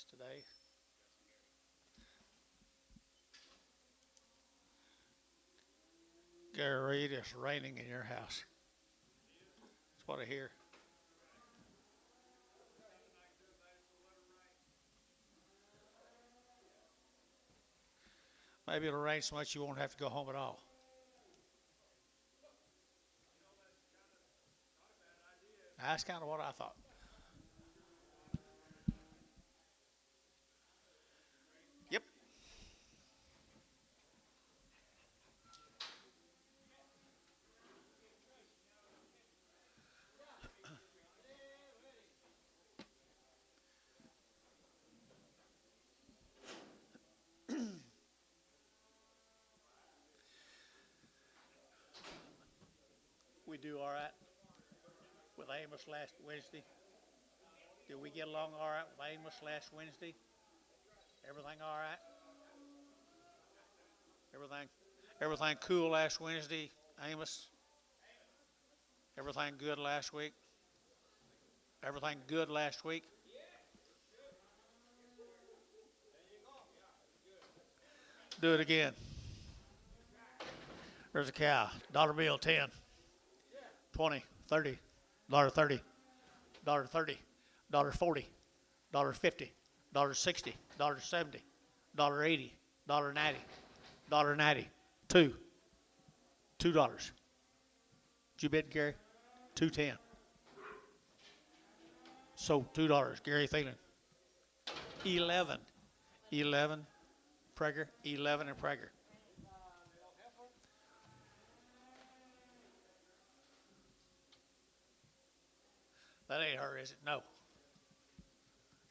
this today. Gary Reed, it's raining in your house. That's what I hear. Maybe it'll rain so much you won't have to go home at all. That's kind of what I thought. Yep. We do all right with Amos last Wednesday. Did we get along all right with Amos last Wednesday? Everything all right? Everything, everything cool last Wednesday, Amos? Everything good last week? Everything good last week? Do it again. There's a cow. Dollar bill, 10, 20, 30, dollar 30, dollar 30, dollar 40, dollar 50, dollar 60, dollar 70, dollar 80, dollar 90, dollar 90, $2. Did you bid, Gary? 210. So $2. Gary Thielen. 11. 11. Prager. 11 and Prager. That ain't her, is it? No.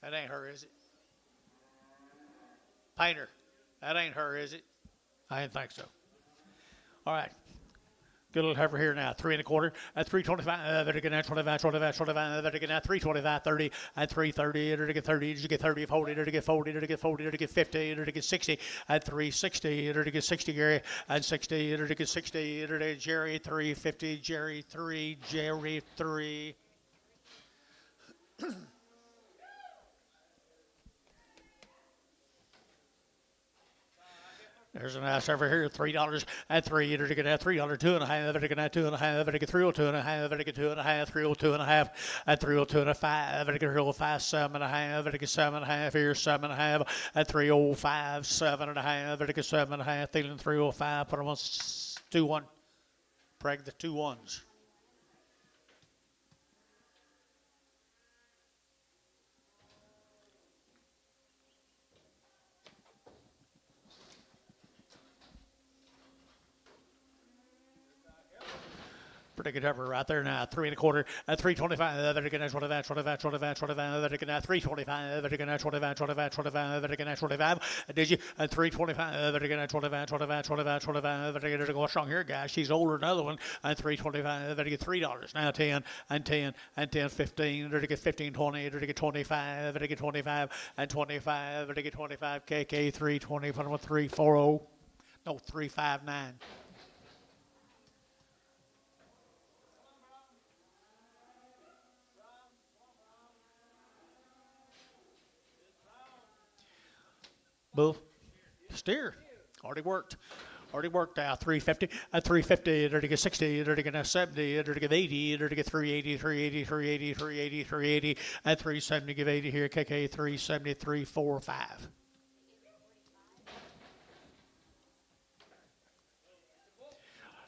That ain't her, is it? Painter. That ain't her, is it? I didn't think so. All right. Good little heifer here now. 3 1/4 at 325. Better get that 25, 25, 25. Better get that 325, 30 at 330. Better get 30. Did you get 30? 40. Better get 40. Better get 40. Better get 50. Better get 60 at 360. Better get 60, Gary at 60. Better get 60. Better get Jerry 350. Jerry 3. Jerry 3. There's a nice over here, $3 at 3. Better get that $3, 2.5. Better get that 2.5. Better get 302.5. Better get 2.5. 302.5 at 302.5. Better get 305, 7.5. Better get 7.5 here, 7.5 at 305, 7.5. Better get 7.5. Feeling 305. Put them on 2-1. Preg the 2-1s. Pretty good heifer right there now. 3 1/4 at 325. Better get that 25, 25, 25, 25. Better get that 325. Better get that 25, 25, 25. Better get that 25. Did you? At 325. Better get that 25, 25, 25, 25. Better get her to go strong here, guys. She's older than another one. At 325. Better get $3. Now 10 and 10 and 10, 15. Better get 15, 20. Better get 25. Better get 25 and 25. Better get 25. KK 320. Put them with 340. No, 359. Bull. Steer. Already worked. Already worked out. 350 at 350. There to get 60. There to get 70. There to get 80. There to get 380. 380. 380. 380. 380 at 370. Give 80 here. KK 370. 345.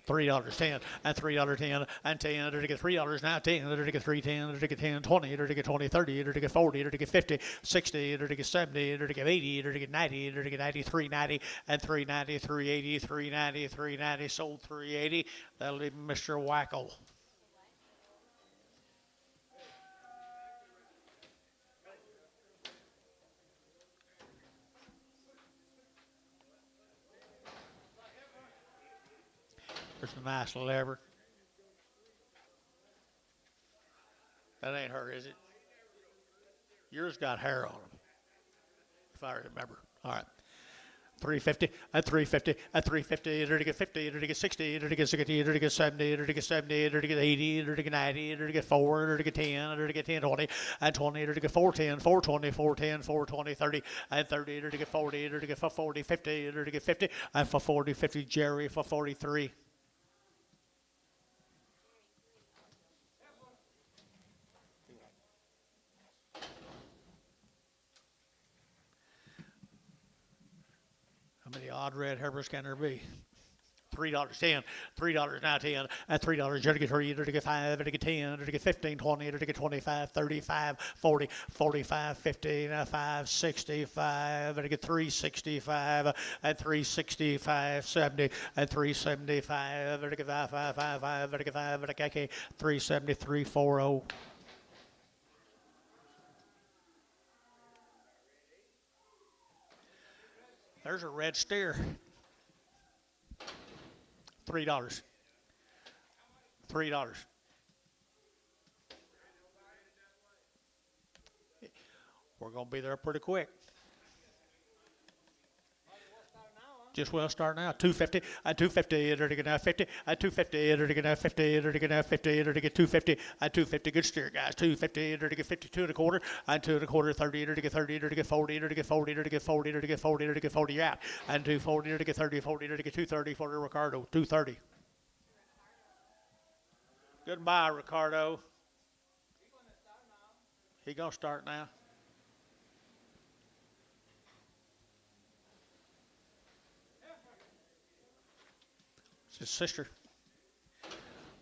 $3, 10, and $3, 10, and 10. They're to get $3 now, 10. They're to get 310. They're to get 10, 20. They're to get 20, 30. They're to get 40. They're to get 50, 60. They're to get 70. They're to get 80. They're to get 90. They're to get 90, 390, and 390, 380, 390, 390. Sold 380. That'll be Mr. Wacko. There's a nice lever. That ain't her, is it? Yours got hair on them, if I remember. All right. 350 at 350 at 350 to get 50 to get 60 to get 60 to get 70 to get 70 to get 80 to get 90 to get 4 to get 10 to get 10 20 and 20 to get 410 420 410 420 30 and 30 to get 40 to get 40 50 to get 50 and for 40 50 Jerry for 43. How many odd red Herbers can there be? $3, 10, $3 now 10, and $3 to get 3, to get 5, to get 10, to get 15, 20, to get 25, 35, 40, 45, 50, 5, 65, to get 365, and 365, 70, and 375, to get 5, 5, 5, 5, to get 5, to get 373, 40. There's a red steer. $3. $3. We're going to be there pretty quick. Just well start now. 250 and 250 to get now 50 and 250 to get now 50 to get now 50 to get 250 and 250. Good steer, guys. 250 to get 52 and a quarter and 2 and a quarter 30 to get 30 to get 40 to get 40 to get 40 to get 40 to get 40 out and 240 to get 30 40 to get 230 for Ricardo. 230. Goodbye, Ricardo. He gonna start now. It's his sister.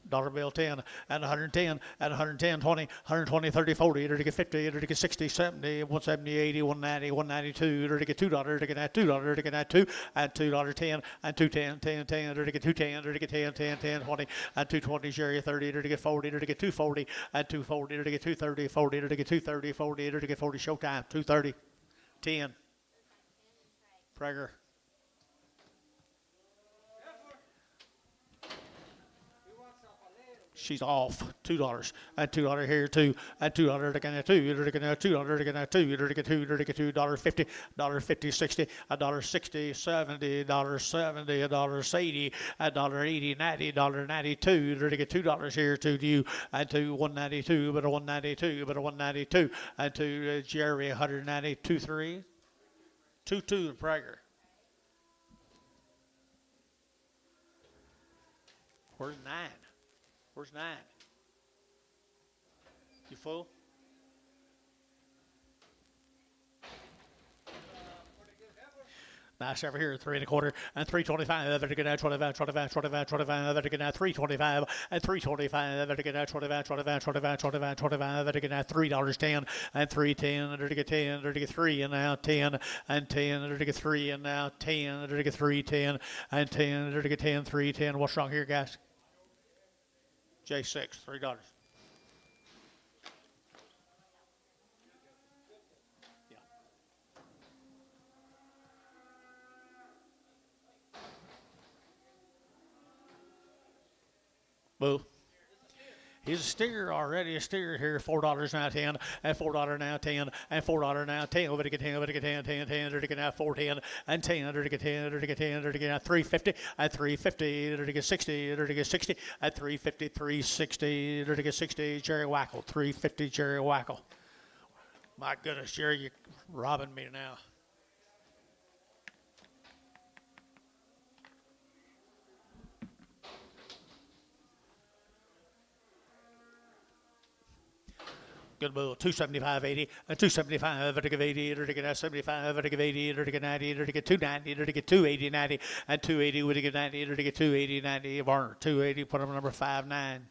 Dollar bill 10 and 110 and 110 20 120 30 40 to get 50 to get 60 70 170 80 190 192 to get $2 to get that $2 to get that 2 and $2 10 and 210 10 10 to get 210 to get 10 10 10 20 and 220 Jerry 30 to get 40 to get 240 and 240 to get 230 40 to get 230 40 to get 40 showtime 230 10 Prager. She's off. $2 and $2 here too and $2 to get $2 to get $2 to get $2 to get $2 to get $2.50 $50 60 $60 70 $70 $80 $80 90 $92 to get $2 here to you and to 192 but a 192 but a 192 and to Jerry 192 3 2 and Prager. Where's 9? Where's 9? You full? Nice over here, 3 and a quarter and 325. To get out 25, 25, 25, 25. To get out 325 and 325. To get out 25, 25, 25, 25, 25. To get out $3 10 and 310. To get 10. To get 3 and now 10 and 10. To get 3 and now 10. To get 310 and 10. To get 10 310. What's wrong here, guys? J6, $3. Yeah. Boo. He's a steer already, a steer here. $4 now 10 and $4 now 10 and $4 now 10. Over to get 10, over to get 10, 10, 10, to get now 410 and 10, over to get 10, over to get 10, over to get now 350 and 350, over to get 60, over to get 60 at 350, 360, over to get 60. Jerry Wackle, 350 Jerry Wackle. My goodness, Jerry, you're robbing me now. Good move. 275.80 and 275 to give 80 to get 75 to give 80 to get 90 to get 290 to get 280 90 and 280 to get 90 to get 280 90. Varner 280. Put him number 59.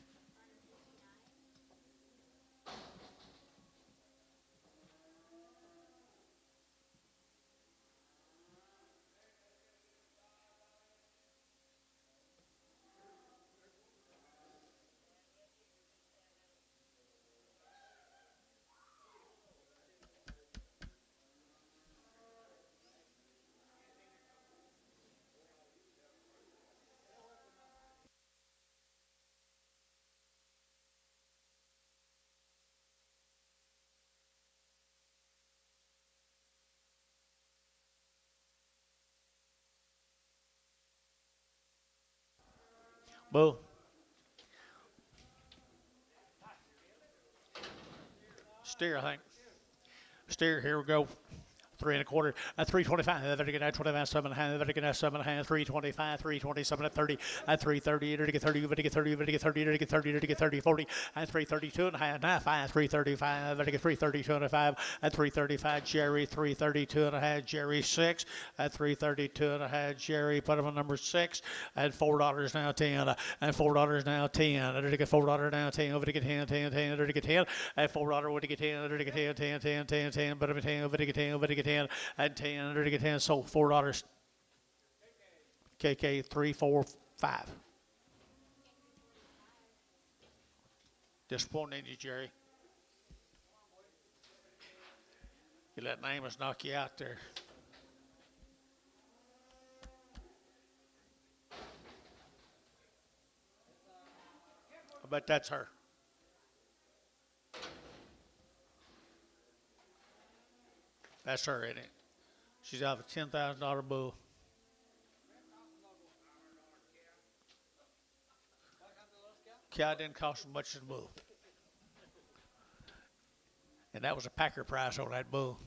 Bull. Steer, I think. Steer, here we go. 3 1/4 at 325. They're going to 25, 7.5. They're going to 7.5. 325, 327 at 30 at 330. They're going to 30. They're going to 30. They're going to 30. They're going to 30. They're going to 30. 40 at 332.5. 5. 335. They're going to 332.5 at 335. Jerry 332.5. Jerry 6 at 332.5. Jerry put him on number 6 at $4 now 10 and $4 now 10. They're going to get $4 now 10. Over to get 10, 10, 10. They're going to get 10 at $4. Over to get 10. They're going to get 10, 10, 10, 10, 10. But over 10. Over to get 10. Over to get 10 and 10 under to get 10 sold $4 KK 3 4 5 disappointing you, Jerry. You let Amos knock you out there. I bet that's her. That's her, isn't it? She's out of a $10,000 bull. Cow didn't cost as much as the bull. And that was a packer price on that bull.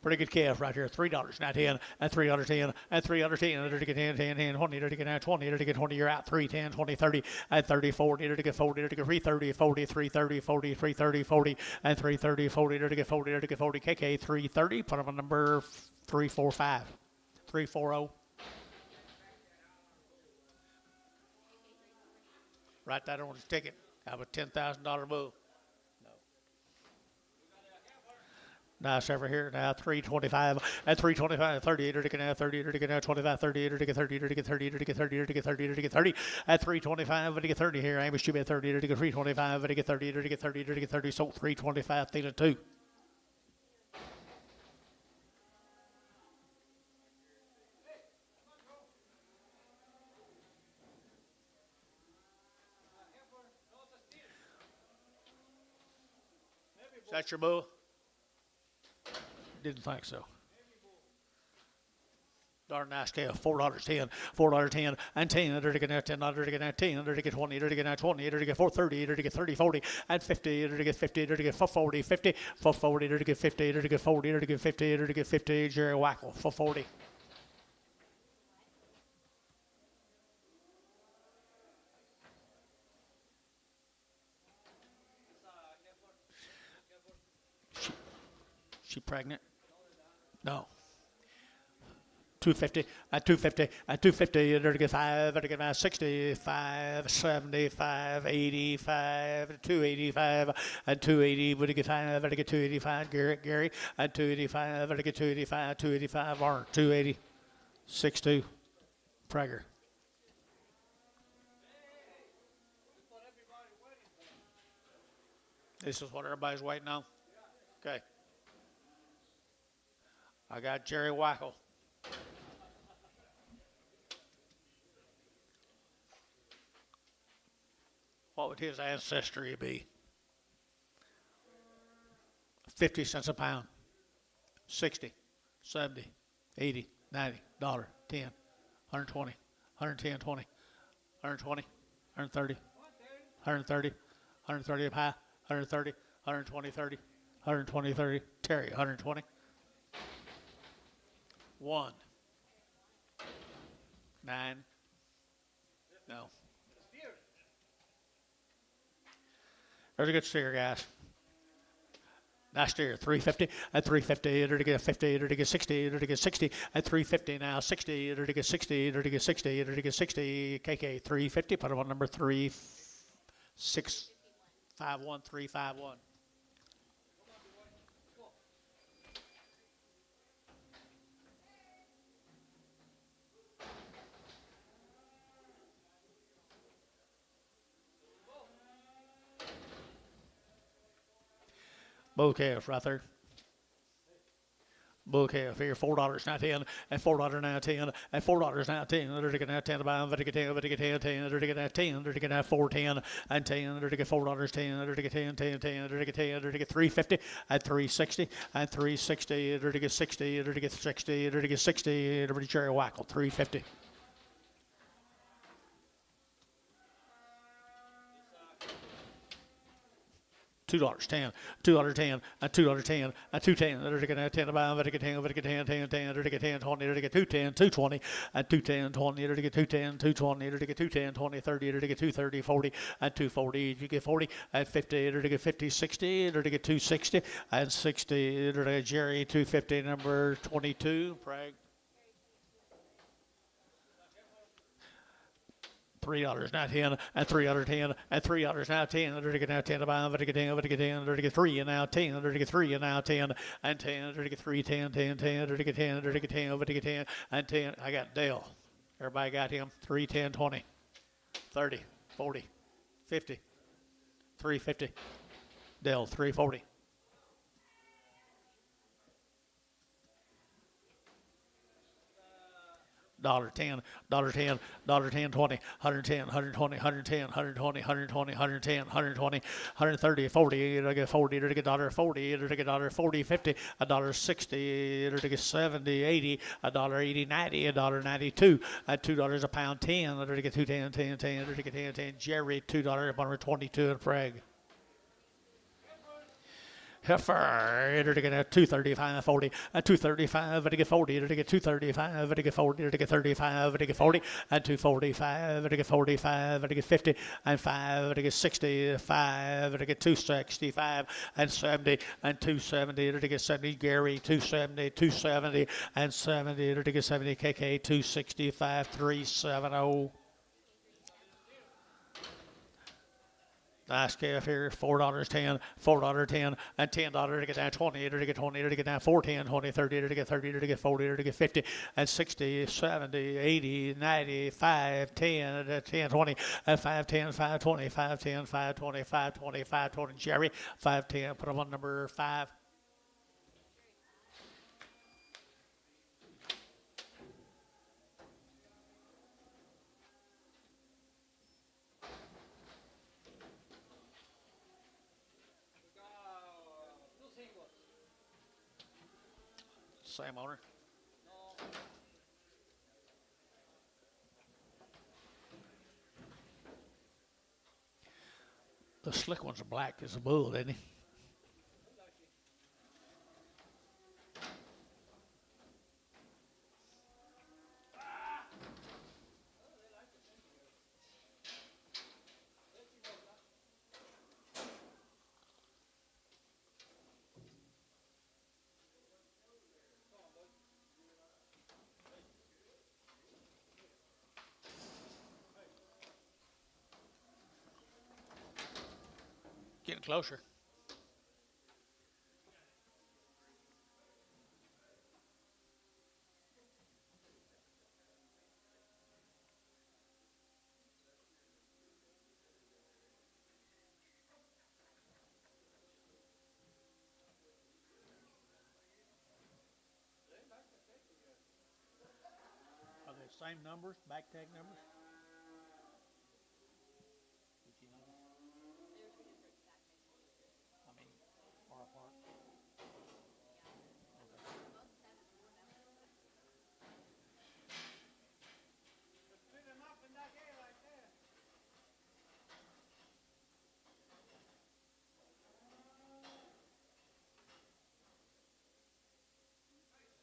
Pretty good calf right here. $3 now 10 and $3 10 and $3 10. They're to get 10, 10, 10, 20. They're to get now 20. They're to get 20. You're out 3, 10, 20, 30 and 30, 40. They're to get 40. They're to get 330, 40, 330, 40, 330, 40 and 330, 40. They're to get 40. They're to get 40. KK 330. Put them on number 345. 340. Write that on his ticket. Have a $10,000 bull. Nice over here now, 325 at 325, 38 to get now 30 to get now 25, 38 to get 30 to get 30 to get 30 to get 30 to get 30 at 325 to get 30 here. Amos should be at 30 to get 325 to get 30 to get 30 to get 30. So 325, Theta 2. Is that your bull? Didn't think so. Darn nice calf. $4 10, $4 10, and 10. Under to get now 10. Under to get now 10. Under to get 20. Under to get now 20. Under to get 430. Under to get 30, 40, and 50. Under to get 50. Under to get 440, 50, 440. Under to get 50. Under to get 40. Under to get 50. Under to get 50. Jerry Wackel 440. She pregnant? No. 250 at 250 at 250. They're to get 5. They're to get 5, 65, 75, 85, 285 at 280. Would get 5. They're to get 285. Gary at 285. They're to get 285. 285. Or 280. 62. Prager. This is what everybody's waiting on. Okay. I got Jerry Wackel. What would his ancestry be? 50 cents a pound. 60, 70, 80, 90, $10, 120, 110, 20, 120, 130, 130, 130 up high, 130, 120, 30, 120, 30. Terry, 120. 1, 9, no. There's a good steer, guys. Nice steer, 350 at 350. They're to get 50. They're to get 60. They're to get 60 at 350 now. 60. They're to get 60. They're to get 60. They're to get 60. KK 350. Put them on number 3651351. 351. Bull calf right there. Bull calf here, $4 now 10, and $4 now 10, and $4 now 10. They're to get now 10 to buy, they're to get 10, they're to get 10, 10, they're to get now 10, they're to get now 410, and 10, they're to get $4 10, they're to get 10, 10, 10, they're to get 10, they're to get 350, at 360, and 360, they're to get 60, they're to get 60, they're to get 60, they're to Jerry Wackel, 350. $2.10, $2.10, and $2.10, and $2.10. They're going to 10 about it. Get 10, 10, 10, 10. They're going to 10, 20. They're going to get 210, 220, and 210, 20. They're going to get 210, 220. They're going to get 210, 20, 30. They're going to get 230, 40, and 240. You get 40 and 50. They're going to get 50, 60. They're going to get 260 and 60. They're going to get Jerry 250, number 22. Prague. $3 now 10 and $3.10 and $3 now 10. They're to get now 10 about it. Get 10, get 10. They're to get 3 and now 10. They're to get 3 and now 10 and 10. They're to get 3, 10, 10, 10. They're to get 10. They're to get 10. They're to get 10 and 10. I got Dale. Everybody got him. 3, 10, 20, 30, 40, 50, 350. Dale 340. $10, $10, $10, 20, 110, 120, 110, 120, 120, 110, 120, 130, 40, it'll get 40, it'll get $40, it'll get $40, 50, $60, it'll get 70, 80, $80, 90, $92, at $2 a pound, 10, it'll get 210, 10, 10, it'll get 10, 10, Jerry, $2, 22 in Prague. Heifer, it'll get 235, 40, 235, it'll get 40, it'll get 235, it'll get 40, it'll get 35, it'll get 40, and 245, it'll get 45, it'll get 50, and 5, it'll get 60, 5, it'll get 265, and 70, and 270, it'll get 70, Gary, 270, 270, and 70, it'll get 70, KK, 265, 370. Nice calf here, $4.10, $4.10, and $10 to get down 20, to get 20, to get down 410, 20, 30, to get 30, to get 40, to get 50, and 60, 70, 80, 90, 5, 10, 10, 20, and 5, 10, 5, 20, 5, 10, 5, 20, 5, 20, 5, 20, Jerry, 5, 10, put them on number 5. Same owner. The slick ones are black as a bull, isn't he? Getting closer. Are they the same numbers, back tag numbers?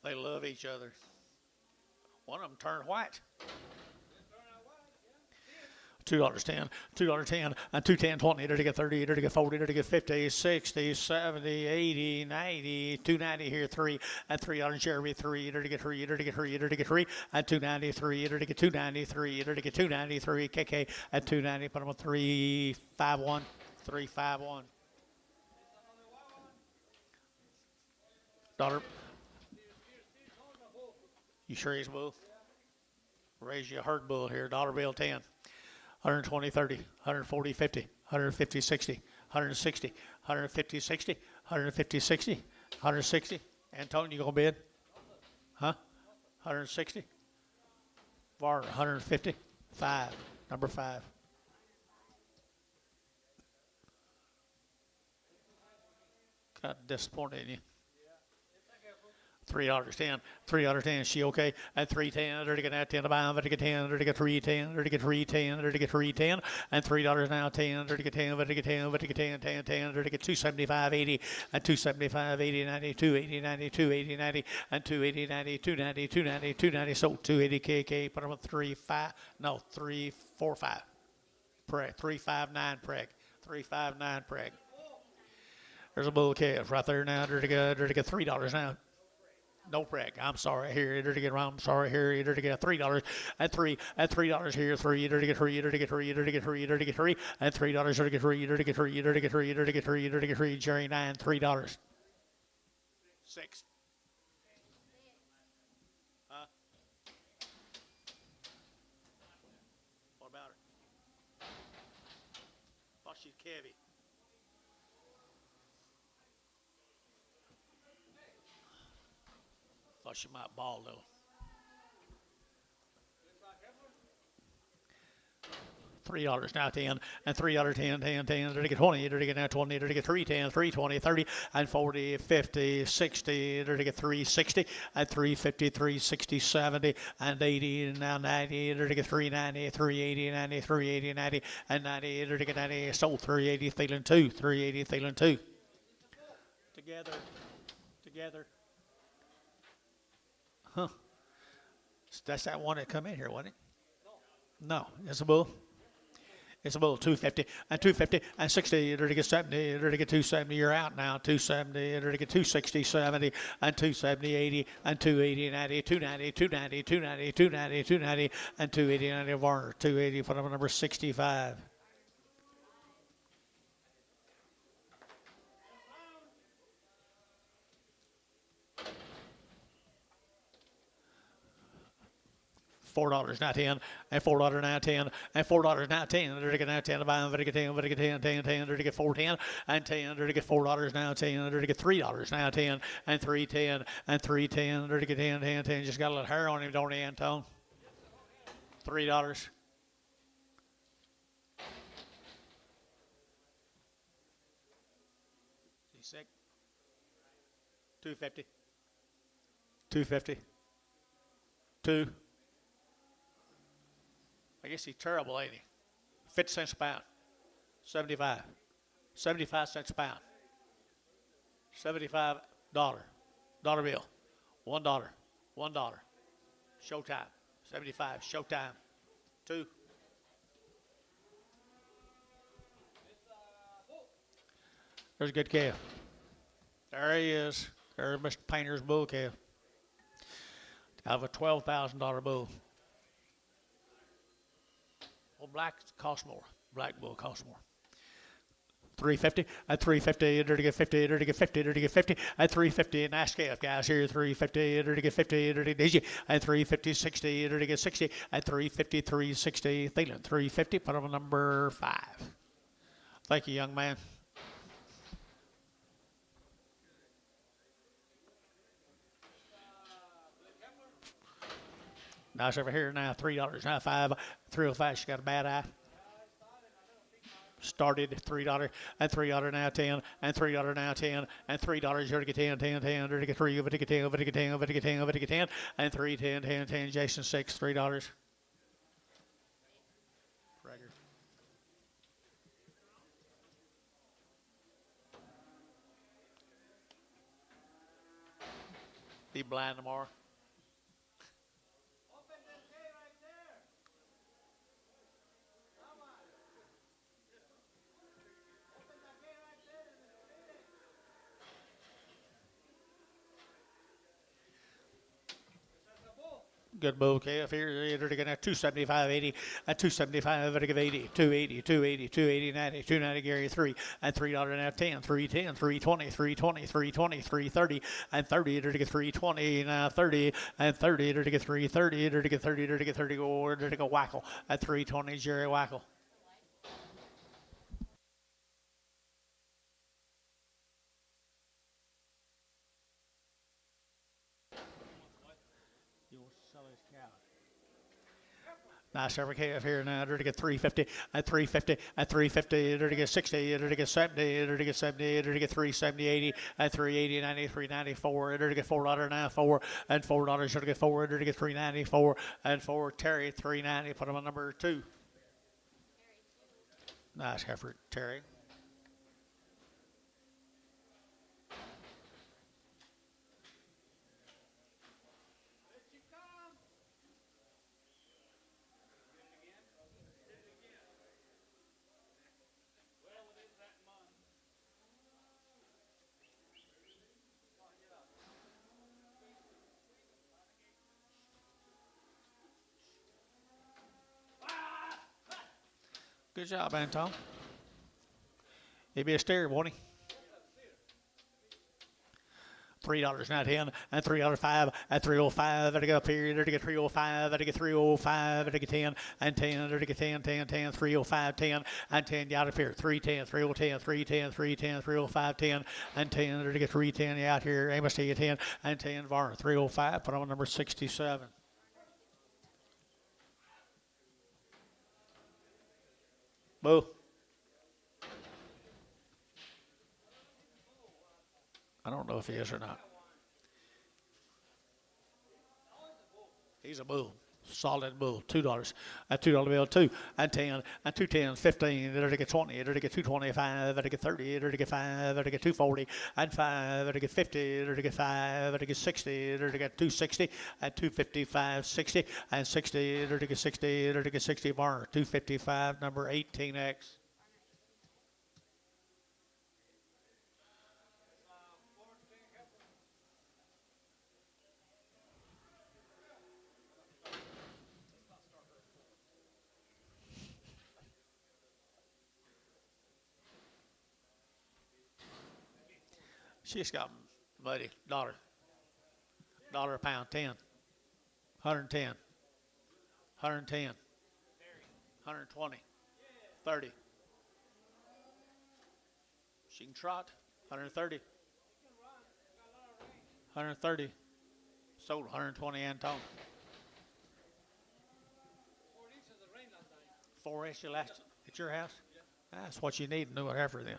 They love each other. One of them turned white. $2.10, $2.10, and $2.10, 20, to get 30, to get 40, to get 50, 60, 70, 80, 90, $2.90 here, 3, and $3 Jeremy, 3, to get 3, to get 3, to get 3, and $2.93, to get 2.93, to get 2.93, KK at 2.90, put them on 351, 351. Dollar. You sure he's a bull? Raise you a herd bull here. Dollar bill 10, 120, 30, 140, 50, 150, 60, 160, 150, 60, 150, 60, 160. Antonio, you gonna bid? Huh? 160. Var 150. 5. Number 5. Got disappointed in you. $3.10, $3.10, she okay, at 3.10, there to get at 10 to buy, there to get 10, there to get 3.10, there to get 3.10, there to get 3.10, and $3 now 10, there to get 10, there to get 10, there to get 10, 10, 10, there to get 275.80, and 275.80, 90, 280, 90, 280, 90, and 280, 90, 290, 290, 290, so 280 KK, put them at 3.5, no, 3.45, preg, 3.59 preg, 3.59 preg. There's a bull calf right there now, there to get $3 now. No preg. I'm sorry. Here, either to get wrong. I'm sorry. Here, either to get $3 at $3 here. Three, either to get three, either to get three, either to get three, either to get three, and $3 to get three, either to get three, either to get three, either to get three, either to get three. Jerry 9, $3. 6. Huh? What about her? Thought she's heavy. Thought she might ball though. $3 now 10 and $3 10 10 10 to get 20 to get now 20 to get 310 320 30 and 40 50 60 to get 360 and 350 360 70 and 80 and now 90 to get 390 380 90 380 90 and 90 to get 90 sold 380 feeling 2 380 feeling 2 together. Huh. That's that one that come in here, wasn't it? No, it's a bull. It's a bull. 250 and 250 and 60 to get 70 to get 270. You're out now. 270 to get 260 70 and 270 80 and 280 90 290 290 290 290 290 and 280 90 Varner 280 for number 65. $4 now 10 and $4 now 10 and $4 now 10 to get now 10 to buy to get 10 to get 10 10 10 to get 410 and 10 to get $4 now 10 to get $3 now 10 and 310 and 310 to get 10 10 10 just got a little hair on him, don't he, Antone? $3. He's sick. 250 250 2. I guess he's terrible, ain't he? 50 cents a pound. 75. 75 cents a pound. $75. Dollar bill. $1. $1. Showtime. 75. Showtime. 2. There's a good calf. There he is. There's Mr. Painter's bull calf. Out of a $12,000 bull. Well, black costs more. Black bull costs more. 350 at 350 to get 50 to get 50 to get 50 at 350 and ask calf guys here 350 to get 50 to get digi at 350 60 to get 60 at 350 360 Thielen 350 put on number 5. Thank you, young man. Nice over here now, $3 now 5. 305. She got a bad eye. Started at $3 and $3 now 10 and $3 now 10 and $3 here to get 10 10 10 to get 3 over to get 10 over to get 10 over to get 10 over to get 10 and 3 10 10 10 Jason 6 $3. Be blind tomorrow. Good bull calf here. They're going to have 275.80 at 275 to give 80, 280, 280, 280, 90, 290 Gary 3 and $3 and a half 10, 310, 320, 320, 320, 330 and 30 to get 320 now 30 and 30 to get 330 to get 30 to get 30 go to go Wackel at 320 Jerry Wackel. Nice every KF here now. They're to get 350 at 350 at 350. They're to get 60. They're to get 70. They're to get 70. They're to get 370 80 at 380 90 394. They're to get $4 now 4 and $4. They're to get 4. They're to get 394 and 4. Terry 390. Put him on number 2. Nice effort, Terry. Good job, Anton. He'd be a steer, won't he? $3 now 10 and $3.05 at 305. That'll get up here. That'll get 305. That'll get 305. That'll get 10 and 10. That'll get 10 10 10 305 10 and 10. Out up here 310 310 310 310 305 10 and 10. That'll get 310 out here. Amos T 10 and 10. Varner 305. Put on number 67. Boo. I don't know if he is or not. He's a bull. Solid bull. $2. A $2 bill. 2 and 10 and 2 10 15. They're to get 20. They're to get 225. They're to get 30. They're to get 5. They're to get 240 and 5. They're to get 50. They're to get 5. They're to get 60. They're to get 260 and 255 60 and 60. They're to get 60. They're to get 60. Varner 255 number 18X. She's got muddy. $1 a pound. 10 110 110 120 30. She can trot. 130 130. Sold 120 Anton. 4 inches last at your house. That's what you need. New heifer then.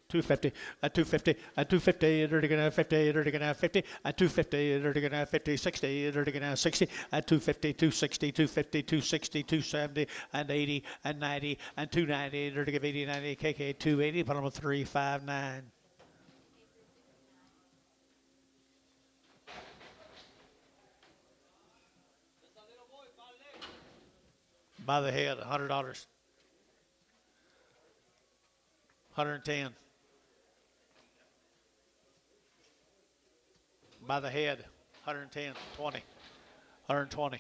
250 at 250 at 250. They're going to have 50. They're going to have 50 at 250. They're going to have 50 60. They're going to have 60 at 250 260 250 260 270 and 80 and 90 and 290. They're to give 80 90 KK 280. Put them on 359. By the head, $100. 110. By the head, 110, 20, 120,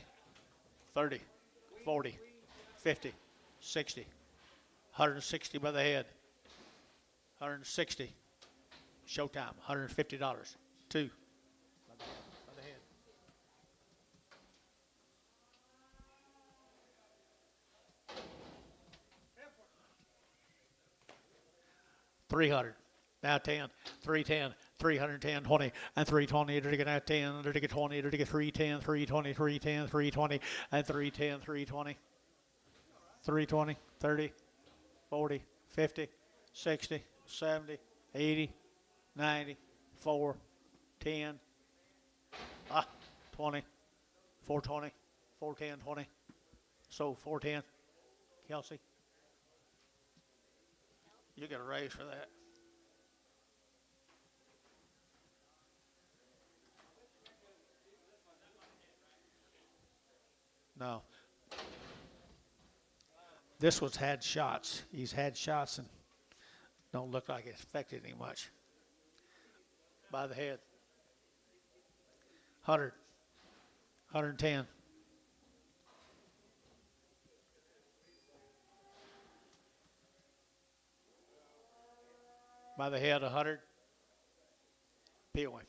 30, 40, 50, 60, 160 by the head, 160. Showtime, $150. 2. By the head. 300. Now 10, 310, 310, 20, and 320. They're to get out 10, they're to get 20, they're to get 310, 320, 310, 320, and 310, 320, 320, 30, 40, 50, 60, 70, 80, 90, 4, 10, 20, 420, 410, 20. So 410, Kelsey. You get a raise for that. No. This one's had shots. He's had shots and don't look like it affected him much. By the head. 100. 110. By the head, 100. Peeling.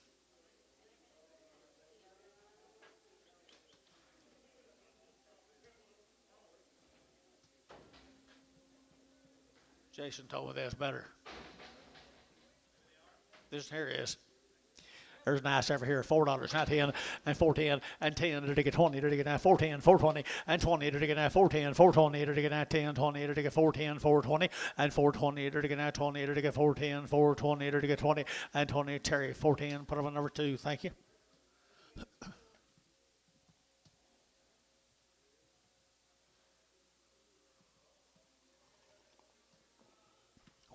Jason told me that's better. This here is. There's nice over here, $4, now 10, and 410, and 10, to get 20, to get now 410, 420, and 20, to get now 410, 420, to get now 10, 20, to get 410, 420, and 420, to get now 20, to get 410, 420, to get 20, and 20, Terry, 410, put them on number 2, thank you.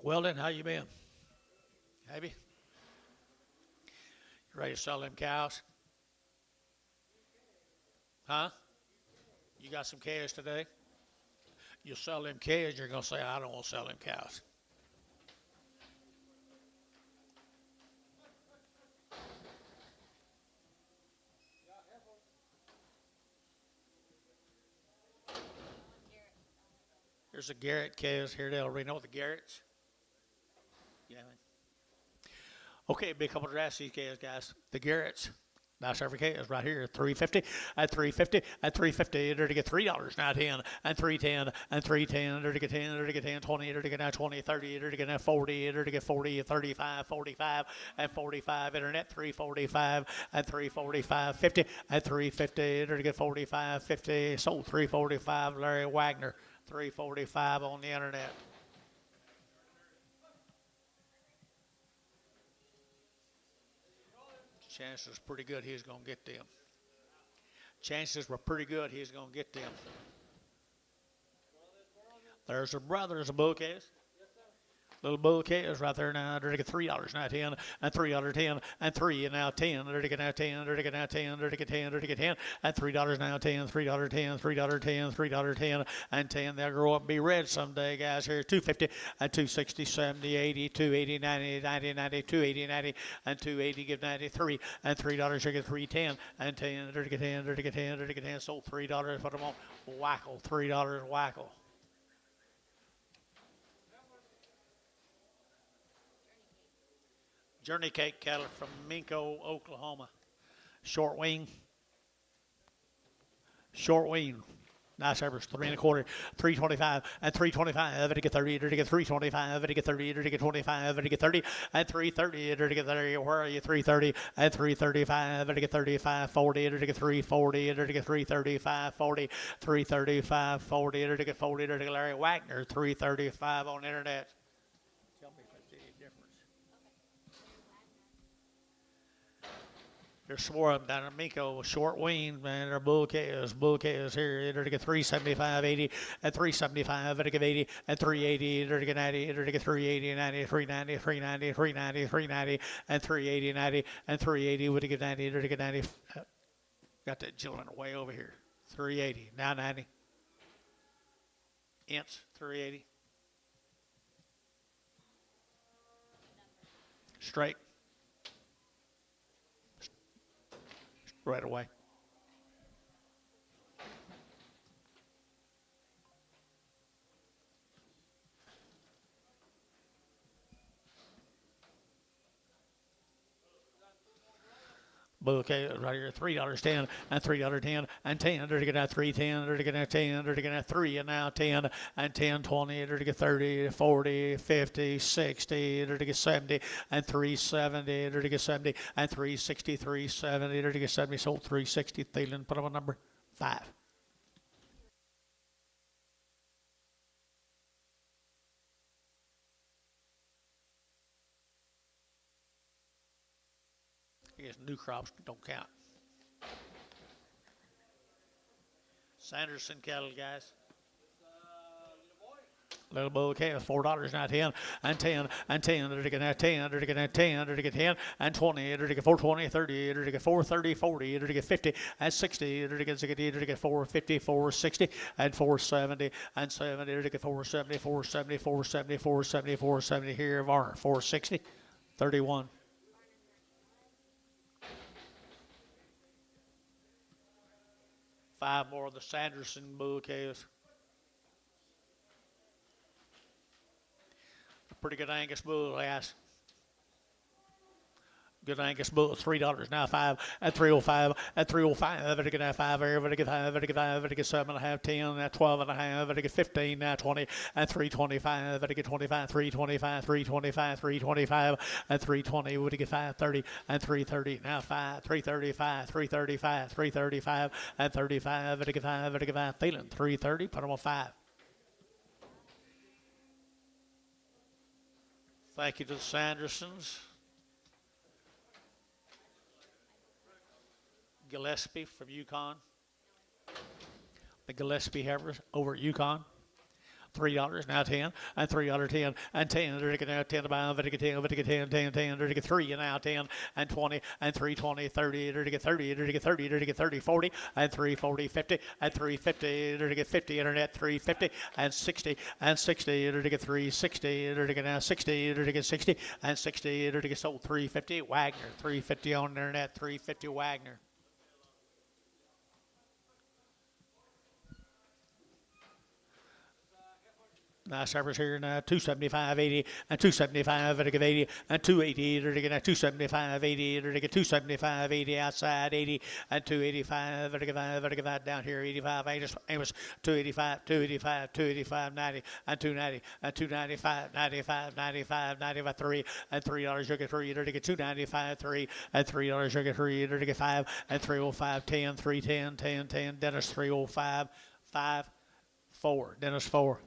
Weldon, how you been? Have you? You ready to sell them cows? Huh? You got some cows today? You sell them cows, you're going to say, I don't want to sell them cows. There's a Garrett cows here. They'll already know the Garretts. Yeah. Okay, be a couple of drafts these cows, guys. The Garretts. Nice every case right here, 350 at 350 at 350. There to get $3 now 10 and 310 and 310. There to get 10. There to get 10 20. There to get now 20 30. There to get now 40. There to get 40 35 45 and 45. Internet 345 and 345 50 at 350. There to get 45 50. Sold 345. Larry Wagner 345 on the internet. Chances pretty good he's going to get them. Chances were pretty good he's going to get them. There's a brother's a bull case. Little bull case right there now. They're to get $3 now 10 and $3.10 and 3 and now 10. They're to get now 10. They're to get now 10. They're to get 10. They're to get 10 and $3 now 10. $3.10. $3.10. $3.10 and 10. They'll grow up and be red someday, guys. Here 250 and 260 70 80 280 90 90 90 280 90 and 280 give 93 and $3. They get 310 and 10. They're to get 10. They're to get 10. They're to get 10. Sold $3. Put them on whackle. $3 whackle. Journey Cake cattle from Minko, Oklahoma. Short wing. Short wing. Nice average, 3 1/4, 325 and 325. To get 30, to get 325, to get 30, to get 25, to get 30 and 330, to get 30. Where are you? 330 and 335, to get 35, 40, to get 340, to get 335, 40, 335, 40, to get 40, to get Larry Wagner, 335 on the internet. Tell me if I see any difference. There's four of them down in Minko, short wing, man. They're bull cows here. They're to get 375, 80, and 375, to get 80, and 380, they're to get 90, they're to get 380, 90, 390, 390, 390, 390, and 380, 90, and 380, would to get 90, they're to get 90. Got that gentleman way over here. 380, now 90. Inch, 380. Straight. Right away. Okay, right here, $3.10 and $3.10 and 10. They're to get out 310. They're to get out 10. They're to get out 3 and now 10 and 10, 20. They're to get 30, 40, 50, 60. They're to get 70 and 370. They're to get 70 and 360, 370. They're to get 70. Sold 360. Thielen, put them on number 5. I guess new crops don't count. Sanderson cattle, guys. Little bull cow, $4 now 10 and 10 and 10. They're to get now 10. They're to get now 10. They're to get 10 and 20. They're to get 420, 30. They're to get 430, 40. They're to get 50 and 60. They're to get 60. They're to get 450, 460 and 470 and 70. They're to get 470, 470, 470, 470, 470 here. Varner 460, 31. Five more of the Sanderson bull cows. A pretty good Angus bull, guys. Good Angus bull, $3 now, 5 at 305 at 305. Everybody get 5, everybody get 5, everybody get 5, everybody get 7 and a half, 10 at 12 and a half, everybody get 15 now, 20 at 325, everybody get 25, 325, 325, 325 at 320, everybody get 530 and 330 now, 5, 335, 335, 335 at 35, everybody get 5, everybody get 5, feeling 330, put them on 5. Thank you to the Sandersons. Gillespie from Yukon. The Gillespie Heifers over at Yukon. $3 now 10 and $3 10 and 10. They're now 10 to buy. They're 10, they're 10, 10, 10. They're 3 and now 10 and 20 and 320, 30. They're 30. They're 30. They're 30, 40 and 340, 50 and 350. They're 50 internet 350 and 60 and 60. They're 360. They're now 60. They're 60 and 60. They're sold 350. Wagner 350 on the internet 350 Wagner. Nice servers here now, 275, 80, and 275, and 80, and 280, they're getting 275, 80, they're getting 275, 80 outside, 80, and 285, they're getting down here, 85, Amos, 285, 285, 285, 90, and 290, and 295, 95, 95, 95, 3, and $3, you'll get 3, they're getting 295, 3, and $3, you'll get 3, they're getting 5, and 305, 10, 310, 10, 10, Dennis 305, 5, 4, Dennis 4.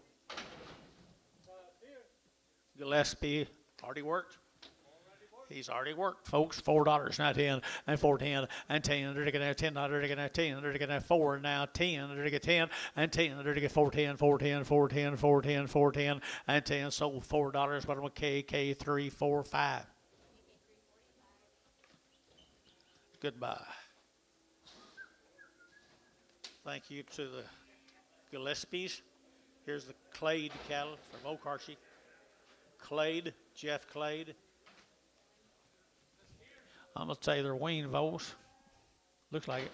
Gillespie already worked. He's already worked, folks. $4 now 10 and 410 and 10. They're going to $10. They're going to 10. They're going to 4 now 10. They're going to 10 and 10. They're going to 410, 410, 410, 410, 410 and 10. Sold $4. But I'm a KK 345. Goodbye. Thank you to the Gillespies. Here's the Clade cattle from OKC. Clade, Jeff Clade. I'm going to say they're wean voles. Looks like it.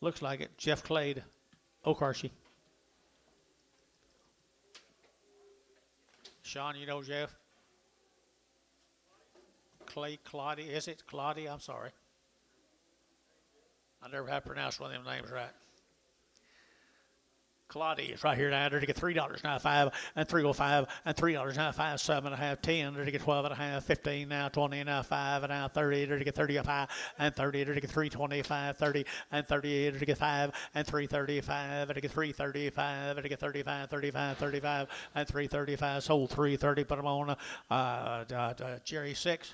Looks like it. Jeff Clade, OKC. Sean, you know Jeff? Claudia, is it Claudia? I'm sorry. I never have pronounced one of them names right. Claudia is right here now. They're to get $3 now, 5 and 305 and $3 now, 5, 7 and a half, 10. They're to get 12 and a half, 15 now, 20 now, 5 and now 30. They're to get 30 5 and 30. They're to get 325, 30 and 38. They're to get 5 and 335. They're to get 335. They're to get 35, 35, 35 and 335. Sold 330. Put them on Jerry 6.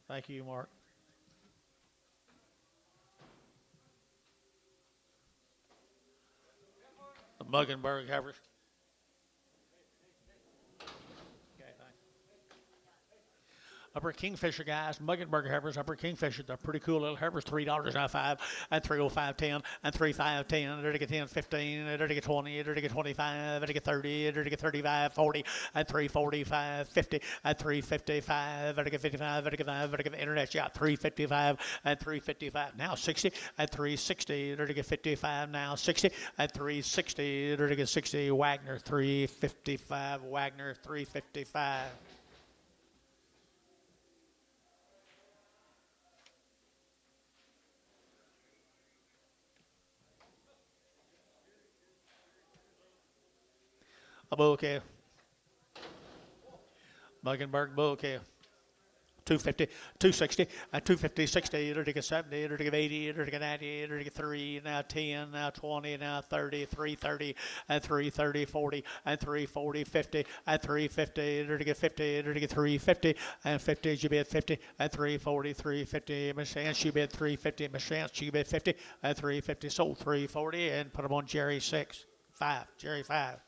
Thank you, Mark. The Muggenberg Heifers. Okay, thanks. Upper Kingfisher guys, Muggenberg Heifers, Upper Kingfisher, they're pretty cool little heifers. $3 now 5 and 305 10 and 35 10. They're to get 10 15. They're to get 20. They're to get 25. They're to get 30. They're to get 35 40 and 345 50 and 355. They're to get 55. They're to get 5. They're to get the internet shot 355 and 355. Now 60 and 360. They're to get 55 now 60 and 360. They're to get 60. Wagner 355. Wagner 355. A bull calf. Muggenberg bull calf. 250, 260, and 250, 60, they're to get 70, they're to get 80, they're to get 90, they're to get 3, now 10, now 20, now 30, 330, and 330, 40, and 340, 50, and 350, they're to get 50, they're to get 350, and 50, you bid 50, and 340, 350, Miss Chance, you bid 350, Miss Chance, you bid 50, and 350, sold 340, and put them on Jerry 6, 5, Jerry 5.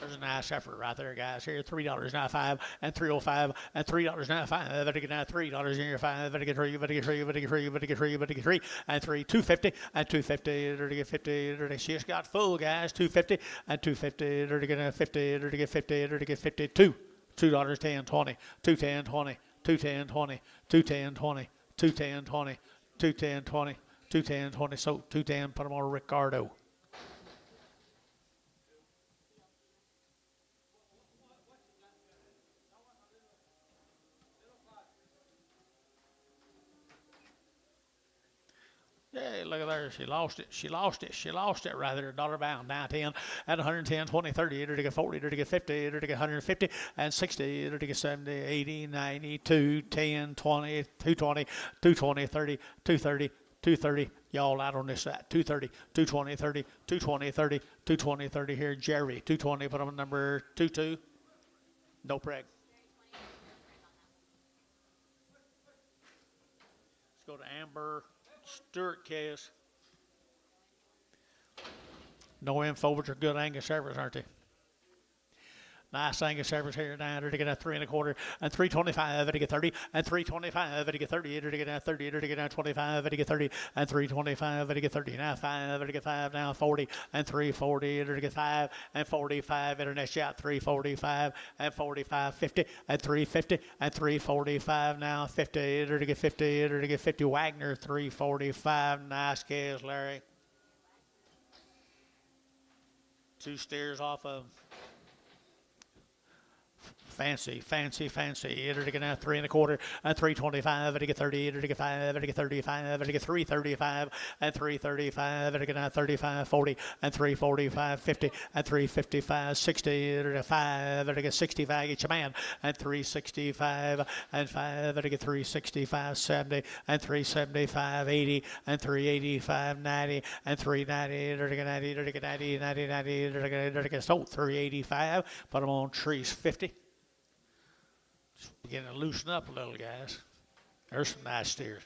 There's a nice effort right there, guys. Here, $3.95 and $3.05 and $3.95. Better get now $3 in your five. Better get three. Better get three. Better get three. Better get three. Better get three. And three. $2.50 and $2.50. Better get 50. She just got full, guys. $2.50 and $2.50. Better get 50. Better get 50. Better get 52. $2.10 20. $2.10 20. $2.10 20. $2.10 20. $2.10 20. $2.10 20. $2.10 20. So $2.10. Put them on Ricardo. Yeah, look at there. She lost it. She lost it. She lost it right there. Dollar bound. Now 10 and 110, 20, 30. To get 40. To get 50. To get 150 and 60. To get 70, 80, 90, 2, 10, 20, 220, 220, 30, 230. 230, y'all out on this side. 230, 220, 30, 220, 30, 220, 30 here. Jerry, 220, put on number 22. No preg. Let's go to Amber Stewart Case. No info, but they're good Angus servers, aren't they? Nice Angus servers here down to get a 3 1/4 and 325 to get 30 and 325 to get 30 to get 30 to get 25 to get 30 and 325 to get 30 now 5 to get 5 now 40 and 340 to get 5 and 45 internet shot 345 and 45 50 and 350 and 345 now 50 to get 50 to get 50 Wagner 345 nice case Larry. 2 steers off of Fancy. Enter to get now 3 1/4 and 325 to get 30 to get 5 to get 35 to get 335 and 335 to get now 35 40 and 345 50 and 355 60 to get 5 to get 65 get your man and 365 and 5 to get 365 70 and 375 80 and 385 90 and 390 to get 90 to get 90 90 90 to get so 385 put them on trees 50. Beginning to loosen up a little, guys. There's some nice steers.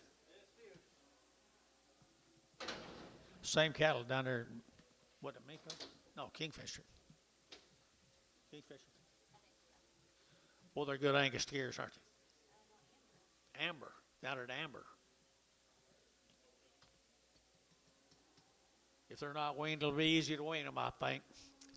Same cattle down there. What, a mink? No, Kingfisher. Kingfisher. Well, they're good Angus steers, aren't they? Amber. Down at Amber. If they're not weaned, it'll be easy to wean them, I think.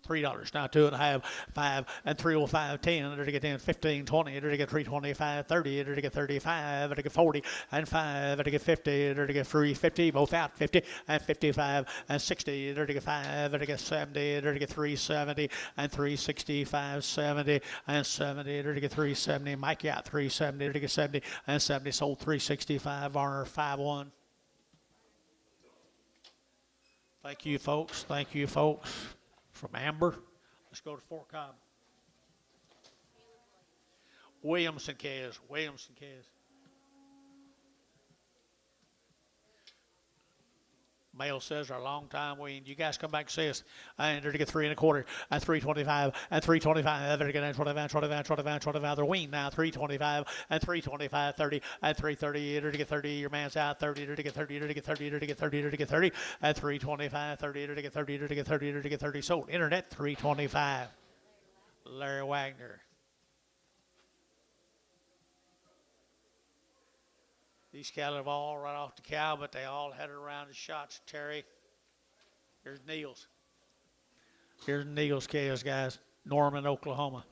$3 now 2 1/2 5 and 305 10 to get 10 15 20 to get 325 30 to get 35 to get 40 and 5 to get 50 to get 350 both out 50 and 55 and 60 to get 5 to get 70 to get 370 and 365 70 and 70 to get 370 Mike out 370 to get 70 and 70 sold 365 Varner 5-1. Thank you folks. Thank you folks. From Amber, let's go to Fort Cobb. Williamson Cares. Male says our long time weaned. You guys come back and see us. I entered to get 3 1/4 and 325 and 325. They're getting 25. They're weaned now. 325 and 325 30 and 330. Entered to get 30. Your man's out 30 to get 30 to get 30 to get 30 to get 30 and 325 30 to get 30 to get 30 to get 30. Sold. Internet 325. Larry Wagner. These cattle have all run off the cow, but they all headed around the shots. Terry. Here's Neil's. Here's Neil's cows, guys. Norman, Oklahoma.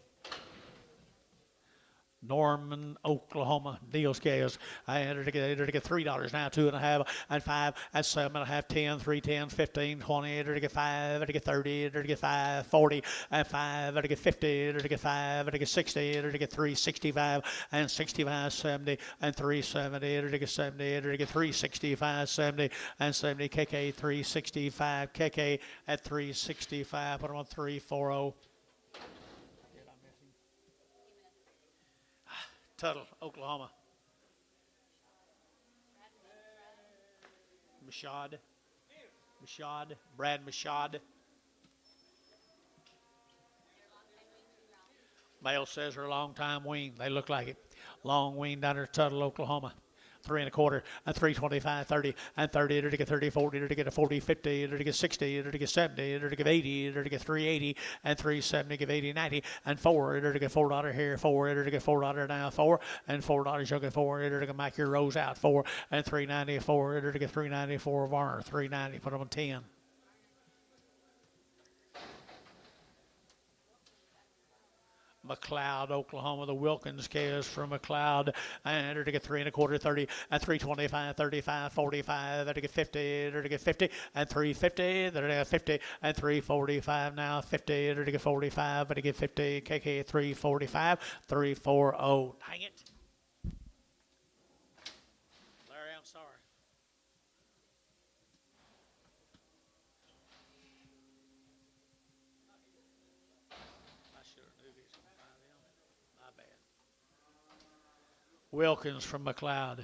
Neil's cows. I entered to get $3 now, 2 1/2 and 5 and 7 1/2, 10, 3, 10, 15, 20, to get 5, to get 30, to get 5, 40 and 5, to get 50, to get 5, to get 60, to get 365 and 65, 70 and 370, to get 70, to get 365, 70 and 70, KK 365, KK at 365, put them on 340. Tuttle, Oklahoma. Brad Mashad. Male says her long time wean. They look like it. Long wean down there, Tuttle, Oklahoma. 3 and a quarter, and 325, 30, and 30, to get 30, 40, to get a 40, 50, to get 60, to get 70, to get 80, to get 380, and 370, give 80, 90, and 4, to get $4 here, 4, to get $4 now, 4, and $4, you'll get 4, to get make your rows out, 4, and 394, to get 394, Varner, 390, put them on 10. McLeod, Oklahoma, the Wilkins case from McLeod, and to get 3 and a quarter, 30, and 325, 35, 45, to get 50, to get 50, and 350, to get 50, and 345 now, 50, to get 45, to get 50, KK 345, 340. Dang it. Larry, I'm sorry. I should have knew these. My bad. Wilkins from McLeod.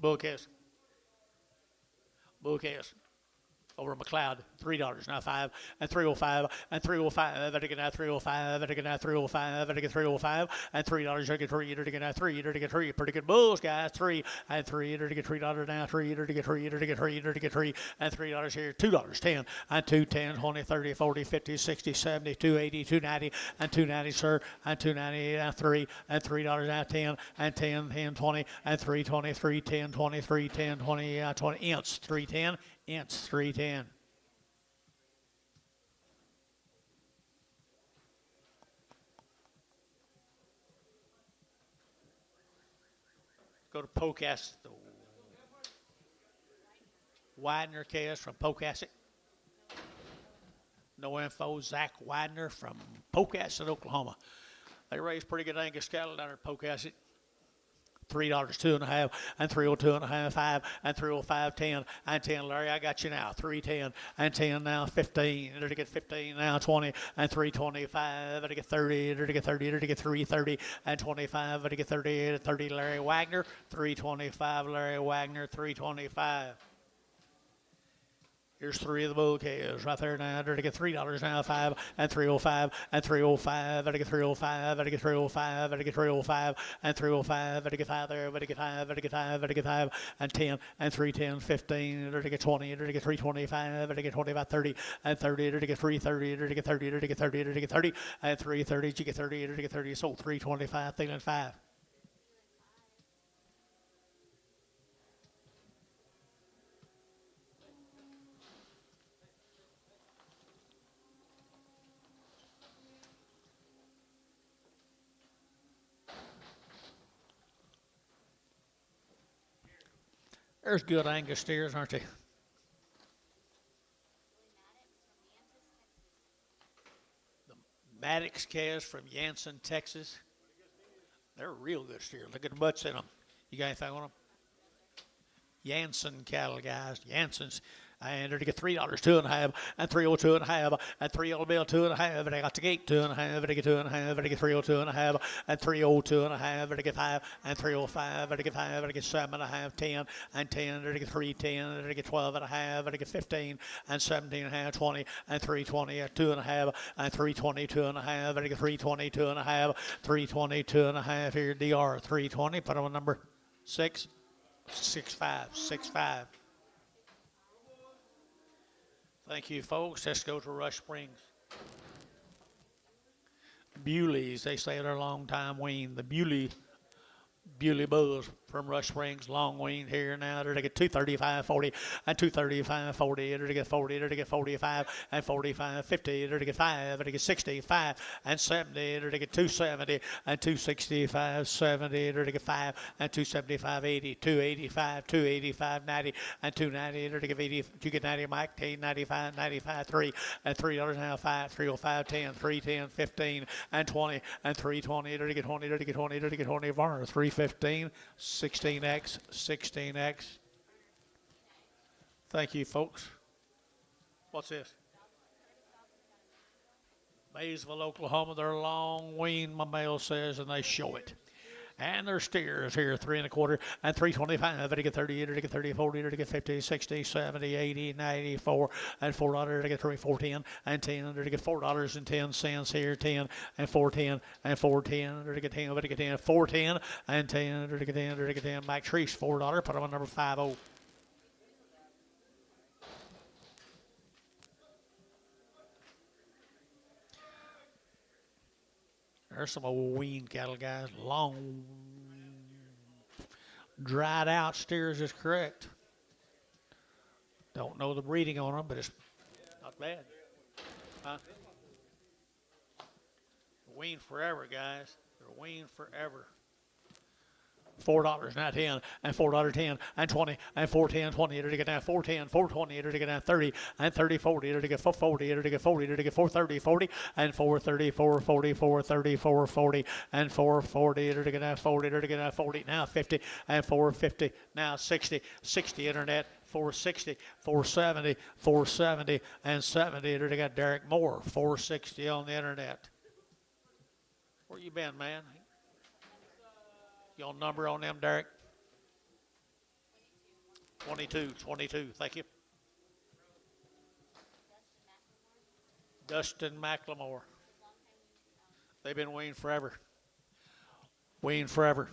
Bullcase. Bullcase. Over McLeod, $3 now, 5 and 305 and 305. That again now 305. That again now 305. That again 305 and $3. To get 3. To get now 3. To get 3. Pretty good bulls, guys. 3 and 3. To get $3 now. 3. To get 3. To get 3. To get 3 and $3 here. $2, 10 and 2, 10, 20, 30, 40, 50, 60, 70, 280, 290 and 290, sir, and 290 and 3 and $3 now 10 and 10, 10, 20 and 320, 310, 20, 310, 20, 20 inch 310. Inch 310. Go to Pocasset. Widener case from Pocasset. No info. Zach Widener from Pocasset, Oklahoma. They raise pretty good Angus cattle down at Pocasset. $3, 2.5, and 302.5, 5, and 305, 10, and 10. Larry, I got you now. 310, and 10 now, 15. To get 15 now, 20, and 325. To get 30, to get 30, to get 330, and 25. To get 30, 30. Larry Wagner, 325. Larry Wagner, 325. Here's 3 of the bouquets right there now. To get $3 now, 5 and 305 and 305. To get 305. To get 305. To get 305 and 305. To get 5 there. To get 5. To get 5. To get 5 and 10 and 310, 15. To get 20. To get 325. To get 25, 30 and 30. To get 330. To get 30. To get 30. To get 30 and 330. To get 30. To get 30. So 325, Thielen 5. There's good Angus steers, aren't they? The Maddox calves from Yanson, Texas. They're real good steers. Look at the butts in them. You got anything on them? Yanson cattle, guys. Yanson's. And to get $3, 2.5, and 302.5, and 300 bill 2.5, and I got the gate 2.5, and I get 2.5, and I get 302.5, and 302.5, and I get 5, and 305, and I get 5, and I get 7.5, 10, and 10, and I get 310, and I get 12.5, and I get 15, and 17.5, 20, and 320, and 2.5, and 322.5, and I get 322.5, 322.5 here, DR 320, put on number 6, 65, 65. Thank you, folks. Let's go to Rush Springs. Bewleys, they say they're a long time wean. The Bewley Bulls from Rush Springs, long wean here now. They're to get 235, 40, and 235, 40. They're to get 40, they're to get 45, and 45, 50. They're to get 5, they're to get 65, and 70. They're to get 270, and 265, 70. They're to get 5, and 275, 80, 285, 285, 90, and 290. They're to get 80, you get 90, Mike, 10, 95, 95, 3, and $3 now, 5, 305, 10, 310, 15, and 20, and 320. They're to get 20, they're to get 20, they're to get 20, Varner, 315, 16X, 16X. Thank you, folks. What's this? Maysville, Oklahoma. They're long wean, my mail says, and they show it. And there's steers here, 3 1/4 and 3.25. They get 30, they get 30, 40, they get 50, 60, 70, 80, 94, and $4. They get 3, 4.10 and 10. They get $4.10 here, 10 and 4.10 and 4.10. They get 10, they get 10, 4.10 and 10. They get 10, they get 10. Mike Treese, $4. Put them on number 50. There's some old wean cattle, guys. Long, dried out steers is correct. Don't know the breeding on them, but it's not bad. Huh? Wean forever, guys. They're wean forever. $4, not 10, and $4.10, and 20, and 4.10, 20, to get down 4.10, 4.20, to get down 30, and 30, 40, to get 40, to get 40, to get 4.30, 40, and 4.30, 4.40, 4.30, 4.40, and 4.40, to get down 40, to get down 40, now 50, and 4.50, now 60, 60 internet, 460, 470, 470, and 70, to get Derek Moore, 460 on the internet. Where you been, man? Your number on them, Derek? 22, 22. Thank you. Dustin McLemore. They've been weaned forever. Weaned forever.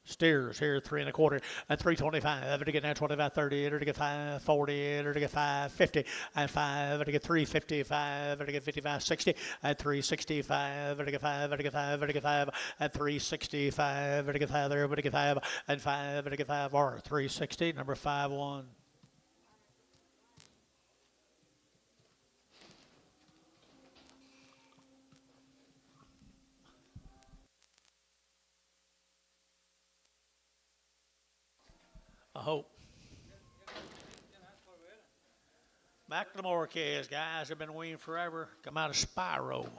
Steers here, 3 1/4 and 3.25. To get now 25, 30. To get 5, 40. To get 5, 50 and 5. To get 3.55. To get 55, 60 and 3.65. To get 5. To get 5. To get 5 and 3.65. To get 5 there. To get 5 and 5. To get 5 or 3.60. Number 5-1. I hope. McLemore kids, guys, have been weaned forever. Come out of Spyro.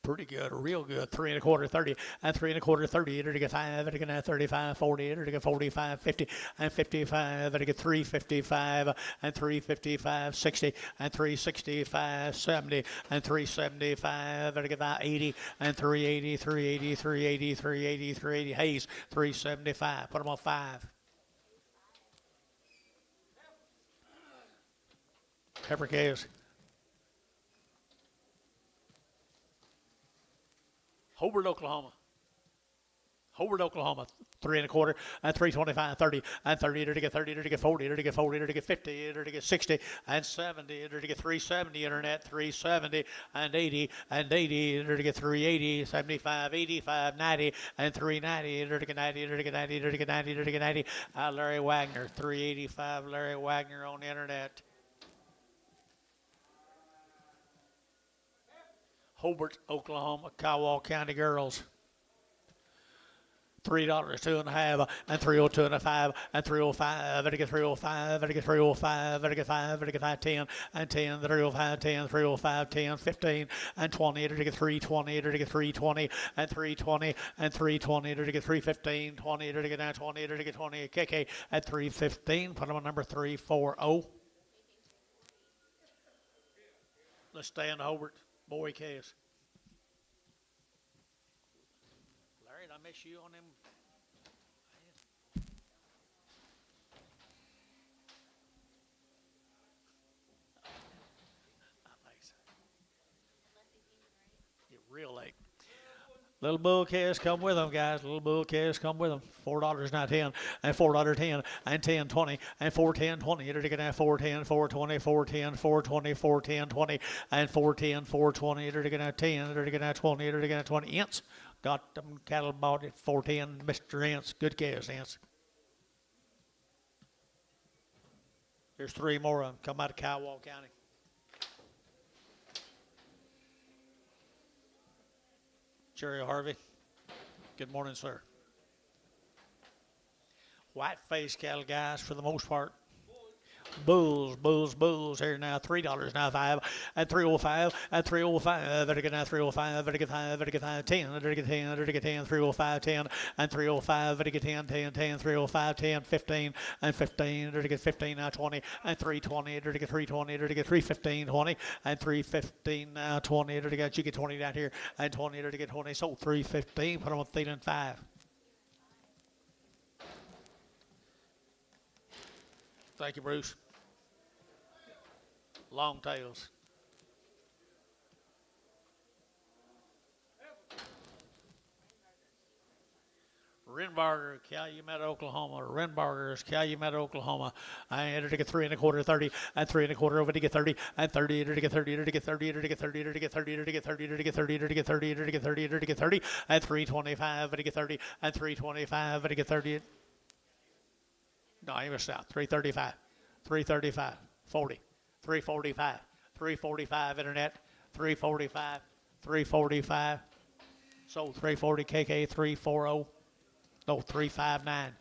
Pretty good, real good. 3 1/4, 30, and 3 1/4, 30. To get 5, to get 35, 40. To get 45, 50, and 55. To get 3.55 and 3.55, 60, and 3.65, 70, and 3.75. To get 80 and 3.80, 3.80, 3.80, 3.80, 3.80. Hayes, 3.75. Put them on 5. Pepper Caves. Hobart, Oklahoma. Hobart, Oklahoma. 3 1/4 and 3.25, 30, and 30. To get 30, to get 40, to get 40, to get 50, to get 60, and 70. To get 3.70 internet, 3.70, and 80, and 80. To get 3.80, 75, 85, 90, and 3.90. To get 90, to get 90, to get 90, to get 90. Larry Wagner, 3.85. Larry Wagner on the internet. Hobart, Oklahoma, Kiowa County girls. $3, 2.5, and 3.02 and a 5, and 3.05. To get 3.05. To get 3.05. To get 5. To get 5, 10, and 10. 3.05, 10, 3.05, 10, 15, and 20. To get 3.20. To get 3.20, and 3.20, and 3.20. To get 3.15, 20. To get 20. To get 20. KK at 3.15. Put them on number 340. Let's stay in Hobart. Boy case. Larry, did I miss you on them? Get real late. Little bull calves come with them, guys. Little bull calves come with them. $4, not 10, and $4.10, and 10, 20, and 4.10, 20. You're to get at 4.10, 4.20, 4.10, 4.20, 4.10, 20, and 4.10, 4.20. You're to get at 10, you're to get at 20, you're to get at 20. Ince got them cattle bought at 4.10. Mr. Ince, good calves, Ince. There's 3 more of them come out of Kiowa County. Jerry Harvey. Good morning, sir. White-faced cattle, guys, for the most part. Bulls here now. $3 now, 5 and 305 and 305. Better get now 305. Better get 5. Better get 5. 10. Better get 10. Better get 10. 305. 10 and 305. Better get 10. 10. 10. 305. 10. 15 and 15. Better get 15 now. 20 and 320. Better get 320. Better get 315. 20 and 315 now. 20. Better get you get 20 down here and 20. Better get 20. So 315. Put them on 3 and 5. Thank you, Bruce. Long tails. Renbarger, Calumet, Oklahoma. Renbargers, Calumet, Oklahoma. I entered to get 3 1/4, 30, and 3 1/4 over to get 30, and 30, to get 30, to get 30, to get 30, to get 30, to get 30, to get 30, to get 30, to get 30, to get 30, and 325, to get 30, and 325, to get 30. No, I missed out. 335, 335, 40, 345, 345 internet, 345, 345. Sold 340 KK 340. No, 359.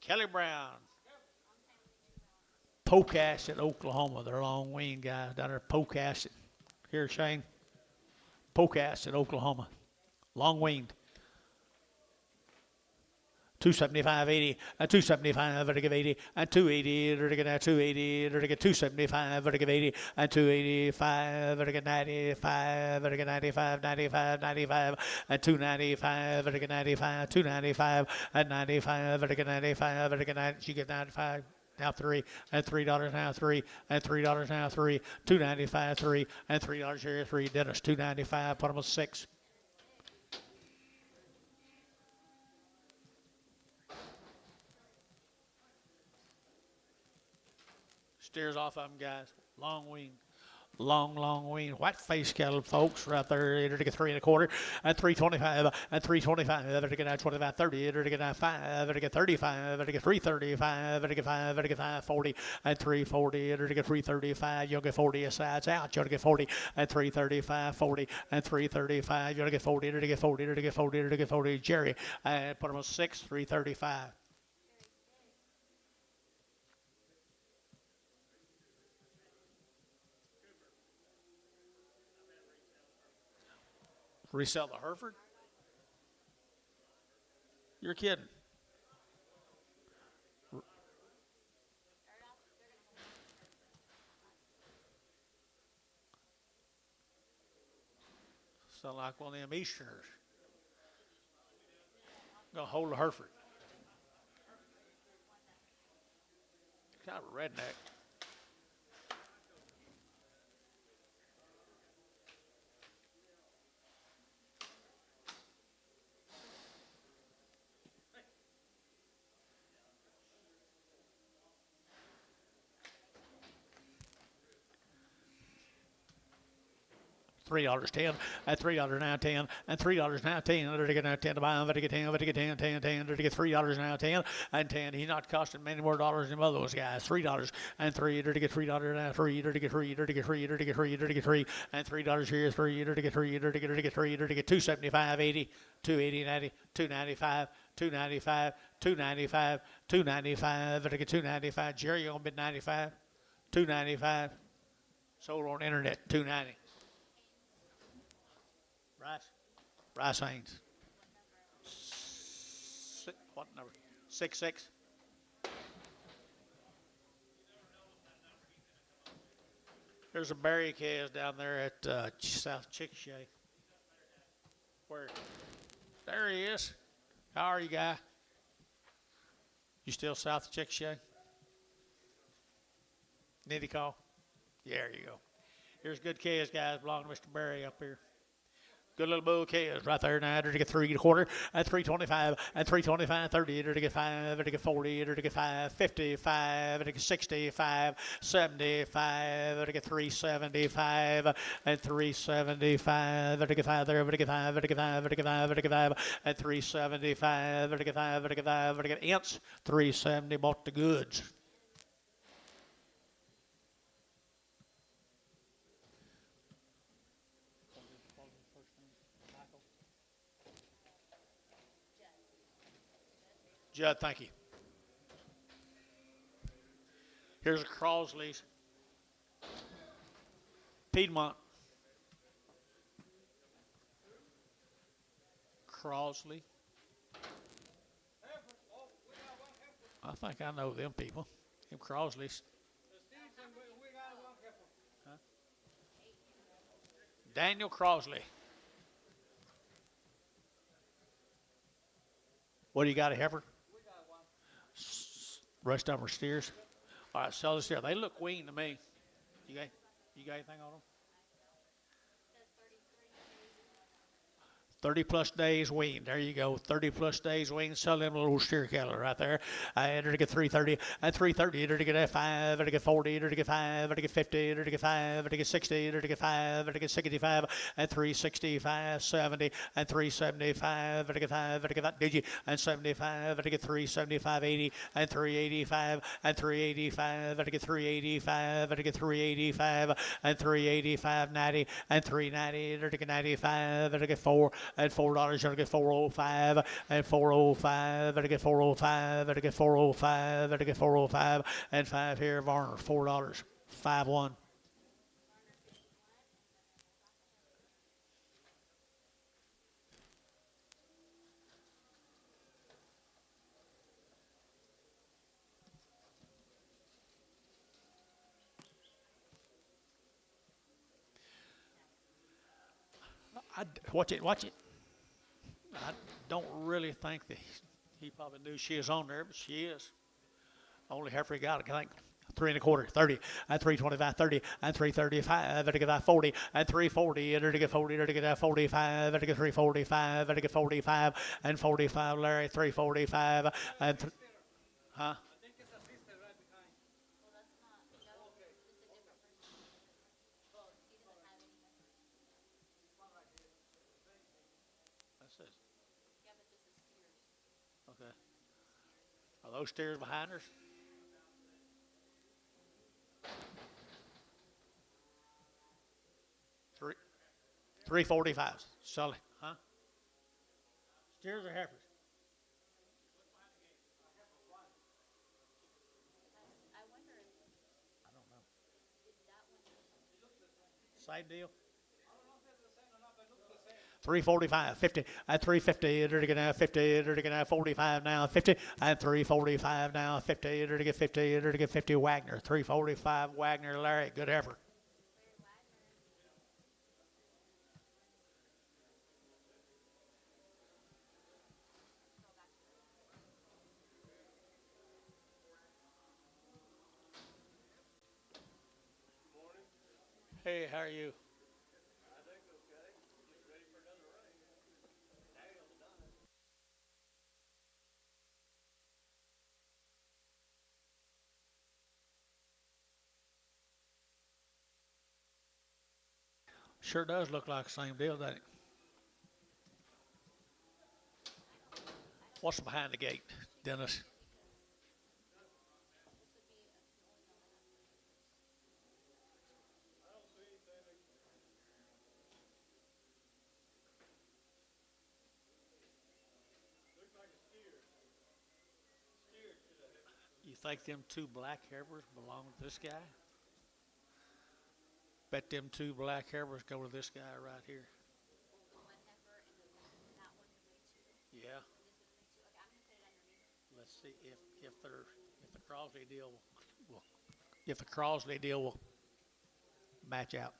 Kelly Brown. Pocasset, Oklahoma. They're long wing guys down there. Pocasset. Here, Shane. Pocasset, Oklahoma. Long winged. 275.80 and 275 vertical 80 and 280 vertical 280 vertical 275 vertical 80 and 285 vertical 95 vertical 95 95 95 and 295 vertical 95 295 and 95 vertical 95 vertical 90. You get 95. Now 3 and $3 now 3 and $3 now 3 295 3 and $3 here 3 Dennis 295 put them on 6. Steers off of them, guys. Long wing. Long wing. White face cattle, folks, right there. Enter to get 3 1/4 and 325 and 325. Enter to get 25, 30. Enter to get 5. Enter to get 35. Enter to get 335. Enter to get 5. Enter to get 540 and 340. Enter to get 335. You'll get 40 sides out. You'll get 40 and 335, 40 and 335. You'll get 40. Enter to get 40. Enter to get 40. Enter to get 40. Jerry, and put them on 6, 335. Resell the Hereford? You're kidding. Sound like one of them Easterners. Gonna hold the Hereford. Kind of a redneck. $3.10 and $3 now 10 and $3 now 10. Better to get now 10 to buy them. Better get 10. Better get 10, 10, 10. Better get $3 now 10 and 10. He's not costing many more dollars than those guys. $3 and 3. Better to get $3 now 3. Better to get 3. Better to get 3. Better to get 3. Better to get 3 and $3 here 3. Better to get 3. Better to get 3. Better to get 275 80 280 90 295 295 295 295. Better get 295. Jerry, you gonna bid 95 295. Sold on internet 290. Rice Haynes. What number? 66. There's a Barry Caz down there at South Chickasha. Where? There he is. How are you, guy? You still south of Chickasha? Need he call? Yeah, there you go. Here's good Caz, guys, belonging to Mr. Barry up here. Good little bull Caz right there now. To get 3 1/4 and 325 and 325 30. To get 5. To get 40. To get 5 55. To get 65 75. To get 375 and 375. To get 5 there. To get 5. To get 5. To get 5. To get 5 and 375. To get 5. To get 5. To get inch 370. Bought the goods. Judd, thank you. Here's a Crosley's Piedmont. Crosley. I think I know them people. Them Crosleys. Huh? Daniel Crosley. What do you got, a heifer? Rest of them are steers. All right, sell the steer. They look weaned to me. You got, you got anything on them? 30 plus days weaned. There you go. 30 plus days weaned. Sell them little steer cattle right there. I enter to get 330. At 330, enter to get 5, enter to get 40, enter to get 5, enter to get 50, enter to get 5, enter to get 60, enter to get 5, enter to get 65, and 365, 70, and 375, enter to get 5, enter to get that digi, and 75, enter to get 375, 80, and 385, and 385, enter to get 385, enter to get 385, and 385, 90, and 390, enter to get 95, enter to get 4. At $4, you're gonna get 405, and 405, and get 405, and get 405, and get 405, and 5 here, Varner, $4, 5-1. Watch it, watch it. I don't really think that he probably knew she was on there, but she is. Only heifer he got, I think. 3 1/4, 30, and 325, 30, and 335, and to get that 40, and 340, and to get 40, and to get that 45, and to get 345, and to get 45, and 45, Larry, 345, and huh? That's it. Okay. Are those steers behind her? Three, 345. Sully, huh? Steers or heifers? I don't know. Same deal. 345, 50, at 350, they're going to have 50, they're going to have 45 now, 50, and 345 now, 50, they're going to get 50, they're going to get 50, Wagner, 345, Wagner, Larry, good effort. Hey, how are you? Sure does look like the same deal, doesn't it? What's behind the gate, Dennis? You think them two black heifers belong to this guy? Bet them two black heifers go to this guy right here. Yeah. Let's see if the Crosley deal will if the Crosley deal will match out.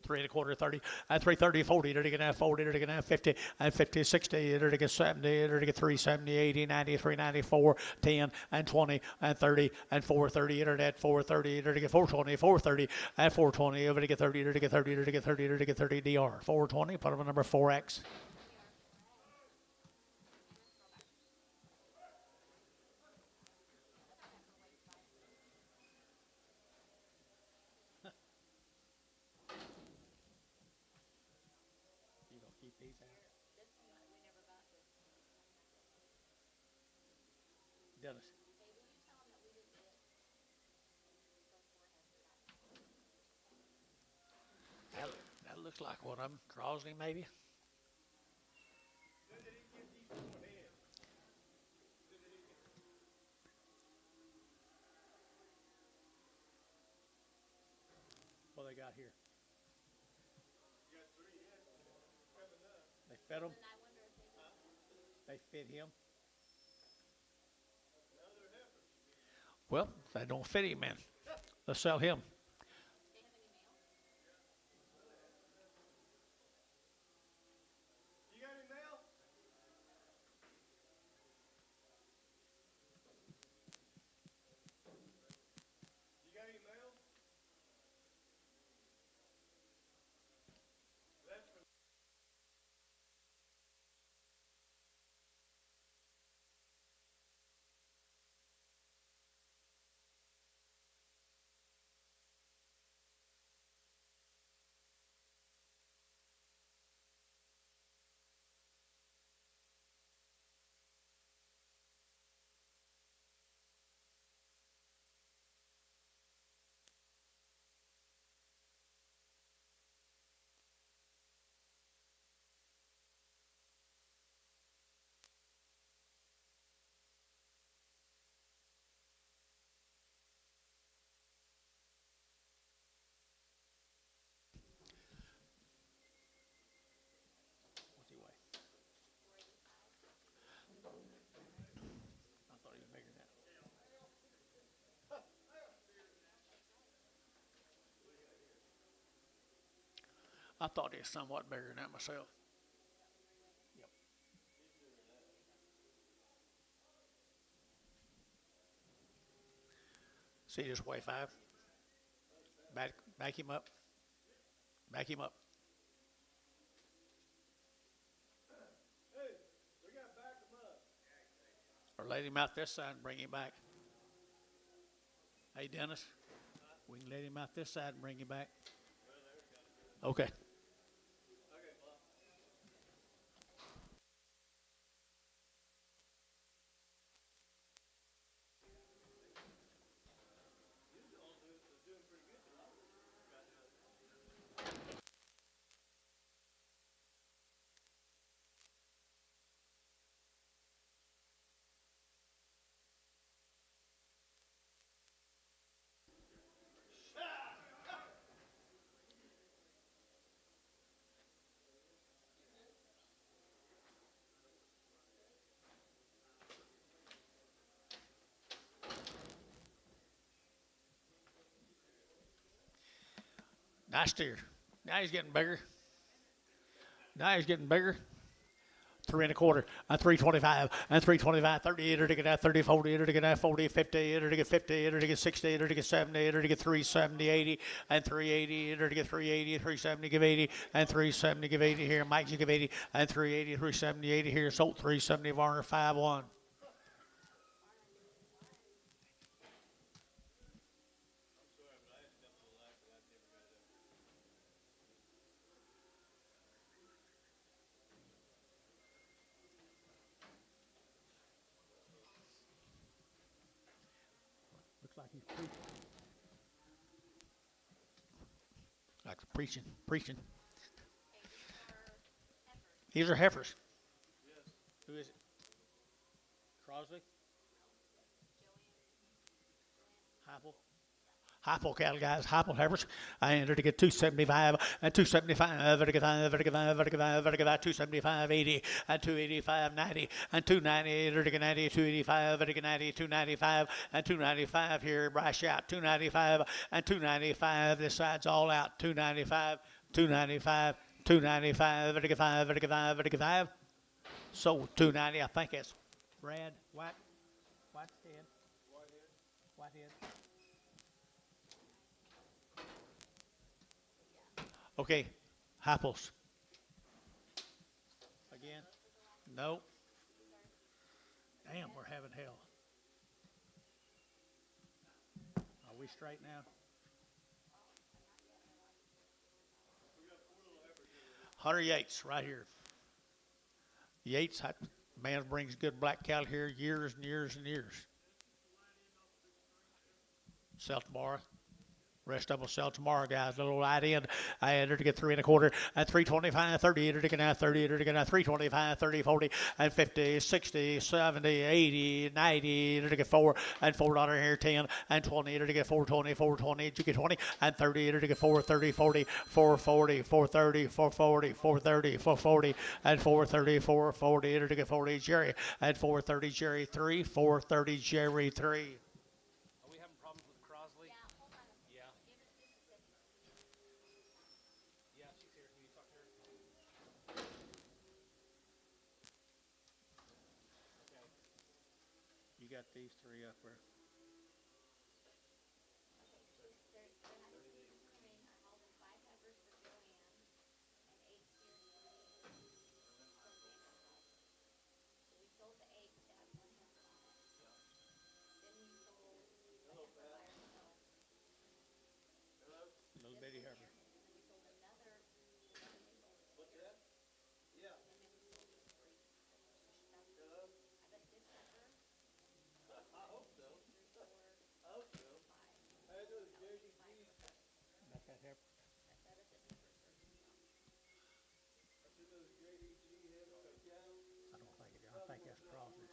3 1/4, 30, and 330, 40, they're going to have 40, they're going to have 50, and 50, 60, they're going to get 70, they're going to get 370, 80, 90, 394, 10, and 20, and 30, and 430, internet, 430, they're going to get 420, 430, and 420, they're going to get 30, they're going to get 30, they're going to get 30, they're going to get 30, DR, 420, put them in number 4X. You gonna keep these out? Dennis. That, that looks like one of them. Crosley, maybe? out here. They fed him. They fed him. Well, if they don't fit him, man, let's sell him. What's he weigh? I thought he was bigger than that. I thought he was somewhat bigger than that myself. Yep. See, just weigh 5. Back him up. Back him up. Or let him out this side and bring him back. Hey, Dennis, we can let him out this side and bring him back. Okay. Nice steer. Now he's getting bigger. Now he's getting bigger. 3 1/4, and 325, and 325, 30, enter to get that 30, 40, enter to get that 40, 50, enter to get 50, enter to get 60, enter to get 70, enter to get 370, 80, and 380, enter to get 380, 370, give 80, and 370, give 80 here. Mike, you give 80, and 380, 370, 80 here. Sold 370, Varner, 5-1. Looks like he's preaching. Like preaching. These are heifers. Yes. Who is it? Crosby? Heupel. Heupel cattle, guys. Heupel heifers. I entered to get 275 and 275, 275, 80 and 285, 90 and 290, entered to get 90, 285, 90, 295 and 295 here. Brash out 295 and 295. This side's all out. 295, 295, 295, 5. Sold 290. I think it's Brad Whitehead. Okay, Heupels. Again? No. Damn, we're having hell. Are we straight now? Hunter Yates, right here. Yates, man brings good black cattle here years and years and years. South Bar, Rest of them will sell tomorrow, guys. A little light end. I enter to get 3 1/4 at 325, 30, enter to get now 30, enter to get now 325, 30, 40, and 50, 60, 70, 80, 90, enter to get 4 and $4 here, 10 and 20, enter to get 420, 420, you get 20 and 30, enter to get 4, 30, 40, 440, 430, 440, 430, 440, and 430, 440, enter to get 40, Jerry, and 430, Jerry 3, 430, Jerry 3. You got these three up there. Little bitty heifer. Not that heifer. I don't think it is. I think that's crawfish.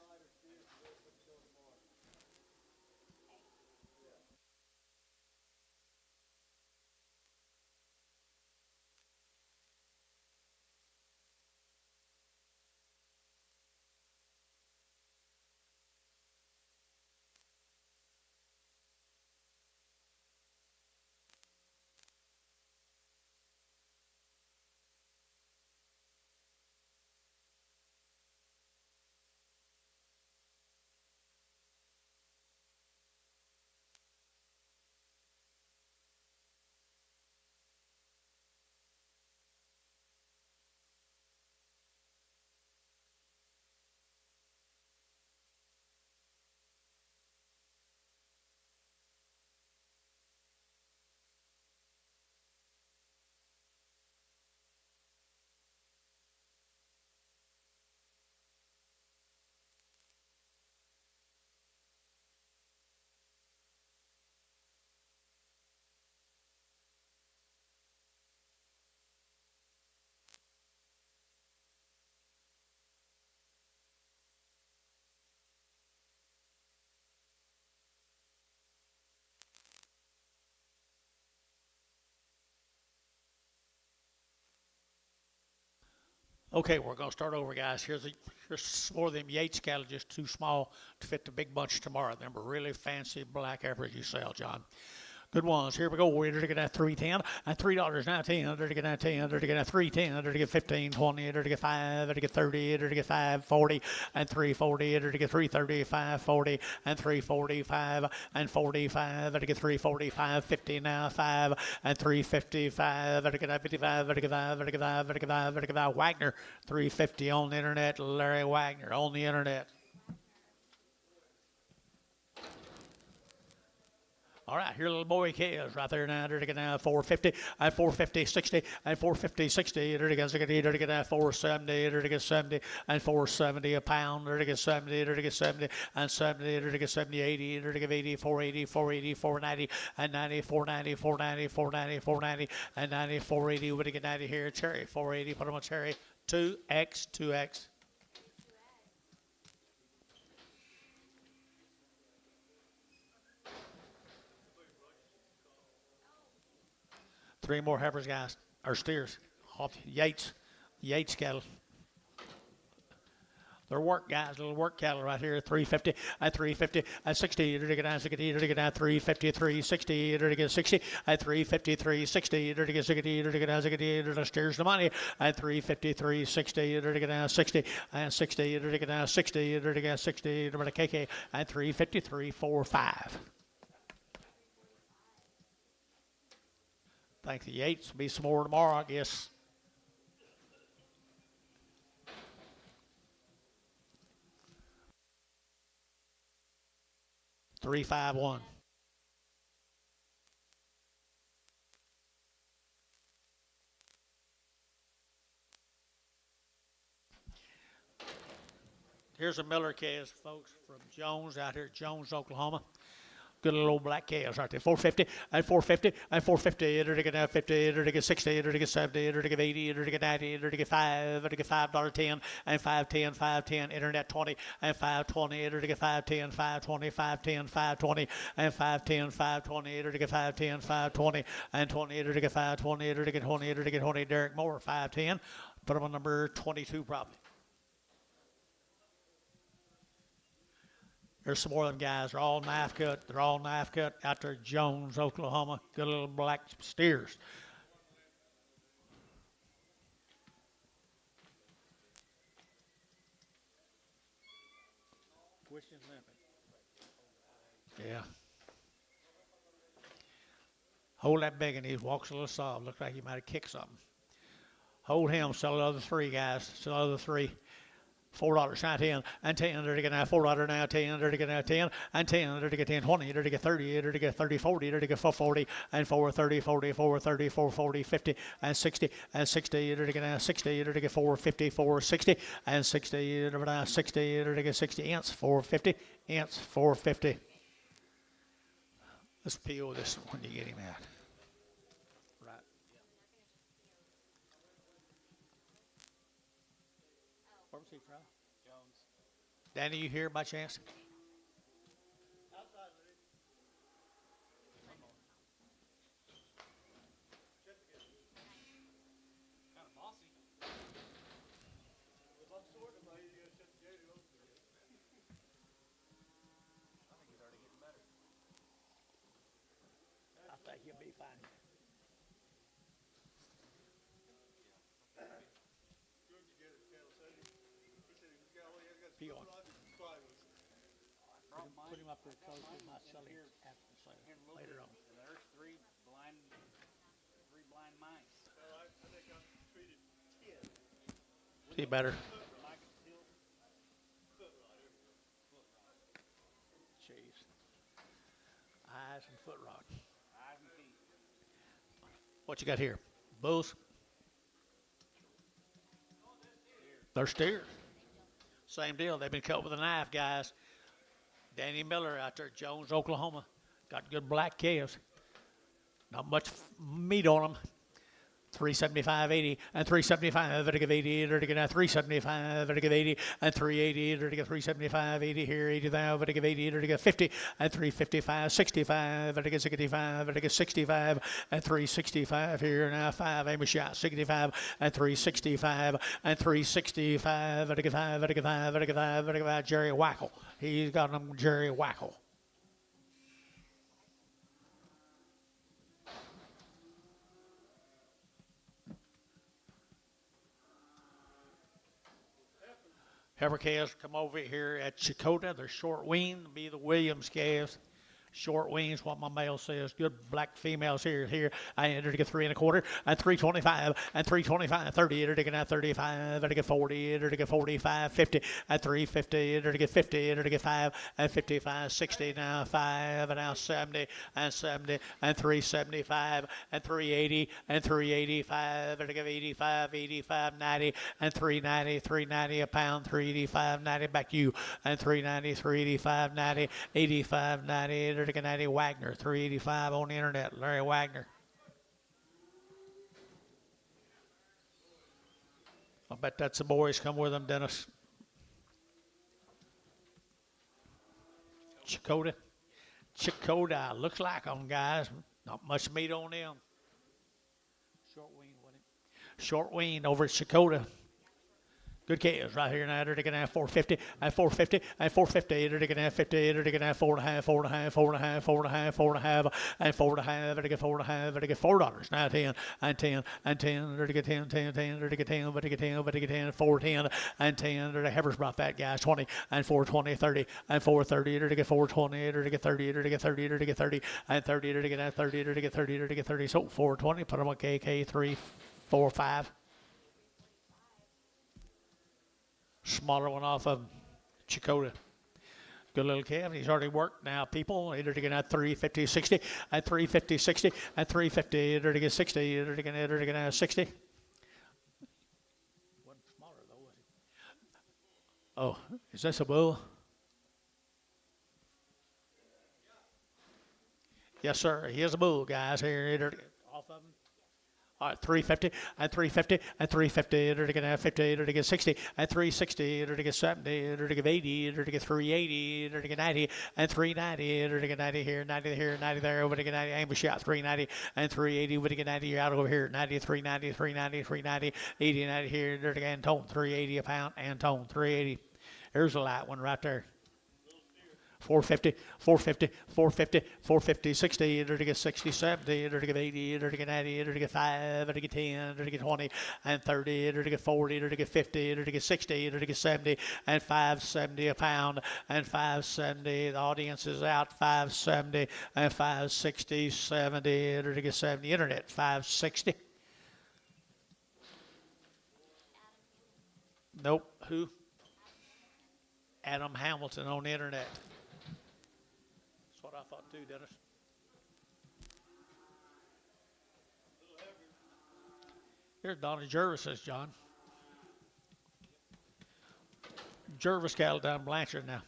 Okay, we're going to start over, guys. Here's more of them Yates cattle, just too small to fit the big bunch tomorrow. Them are really fancy black heifers you sell, John. Good ones. Here we go. We're to get that 310 and $3.19. Under to get that 10. Under to get that 310. Under to get 15, 20. Under to get 5. Under to get 30. Under to get 540 and 340. Under to get 330, 540 and 345 and 45. Under to get 345, 50 now 5 and 355. Under to get that 55. Under to get 5. Under to get 5. Under to get 5. Under to get 5. Wagner 350 on the internet. Larry Wagner on the internet. All right, here little boy is right there now. There to get now 450 and 450, 60 and 450, 60. There to get 60, there to get now 470, there to get 70 and 470 a pound. There to get 70, there to get 70 and 70, there to get 70, 80, there to get 80, 480, 480, 490 and 90, 490, 490, 490, 490 and 90, 480. We're to get 90 here. Cherry 480. Put them on cherry. 2x, 2x. Three more heifers, guys, or steers. Yates cattle. They're work guys, little work cattle right here. 350 and 350 and 60. They're to get down 60. They're to get down 350, 360. They're to get 60 and 350, 360. They're to get 60. They're to get down 60. They're to steers the money and 350, 360. They're to get down 60 and 60. They're to get down 60. They're to get 60. They're to KK and 353, 45. I think the Yates will be some more tomorrow, I guess. Three, 5, 1. Here's a Miller case, folks, from Jones out here at Jones, Oklahoma. Good little black calves right there. 450 and 450 and 450. Enter to get now 50. Enter to get 60. Enter to get 70. Enter to get 80. Enter to get 90. Enter to get 5. Enter to get $5.10 and 510 510. Internet 20 and 520. Enter to get 510 520 510 520 and 510 520. Enter to get 510 520 and 20. Enter to get 520. Enter to get 20. Enter to get 20. Derek Moore 510. Put him on number 22 probably. There's some more of them guys. They're all knife cut. They're all knife cut out there, Jones, Oklahoma. Good little black steers. Yeah. Hold that big, and he walks a little soft. Looks like he might have kicked something. Hold him. Sell the other three, guys. Sell the other three. $4, not 10, and 10, there to get now $4 now, 10, there to get now 10, and 10, there to get 10, 20, there to get 30, there to get 30, 40, there to get 440, and 430, 40, 430, 440, 50, and 60, and 60, there to get now 60, there to get 450, 460, and 60, there to now 60, there to get 60 inch, 450, inch, 450. Let's peel this when you get him out. Where's he from? Jones. Danny, you here by chance? Outside, kind of bossy. If I'm sorting him, you gotta shut the gate open. I think he's already getting better. I think he'll be fine. Put him up there close to my selling later on. And there's three blind mice. Well, I think I'm treated 10. See better. Jeez. Eyes and foot rod. Eyes and feet. What you got here? Bulls? They're steers. Same deal. They've been cut with a knife, guys. Danny Miller out there, Jones, Oklahoma. Got good black calves. Not much meat on them. 375.80 and 375. Better give 80. Better get 375. Better give 80 and 380. Better get 375. 80 here. 80 there. Better give 80. Better get 50 and 355. 65. Better get 65. Better get 65 and 365 here now. 5. Aim a shot. 65 and 365 and 365. Better get 5. Better get 5. Better get 5. Better get 5. Jerry Wackel. He's got them. Jerry Wackel. Heifer calves come over here at Chakota. They're short weaned, be the Williams calves. Short wings, what my male says. Good black females here. I entered to get 3 1/4 and 325 and 325, 30. Entered to get now 35. Entered to get 40. Entered to get 45, 50 and 350. Entered to get 50. Entered to get 5 and 55, 60 now 5 and now 70 and 70 and 375 and 380 and 385. Entered to get 85, 85, 90 and 390, 390 a pound, 385, 90 back to you and 390, 385, 90, 85, 90. Entered to get 90 Wagner, 385 on the internet. Larry Wagner. I bet that's the boys come with them, Dennis. Chakota. Looks like them, guys. Not much meat on them. Short wean, wasn't it? Short wean over at Chakota. Good calves right here now. They're taking out 450 and 450 and 450. They're taking out 50. They're taking out 4.5, 4.5, 4.5, 4.5, 4.5, and 4.5. They're taking 4.5. They're taking $4 now 10 and 10 and 10. They're taking 10, 10, 10. They're taking 10. But they get 10. But they get 10. 410 and 10. They're the heifers brought that guys 20 and 420, 30 and 430. They're taking 420. They're taking 30. They're taking 30. They're taking 30 and 30. They're taking 30. They're taking 30. They're taking 30. So 420. Put them on KK 3, 4, 5. Smaller one off of Chakota. Good little calf. He's already worked now, people. They're taking out 350, 60, and 350, 60, and 350. They're taking 60. They're taking out 60. Wasn't smaller though, was he? Oh, is this a bull? Yes, sir. He is a bull, guys. Here, off of him. All right, 350 and 350 and 350. They're going to have 50. They're going to get 60 and 360. They're going to get 70. They're going to get 80. They're going to get 380. They're going to get 90 and 390. They're going to get 90 here, 90 here, 90 there. Over to get 90. Ambush shot 390 and 380. Over to get 90 out over here. 90, 390, 390, 390, 80, 90 here. They're going to Antone 380 a pound. Antone 380. There's a light one right there. 450, 450, 450, 450, 60, they're to get 60, 70, they're to get 80, they're to get 90, they're to get 5, they're to get 10, they're to get 20, and 30, they're to get 40, they're to get 50, they're to get 60, they're to get 70, and 570 a pound, and 570, the audience is out, 570, and 560, 70, they're to get 70, internet, 560. Nope, who? Adam Hamilton on the internet. That's what I thought too, Dennis. Here's Donna Jervis, says John. Jervis cattle down Blanchard now.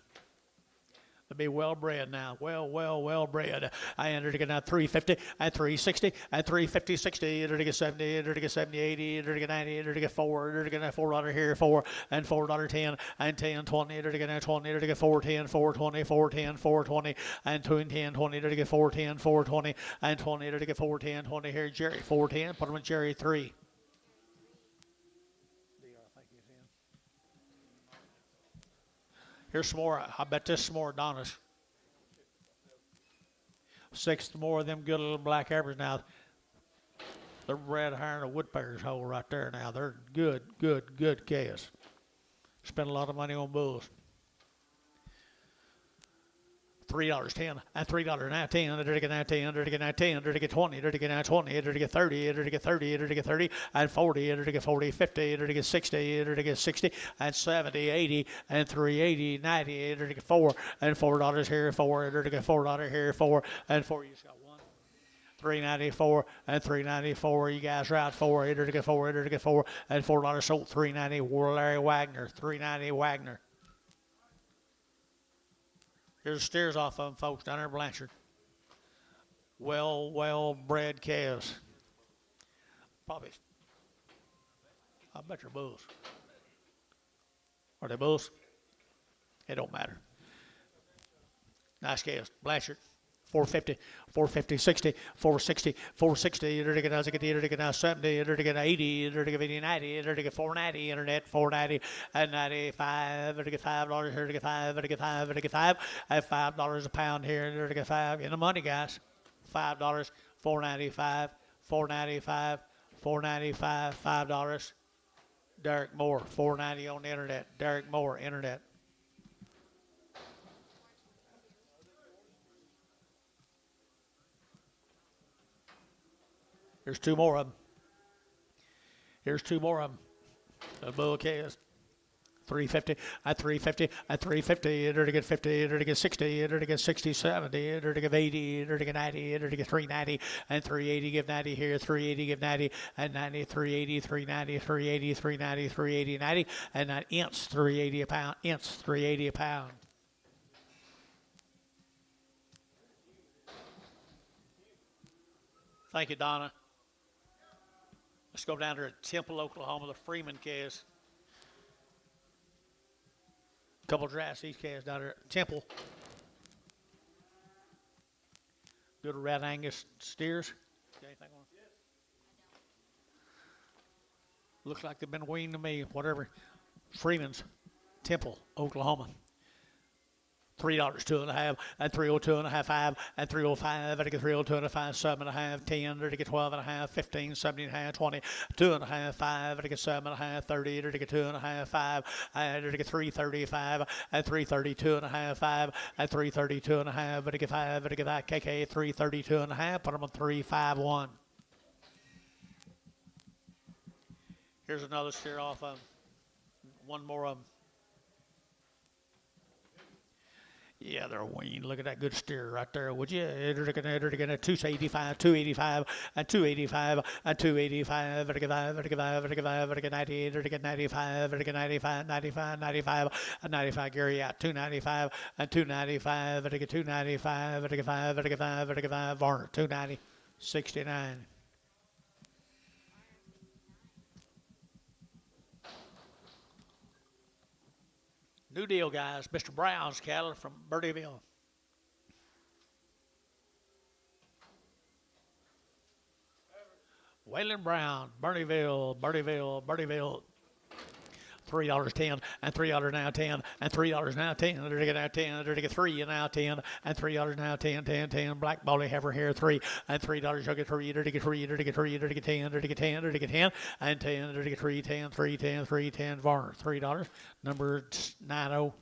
To be well bred now. Well bred. I entered to get now 350 and 360 and 350, 60. Entered to get 70, entered to get 70, 80, entered to get 90, entered to get 4, entered to get $4 here, 4, and $4.10, and 10, 20, entered to get now 20, entered to get 410, 420, 410, 420, and 2 and 10, 20, entered to get 410, 420, and 20, entered to get 410, 20 here, Jerry, 410, put him in Jerry, 3. Here's some more. I bet this some more Donna's. 6 more of them good little black average now. They're bred higher than a woodpecker's hole right there now. They're good calves. Spend a lot of money on bulls. $3, 10, and $3 now 10, they're to get now 10, they're to get now 10, they're to get 20, they're to get now 20, they're to get 30, they're to get 30, they're to get 30, and 40, they're to get 40, 50, they're to get 60, they're to get 60, and 70, 80, and 380, 90, they're to get 4, and $4 here, 4, they're to get $4 here, 4, and 4, you just got 1. 394 and 394. You guys are out 4, they're to get 4, they're to get 4, and $4 sold 390. Larry Wagner, 390 Wagner. Here's the steers off of them, folks, down there in Blanchard. Well-bred calves. Probably. I bet they're bulls. Are they bulls? It don't matter. Nice calves. Blanchard. 450, 450, 60, 460, 460, you're to get now 60, you're to get now 70, you're to get 80, you're to get 80, 90, you're to get 490, internet, 490, and 95, you're to get $5 here, to get 5, you're to get 5, you're to get 5, and $5 a pound here, you're to get 5, in the money, guys. $5, 495, 495, 495, $5. Derek Moore, 490 on the internet. Derek Moore, internet. Here's 2 more of them. Here's 2 more of them. The bull calves. 350, at 350, at 350, enter to get 50, enter to get 60, enter to get 60, 70, enter to get 80, enter to get 90, enter to get 390, and 380, give 90 here, 380, give 90, and 90, 380, 390, 380, 390, 380, 90, and that inch, 380 a pound, inch, 380 a pound. Thank you, Donna. Let's go down to Temple, Oklahoma, the Freeman calves. Couple of drafts, these calves down there at Temple. Good Red Angus steers. Got anything on? Yes. Looks like they've been weaned to me, whatever. Freeman's, Temple, Oklahoma. $3, 2.5, and 302 and a half, 5, and 305, and get 302 and a 5, 7.5, 10, to get 12 and a half, 15, 17 and a half, 20, 2.5, 5, to get 7 and a half, 30, to get 2.5, 5, and to get 335, and 332 and a half, 5, and 332 and a half, to get 5, to get that KK 332 and a half, put them on 351. Here's another steer off of one more of them. Yeah, they're weaned. Look at that good steer right there, would you? They're gonna 285, 285, and 285, and 285, 90, 95, 95, 95, 95, and 95. Gary out 295 and 295, 295, 95, Varner 290, 69. New deal, guys. Mr. Brown's cattle from Birdeville. Waylon Brown, Birdeville. $3.10 and $3 now 10 and $3 now 10. They're gonna now 10. They're gonna 3 and now 10 and $3 now 10 10 10. Black Baldy Heifer here 3 and $3. You'll get 3. They're gonna get 3. They're gonna get 3. They're gonna get 10. They're gonna get 10. They're gonna get 10 and 10. They're gonna get 3 10 3 10 3 10. Varner $3. Number 90.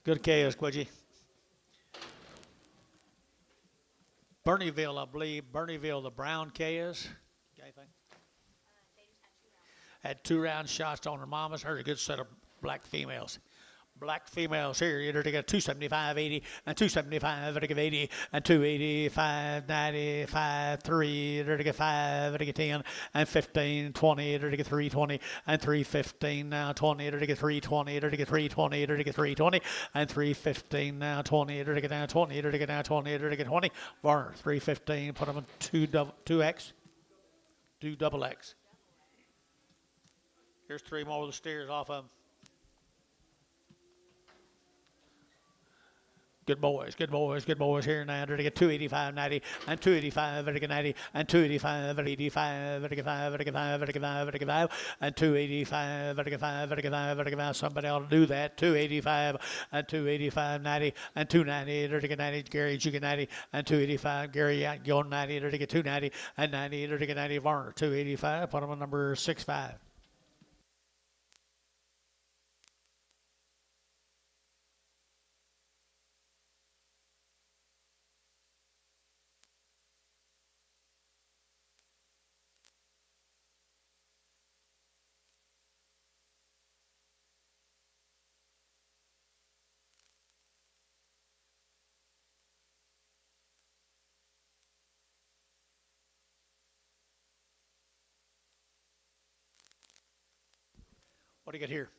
Good chaos, Quidgy. Bernieville, I believe. Bernieville, the Brown chaos. Got anything? Had 2 round shots on her mamas. Heard a good set of black females. Black females here. They're to get 275, 80, and 275, they're to get 80, and 285, 95, 3, they're to get 5, they're to get 10, and 15, 20, they're to get 320, and 315 now 20, they're to get 320, they're to get 320, they're to get 320, and 315 now 20, they're to get now 20, they're to get now 20, they're to get 20. Varner 315, put them in 2X, 2 double X. Here's 3 more of the steers off of them. Good boys here now. They're to get 285, 90, and 285, they're to get 90, and 285, 85, 85, 85, 85, 85, and 285, 85, 85, 85. Somebody ought to do that. 285, and 285, 90, and 290, they're to get 90. Gary, you get 90, and 285. Gary out, go 90, they're to get 290, and 90, they're to get 90. Varner, 285. Put them on number 65. What do you get here?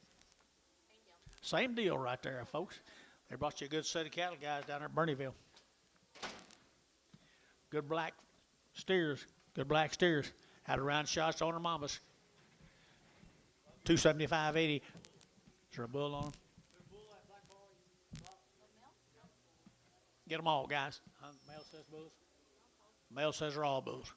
Same deal right there, folks. They brought you a good set of cattle guys down there at Bernieville. Good black steers. Good black steers. Had a round shots on her mamas. 275, 80. Is there a bull on them? Get them all, guys. Male says bulls. Male says they're all bulls.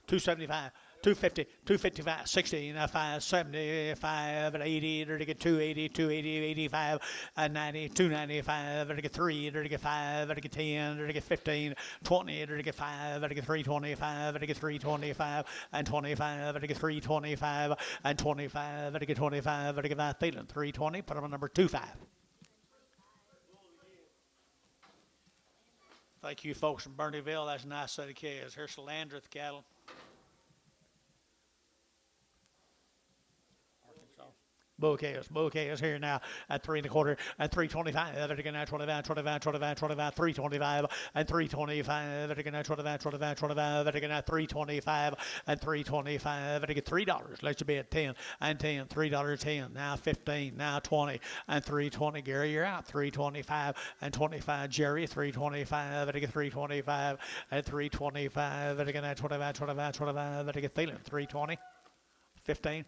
275. 250, 255, 60, 5, 75, 80, they're to get 280, 280, 85, 90, 295, they're to get 3, they're to get 5, they're to get 10, they're to get 15, 20, they're to get 5, they're to get 325, they're to get 325, and 25, they're to get 325, and 25, they're to get 25, they're to get 5, feeling 320, put them on number 25. Thank you, folks from Bernieville. That's a nice set of calves. Here's the Landreth cattle. Bull chaos here now at 3 1/4 and 325. They're going to 25, 25, 25, 25, 325 and 325. They're going to 25, 25, 25. They're going to 325 and 325. They're get $3. Let you be at 10 and 10, $3 10. Now 15, now 20 and 320. Gary, you're out. 325 and 25. Jerry, 325. They're get 325 and 325. They're going to 25, 25, 25. They're get Thielen 320, 15.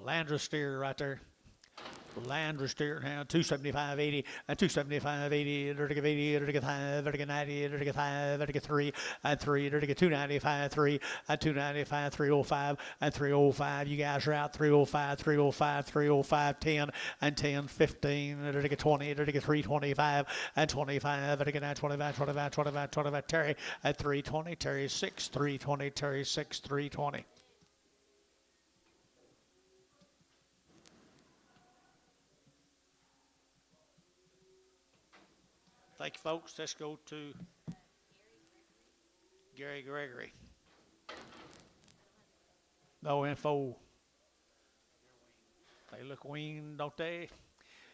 Landra steer right there. Landra steer now 275.80 and 275.80 vertical 80 vertical 5 vertical 90 vertical 5 vertical 3 and 3 vertical 295 3 and 295 305 and 305. You guys are out 305 305 305 10 and 10 15 vertical 20 vertical 325 and 25 vertical 9 25 25 25 25 Terry at 320 Terry 6 320 Terry 6 320. Thank you, folks. Let's go to Gary Gregory. No info. They look weaned, don't they?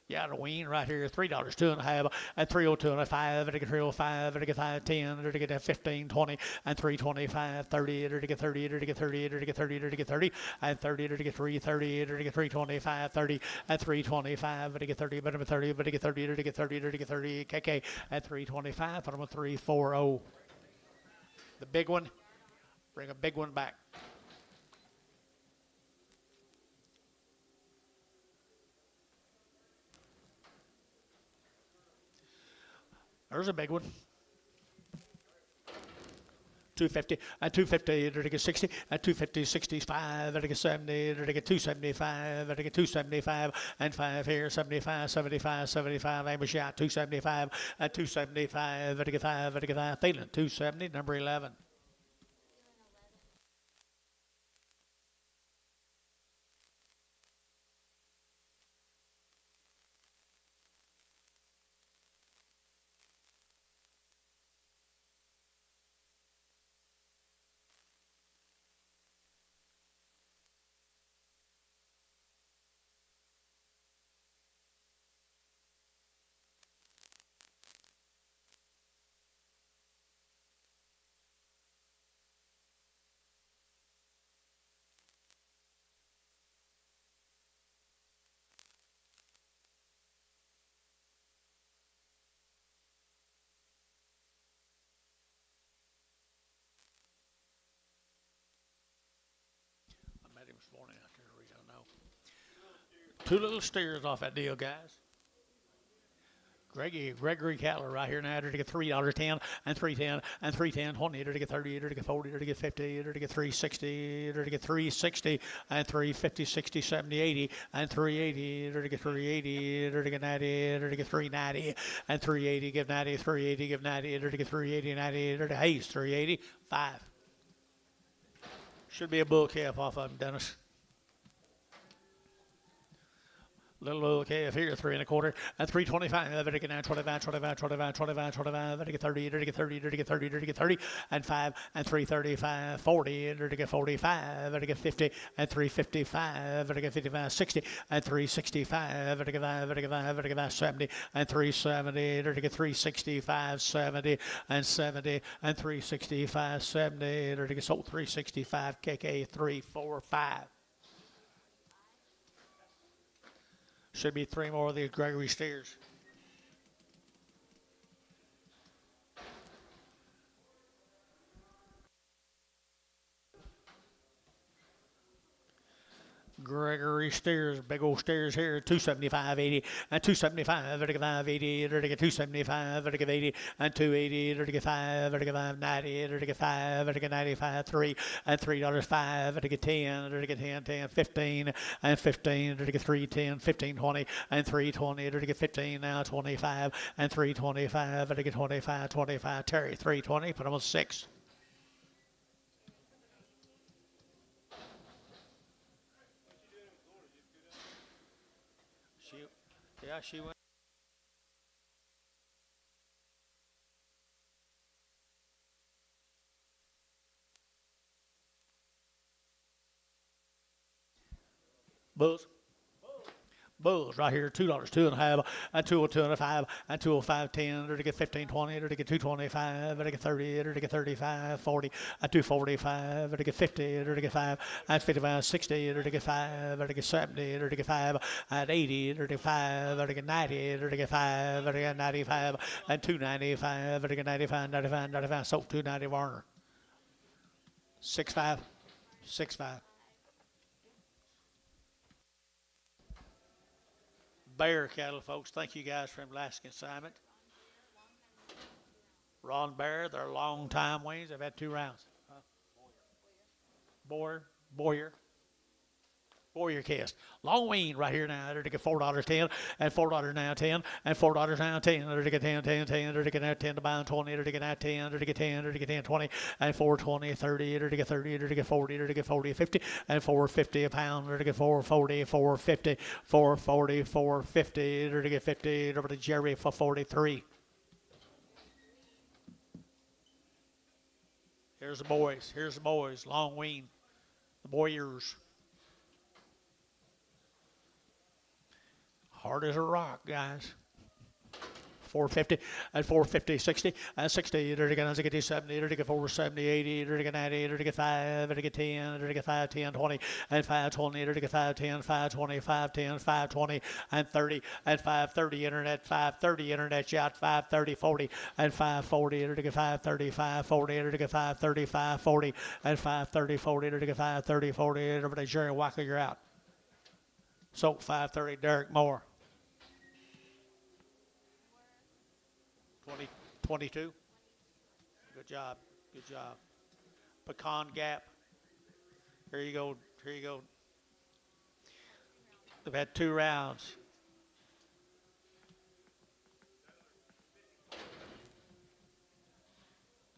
Yeah, the wean right here, $3, 2.5, and 302 and a 5, and 305, and 5, 10, and 15, 20, and 325, 30, and 30, and 30, and 30, and 30, and 30, and 330, and 325, 30, and 325, and 30, but 30, but 30, and 30, and 30, KK, at 325, put them on 340. The big one, bring a big one back. There's a big one. 250 and 250, 60 and 250, 65, 70, 275, 275 and 5 here, 75, 75, 75, aim a shot, 275 and 275, 5, Thielen, 270, number 11. I met him this morning out there, we don't know. 2 little steers off that deal, guys. Gregory Cattler right here now to get $3.10 and 310 and 310 20 to get 30 to get 40 to get 50 to get 360 to get 360 and 350 60 70 80 and 380 to get 380 to get 90 to get 390 and 380 give 90 380 give 90 to get 380 90 to Hayes 380 5. Should be a bull calf off of him, Dennis. Little old KF here, 3 1/4, and 325, to get 9, 25, 25, 25, 25, 25, to get 30, to get 30, to get 30, to get 30, and 5, and 335, 40, to get 45, to get 50, and 355, to get 55, 60, and 365, to get 5, to get 5, to get 5, 70, and 370, to get 365, 70, and 70, and 365, 70, to get sold 365, KK 345. Should be 3 more of these Gregory steers. Gregory steers, big old steers here, 275, 80, and 275, 5, 80, 275, 80, and 280, 5, 90, 5, 95, 3, and $3, 5, 10, 10, 10, 15, and 15, 3, 10, 15, 20, and 320, 15, now 25, and 325, 25, 25, Terry, 320, put them on 6. Yeah, she went. Bulls. Bulls right here, $2, 2.5, and 202 and a 5, and 205, 10, to get 15, 20, to get 225, to get 30, to get 35, 40, and 245, to get 50, to get 5, and 55, 60, to get 5, to get 70, to get 5, and 80, to get 5, to get 90, to get 5, to get 95, and 295, to get 95, 95, 95, so 290 Warner. 6.5, 6.5. Bear cattle, folks. Thank you guys for the last consignment. Ron Bear, they're long time weans. They've had 2 rounds. Boyer cast. Long wean right here now. They're to get $4.10 and $4 now 10 and $4 now 10. They're to get 10, 10, 10. They're to get now 10 to buy 20. They're to get now 10. They're to get 10. They're to get 10, 20 and 420, 30. They're to get 30. They're to get 40. They're to get 40, 50 and 450 a pound. They're to get 440, 450, 440, 450. They're to get 50. Over to Jerry for 43. Here's the boys. Here's the boys. Long wean. The Boyers. Hard as a rock, guys. 450 and 450, 60 and 60. They're to get 70. They're to get 470, 80. They're to get 90. They're to get 5. They're to get 10. They're to get 5, 10, 20 and 520. They're to get 5, 10, 520, 510, 520 and 30 and 530 internet, 530 internet shot, 530, 40 and 540. They're to get 530, 540. They're to get 530, 540 and 530, 40. They're to get 530, 40. Over to Jerry Walker, you're out. So 530, Derek Moore. 22. Good job. Good job. Pecan Gap. Here you go. Here you go. They've had 2 rounds.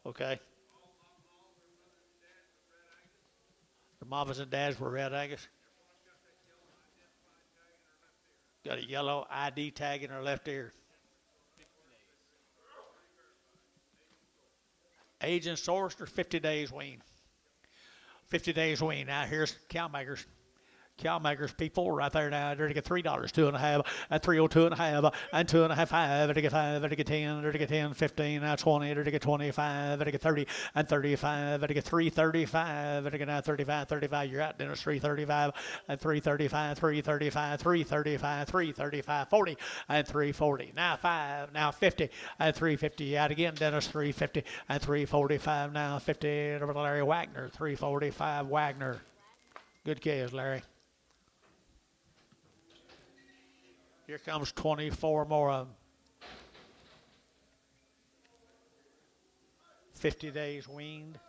Okay. The mamas and dads were Red Angus. Got a yellow ID tag in her left ear. Age and sourced or 50 days wean. 50 days wean. Now here's cow makers. Cow makers, people, right there now. They're to get $3, 2.5, and 302.5, and 2.5, 5. They're to get 5. They're to get 10. They're to get 10, 15, now 20. They're to get 25. They're to get 30 and 35. They're to get 335. They're to get now 35, 35. You're out, Dennis. 335 and 335, 335, 335, 335, 40 and 340. Now 5, now 50 and 350. Out again, Dennis. 350 and 345. Now 50. Over to Larry Wagner. 345 Wagner. Good case, Larry. Here comes 24 more of them. 50 days weaned.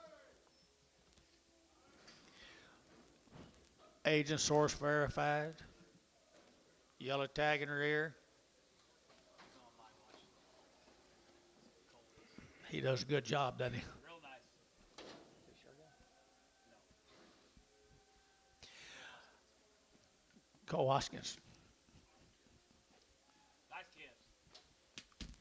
Age and source verified. Yellow tag in her ear. He does a good job, doesn't he? Real nice. Cole Hoskins. Nice kids.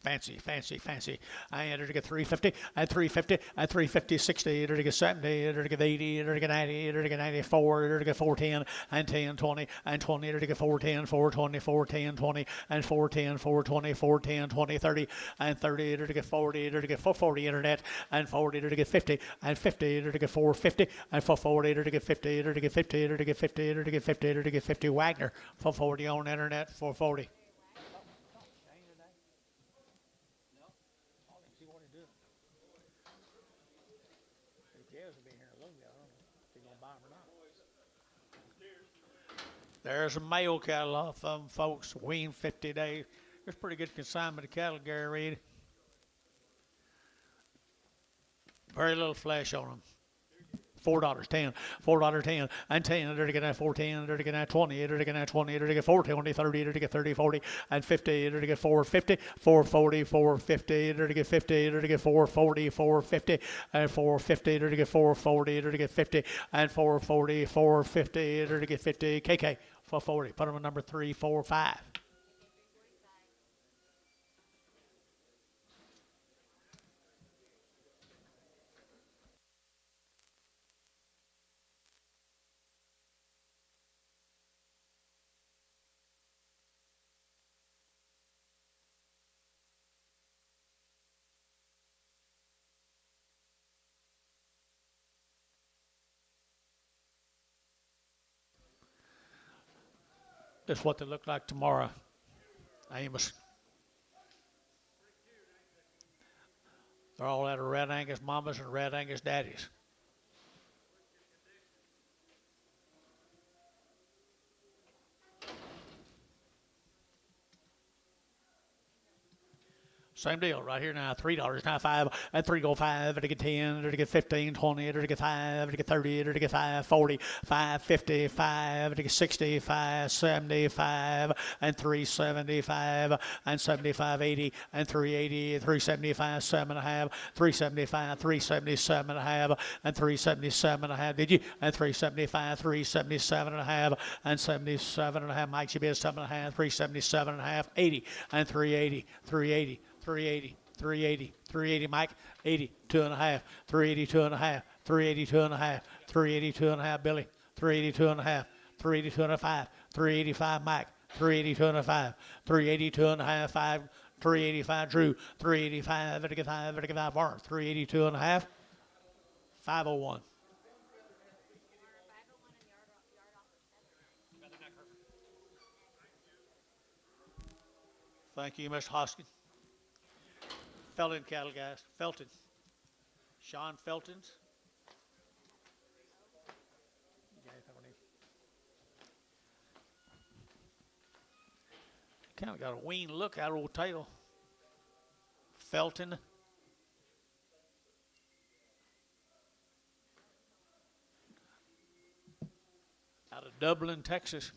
Fancy, fancy, fancy. I entered to get 350 and 350 and 350, 60, entered to get 70, entered to get 80, entered to get 90, entered to get 94, entered to get 410 and 10, 20 and 20, entered to get 410, 420, 410, 20 and 410, 420, 410, 20, 30 and 30, entered to get 40, entered to get 440 internet and 40, entered to get 50 and 50, entered to get 450 and 440, entered to get 50, entered to get 50, entered to get 50, entered to get 50, entered to get 50. Wagner 440 on internet, 440. There's a male cattle off of them, folks. Wean 50 days. There's pretty good consignment of cattle, Gary Reed. Very little flesh on them. $4, 10, $4, 10, and 10. They're to get that 410, they're to get that 20, they're to get that 20, they're to get 420, 30, they're to get 30, 40, and 50, they're to get 450, 440, 450, they're to get 50, they're to get 440, 450, and 450, they're to get 440, they're to get 50, and 440, 450, they're to get 50. KK, 440. Put them on number 3, 4, 5. That's what they look like tomorrow. Amos. They're all out of Red Angus mamas and Red Angus daddies. Same deal right here now. $3 now 5 and 3 go 5 to get 10 to get 15 20 to get 5 to get 30 to get 5 40 5 50 5 to get 60 5 75 and 375 and 75 80 and 380 375 7.5 375 377.5 and 377.5. Did you? And 375 377.5 and 77.5. Mike, you bid 7.5 377.5 80 and 380 380 380, 380, 380, Mike, 82 and a half, 382 and a half, 382 and a half, 382 and a half, Billy, 382 and a half, 382 and a 5, 385, Mike, 382 and a 5, 382 and a half, 5, 385, Drew, 385, 5, Barnes, 382 and a half, 501. Thank you, Mr. Hoskins. Felton cattle, guys. Felton. Sean Felton's. Kind of got a wean look out of old tail. Felton. Out of Dublin, Texas.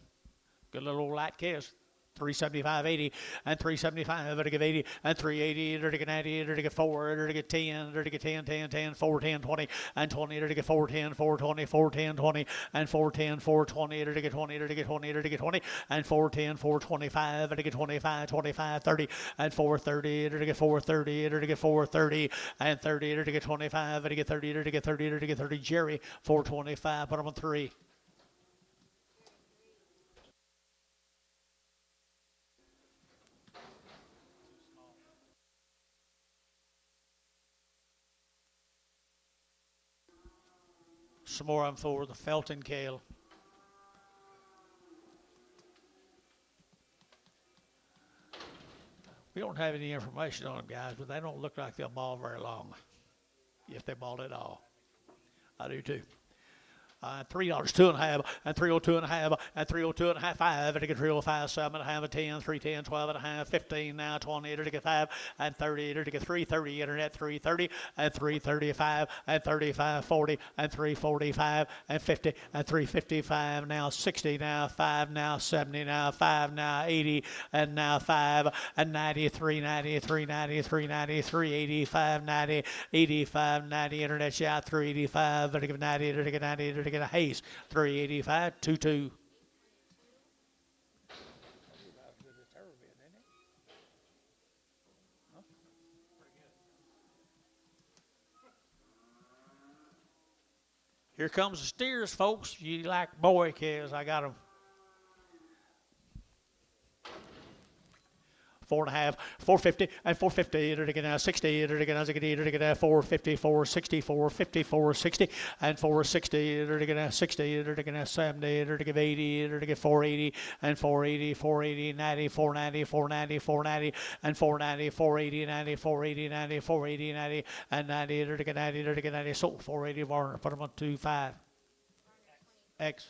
Good little old light cast. 375 80 and 375 to give 80 and 380 to get 90 to get 4 to get 10 to get 10 10 10 4 10 20 and 20 to get 4 10 4 20 4 10 20 and 4 10 4 20 to get 20 to get 20 to get 20 and 4 10 4 25 to get 25 25 30 and 4 30 to get 4 30 to get 4 30 and 30 to get 25 to get 30 to get 30 to get 30. Jerry 425. Put him on 3. Some more on for the Felton Kale. We don't have any information on them, guys, but they don't look like they'll maul very long, if they maul at all. I do too. $3, 2.5, and 302 and a half, and 302 and a half, 5, and to get 305, 7.5, and 10, 310, 12 and a half, 15, now 20, to get 5, and 30, to get 330, internet 330, and 335, and 35, 40, and 345, and 50, and 355, now 60, now 5, now 70, now 5, now 80, and now 5, and 90, 390, 390, 390, 380, 590, 85, 90, internet shot 385, to get 90, to get 90, to get a Hayes 385 22. Here comes the steers, folks. You like boy calves? I got them. 4.5, 450, and 450, to get 60, to get 450, 460, 450, 460, and 460, to get 60, to get 70, to get 80, to get 480, and 480, 480, 90, 490, 490, 490, and 490, 480, 90, 480, 90, 480, 90, and 90, to get 90, to get 90. So 480 Varner, put them on 25. X.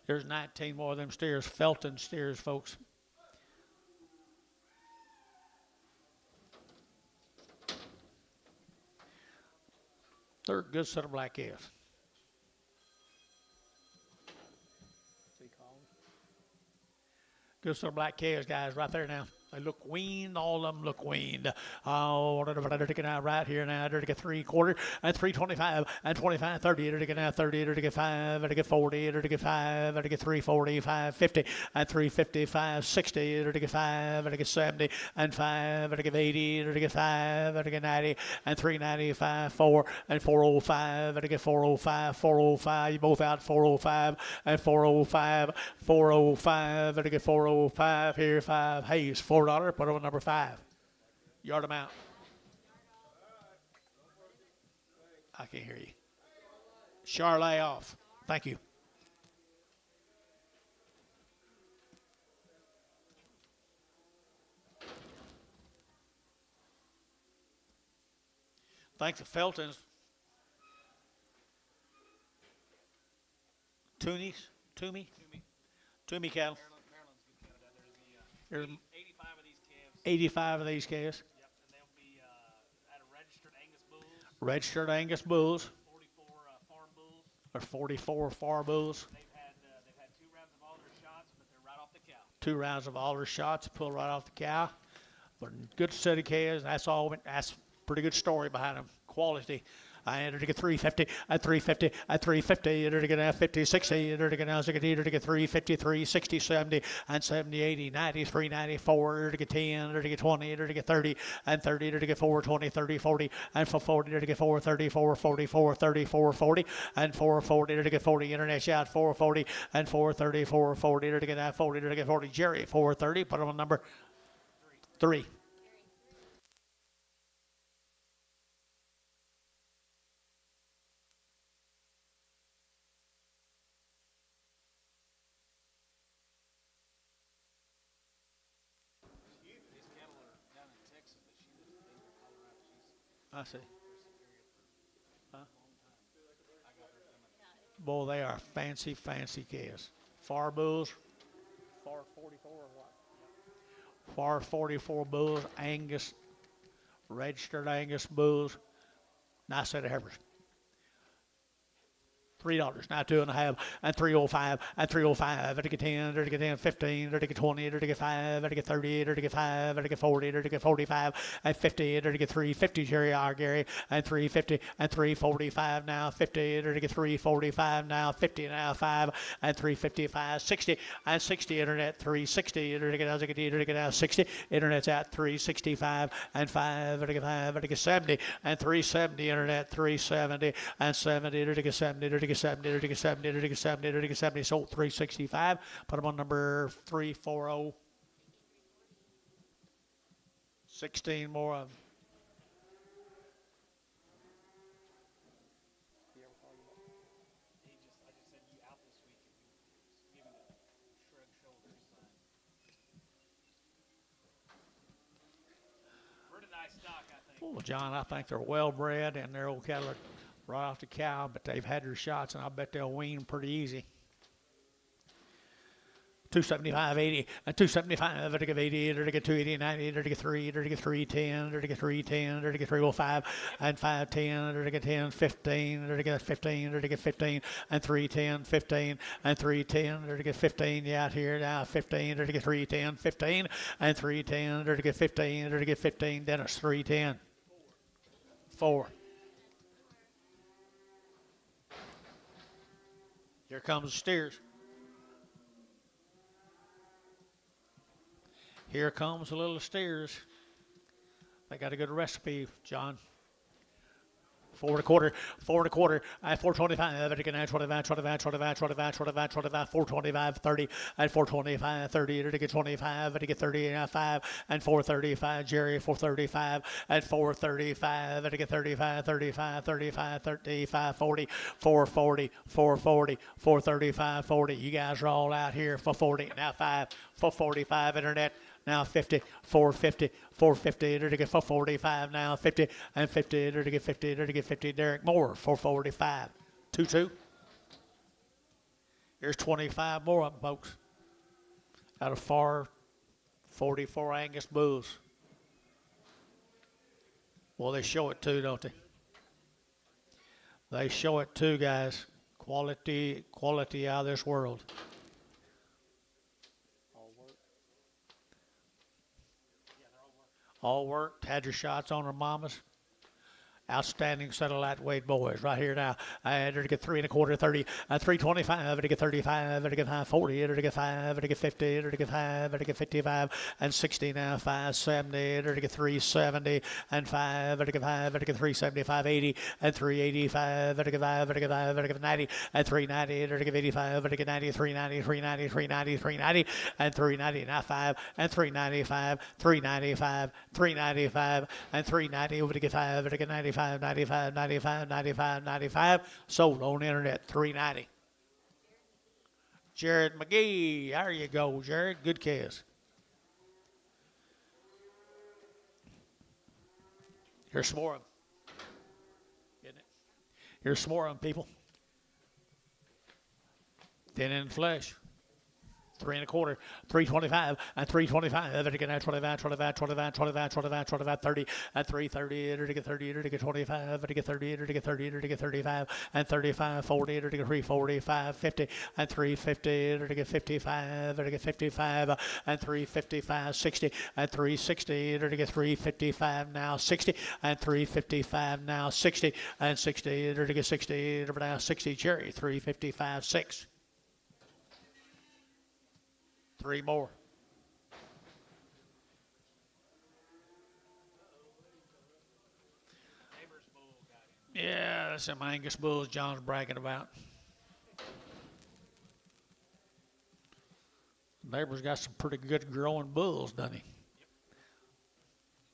There's 19 more of them steers, Felton steers, folks. They're a good set of black calves. Good set of black calves, guys, right there now. They look weaned. All of them look weaned. Oh, to get out right here now. To get 3/4 and 325 and 25, 30. To get out 30. To get 5. To get 40. To get 5. To get 340, 550 and 355, 60. To get 5. To get 70 and 5. To get 80. To get 5. To get 90 and 395, 4 and 405. To get 405, 405. You both out 405 and 405, 405. To get 405 here, 5. Hayes, $4. Put them on number 5. Yard them out. I can't hear you. Charlay off. Thank you. Thanks to Felton's. Toomey cattle. Maryland's good cattle down there. There's 85 of these calves. 85 of these calves. Yep, and they'll be at a registered Angus bulls. Registered Angus bulls 44 farm bulls. or 44 far bulls. They've had 2 rounds of all their shots, but they're right off the cow. 2 rounds of all their shots, pull right off the cow. But good steady calves. That's all. That's pretty good story behind them. Quality. I entered to get 350, at 350, at 350, entered to get 50, 60, entered to get now, to get 350, 360, 70, and 70, 80, 90, 394, entered to get 10, entered to get 20, entered to get 30, and 30, entered to get 4, 20, 30, 40, and for 40, entered to get 4, 34, 44, 34, 40, and 440, entered to get 40, internet shot, 440, and 434, 40, entered to get 40, entered to get 40, Jerry, 430, put him on number 3. These cattle are down in Texas, but she lives in Denver, Colorado. I see. They're superior for a long time. I got her coming. Boy, they are fancy, fancy calves. Far bulls. Far 44 or what? Far 44 bulls, Angus, registered Angus bulls. Nice set of heifers. $3, now 2.5, and 305, and 305, and to get 10, and to get 10, 15, and to get 20, and to get 5, and to get 30, and to get 5, and to get 40, and to get 45, and 50, and to get 350, Jerry R. Gary, and 350, and 345 now, 50, and to get 345 now, 50 now, 5, and 355, 60, and 60, internet 360, and to get out, and to get out 60, internet's at 365, and 5, and to get 5, and to get 70, and 370, internet 370, and 70, and to get 70, and to get 70, to get 70, to get 70, to get 70, sold 365. Put them on number 340. 16 more of them. I just said you out this week and he was giving a shrug shoulders sign. Pretty nice stock, I think. Well, John, I think they're well bred and they're old cattle right off the cow, but they've had their shots and I bet they'll wean pretty easy. 275, 80, and 275, to get 80, to get 280, 90, to get 3, to get 310, to get 310, to get 305, and 510, to get 10, 15, to get 15, to get 15, and 310, 15, and 310, to get 15, yeah, out here now, 15, to get 310, 15, and 310, to get 15, to get 15, Dennis, 310. 4. Here comes the steers. Here comes the little steers. They got a good recipe, John. 4 1/4, 4 1/4, 425, 25, 25, 25, 25, 25, 25, 425, 30, and 425, 30, to get 25, to get 35, and 435, Jerry, 435, and 435, to get 35, 35, 35, 35, 40, 440, 440, 435, 40. You guys are all out here for 40. Now 5, 445, internet. Now 50, 450, 450, to get 445 now, 50, and 50, to get 50, to get 50, Derek Moore, 445, 2-2. Here's 25 more of them, folks, out of far 44 Angus bulls. Well, they show it too, don't they? They show it too, guys. Quality out of this world. All worked, had your shots on their mamas. Outstanding set of lightweight boys right here now. I had to get 3 1/4, 30, 325, to get 35, to get 540, to get 5, to get 50, to get 5, to get 55, and 60 now, 570, to get 370, and 5, to get 5, to get 375, 80, and 385, to get 5, to get 5, to get 90, and 390, to get 85, to get 90, 390, 390, 390, 390, and 390, now 5, and 395, 395, 395, and 390, over to get 5, to get 90. 95, 95, 95, 95, 95. Sold on the internet, 390. Jared McGee, there you go, Jared. Good case. Here's some more of them. Isn't it? Here's some more of them, people. Thin in flesh. 3 1/4, 325, and 325. They're going to 25, 25, 25, 25, 25, 25, 30, and 330. They're to get 30, they're to get 25, they're to get 30, they're to get 30, they're to get 35, and 35, 40, they're to get 345, 50, and 350. They're to get 55, they're to get 55, and 355, 60, and 360. They're to get 355 now, 60, and 355 now, 60, and 60. They're to get 60, they're now 60. Cherry, 355, 6. 3 more. Neighbor's bull got him. Yeah, that's some Angus bulls John's bragging about. Neighbor's got some pretty good growing bulls, doesn't he?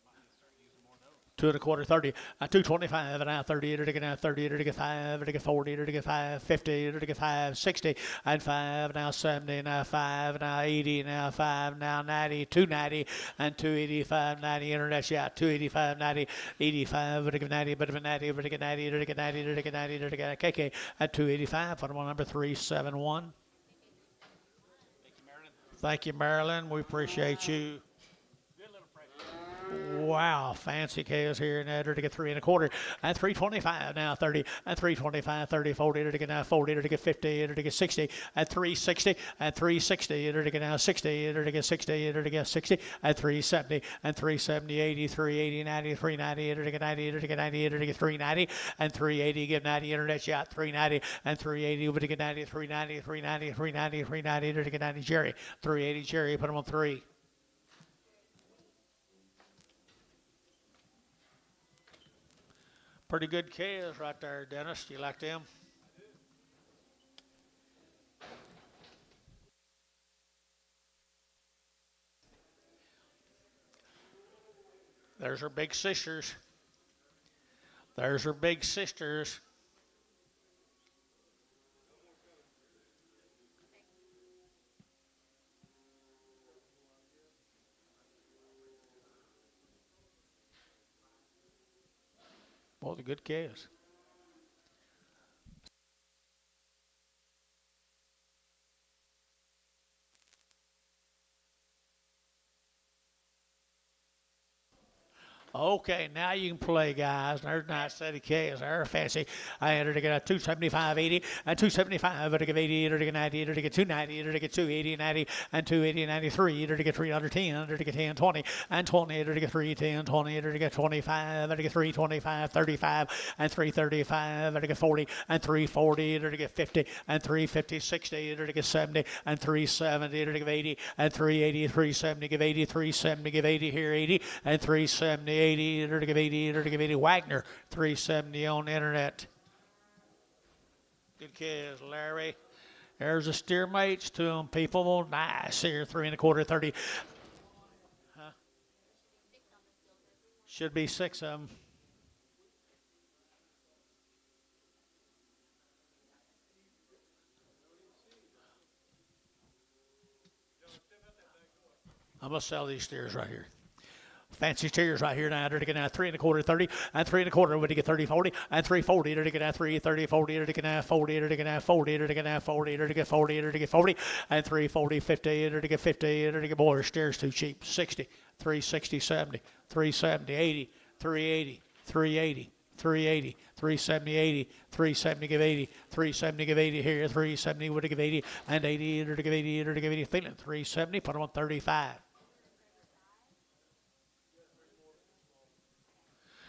Might need to start using more of those. 2 1/4, 30, 225, and now 30, to get now 30, to get 5, to get 40, to get 5, 50, to get 5, 60, and 5, now 70, now 5, now 80, now 5, now 90, 290, and 285, 90, internet shot, 285, 90, 85, to get 90, but of 90, to get 90, to get 90, to get 90, to get KK at 285, put them on number 371. Thank you, Marilyn. Thank you, Marilyn. We appreciate you. Good little price. Wow, fancy chaos here and there to get 3 1/4 and 325 now 30 and 325 30 40 to get now 40 to get 50 to get 60 and 360 and 360 to get now 60 to get 60 to get 60 and 370 and 370 80 380 90 390 to get 90 to get 90 to get 390 and 380 get 90 internet shot 390 and 380 to get 90 390 390 390 390 to get 90 Jerry 380 Jerry put them on 3. Pretty good calves right there, Dennis. You like them? There's her big sisters. There's her big sisters. Both the good calves. Okay, now you can play, guys. There's nice steady calves. They're fancy. I entered to get a 275, 80, and 275, to get 80, to get 90, to get 290, to get 280, 90, and 280, 93, to get 310, to get 10, 20, and 20, to get 310, 20, to get 25, to get 325, 35, and 335, to get 40, and 340, to get 50, and 350, 60, to get 70, and 370, to get 80, and 380, 370, give 80, 370, give 80 here, 80, and 370, 80, to give 80, to give 80. Wagner, 370 on the internet. Good kids, Larry. There's the steer mates to them, people. Nice here, 3 1/4, 30. Huh? Should be 6 of them. I'm going to sell these steers right here. Fancy steers right here now. They're to get now 3 1/4, 30, and 3 1/4 would get 30, 40, and 340. They're to get now 3, 30, 40. They're to get now 40. They're to get now 40. They're to get now 40. They're to get 40. They're to get 40, and 340, 50. They're to get 50. They're to get boy, steers too cheap. 60, 360, 70, 370, 80, 380, 380. 380, 370, 80, 370, give 80, 370, give 80 here, 370 would give 80, and 80, to give 80, to give 80, feeling 370, put them on 35.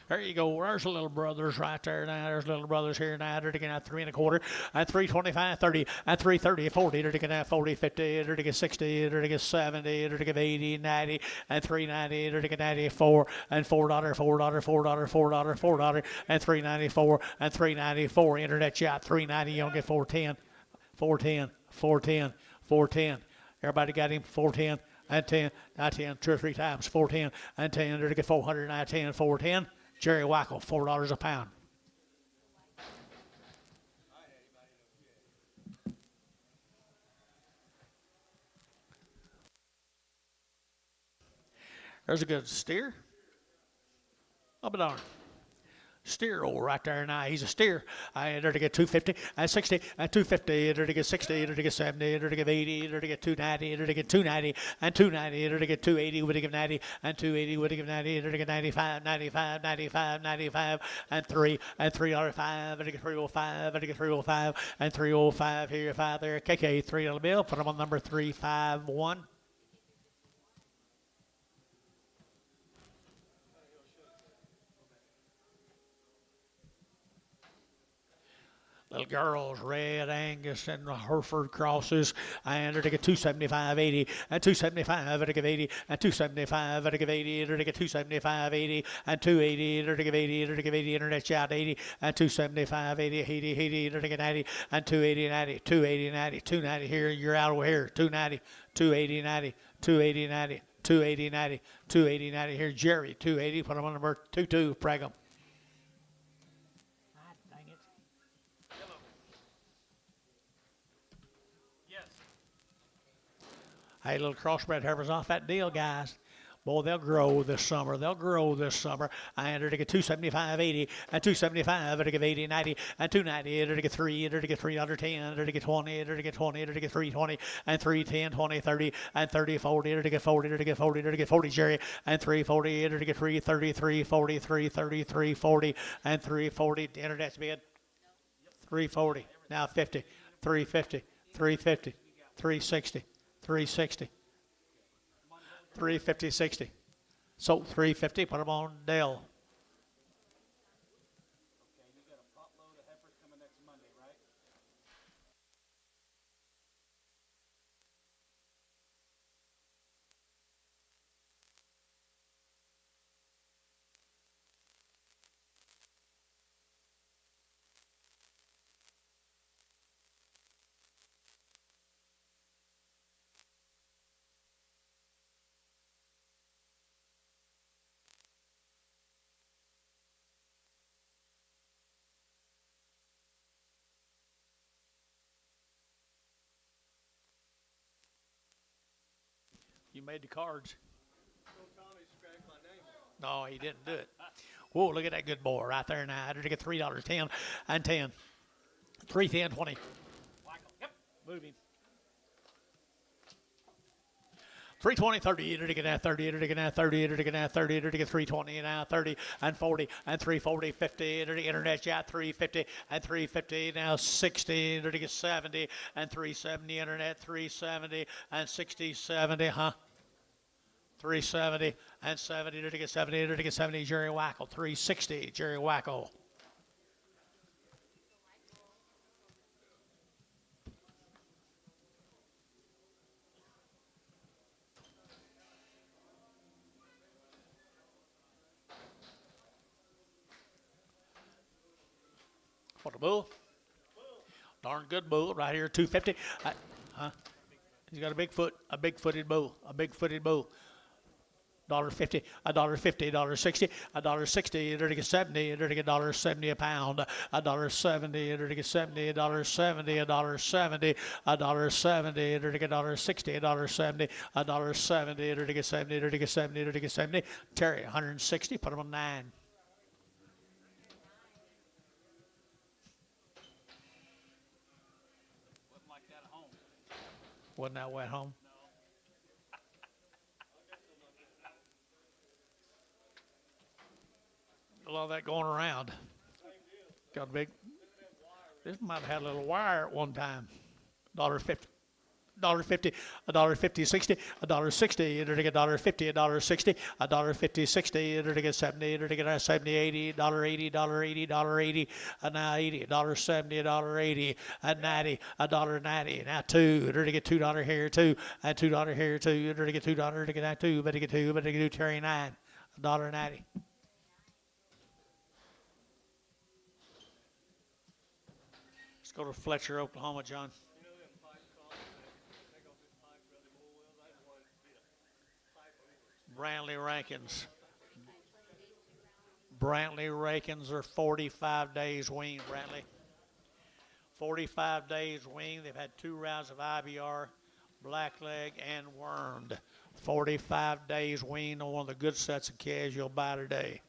There you go. There's the little brothers right there now. There's little brothers here now. They're to get out 3 1/4, and 325, 30, and 330, 40. They're to get out 40, 50. They're to get 60. They're to get 70. They're to get 80, 90, and 390. They're to get 94, and $4, $4, $4, $4, $4, and 394, and 394. Internet shot 390. You don't get 410, 410, 410, 410. Everybody got him 410 and 10, not 10, 2 or 3 times 410 and 10. They're to get 400, not 10, 410. Jerry Wackel, $4 a pound. There's a good steer. I'll be darned. Steer old right there now. He's a steer. I enter to get 250 and 60 and 250. Enter to get 60. Enter to get 70. Enter to get 80. Enter to get 290. Enter to get 290 and 290. Enter to get 280. Would he give 90 and 280? Would he give 90? Enter to get 95, 95, 95, 95 and 3 and 305. Enter to get 305. Enter to get 305 and 305 here. 5 there. KK 3 on the bill. Put him on number 351. Little girls, Red Angus and Hereford crosses. I enter to get 275.80 and 275. Enter to get 80 and 275. Enter to get 80. Enter to get 275.80 and 280. Enter to get 80. Enter to get 80. Internet out 80 and 275. 80. 80. Enter to get 90 and 280. 90. 280. 90. 290 here. You're out over here. 290. 280. 90. 280. 90. 280. 90. 280. 90 here. Jerry 280. Put him on number 22. Pragum. Hey, little crossbred heifers off that deal, guys. Boy, they'll grow this summer. They'll grow this summer. I enter to get 275.80 and 275. Enter to get 80, 90 and 290. Enter to get 3. Enter to get 3 under 10. Enter to get 20. Enter to get 20. Enter to get 320 and 310, 20, 30 and 30, 40. Enter to get 40. Enter to get 40. Enter to get 40, Jerry and 340. Enter to get 330, 340, 330, 40 and 340. Internet's bid. 340. Now 50. 350. 350. 360. 360. 350, 60. So 350, put them on Dell. Okay, you got a pot load of heifers coming next Monday, right? You made the cards. Don't Tommy scratch my name. No, he didn't do it. Whoa, look at that good boy right there now. I had to get $3, 10 and 10. 3, 10, 20. Yep. Moving. 320, 30, enter to get out 30, enter to get out 30, enter to get out 30, enter to get 320 and out 30 and 40 and 340, 50, enter to internet out 350 and 350, now 60, enter to get 70 and 370, internet 370 and 60, 70, 370 and 70, enter to get 70, enter to get 70, Jerry Wackel, 360, Jerry Wackel. What a bull. Darn good bull right here, 250. He's got a big footed bull, $1.50, $1.50, $1.60, $1.60, enter to get 70, enter to get $1.70 a pound, $1.70, enter to get 70, $1.70, $1.70, $1.70, enter to get $1.60, $1.70, $1.70, enter to get 70, enter to get 70, enter to get 70. Terry, 160, put him on 9. Wasn't like that at home. Wasn't that way at home? A lot of that going around. Got a big. This might have had a little wire at one time. $1.50. $1.50, $1.50, 60, $1.60, enter to get $1.50, $1.60, $1.50, 60, enter to get 70, enter to get 70, 80, $1.80, $1.80, $1.80, now 80, $1.70, $1.80, and 90, $1.90, now 2, enter to get $2 here, 2, and $2 here, 2, enter to get $2, to get that 2, better get 2, better get 2, Terry 9, $1.90. Let's go to Fletcher, Oklahoma, John. You know them pipe calls, they go get pipe for the bull wells. I just wanted to be a pipe over. Brantley Rankins. Brantley Rakins are 45 days weaned, Brantley. 45 days weaned. They've had 2 rounds of IBR, blackleg, and wormed. 45 days weaned on one of the good sets of calves you'll buy today.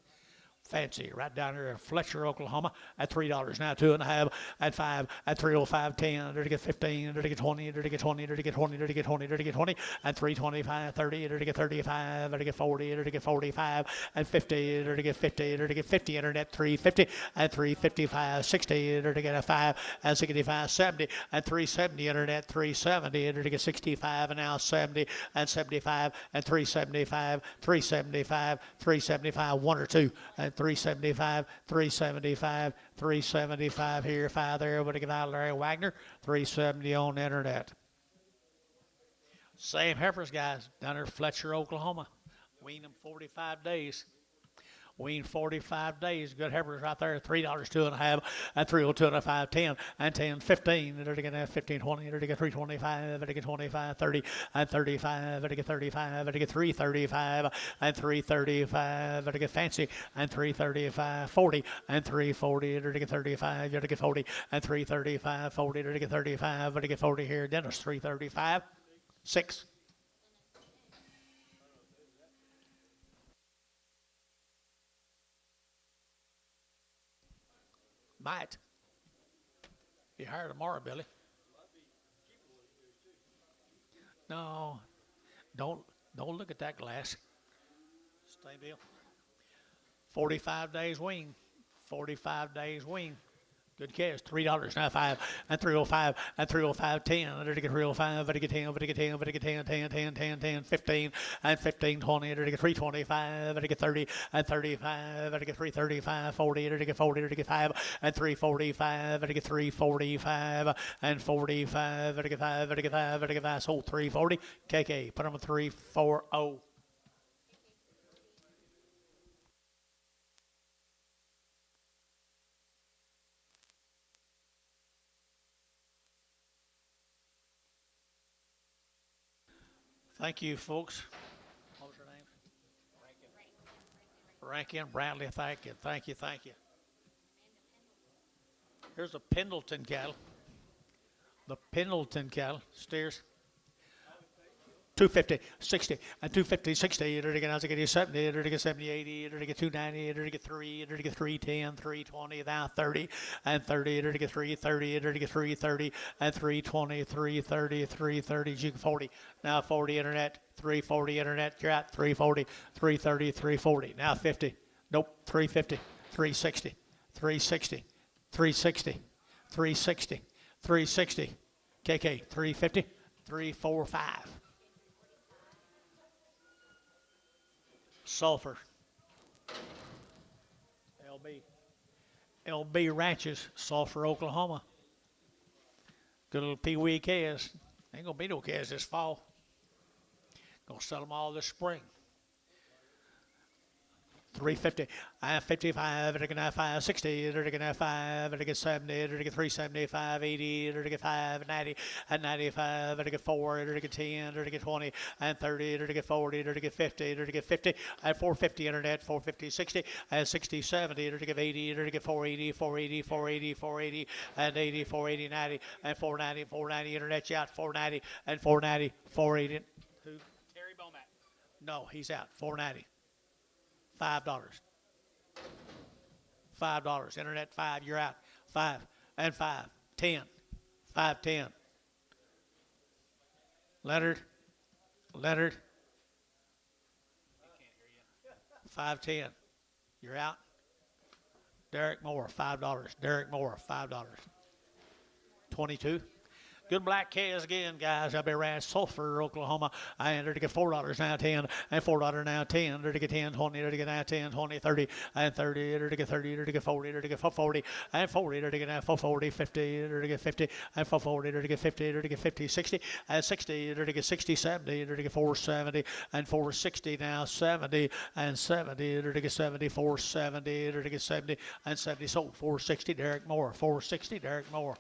Fancy, right down here in Fletcher, Oklahoma, at $3 now, 2.5, at 5, at 305, 10, to get 15, to get 20, to get 20, to get 20, to get 20, to get 20, at 325, 30, to get 35, to get 40, to get 45, at 50, to get 50, to get 50, internet 350, at 355, 60, to get a 5, at 65, 70, at 370, internet 370, to get 65, and now 70, and 75, and 375, 375, 375, 1 or 2, and 375, 375, 375 here, 5 there, but get out Larry Wagner, 370 on the internet. Same heifers, guys, down there in Fletcher, Oklahoma. Weaned them 45 days. Weaned 45 days. Good heifers right there. $3, 2.5, and 302, and 5, 10, and 10, 15. They're going to 15, 20. They're going to 325. They're going 25, 30, and 35. They're going 35. They're going 335, and 335. They're going fancy, and 335, 40, and 340. They're going 35. They're going 40, and 335, 40. They're going 35. They're going 40 here. Dennis, 335, 6. Might. Be higher tomorrow, Billy. No, don't look at that glass. Same deal. 45 days wean. 45 days wean. Good cash. $3 now, 5, and 305, and 305, 10. There to get 305, but to get 10, but to get 10, but to get 10, 10, 10, 10, 10, 15, and 15, 20. There to get 325, but to get 30, and 35, but to get 335, 40, there to get 40, there to get 5, and 345, but to get 345, and 45, but to get 5, but to get 5, but to get 5. Sold 340. KK, put them at 340. Thank you, folks. What was her name? Rankin. Brantley, thank you, thank you, thank you. Here's a Pendleton cattle. The Pendleton cattle, steers. 250, 60, and 250, 60, to get 70, to get 70, 80, to get 290, to get 3, to get 310, 320, now 30, and 30, to get 330, to get 330, and 320, 330, 330, you 40, now 40 internet, 340 internet, you're at 340, 330, 340, now 50, nope, 350, 360, 360, 360, 360, 360, KK, 350, 345. Sulphur. LB Ranches, Sulphur, Oklahoma. Good little pee-wee calves. Ain't gonna be no calves this fall. Gonna sell them all this spring. 350, 55, to get 5, 60, to get 5, to get 70, to get 375, 80, to get 5, 90, and 95, to get 4, to get 10, to get 20, and 30, to get 40, to get 50, to get 50, and 450 internet, 450, 60, and 60, 70, to get 80, to get 480, 480, 480, 480, and 80, 480, 90, and 490, 490 internet, you out, 490, and 490, 480. Who? Terry Bomack. No, he's out, 490. $5. $5. Internet 5, you're out. 5 and 5. 10. 5, 10. Leonard. I can't hear you. 5, 10. You're out. Derek Moore, $5. Derek Moore, $5. 22. Good black calves again, guys. I'll be around Sulphur, Oklahoma. I entered to get $4 now, 10, and $4 now, 10, to get 10, 20, to get now 10, 20, 30, and 30, to get 30, to get 40, to get 40, and 40, to get now 440, 50, to get 50, and 440, to get 50, to get 50, 60, and 60, to get 60, 70, to get 470, and 460 now, 70, and 70, to get 70, 470, to get 70, and 70. Sold 460, Derek Moore, 460, Derek Moore.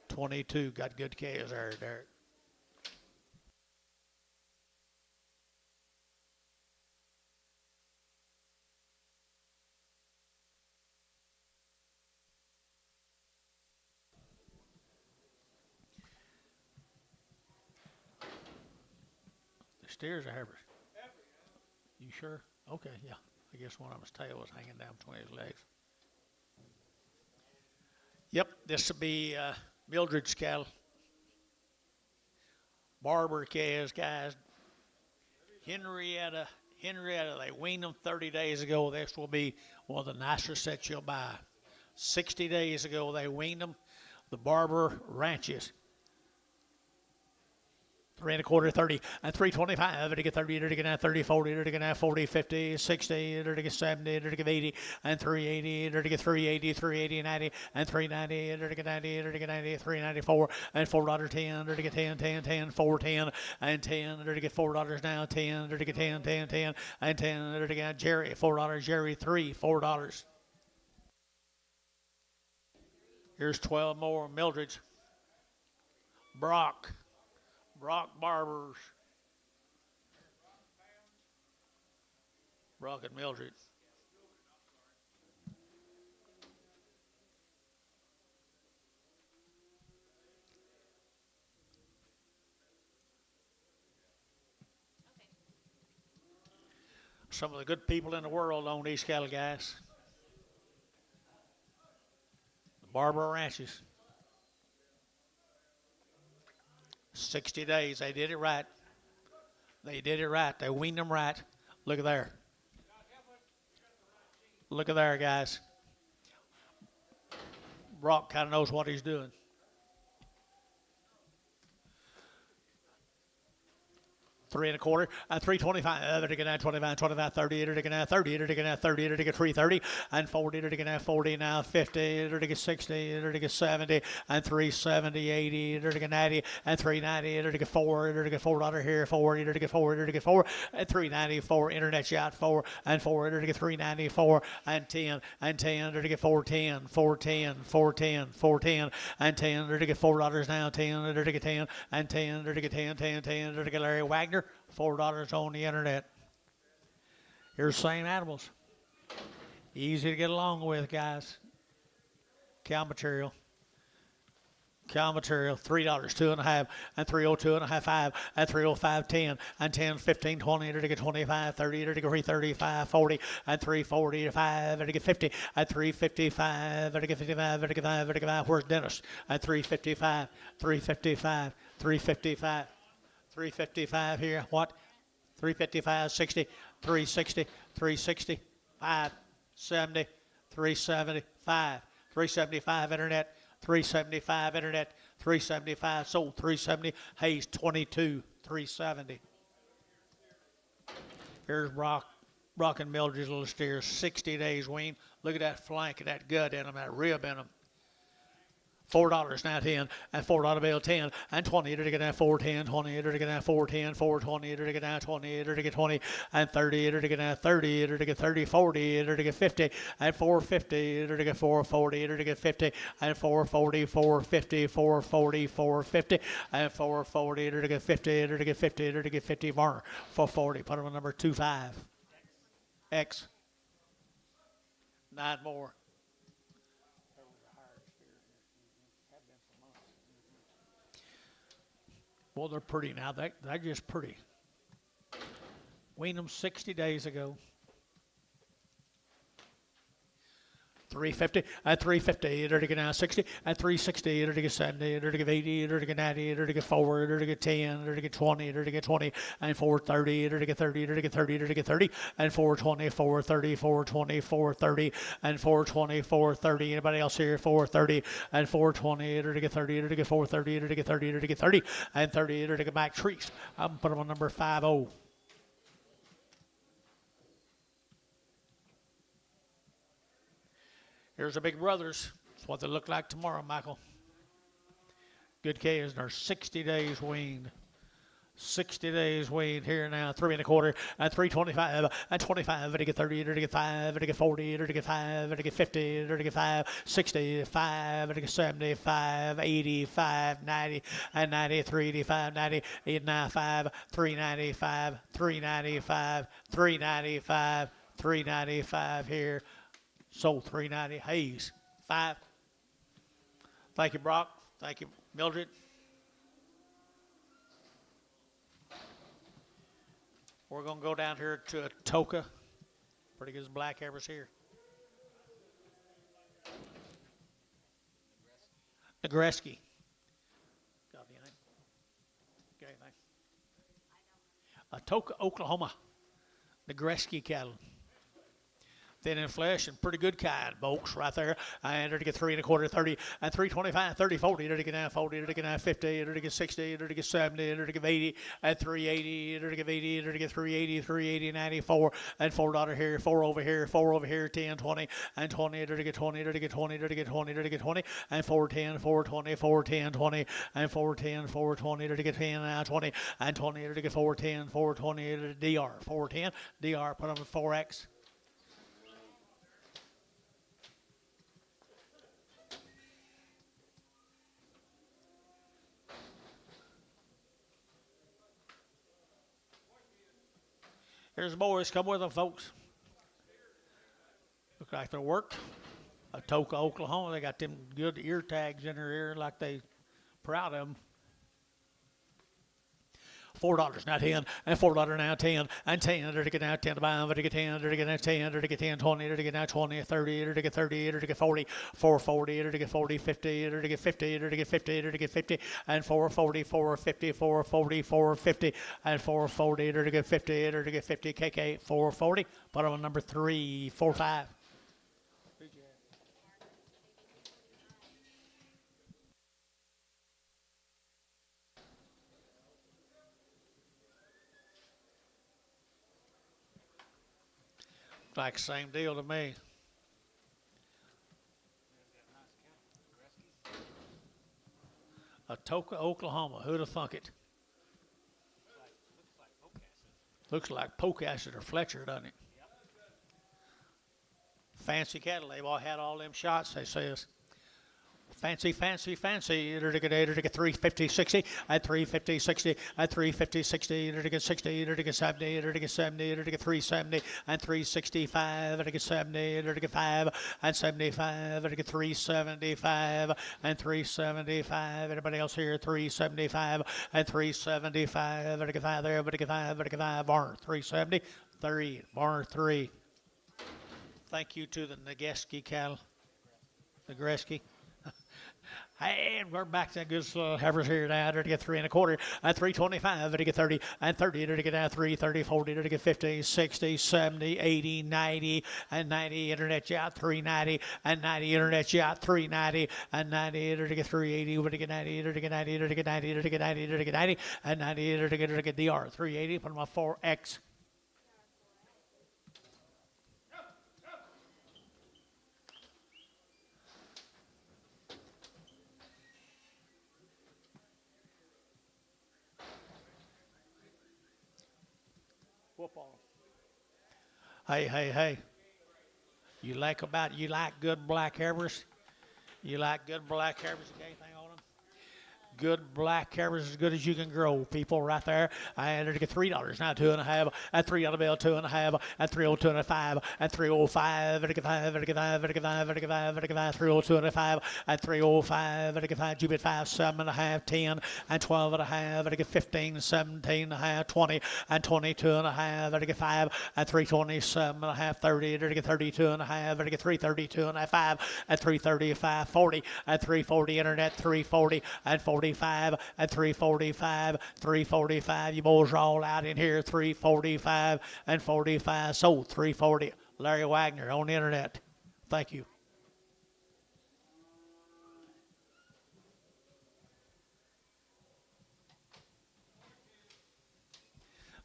22, got good calves there, Derek. steers or heifers? You sure? Okay, yeah. I guess one of them's tail was hanging down between his legs. Yep, this will be Mildred's cattle. Barber calves, guys. Henrietta, they weaned them 30 days ago. This will be one of the nicest sets you'll buy. 60 days ago, they weaned them. The Barber Ranches. 3 1/4, 30, and 325. To get 30, to get 30, 40, to get 40, 50, 60, to get 70, to get 80, and 380, to get 380, 380, 90, and 390, to get 90, to get 90, 394, and $4.10, to get 10, 10, 10, 410, and 10, to get $4 now, 10, to get 10, 10, 10, and 10, to get Jerry, $4, Jerry, $4. Here's 12 more Mildred's. Brock Barbers. Brock and Mildred. Some of the good people in the world own these cattle, guys. The Barber Ranches. 60 days. They did it right. They did it right. They weaned them right. Look at there. Look at there, guys. Brock kind of knows what he's doing. 3 1/4, and 325, to get 25, 25, 30, to get 30, to get 30, to get 330, and 40, to get 40, now 50, to get 60, to get 70, and 370, 80, to get 90, and 390, to get 4, to get $4 here, 40, to get 4, to get 4, and 394, internet shot 4, and 4, to get 394, and 10, and 10, to get 410, 410, 410, 410, and 10, to get $4 now, 10, to get 10, and 10, to get 10, 10, 10, to get Larry Wagner. $4 on the internet. Here's same animals. Easy to get along with, guys. Cow material. Cow material, $3, 2.5, and 302 and a half, 5, and 305, 10, and 10, 15, 20, to get 25, 30, to get 335, 40, and 340, 5, to get 50, and 355, to get 55, to get 5, to get 5. Where's Dennis? And 355, 355, 355. 355 here. What? 355, 60, 360, 360, 570, 375, 375 internet, 375 internet, 375 sold, 370. Hayes 22, 370. Here's Brock and Mildred's little steers, 60 days wean. Look at that flank and that gut in them, that rib in them. $4 now, 10, and $4 bill, 10, and 20, to get 410, 20, to get 410, 420, to get 20, to get 20, and 30, to get 30, to get 30, 40, to get 50, and 450, to get 440, to get 50, and 440, 450, 440, 450, and 440, to get 50, to get 50, to get 50 more, 440. Put them on number 25. X. 9 more. Well, they're pretty now. They're just pretty. Weaned them 60 days ago. 350, and 350, to get now 60, and 360, to get 70, to get 80, to get 90, to get 4, to get 10, to get 20, to get 20, and 430, to get 30, to get 30, to get 30, and 420, 430, 420, 430, and 420, 430. Anybody else here? 430, and 420, to get 30, to get 430, to get 30, to get 30, and 30, to get back trees. I'm put them on number 50. Here's the big brothers. That's what they look like tomorrow, Michael. Good calves. They're 60 days weaned. 60 days weaned here now. 3 1/4, and 325, and 25, to get 30, to get 5, to get 40, to get 5, to get 50, to get 5, 60, 5, to get 70, 5, 80, 5, 90, and 90, 385, 90, 895, 395, 395, 395, 395 here. Sold 390. Hayes 5. Thank you, Brock. Thank you, Mildred. We're going to go down here to Atoka. Pretty good black heifers here. Negreski. Got anything? Got anything? Atoka, Oklahoma. Negreski cattle. Thin in flesh and pretty good kind, folks, right there. And to get 3 1/4, 30, and 325, 30, 40, to get 9, 40, to get 9, 50, to get 60, to get 70, to get 80, and 380, to get 80, to get 380, 380, 94, and $4 here, 4 over here, 4 over here, 10, 20, and 20, to get 20, to get 20, to get 20, to get 20, and 410, 420, 410, 20, and 410, 420, to get 10, now 20, and 20, to get 410, 420, to DR, 410, DR, put on the 4X. Here's the boys. Come with them, folks. Look like they're worked. Atoka, Oklahoma. They got them good ear tags in their ear like they proud of them. $4 now 10, and $4 now 10, and 10, to get now 10 to buy, to get 10, to get now 10, to get 10, 20, to get now 20, 30, to get 30, to get 40, 440, to get 40, 50, to get 50, to get 50, to get 50, and 440, 450, 440, 450, and 440, to get 50, to get 50, KK, 440. Put on number 3, 4, 5. Like same deal to me. Atoka, Oklahoma. Who'd have thunk it? Looks like poke acid or Fletcher, doesn't it? Yep. Fancy cattle. They've all had all them shots, they says. Fancy, fancy, fancy. To get 350, 60, at 350, 60, at 350, 60, to get 60, to get 70, to get 70, to get 370, and 365, to get 70, to get 5, and 75, to get 375, and 375. Anybody else here? 375, and 375, to get 5 there, but to get 5, but to get 5. Barn 370, 3, barn 3. Thank you to the Negreski cattle. Negreski. And we're back to good heifers here now. To get 3 1/4, and 325, to get 30, and 30, to get now 3, 30, 40, to get 50, 60, 70, 80, 90, and 90. Internet yacht 390, and 90. Internet yacht 390, and 90, to get 380, to get 90, to get 90, to get 90, to get 90, to get 90, and 90, to get DR 380. Put on my 4X. Whoop on them. Hey. You like good black heifers? You like good black heifers? You got anything on them? Good black heifers as good as you can grow, people, right there. And to get $3 now, 2 1/2, at $3 bill, 2 1/2, at 302 and a 5, at 305, at 5, at 5, at 5, at 5, at 5, 302 and a 5, at 305, at 5, Jubit 5, 7 1/2, 10, and 12 1/2, at 15, 17 1/2, 20, and 22 1/2, at 5, at 327 1/2, 30, at 32 1/2, at 332 1/5, at 335, 40, at 340, internet 340, and 45, at 345, 345. You boys are all out in here, 345 and 45. Sold 340. Larry Wagner on the internet. Thank you.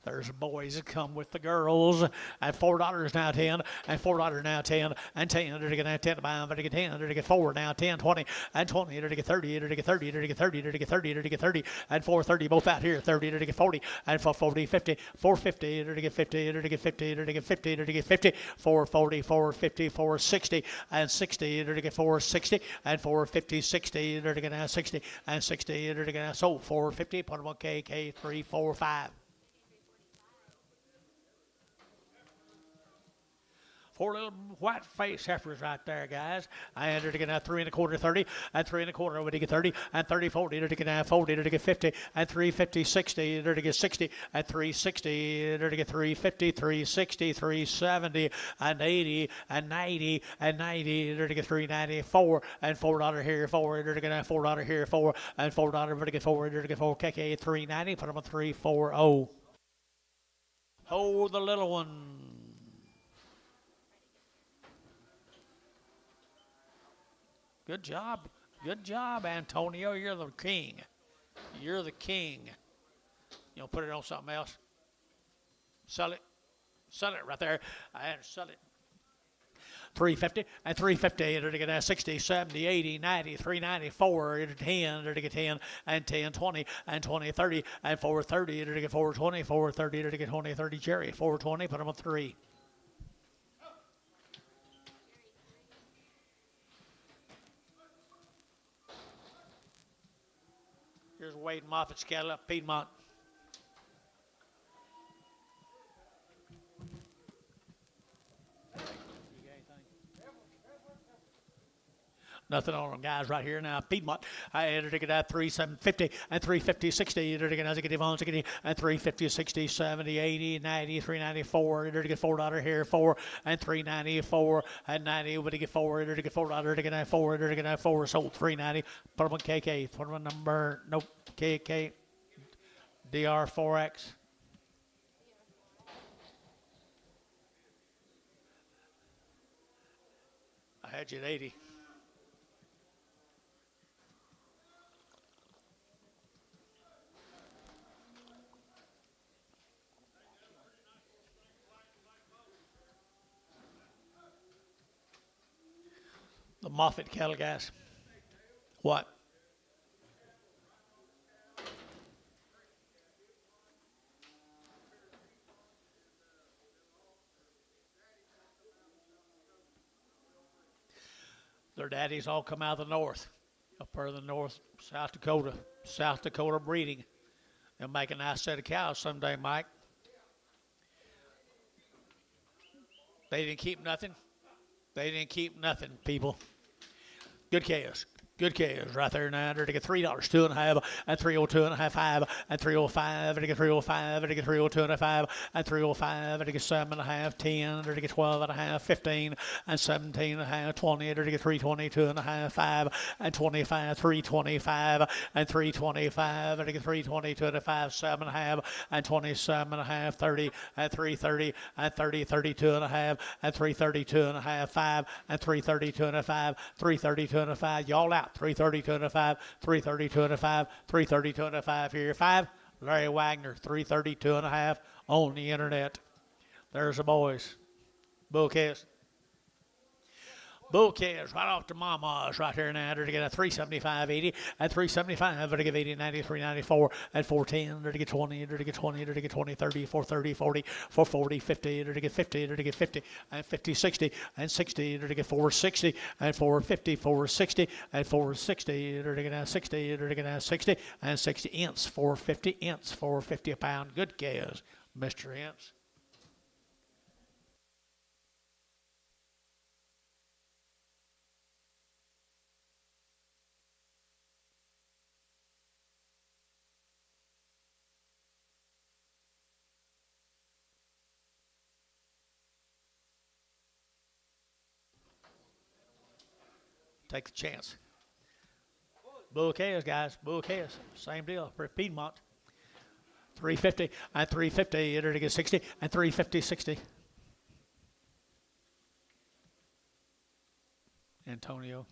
There's boys that come with the girls at $4 now 10, and $4 now 10, and 10, to get 10 to buy, to get 10, to get 4 now 10, 20, and 20, to get 30, to get 30, to get 30, to get 30, to get 30, and 430 both out here, 30, to get 40, and 440, 50, 450, to get 50, to get 50, to get 50, to get 50, 440, 450, 460, and 60, to get 460, and 450, 60, to get now 60, and 60, to get now sold 450, put them on KK 345. Four little white face heifers right there, guys. And they're taking 3 1/4, 30, and 3 1/4 over to get 30, and 30, 40, they're taking 40, they're taking 50, and 350, 60, they're taking 60, and 360, they're taking 350, 360, 370, and 80, and 90, and 90, they're taking 394, and $4 here, 4, they're taking $4 here, 4, and $4, they're taking 4, they're taking 4, KK 390, put them on 340. Oh, the little one. Good job. Good job, Antonio. You're the king. You're the king. You know, put it on something else. Sell it. Sell it right there. And sell it. 350 and 350. They're to get 60, 70, 80, 90, 394, 10, they're to get 10, and 10, 20, and 20, 30, and 430, they're to get 420, 430, they're to get 20, 30, Jerry. 420, put them on 3. Here's Wade Moffitt's cattle up Piedmont. Nothing on them guys right here now. Piedmont. I entered to get at 3750 and 350, 60. Entered to get as I get Yvonne's again and 350, 60, 70, 80, 90, 394. Entered to get $4 here, 4 and 394 and 90. But to get 4. Entered to get $4 to get 4. Entered to get 4. Sold 390. Put them on KK. Put them on number. Nope. KK. DR4X. I had you at 80. The Moffitt cattle guys. What? Their daddies all come out of the north, up there in the north, South Dakota breeding. They'll make a nice set of cows someday, Mike. They didn't keep nothing. They didn't keep nothing, people. Good cows. Good cows right there now. They're to get $3, 2.5, and 302 and a half, 5, and 305, and to get 305, and to get 302 and a 5, and 305, and to get 7.5, 10, they're to get 12 and a half, 15, and 17 and a half, 20, they're to get 322 and a half, 5, and 25, 325, and 325, and to get 322 and a 5, 7.5, and 27 and a half, 30, and 330, and 30, 32 and a half, and 332 and a half, 5, and 332 and a 5, 332 and a 5. Y'all out. 332 and a 5, 332 and a 5, 332 and a 5 here. 5, Larry Wagner, 332 and a half on the internet. There's the boys. Bull calves. Bull calves right off to Mama's right here now. They're to get a 375, 80, and 375. They're to get 80, 90, 394, and 410. They're to get 20, they're to get 20, they're to get 20, 30, 430, 40, 440, 50. They're to get 50, they're to get 50, and 50, 60, and 60. They're to get 460, and 450, 460, and 460. They're to get 60, they're to get 60, and 60 inch, 450 inch, 450 a pound. Good cows, Mr. Inch. Take the chance. Bull calves, guys. Bull calves. Same deal for Piedmont. 350 and 350. Enter to get 60 and 350, 60. Antonio.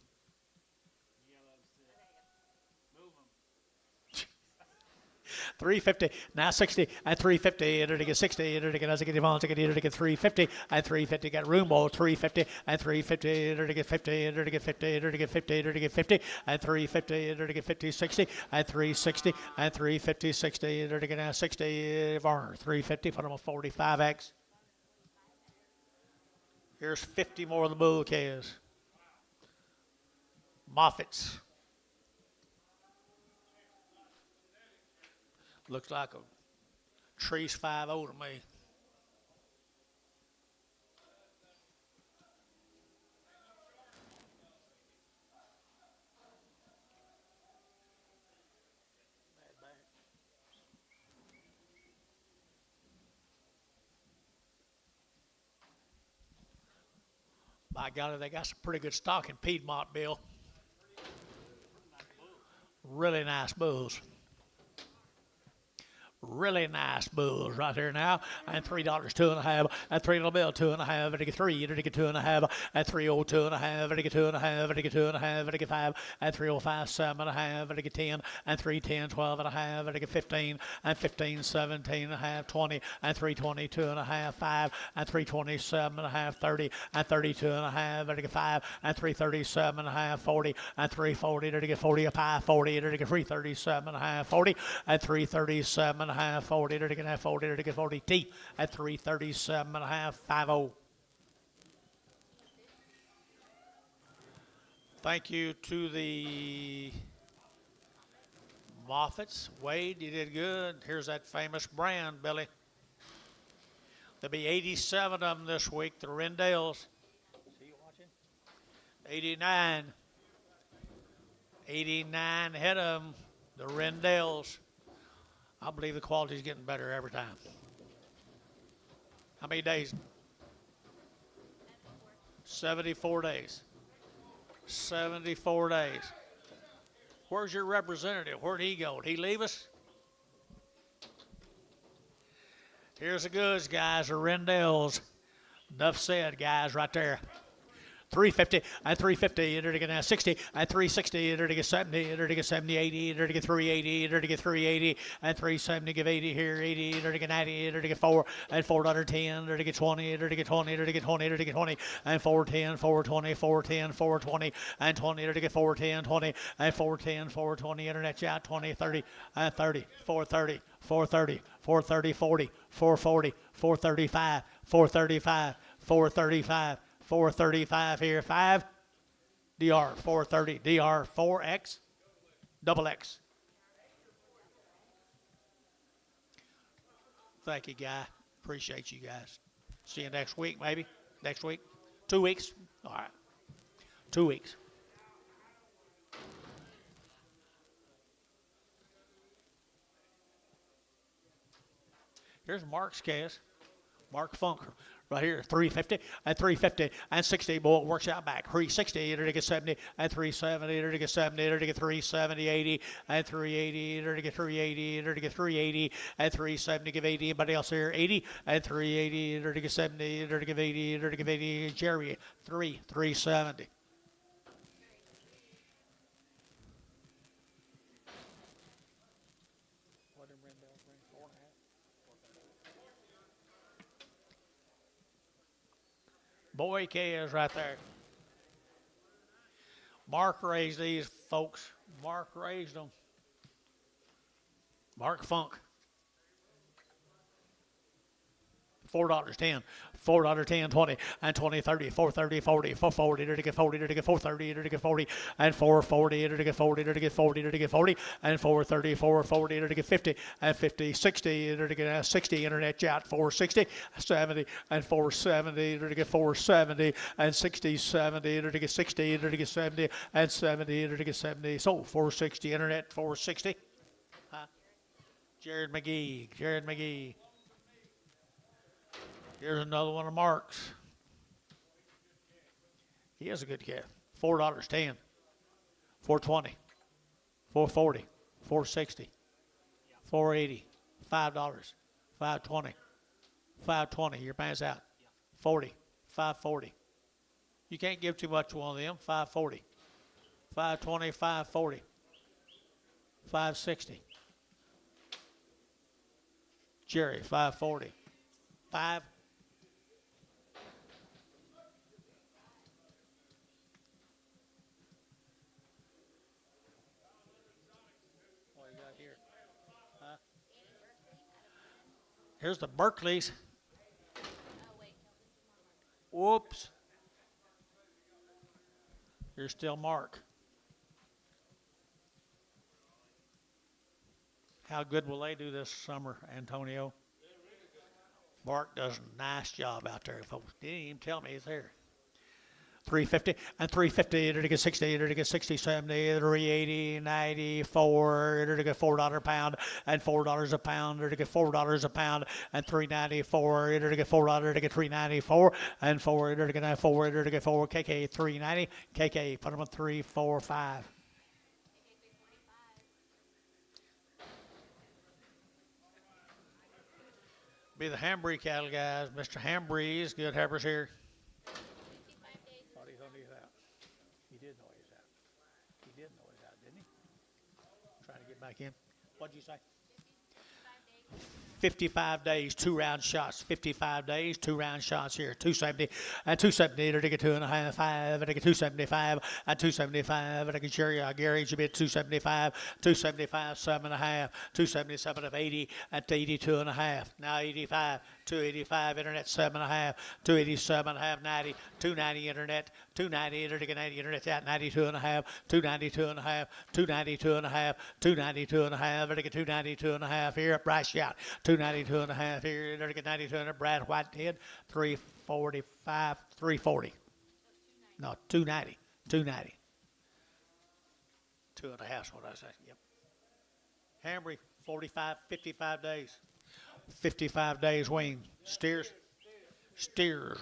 350, now 60, and 350, enter to get 60, enter to get as I get Yvonne, enter to get 350, and 350, got room ball, 350, and 350, enter to get 50, enter to get 50, enter to get 50, enter to get 50, and 350, enter to get 50, 60, and 360, and 350, 60, enter to get now 60, Varner, 350, put them on 45X. Here's 50 more of the bull calves. Moffitt's. Looks like a Trees 5-0 to me. By golly, they got some pretty good stock in Piedmont, Bill. Really nice bulls. Really nice bulls right there now. And $3, 2.5. And $3 bill, 2.5. And to get 3, and to get 2.5. And 3.02 2.5. And to get 2.5. And to get 2.5. And to get 5. And 3.05 7.5. And to get 10. And 3.10 12.5. And to get 15. And 15 17.5 20. And 3.20 2.5 5. And 3.27.5 30. And 32.5. And to get 5. And 3.37.5 40. And 3.40 to get 40. 5.40 to get 3.37.5 40. And 3.37.5 40 to get 40 to get 40 T at 3.37.5 50. Thank you to the Moffats. Wade, you did good. Here's that famous brand, Billy. There'll be 87 of them this week, the Rendales. See you watching? 89. 89 ahead of them, the Rendales. I believe the quality is getting better every time. How many days? 74 days. 74 days. Where's your representative? Where'd he go? Did he leave us? Here's the goods, guys. The Rendales. Enough said, guys, right there. 350 and 350, enter to get 60 and 360, enter to get 70, enter to get 70, 80, enter to get 380, enter to get 380 and 370, give 80 here, 80, enter to get 90, enter to get 4 and $4.10, enter to get 20, enter to get 20, enter to get 20, enter to get 20 and 410, 420, 410, 420 and 20, enter to get 410, 20 and 410, 420, internet chat 20, 30 and 30, 430, 430, 430, 40, 440, 435, 435, 435. 435 here, 5, DR, 430, DR, 4X, double X. Thank you, Guy. Appreciate you guys. See you next week, maybe. Next week. 2 weeks. All right. 2 weeks. Here's Mark's case. Mark Funk. Right here, 350 and 350 and 60. Boy, it works out back. 360, enter to get 70 and 370, enter to get 70, enter to get 370, 80 and 380, enter to get 380, enter to get 380 and 370, give 80. Anybody else here? 80 and 380, enter to get 70, enter to give 80, enter to give 80. Jerry, 370. Boy, K is right there. Mark raised these folks. Mark raised them. Mark Funk. $4.10, $4.10, 20, and 20, 30, 430, 40, 440, to get 40, to get 430, to get 40, and 440, to get 40, to get 40, to get 40, and 430, 440, to get 50, and 50, 60, to get 60, internet chat, 460, 70, and 470, to get 470, and 60, 70, to get 60, to get 70, and 70, to get 70. So 460, internet, 460. Jared McGee. Here's another one of Mark's. He has a good cat. $4.10, $4.20, $4.40, $4.60, $4.80, $5, $5.20, $5.20. Your man's out. 40, $5.40. You can't give too much to one of them. $5.40, $5.20, $5.40, $5.60. Jerry, $5.40, $5. Here's the Berkeleys. Whoops. Here's still Mark. How good will they do this summer, Antonio? Mark does a nice job out there, folks. Didn't even tell me he's there. 350, and 350, enter to get 60, enter to get 60, 70, 380, 94, enter to get $4 a pound, and $4 a pound, enter to get $4 a pound, and 394, enter to get $4, to get 394, and 4, enter to get 4, enter to get 4, KK 390, KK, put them on 3, 4, 5. Be the Hambry cattle guys. Mr. Hambry's good heifers here. Thought he was out. He did know he was out. He did know he was out, didn't he? Trying to get back in. What'd you say? 55 days, 2 round shots. 55 days, 2 round shots here. 270 and 270 to get 2.5, 5 and to get 275 and 275 and to get Gary should be at 275, 275, 7.5, 277 of 80 and 82.5. Now 85. 285 internet 7.5, 287.5, 90, 290 internet, 290 internet, 90 internet at 92.5, 292.5, 292.5, 292.5, internet 292.5 here, Bryce Shout, 292.5 here, internet 92.5, Brad Whitehead, 345, 340. No, 290, 290. 2.5 is what I say. Yep. Hambry, 45, 55 days. 55 days wean. Steers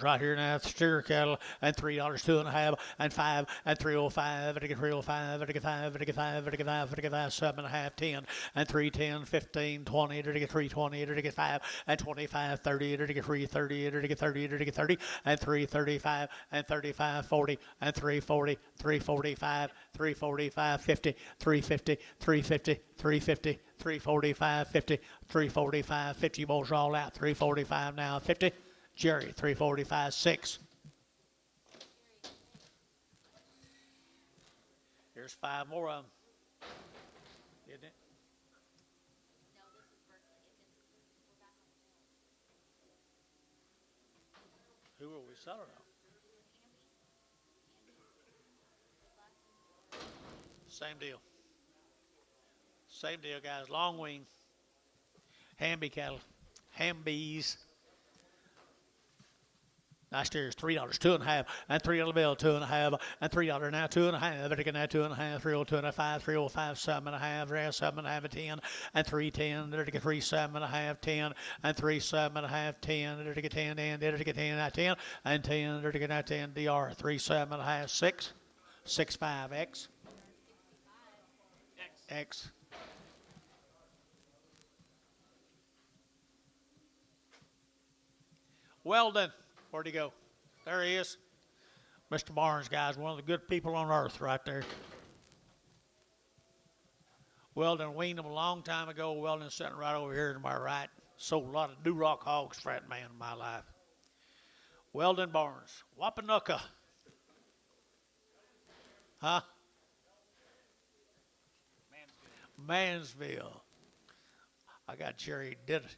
right here now. Steer cattle and $3, 2.5 and 5 and 305 and 305 and 5 and 5 and 5 and 5 7.5 10 and 310 15 20 and 320 and 5 and 25 30 and 330 and 30 and 30 and 335 and 35 40 and 340 345 345 50 350 350 350 345 50 345 50 bulls all out 345 now 50 Jerry 345 6. Here's 5 more of them, isn't it? No, this is Berkeley. We're back on the hill. Who are we selling them? Same deal, guys. Long wing. Hamby cattle. Hambies. Nice steers, $3, 2.5, and $3 bill, 2.5, and $3 now, 2.5, Vatican now, 2.5, 302.5, 305, 7.5, 7.5, 10, and 310, Vatican 3, 7.5, 10, and 3, 7.5, 10, Vatican 10, and Vatican 10, 10, and 10, Vatican now 10, DR 3, 7.5, 6, 6, 5, X, X. Weldon. Where'd he go? There he is. Mr. Barnes, guys, one of the good people on earth right there. Weldon weaned him a long time ago. Weldon's sitting right over here to my right. Sold a lot of Duroc hogs for that man in my life. Weldon Barnes. Wapanucka. Huh? Mansville. I got Jerry Dennis.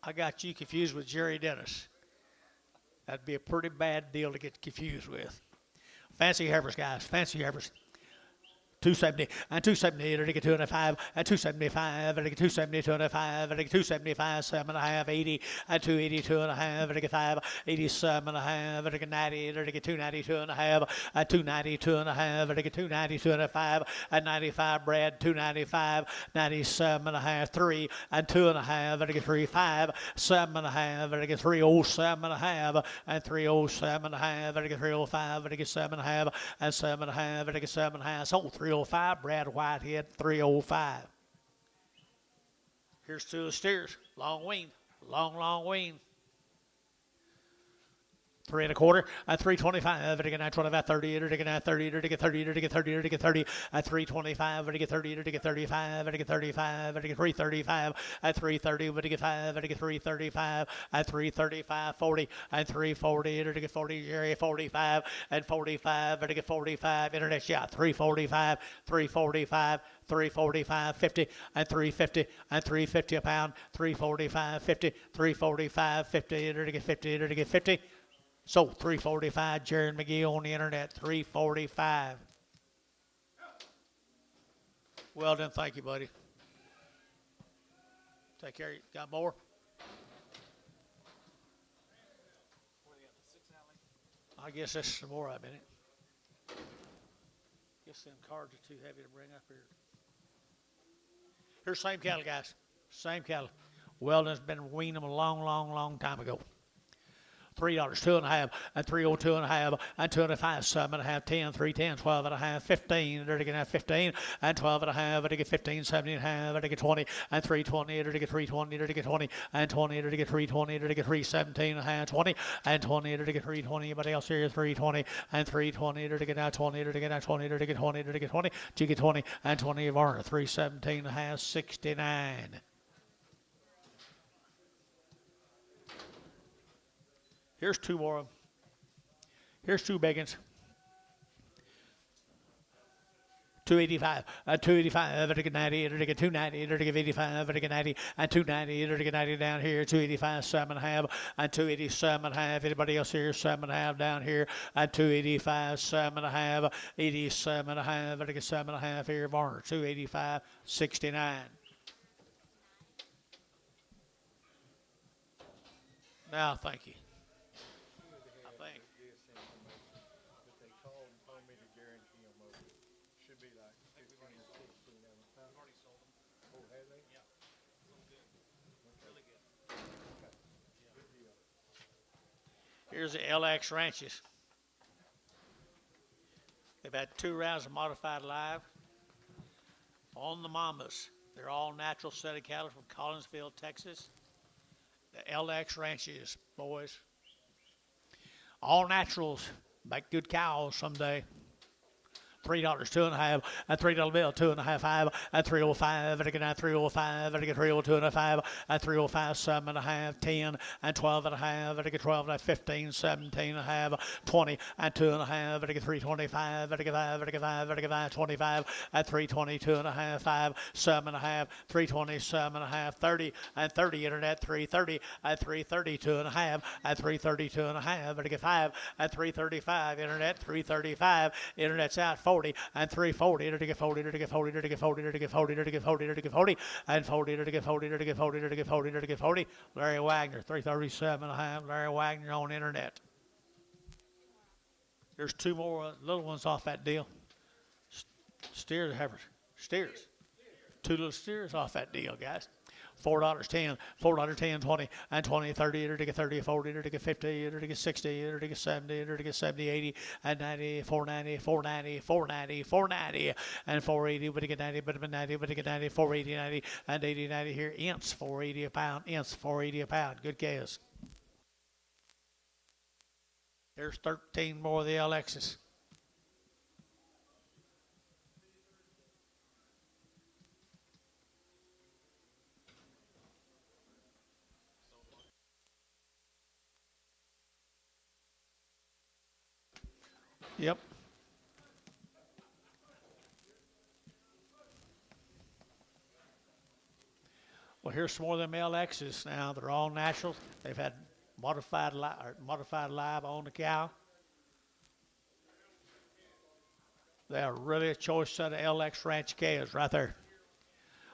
I got you confused with Jerry Dennis. That'd be a pretty bad deal to get confused with. Fancy heifers, guys. Fancy heifers. 270 and 270 to get 205 and 275 and get 270 205 and get 275 7.5 80 and 280 2.5 and get 5 87 and a half and get 90 and get 290 2.5 and 290 2.5 and get 290 2.5 and 95 Brad 295 97 and a half 3 and 2.5 and get 35 7.5 and get 307 and a half and 307 and a half and get 305 and get 7.5 and 7.5 and get 7.5 so 305, Brad Whitehead, 305. Here's 2 of the steers. Long wean. Long wean. 3 1/4 and 325 to get 25 30 to get 30 to get 30 to get 30 to get 30 and 325 to get 30 to get 35 to get 35 to get 335 and 330 to get 5 to get 335 and 335 40 and 340 to get 40 Jerry 45 and 45 to get 45 internet shot 345 345 345 50 and 350 and 350 a pound 345 50 345 50 to get 50 to get 50. So 345, Jared McGee on the internet, 345. Well done, thank you, buddy. Take care. Got more? What do you got, the 6 alley? I guess there's some more of them in it. Guess them cards are too heavy to bring up here. Here's same cattle, guys. Same cattle. Weldon's been weaning them a long, long, long time ago. $3, 2.5, and 302 and a half, and 2.5, 7.5, 10, 310, 12 and a half, 15, and 15, and 12 and a half, and 15, 17 and a half, and 20, and 320, and 320, and 20, and 20, and 320, and 317 and a half, 20, and 20, and 320. Anybody else here? 320, and 320, and 20, and 20, and 20, and 20, and 20, you get 20, and 20 of our 317 and a half, 69. Here's two more of them. Here's two big ones. 285, 285, 90, 290, 85, 90, and 290, 90 down here, 285, 7.5, and 287.5. Anybody else here? 7.5 down here, and 285, 7.5, 87.5, 7.5 here, Varner, 285, 69. Now, thank you. But they called and told me to guarantee them over. Should be like 15 or 16 of them. We've already sold them. Oh, have they? Yeah. So good. Really good. Okay. Good deal. Here's the LX ranches. They've had 2 rounds of modified live on the mamas. They're all natural set of cattle from Collinsville, Texas. The LX ranches, boys. All naturals. Make good cows someday. $3, 2.5, and $3 bill, 2.5, 5, and 305, and again 305, and again 302 and a 5, and 305, 7.5, 10, and 12 and a half, and again 12 and 15, 17 and a half, 20, and 2.5, and again 325, and again 5, and again 5, and again 5, 25, and 322 and a half, 5, 7.5, 327 and a half, 30, and 30 internet, 330, and 332 and a half, and 332 and a half, and again 5, and 335 internet, 335 internet's out, 40, and 340, to get 40, to get 40, to get 40, to get 40, to get 40, to get 40, and 40, to get 40, to get 40, to get 40, to get 40. Larry Wagner, 337 and a half. Larry Wagner on internet. There's 2 more little ones off that deal. Steers, steers. 2 little steers off that deal, guys. $4, 10, $4, 10, 20, and 20, 30, to get 30, 40, to get 50, to get 60, to get 70, to get 70, 80, and 90, 490, 490, 490, 490, and 480, but to get 90, but 90, but to get 90, 480, 90, and 80, 90 here. Ints, 480 a pound. Ints, 480 a pound. Good guess. There's 13 more of the LXs. Yep. Well, here's some more of them LXs now. They're all natural. They've had modified live on the cow. They are really a choice set of LX ranch calves right there.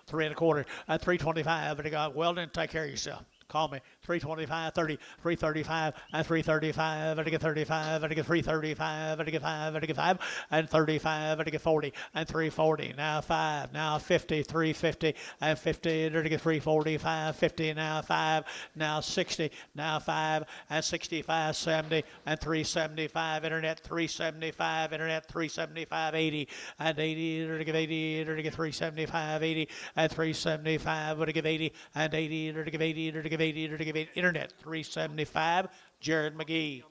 3 1/4, 325. But they got Weldon. Take care of yourself. Call me. 325, 30, 335, and 335, and I get 35, and I get 335, and I get 5, and I get 5, and 35, and I get 40, and 340. Now 5, now 50, 350, and 50, and I get 345, 50, now 5, now 60, now 5, and 65, 70, and 375. Internet 375, internet 375, 80, and 80, and I get 80, and I get 375, 80, and 375, and I get 80, and 80, and I get 80, and I get 80, to give it internet 375. Jared McGee.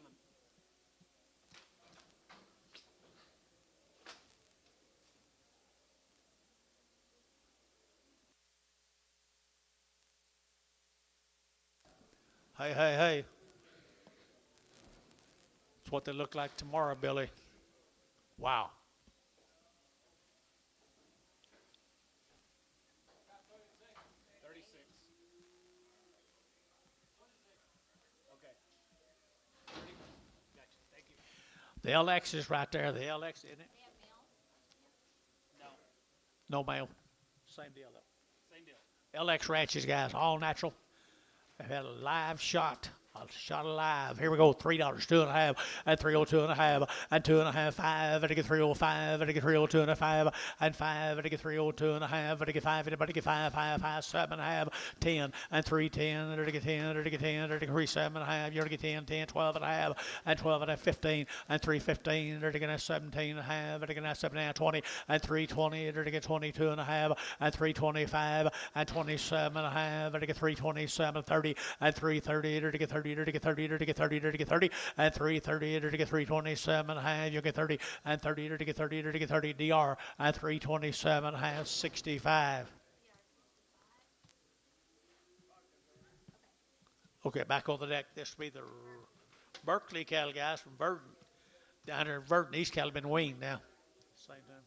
Hey, hey, hey. It's what they look like tomorrow, Billy. Wow. The LX is right there. The LX, isn't it? They have mail? No. No mail. Same deal, though. Same deal. LX ranches, guys, all natural. They've had a live shot Shot alive. Here we go. $3, 2.5, and 302 and a half, and 2.5, 5, and I get 305, and I get 302 and a 5, and 5, and I get 302 and a half, and I get 5, and I get 5, 5, 5, 7.5, 10, and 310, and I get 10, and I get 10, and I get 3.7.5, you're to get 10, 10, 12 and a half, and 12 and a 15, and 315, and I get 17 and a half, and I get 7 and 20, and 320, and I get 22 and a half, and 325, and 27 and a half, and I get 327, 30, and 330, and I get 30, and I get 30, and I get 30, and I get 30, and 330, and I get 327 and a half, you get 30, and 30, and I get 30, and I get 30, DR, and 327 and a half, 65. Okay, back on the deck. This will be the Berkeley cattle guys from Verdon. Down there in Verdon, these cattle have been weaned now. Same time.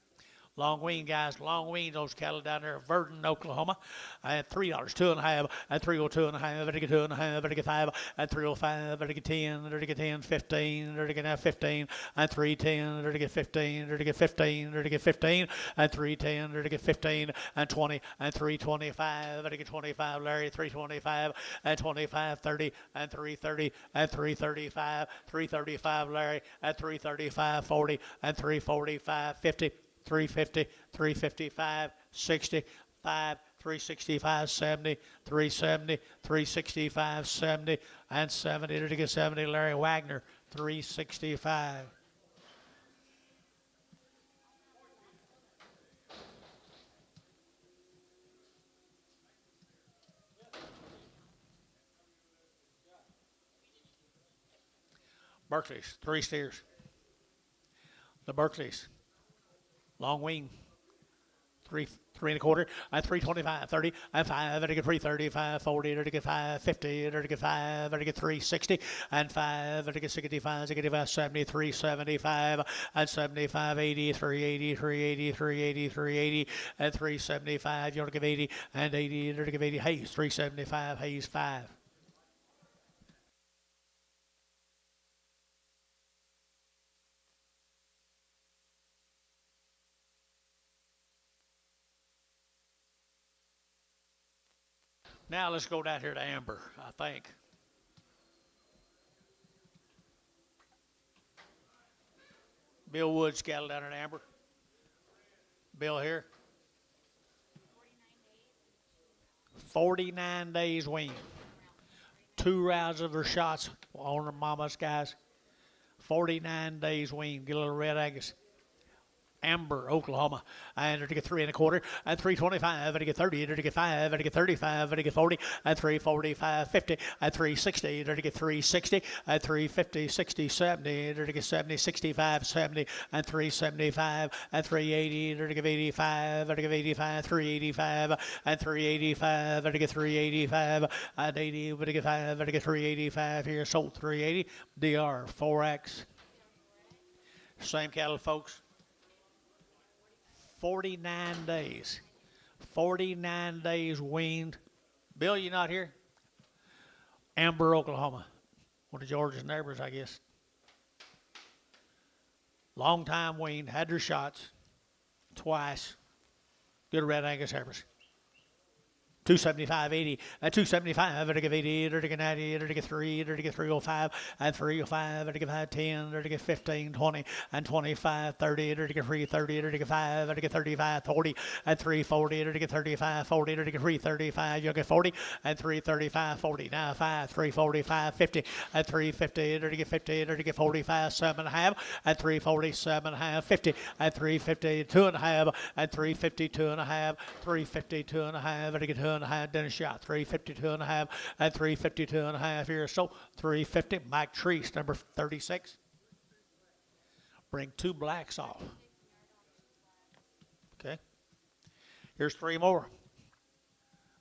Long wean guys, long wean, those cattle down there in Verdon, Oklahoma. I had $3, 2.5, and 302 and a half, and I get 2 and a half, and I get 5, and 305, and I get 10, and I get 10, 15, and I get 15, and 310, and I get 15, and I get 15, and I get 15, and 310, and I get 15, and 20, and 325, and I get 25, Larry, 325, and 25, 30, and 330, and 335, 335, Larry, and 335, 40, and 345, 50. 350, 355, 60, 5, 365, 70, 370, 365, 70, and 70 to get 70. Larry Wagner, 365. Berkeley's, 3 steers. The Berkeley's. Long wing, 3 3.25, and 325, 30, and 5, and I get 335, 40, and I get 550, and I get 5, and I get 360, and 5, and I get 65, 65, 70, 375, and 75, 80, 380, 380, 380, 380, and 375, you want to give 80, and 80, and I give 80, Hayes, 375, Hayes, 5. Now let's go down here to Amber, I think. Bill Woods cattle down in Amber. Bill here. 49 days wean. 2 rounds of their shots on their mamas, guys. 49 days wean. Get a little red Angus. Amber, Oklahoma, and to get 3 1/4, and 325, and to get 30, and to get 5, and to get 35, and to get 40, and 345, 50, and 360, and to get 360, and 350, 60, 70, and to get 70, 65, 70, and 375, and 380, and to get 85, and to get 85, 385, and 385, and to get 385, and 80, and to get 5, and to get 385 here, sold 380, DR, 4X. Same cattle, folks. 49 days. 49 days weaned. Bill, you not here? Amber, Oklahoma. One of Georgia's neighbors, I guess. Long time weaned. Had their shots twice. Good red Angus heifers. 275, 80, and 275, and I give 80, and I get 90, and I get 3, and I get 305, and 305, and I get 510, and I get 15, 20, and 25, 30, and I get 330, and I get 5, and I get 35, 40, and 340, and I get 35, 40, and I get 335, you'll get 40, and 335, 40, now 5, 345, 50, and 350, and I get 50, and I get 45, 7.5, and 347.5, 50, and 350, 2.5, and 350, 2.5, 350, 2.5, and I get 2.5, then a shot, 352.5, and 352.5 here. So 350, Mike Treese, number 36. Bring 2 blacks off. Okay. Here's 3 more.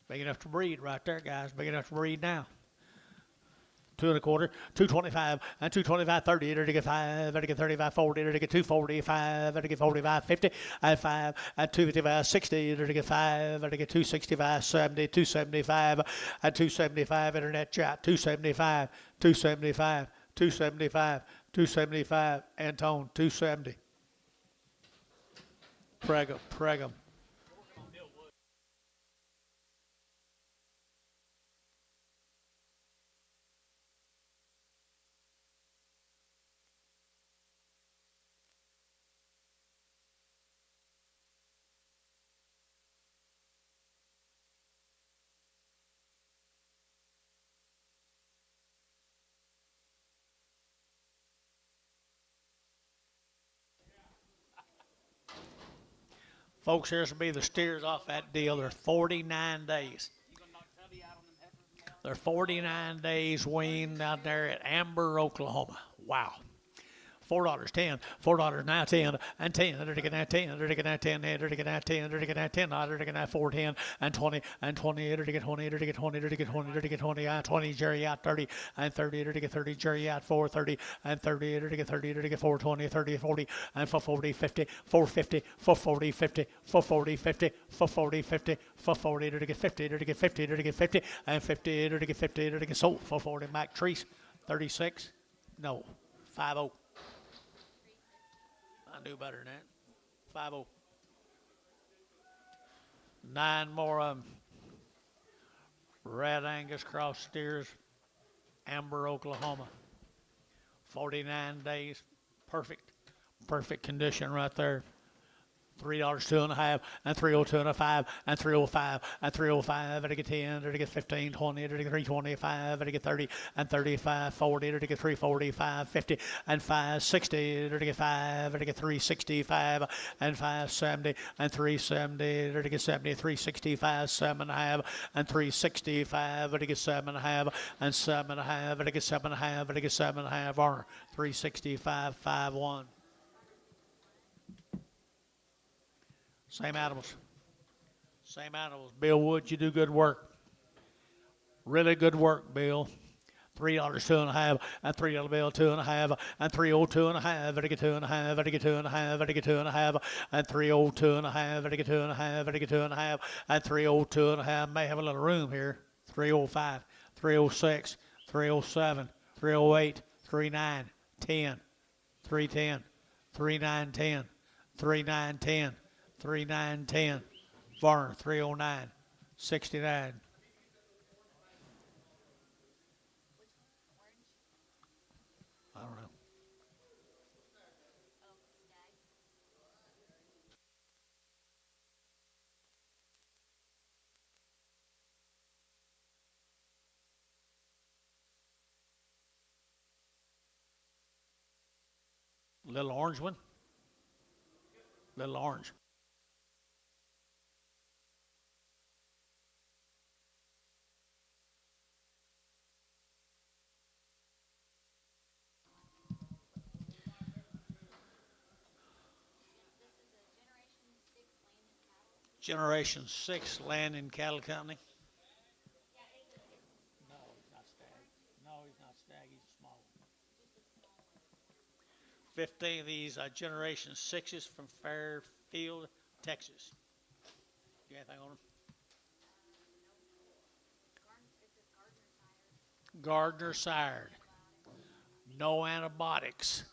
Big enough to breed right there, guys. Big enough to breed now. 2 1/4, 225, and 225, 30, and to get 5, and to get 35, 40, and to get 245, and to get 45, 50, and 5, and 255, 60, and to get 5, and to get 265, 70, 275, and 275, internet chat, 275, 275, 275, 275, Antone, 270. Pregum. Folks, here's to be the steers off that deal. They're 49 days. You gonna knock Tubby out on them heifers tomorrow? They're 49 days weaned out there at Amber, Oklahoma. Wow. $4, 10, $4 now 10 and 10, they're taking that 10, they're taking that 10, they're taking that 10, they're taking that 10, they're taking that 4, 10 and 20 and 20, they're taking 20, they're taking 20, they're taking 20, they're taking 20, 20, Jerry out 30 and 30, they're taking 30, Jerry out 4, 30 and 30, they're taking 30, they're taking 4, 20, 30, 40 and 440, 50, 450, 440, 50, 440, 50, 440, 50, 440, they're taking 50, they're taking 50, they're taking 50 and 50, they're taking 50, they're taking sold, 440, Mac Treese, 36, no, 50. I knew better than that. 5-0. 9 more of them. Red Angus cross steers, Amber, Oklahoma. 49 days. Perfect condition right there. $3, 2.5, and 302 and a 5, and 305, and 305, and to get 10, or to get 15, 20, or to get 325, or to get 30, and 35, 40, or to get 345, 50, and 560, or to get 5, or to get 365, and 570, and 370, or to get 70, 365, 7.5, and 365, or to get 7.5, and 7.5, or to get 7.5, or to get 7.5, or 365, 5-1. Same animals. Same animals. Bill Woods, you do good work. Really good work, Bill. $3, 2.5, and $3 bill, 2.5, and 302 and a half, and I get 2.5, and I get 2.5, and I get 2.5, and 302 and a half, and I get 2.5, and I get 2.5, and 302 and a half. May have a little room here. 305, 306, 307, 308, 39, 10, 310, 3910, 3910. 3910, Varner 309, 69. I don't know. Little orange one. Little orange. Generation 6 Land and Cattle Company. No, he's not stag. No, he's not stag. He's a small one. 15 of these Generation 6s from Fairfield, Texas. You got anything on them? Gardner sired. No antibiotics.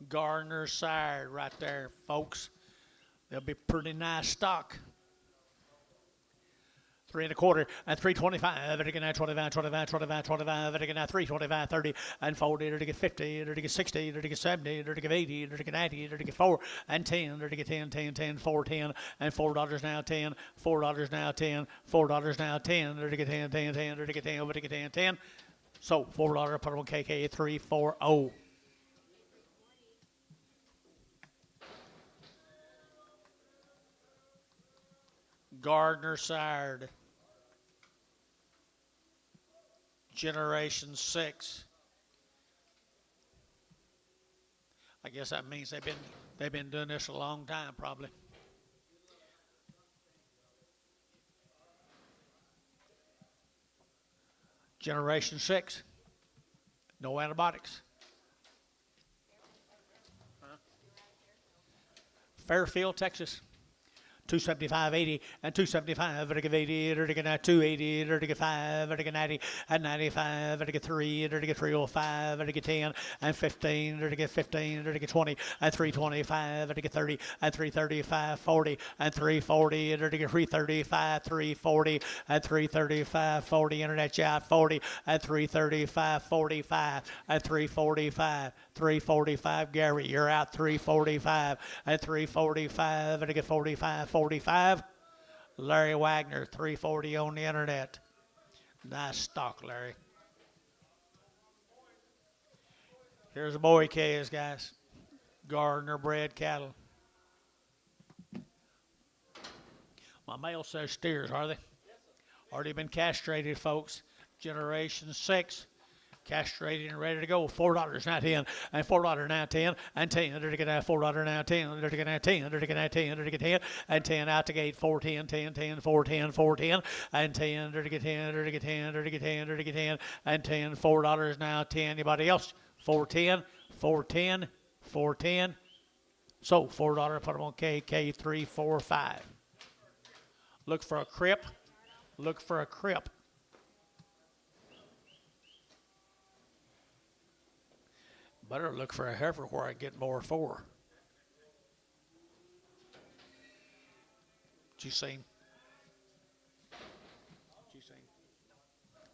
Gardner sired right there, folks. They'll be pretty nice stock. 3 1/4 and 325, and again 25, 25, 25, 25, and again 325, 30, and 40, or to get 50, or to get 60, or to get 70, or to get 80, or to get 90, or to get 4 and 10, or to get 10, 10, 10, 4, 10, and $4 now 10, $4 now 10, $4 now 10, or to get 10, 10, 10, or to get 10, or to get 10, 10. So $4 put on KK 340. Gardner sired. Generation 6. I guess that means they've been doing this a long time, probably. Generation 6. No antibiotics. Fairfield, Texas. 275.80 and 275, vertical 80, vertical 280, vertical 5, vertical 90, and 95, vertical 3, vertical 305, vertical 10, and 15, vertical 15, vertical 20, and 325, vertical 30, and 335, 40, and 340, vertical 335, 340, and 335, 40, internet job 40, and 335, 45, and 345, 345, Gary, you're out 345, and 345, vertical 45, 45. Larry Wagner, 340 on the internet. Nice stock, Larry. Here's the boy calves, guys. Gardner bred cattle. My mail says steers, are they? Already been castrated, folks. Generation 6. Castrated and ready to go. $4 now 10 and $4 now 10 and 10. They're to get out $4 now 10. They're to get out 10. They're to get out 10. They're to get 10 and 10 out the gate. 4 10 10 10 4 10 4 10 and 10. They're to get 10. They're to get 10. They're to get 10. They're to get 10 and 10. $4 now 10. Anybody else? 410 410 410. So $4. Put them on K 3 4 5. Look for a crip. Look for a crip. Better look for a heifer where I get more for. Did you see him?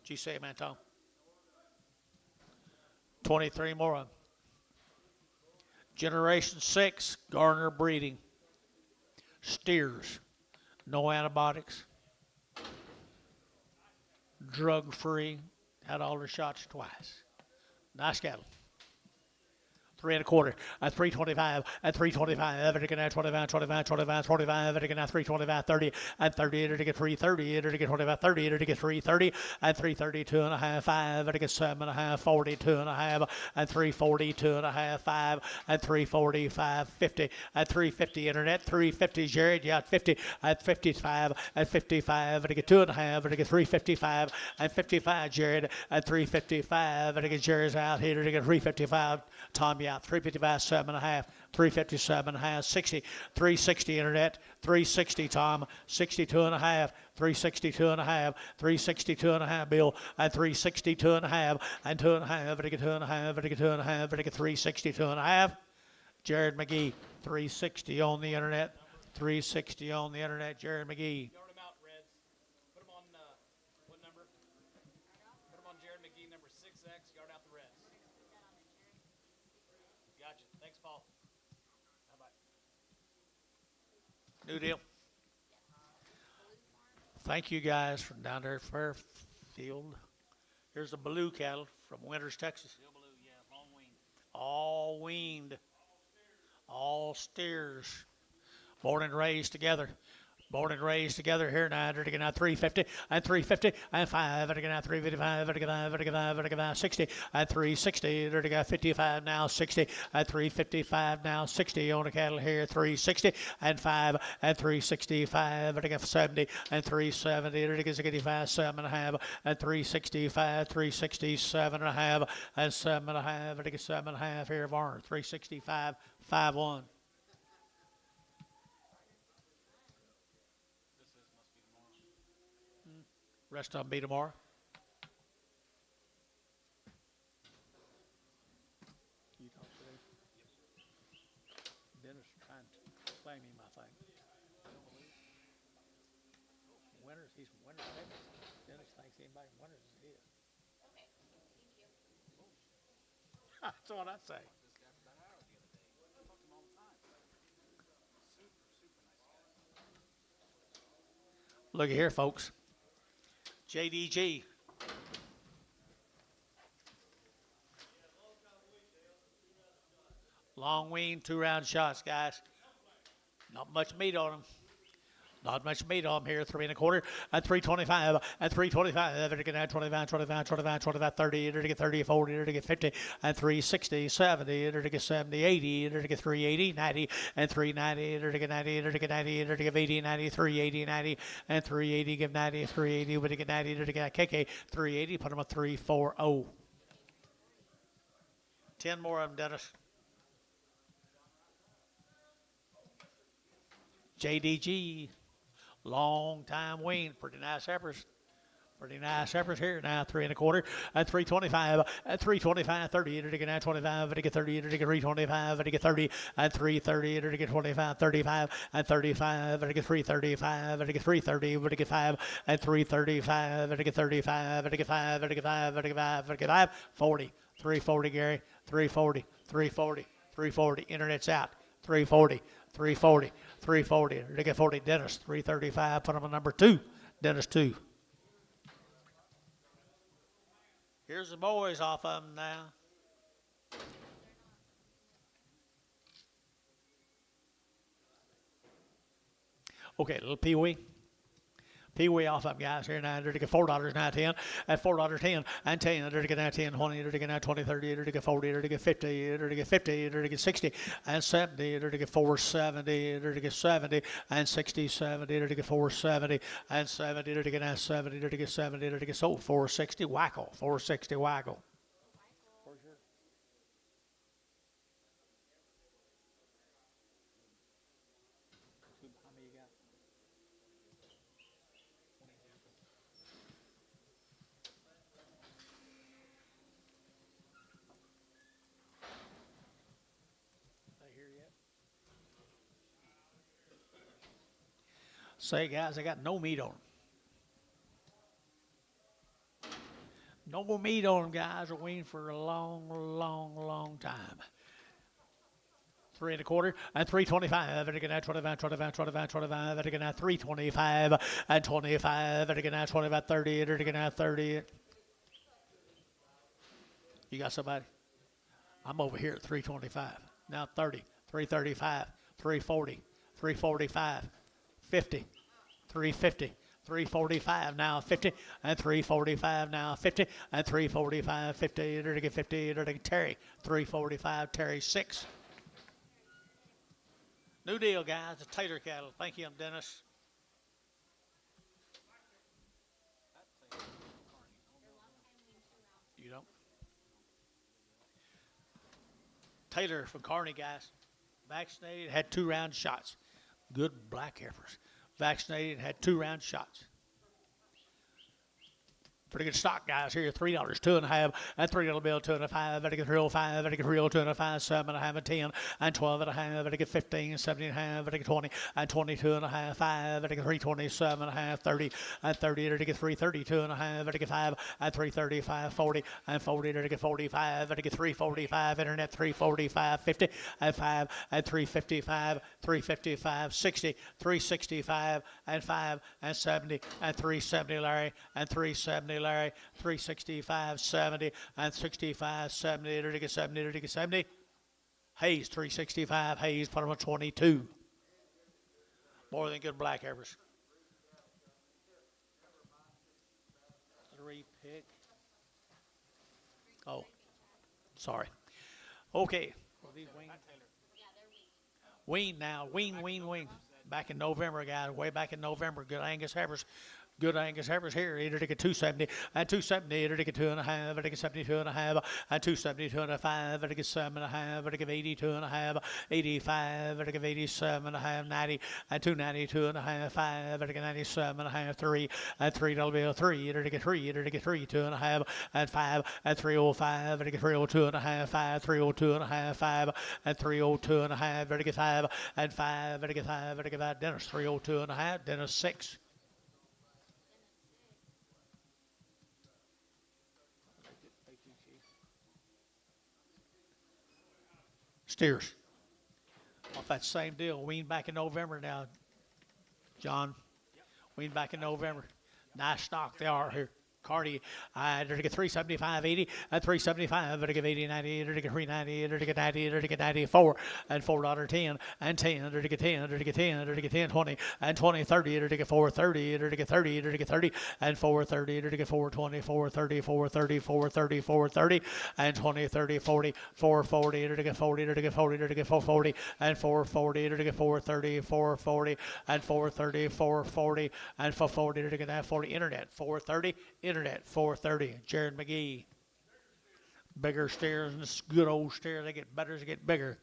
Did you see him, Anton? 23 more of them. Generation 6, Garner breeding. Steers. No antibiotics. Drug-free. Had all their shots twice. Nice cattle. 3 1/4 at 325 at 325 Everton at 25 25 25 25 Everton at 325 30 and 30 Everton get 330 Everton get 25 30 Everton get 330 and 330 2 and a half 5 Everton get 7 and a half 40 2 and a half and 340 2 and a half 5 and 340 550 at 350 internet 350 Jared you got 50 at 55 at 55 Everton get 2 and a half Everton get 355 and 55 Jared at 355 Everton get Jared's out here to get 355 Tom out 355 7 and a half 357 and a half 60 360 internet 360 Tom 62 and a half 362 and a half 362 and a half Bill and 362 and a half and 2 and a half but get 2 and a half but get 2 and a half but get 362 and a half Jared McGee 360 on the internet 360 on the internet Jared McGee. Yard them out, Reds. Put them on, what number? Put them on Jared McGee, number 6X. Yard out the Reds. Gotcha. Thanks, Paul. Bye-bye. New deal. Thank you guys from down there at Fairfield. Here's the blue cattle from Winters, Texas. Bill Blue, yeah, long wing. All weaned. All steers. Born and raised together. Born and raised together here now. They're getting out 350 and 350 and 5. They're getting out 355. They're getting out 55. They're getting out 60 and 360. They're getting out 55 now 60 and 355 now 60 on the cattle here. 360 and 5 and 365. They're getting 70 and 370. They're getting 85 7 and a half and 365 367 and a half and 7 and a half. They're getting 7 and a half here. Varner 365 5-1. Rest of them be tomorrow. You talk today? Dennis trying to claim him, I think. Winters, he's from Winters, Texas. Dennis thinks anybody from Winters is his. Okay, thank you. That's what I say. This guy for about an hour the other day. I talk to him all the time. Super, super nice guy. Look at here, folks. JDG. Long wean, 2-round shots, guys. Not much meat on them. Not much meat on them here. 3 1/4 and 325 and 325. They're getting 25, 25, 25, 25, 30. They're to get 30, 40. They're to get 50 and 360, 70. They're to get 70, 80. They're to get 380, 90 and 390. They're to get 90. They're to get 90. They're to give 80, 90, 380, 90 and 380. Give 90, 380. We're to get 90. They're to get KK 380. Put them at 340. 10 more of them, Dennis. JDG. Long time wean. Pretty nice heifers. Pretty nice heifers here now. 3 1/4 and 325 and 325, 30. To get 25, to get 30, to get 325, to get 30 and 330, to get 25, 35 and 35, to get 335, to get 330, to get 5 and 335, to get 35, to get 5, to get 5, to get 5, to get 5, 40, 340, Gary, 340, 340, 340. Internet's out. 340, 340, 340. To get 40, Dennis, 335. Put them on number 2. Dennis 2. Here's the boys off of them now. Okay, little Pee Wee. Pee way off up, guys. Here now, to get $4 now, 10, at $4.10, and 10, to get now 10, 20, to get now 20, 30, to get 40, to get 50, to get 50, to get 60, and 70, to get 470, to get 70, and 60, 70, to get 470, and 70, to get now 70, to get 70, to get so 460, whackle, 460, whackle. Say, guys, I got no meat on 'em. No more meat on them, guys. We're waiting for a long, long, long time. 3 1/4 and 325. And again at 25, 25, 25, 25. And again at 325 and 25. And again at 25, 30. And again at 30. You got somebody? I'm over here at 325. Now 30, 335, 340, 345, 50, 350. 345 now 50 and 345 now 50 and 345 50 to get 50 to get Terry 345 Terry 6. New deal, guys. The Taylor cattle. Thank you, Dennis. You don't. Taylor from Kearney, guys. Vaccinated, had 2 round shots. Good black heifers. Vaccinated, had 2 round shots. Pretty good stock, guys. Here, $3, 2.5, and $3 bill, 2.5, and I get real 5, and I get real 2.5, 7.5, and 10, and 12.5, and I get 15, 17.5, and I get 20, and 22.5, 5, and I get 327.5, 30, and 30, and I get 332.5, and I get 5, and 335, 40, and 40, and I get 45, and I get 345, internet 345, 50, and 5, and 355, 355, 60, 365, and 5, and 70, and 370, Larry, and 370. Larry, 365, 70, and 65, 70, to get 70, to get 70. Hayes, 365, Hayes, put him on 22. More than good black heifers. 3 pick. Oh, sorry. Okay. Well, these wings. Wean now, wean. Back in November, guys, way back in November. Good Angus heifers. Good Angus heifers here. Either to get 270 and 270, either to get 2.5, or to get 72.5, and 272.5, or to get 7.5, or to get 82.5, 85, or to get 87.5, 90, and 292.5, 5, or to get 97.5, 3, and $3 bill, 3, or to get 3, or to get 3, 2.5, and 5, and 305, or to get 302.5, 5, 302.5, 5, and 302.5, or to get 5, and 5, or to get 5, or to get 5. Dennis 302.5, Dennis 6. Steers. Off that same deal. Wean back in November now, John. Wean back in November. Nice stock they are here. Cardi, to get 375, 80, and 375, to get 80, 90, to get 390, to get 90, to get 94, and $4.10, and 10, to get 10, to get 10, to get 10, 20, and 20, 30, to get 430, to get 30, to get 30, and 430, to get 420, 430, 430, 430, 430, and 20, 30, 40, 440, to get 40, to get 40, to get 440, and 440, to get 430, 440, and 430, 440, and 440, to get that 40. Internet, 430, Internet 430. Jared McGee. Bigger steers and this good old steer. They get better as they get bigger.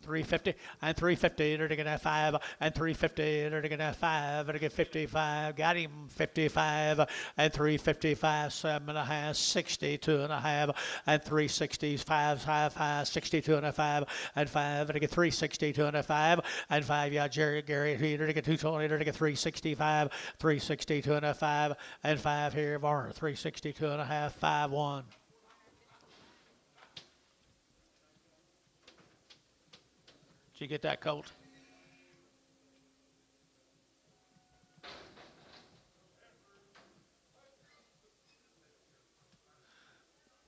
350 and 350 to get that 5 and 350 to get that 5 to get 55. Got him 55 and 355 7.5 62.5 and 365 5 62.5 and 5 to get 362.5 and 5. Yeah, Gary here to get 220 to get 365 362.5 and 5 here Varner 362.5 5-1. Did you get that, Colt?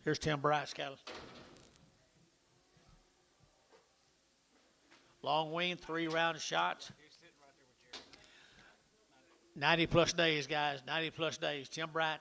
Here's Tim Bryce cattle. Long wing, 3 round shots. 90 plus days, guys. 90 plus days. Tim Bright.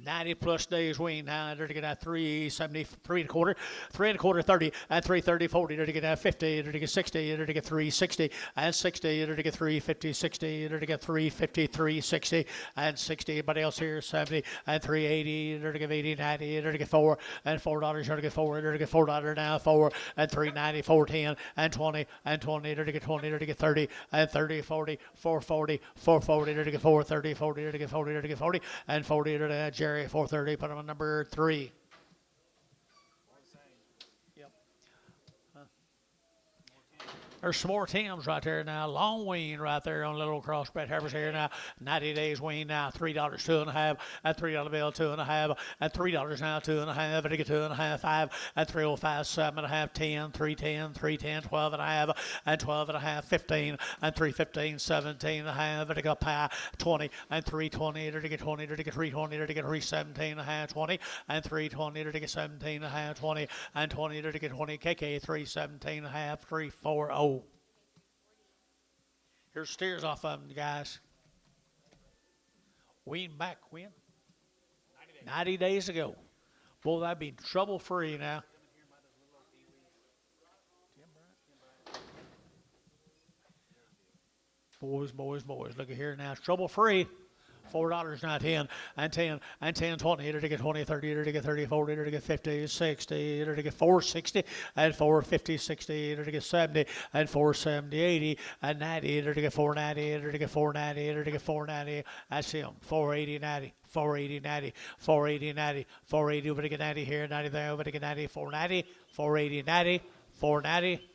90 plus days wean now. They're to get out 373 and a quarter, 3 and a quarter, 30, and 330, 40. They're to get out 50, they're to get 60, they're to get 360, and 60, they're to get 350, 60, they're to get 350, 360, and 60. Anybody else here? 70, and 380, they're to get 80, 90, they're to get 4, and $4, they're to get 4, they're to get $4 now, 4, and 390, 410, and 20, and 20, they're to get 20, they're to get 30, and 30, 40, 440, 440, they're to get 430, 40, they're to get 40, they're to get 40, and 40, they're to get Jerry 430, put him on number 3. Yep. There's some more Tims right there now. Long wean right there on little crossbred heifers here now. 90 days wean now. $3, 2.5, and $3 bill, 2.5, and $3 now, 2.5, and to get 2.5, 5, and 305, 7.5, 10, 310, 310, 12.5, and 12.5, 15, and 315, 17.5, and to get pie, 20, and 320, to get 20, to get 320, to get 317.5, 20, and 320, to get 17.5, 20, and 20, to get 20, KK 317.5, 340. Here's steers off of them, guys. Wean back when? 90 days ago. Boy, that'd be trouble-free now. Boys, boys, boys. Look at here now. It's trouble-free. $4 now, 10, and 10, and 10, 20, to get 20, 30, to get 30, 40, to get 50, 60, to get 460, and 450, 60, to get 70, and 470, 80, and 90, to get 490, to get 490, to get 490. That's him. 480, 90. 480, 90, 480, 90, 480, over to get 90 here, 90 there, over to get 90, 490, 480, 90, 490,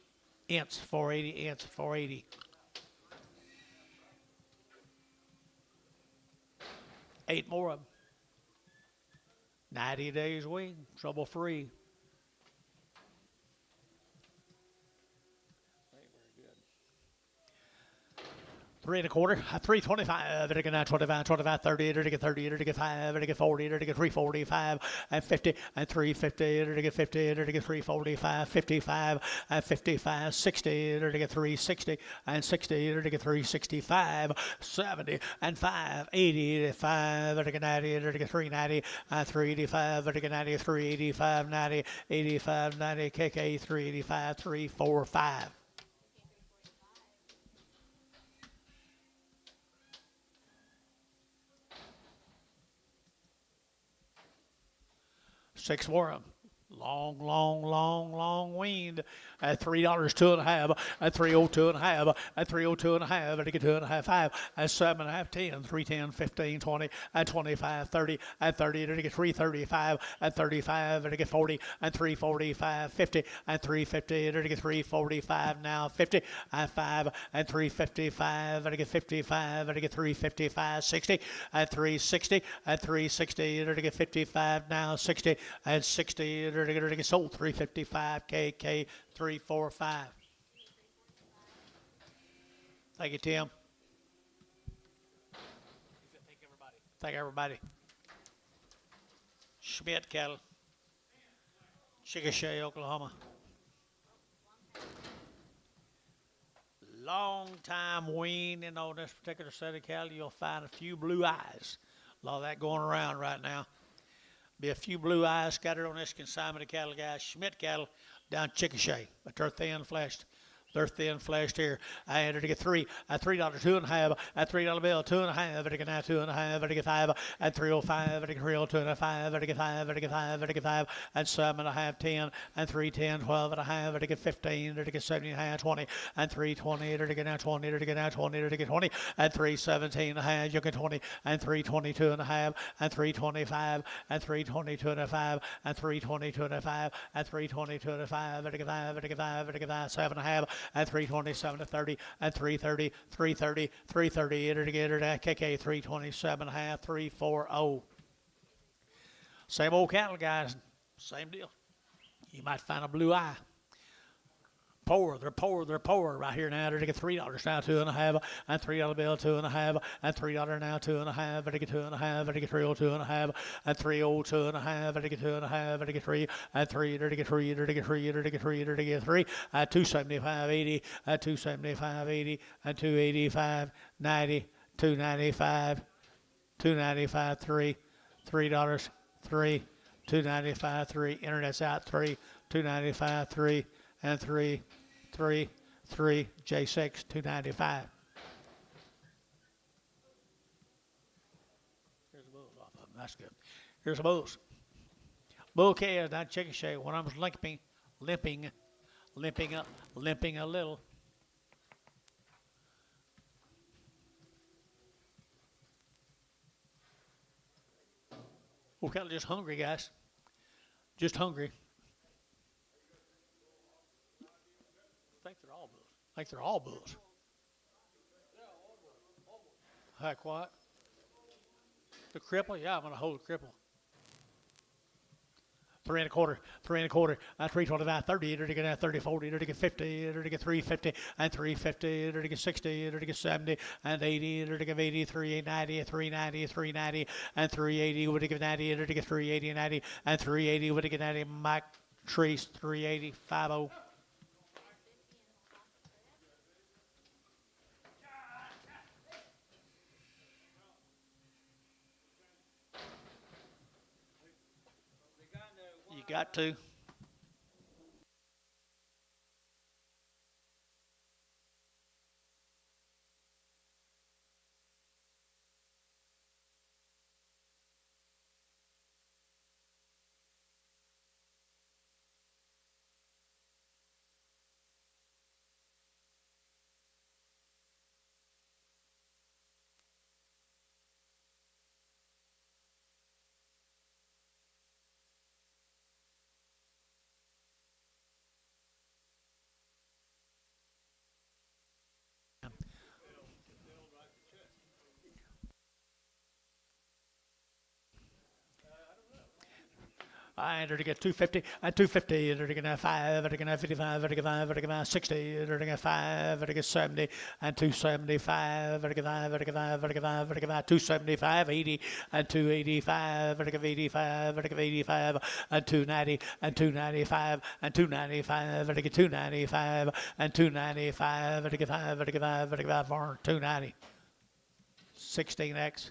inch, 480, inch, 480. 8 more of them. 90 days wean, trouble free. Three and a quarter, 325, to get 25, 25, 30, to get 30, to get 5, to get 40, to get 345, and 50, and 350, to get 50, to get 345, 55, and 55, 60, to get 360, and 60, to get 365, 70, and 5, 80, 5, to get 90, to get 390, and 385, to get 90, 385, 90, 85, 90, KK 385, 345. Six more of them. Long weaned at $3, 2.5, at 302 1/2, at 302 1/2, to get 2 1/2, 5, at 7.5, 10, 310, 15, 20, at 25, 30, at 30, to get 335, at 35, to get 40, and 345, 50, and 350, to get 345 now, 50, and 5, and 355, to get 55, to get 355, 60, at 360, at 360, to get 55 now, 60, and 60, to get sold 355, KK 345. Thank you, Tim. Thank everybody. Schmidt cattle, Chickasha, Oklahoma. Long time weaning on this particular set of cattle. You'll find a few blue eyes. A lot of that going around right now. Be a few blue eyes scattered on this consignment of cattle, guys. Schmidt cattle down Chickasha, but they're thin fleshed. They're thin fleshed here. I entered to get 3 at $3, 2.5, at $3 bill, 2.5, to get now 2.5, to get 5, at 305, to get 302 1/5, to get 5, to get 5, to get 5, and 7.5, 10, and 310, 12 1/2, to get 15, to get 70.5, 20, and 320, to get now 20, to get now 20, to get 20, and 317 1/2, you get 20, and 322 1/2, and 325, and 322 1/5, and 322 1/5, and 322 1/5, to get 5, to get 5, to get 5, 7.5. And 327 to 30, and 330, 330, 330, enter together at KK 327 1/2, 340. Same old cattle, guys. Same deal. You might find a blue eye. They're poor right here now. They're to get $3 now, 2 1/2, and $3 bill, 2 1/2, and $3 now, 2 1/2, to get 2 1/2, to get 302 1/2, and 302 1/2, to get 2 1/2, to get 3, and 3, to get 3, to get 3, to get 3, to get 3, at 275, 80, at 275, 80, and 285, 90, $2.95, $2.95, $3, $3, $2.95, $3. Internet's out, $3, $2.95, $3, and $3, $3, $3. J6, $2.95. Here's the bulls off of them. That's good. Here's the bulls. Bull calves down chicken shape. One of them's limping a little. Bull cattle just hungry, guys. Just hungry. I think they're all bulls. I think they're all bulls. Heck, what? The cripple? Yeah, I'm gonna hold the cripple. 3 1/4, 3 1/4, 325, 30, to get 30, 40, to get 50, to get 350, and 350, to get 60, to get 70, and 80, to get 80, 390, 390, 390, and 380, would get 90, to get 380, 90, and 380, would get 90. Mike Treese, 380, 50. You got to. I to get 250 and 250, to get 5, to get 55, to get 5, to get 60, to get 5, to get 70, and 275, to get 5, to get 5, to get 5, to get 5, 275, 80, and 285, to get 85, to get 85, and 290, and 295, and 295, to get 295, and 295, to get 5, to get 5, to get 5, for 290. 16X.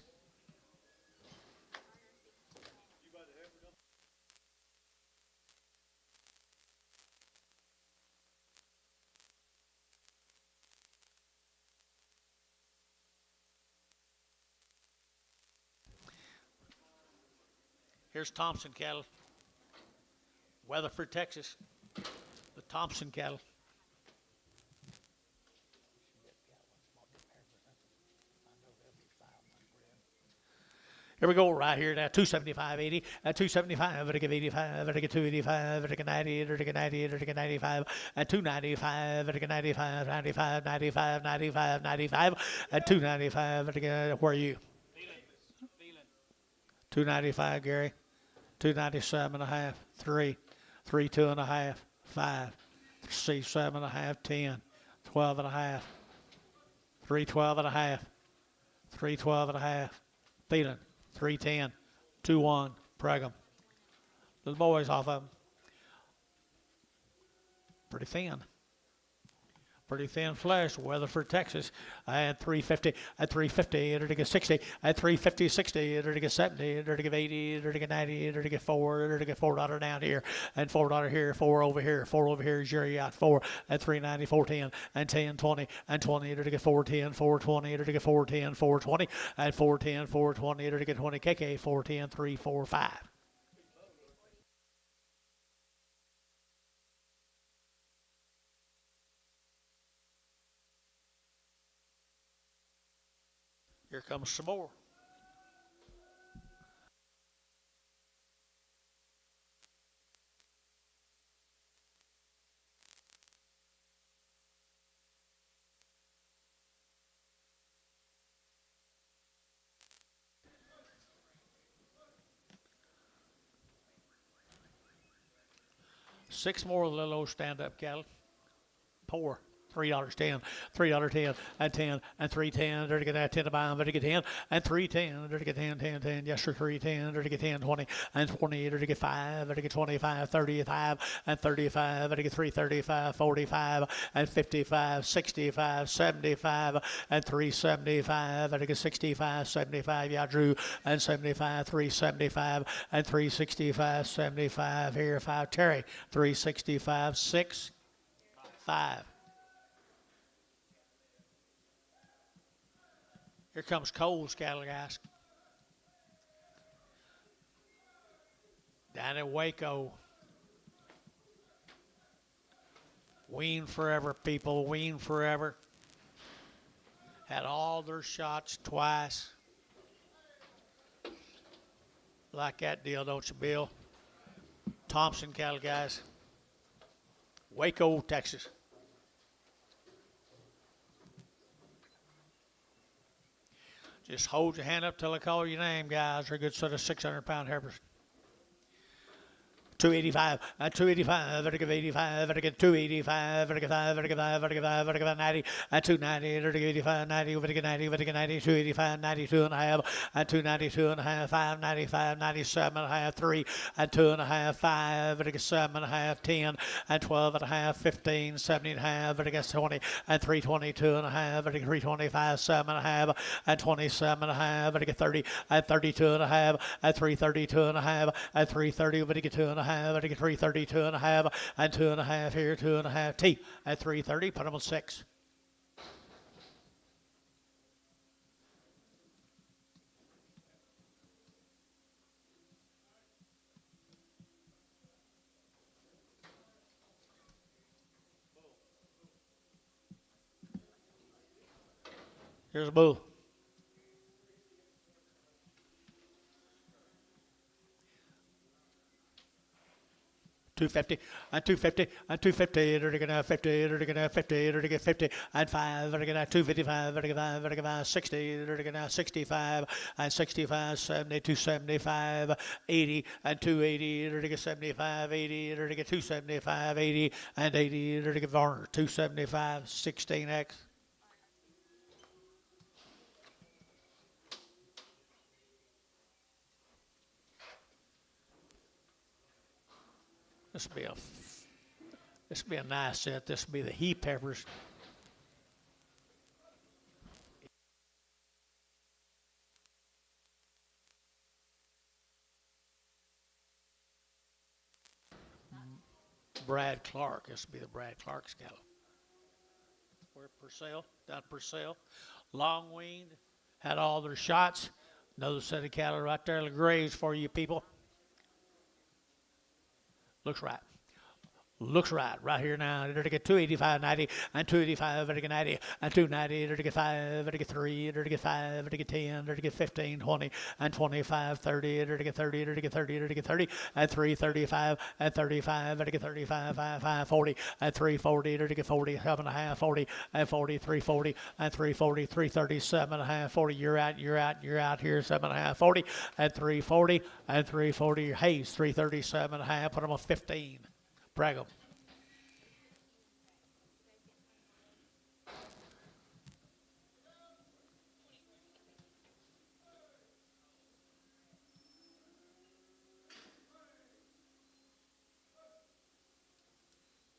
Here's Thompson cattle. Weatherford, Texas. The Thompson cattle. Here we go right here now. 275, 80, 275, to get 85, to get 285, to get 90, to get 90, to get 95, and 295, to get 95, 95, 95, 95, 95, and 295, to get, where are you? 295, Gary. 297 and a half, 3, 32 and a half, 5, C 7 and a half, 10, 12 and a half, 312 and a half, 312 and a half, Thielen, 310, 2-1, Pregham. The boys off of them. Pretty thin. Pretty thin flesh, Weatherford, Texas. And 350, at 350, to get 60, at 350, 60, to get 70, to get 80, to get 90, to get 4, to get $4 down here, and $4 here, 4 over here, 4 over here, Jerry out 4, at 390, 410, and 10, 20, and 20, to get 410, 420, to get 410, 420, and 410, 420, to get 20, KK, 410, 3, 4, 5. Here comes some more. Six more of the little old stand-up cattle. Poor. $3.10, $3.10, and 10, and 3.10, there to get that 10 to buy, there to get 10, and 3.10, there to get 10, 10, 10, yes sir, 3.10, there to get 10, 20, and 20, there to get 5, there to get 25, 35, and 35, there to get 335, 45, and 55, 65, 75, and 375, there to get 65, 75, yeah, Drew, and 75, 375, and 365, 75, here, 5, Terry, 365, 6, 5. Here comes Cole's cattle, guys. Down in Waco. Wean forever, people. Wean forever. Had all their shots twice. Like that deal, don't you, Bill? Thompson cattle, guys. Waco, Texas. Just hold your hand up till I call your name, guys. They're a good set of 600-pound heifers. 285, 285, vertical 85, vertical 285, vertical 5, vertical 5, vertical 5, vertical 90, 290, vertical 85, 90, vertical 90, vertical 90, 285, 92 and a half, 292 and a half, 595, 97 and a half, 3, 2 and a half, 5, vertical 7 and a half, 10, 12 and a half, 15, 17 and a half, vertical 20, 322 and a half, vertical 325, 7 and a half, 27 and a half, vertical 30, 32 and a half, 332 and a half, 330, vertical 2 and a half, vertical 332 and a half, and 2 and a half here, 2 and a half T at 330, put them on 6. Here's a bull. 250, 250, 250, they're going to have 50, they're going to have 50, they're going to get 50, and 5, they're going to have 255, they're going to have 5, they're going to have 60, they're going to have 65, and 65, 70, 275, 80, and 280, they're going to get 75, 80, they're going to get 275, 80, and 80, they're going to get Varner, 275, 16X. This will be a nice set. This will be the heap peppers. Brad Clark. This will be the Brad Clark's cattle. We're Purcell, down Purcell. Long weaned, had all their shots. Another set of cattle right there, the graves for you people. Looks right. Looks right here now. They're to get 285, 90, and 285, they're to get 90, and 290, they're to get 5, they're to get 3, they're to get 5, they're to get 10, they're to get 15, 20, and 25, 30, they're to get 30, they're to get 30, they're to get 30, and 335, and 35, they're to get 35, 5, 40, and 340, they're to get 40, 7.5, 40, and 40, 340, and 340, 337.5, 40, you're out here, 7.5, 40, and 340, and 340, Hayes, 337.5, put them on 15. Brag 'em.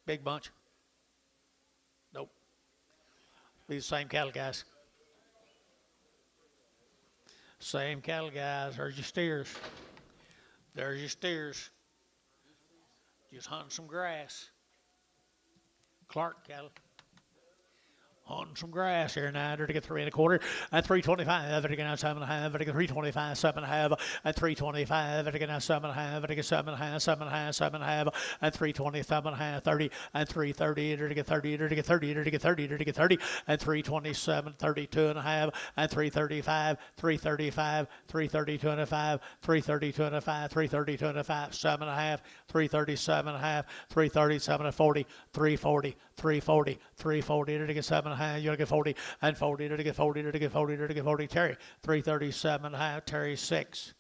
Big bunch. Nope. Be the same cattle guys. Same cattle guys. There's your steers. There's your steers. Just hunting some grass. Clark cattle. Hunting some grass here now. They're to get 3 1/4, and 325. They're to get out 7.5. They're to get 325, 7.5, and 325. They're to get out 7.5. They're to get 7.5, 7.5, 7.5, and 327.5, 30, and 330. They're to get 30. They're to get 30. They're to get 30. They're to get 30, and 327, 32.5, and 335, 335, 332.5, 332.5, 332.5, 7.5, 337.5, 337 and 40, 340, 340, 340. They're to get 7.5. You're to get 40, and 40. They're to get 40. They're to get 40. They're to get 40. Terry, 337.5. Terry 6.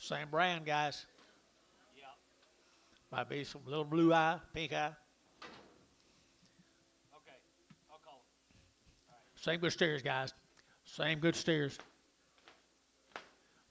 Same brand, guys. Yeah. Might be some little blue eye, pink eye. Okay. I'll call him. Same good steers, guys. Same good steers.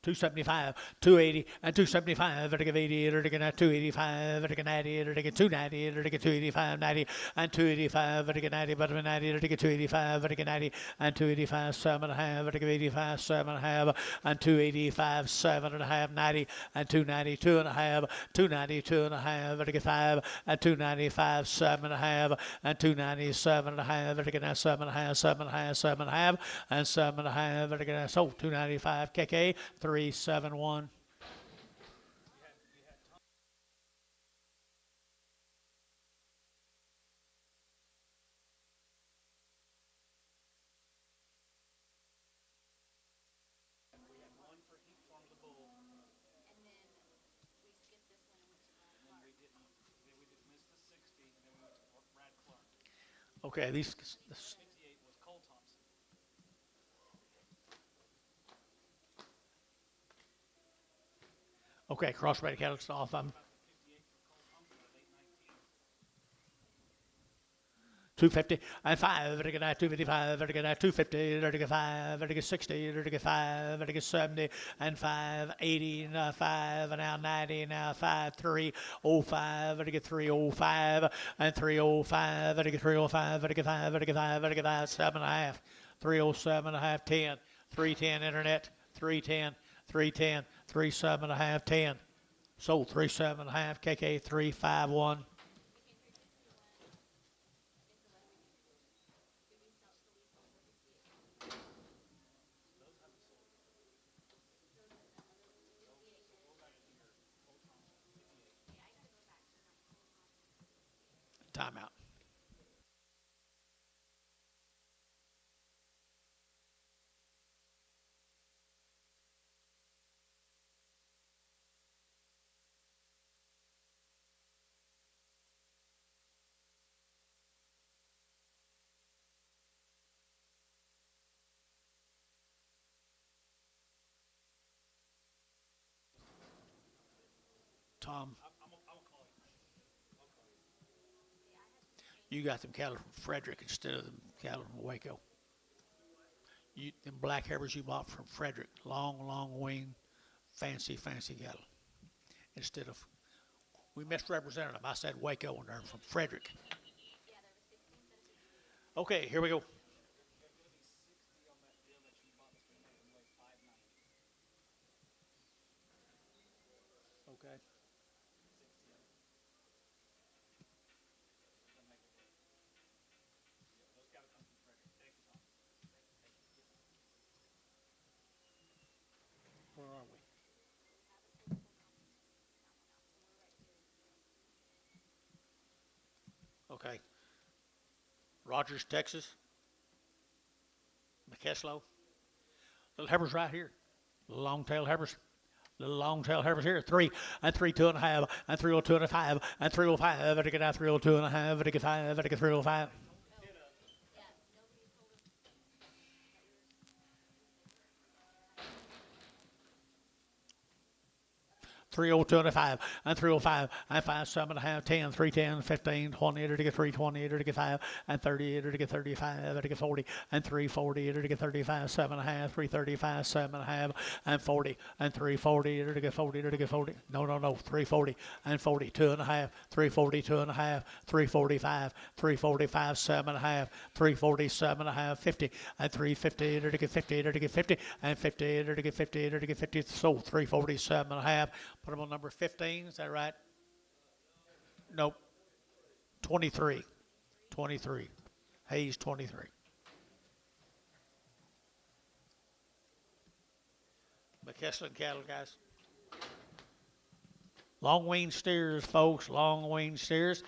275, 280, and 275, vertical 80, vertical 285, vertical 90, vertical 290, vertical 285, 90, and 285, vertical 90, bottom 90, vertical 285, vertical 90, and 285, 7.5, vertical 85, 7.5, and 285, 7.5, 90, and 290, 2.5, 290, 2.5, vertical 5, and 295, 7.5, and 297.5, vertical 7.5, 7.5, 7.5, and 7.5, vertical so 295, KK, 371. We had one for heat form of the bull, And then we skipped this one and went to Brad and then Clark. we didn't. Then we dismissed the 60, and then we went to Brad Clark. Okay, these. 58 was Cole Thompson. Okay, crossbred cattle off. 58 for Cole Thompson at 819. 250 and 5, vertical 255, vertical 250, vertical 5, vertical 60, vertical 5, vertical 70, and 5, 80, now 5, and now 90, now 5, 305, vertical 305, and 305, vertical 305, vertical 5, vertical 5, vertical 5, 7.5, 307.5, 10, 310 internet, 310, 310, 37.5, 10. Sold 37.5, KK 351. Timeout. Tom, I'm gonna call him. I'll call you. you got them cattle from Frederick instead of them cattle from Waco. You, them black hairs you bought from Frederick, long wing, fancy cattle. Instead of, we misrepresented them. I said Waco and they're from Frederick. Okay, here we go. They're gonna be 60 on that deal that you bought that's gonna make them weigh 590. Okay. 60 of them. Gonna make it work. Yeah, those gotta come from Frederick. Thank you, Tom. Thank you. Where are we? Okay. Rogers, Texas. McKeslow. Little heifers right here. Little long-tailed heifers. Little long-tailed heifers here. 3 and 3, 2.5, and 302 and a 5, and 305. Vertical now 302 and a half. Vertical 5, vertical 305. Yeah, nobody told us. 302 and a 5, and 305, and 5, 7.5, 10, 310, 15, 20, to get 320, to get 5, and 30, to get 35, to get 40, and 340, to get 35, 7.5, 335, 7.5, and 40, and 340, to get 40, to get 40. No, 340, and 42 and a half, 342 and a half, 345, 345, 7.5, 347 and a half, 50, and 350, to get 50, to get 50, and 50, to get 50, to get 50. So 347 and a half. Put them on number 15, is that right? Nope. 23. 23. Hayes 23. McKesson cattle, guys. Long wing steers, folks. Long wing steers.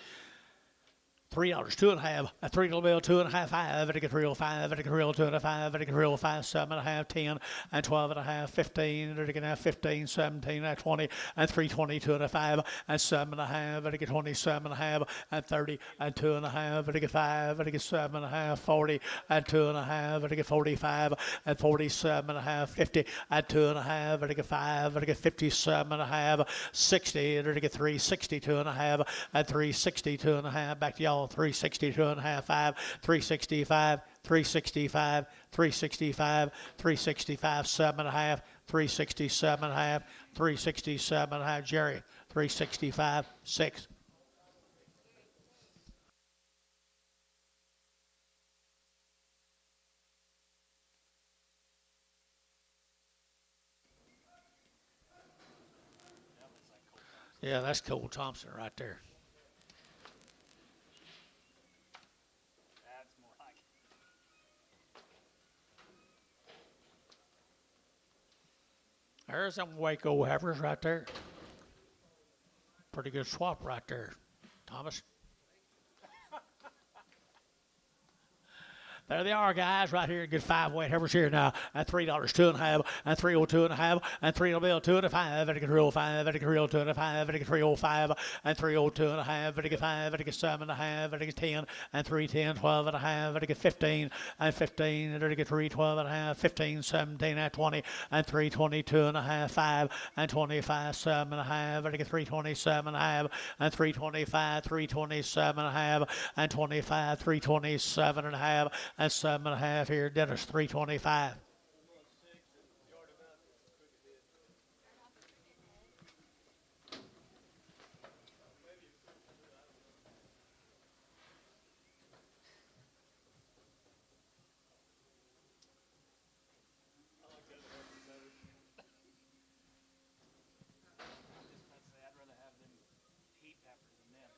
$3, 2.5, a $3 bill, 2.5, 5, and a get real 5, and a get real 2.5, and a get real 5, 7.5, 10, and 12.5, 15, and a get 15, 17, and 20, and 320, 2.5, and 7.5, and a get 27.5, and 30, and 2.5, and a get 5, and a get 7.5, 40, and 2.5, and a get 45, and 47.5, 50, and 2.5, and a get 5, and a get 57.5, 60, and a get 3, 62.5, and 362.5. Back to y'all. 362.5, 5, 365, 365, 365, 365, 7.5, 367.5, 367.5. Jerry, 365, 6. Yeah, that's Cole Thompson right there. That's more like it. There's them Waco heifers right there. Pretty good swap right there, Thomas. There they are, guys, right here. Good 5-weight heifers here now at $3, 2.5, and 302.5, and 3 bill 2.5, and a get real 5, and a get real 2.5, and a get 305, and 302.5, and a get 5, and a get 7.5, and a get 10, and 310, 12.5, and a get 15, and 15, and a get 312.5, 15, 17, and 20, and 322.5, 5, and 25, 7.5, and a get 327.5, and 325, 327.5, and 25, 327.5. That's 7.5 here. Dennis, 325. I'd say I'd rather have them heat heifers than them.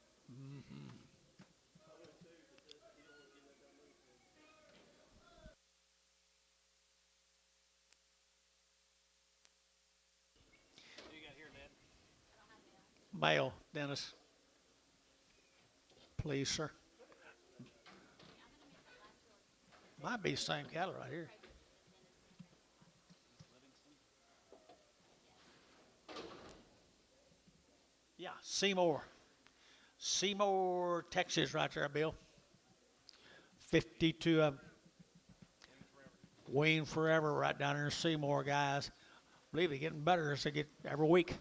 What do you got here, Dad? Male, Dennis. Please, sir. Might be the same cattle right here. Yeah, Seymour. Seymour, Texas, right there, Bill. 52 of them. Wayne forever, right down there in Seymour, guys. I believe they're getting better as they get every week.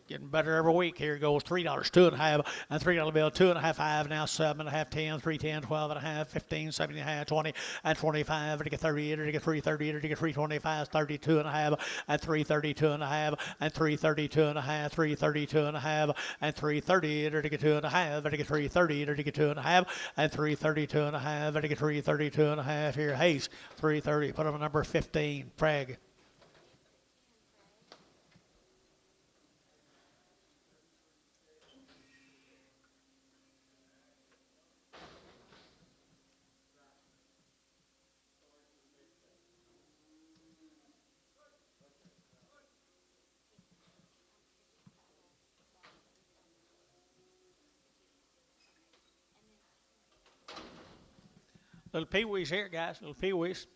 Getting better every week. Here goes $3, 2.5, and $3 bill, 2.5, 5, now 7.5, 10, 310, 12.5, 15, 17.5, 20, and 25, and to get 30, and to get 330, and to get 325, 32.5, and 332.5, and 332.5, 332.5, and 330, and to get 2.5, and to get 330, and to get 2.5, and 332.5, and to get 332.5. Here, Hayes, 330. Put on number 15, Prague. Little peewees here, guys. Little peewees.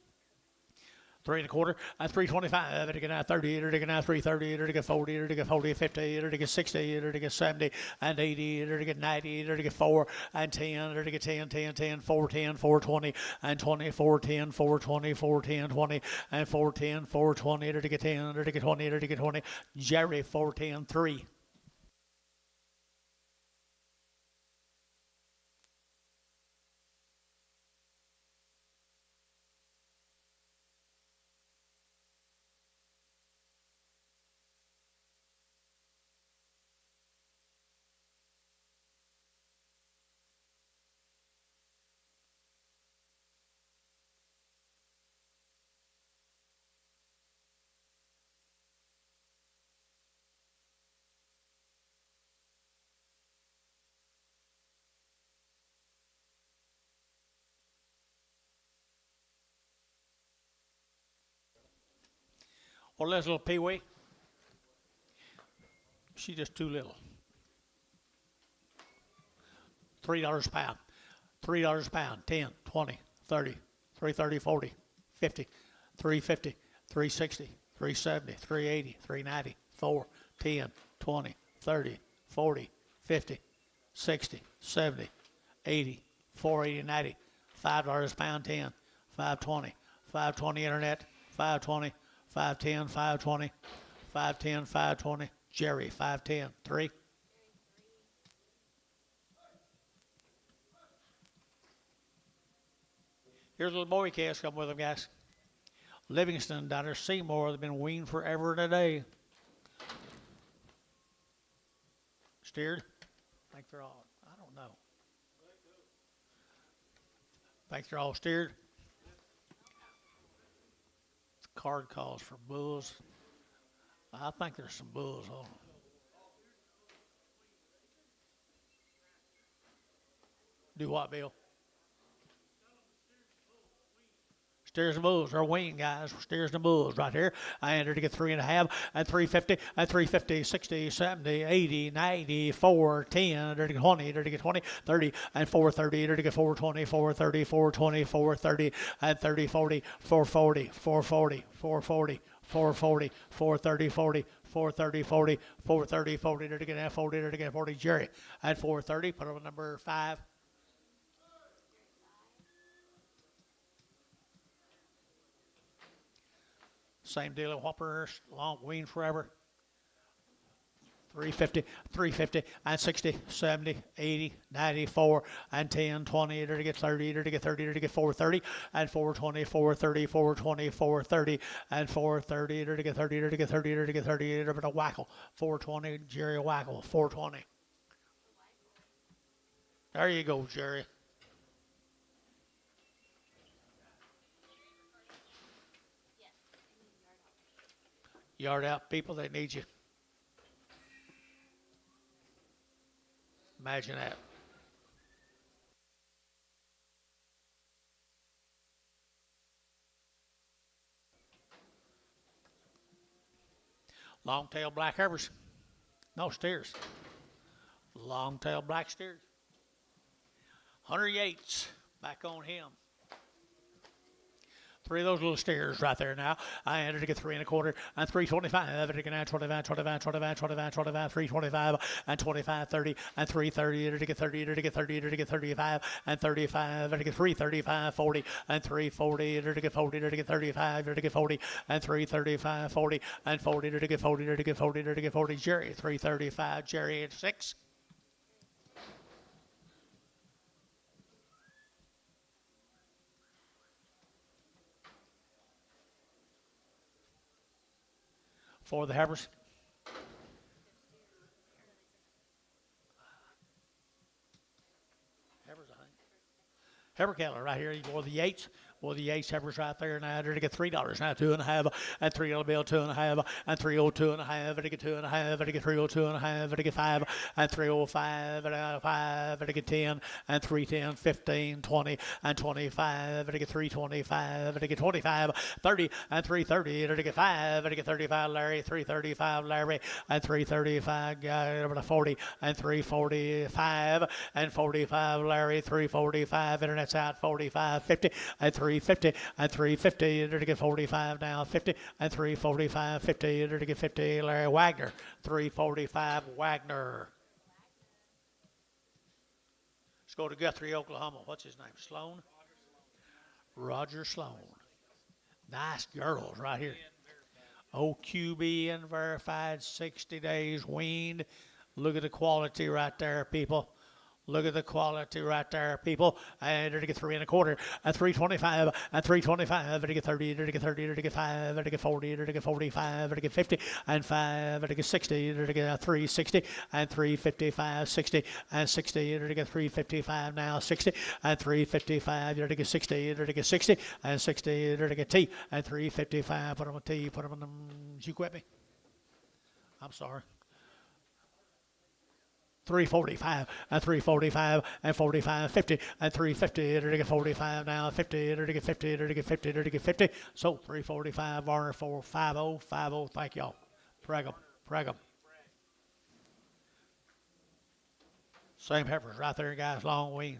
3.25, and 325, and to get 30, and to get 330, and to get 40, and to get 40, 50, and to get 60, and to get 70, and 80, and to get 90, and to get 4, and 10, and to get 10, 10, 10, 4, 10, 4, 20, and 20, 4, 10, 4, 20, 4, 10, 20, and 4, 10, 4, 20, and to get 10, and to get 20, and to get 20. Jerry, 4, 10, 3. Well, this little peewee, she's just too little. $3 a pound. $3 a pound, 10, 20, 30, 330, 40, 50, 350, 360, 370, 380, 390, 4, 10, 20, 30, 40, 50, 60, 70, 80, 480, 90, $5 a pound, 10, 520, 520 internet, 520, 510, 520, 510, 520, Jerry, 510, 3. Here's a little boy cast come with them, guys. Livingston down there, Seymour, they've been weaned forever and a day. Steered? I think they're all, I don't know. Think they're all steered? Card calls for bulls. I think there's some bulls on them. Do what, Bill? Steers and bulls are wean, guys. Steers and bulls right here. I entered to get 3.5 and 350 and 350, 60, 70, 80, 90, 4, 10, to get 20, to get 20, 30 and 430, to get 420, 430, 420, 430 and 30, 40, 440, 440, 440, 440, 430, 40. 430, 40, 430, 40, to get 40, to get 40, Jerry. At 430, put on number 5. Same deal at Whopper, long wean forever. 350, 350, and 60, 70, 80, 94, and 10, 20, to get 30, to get 30, to get 430, and 420, 430, 420, 430, and 430, to get 30, to get 30, to get 30, to Wackel, 420, Jerry Wackel, 420. There you go, Jerry. Yard out, people, they need you. Imagine that. Long-tailed black heifers. No steers. Long-tailed black steers. Hunter Yates, back on him. 3 of those little steers right there now. I entered to get 3 1/4 and 325. To get 25, 25, 25, 25, 25, 325 and 25, 30 and 330. To get 30, to get 30, to get 35 and 35. To get 335, 40 and 340. To get 40, to get 35. To get 40 and 335, 40 and 40. To get 40, to get 40, to get 40. Jerry, 335. Jerry at 6. For the heifers. Heifers, I think. Heifer cattle right here. You go with the Yates. Well, the Yates heifers right there now. To get $3 now, 2.5 and $3 bill, 2.5 and 302.5. To get 2.5. To get 302.5. To get 5 and 305 and 5. To get 10 and 310, 15, 20 and 25. To get 325. To get 25, 30 and 330. To get 5. To get 35, Larry, 335, Larry, and 335, over to 40 and 345 and 45, Larry, 345. Internet's out, 45, 50 and 350 and 350. To get 45 now, 50 and 345, 50. To get 50, Larry Wagner, 345, Wagner. Let's go to Guthrie, Oklahoma. What's his name? Sloan? Roger Sloan. Nice girls right here. OQBN verified, 60 days weaned. Look at the quality right there, people. Look at the quality right there, people. And to get 3 1/4 and 325 and 325. To get 30, to get 30, to get 5, to get 40, to get 45, to get 50 and 5, to get 60, to get 360 and 355, 60 and 60, to get 355 now, 60 and 355, to get 60, to get 60 and 60, to get T and 355. Put them on T, put them on them. Did you quit me? I'm sorry. 345 and 345 and 45, 50 and 350. To get 45 now, 50. To get 50. To get 50. To get 50. So 345. Varner 450 50. Thank y'all. Preg 'em. Preg 'em. Same heifers right there, guys. Long wean.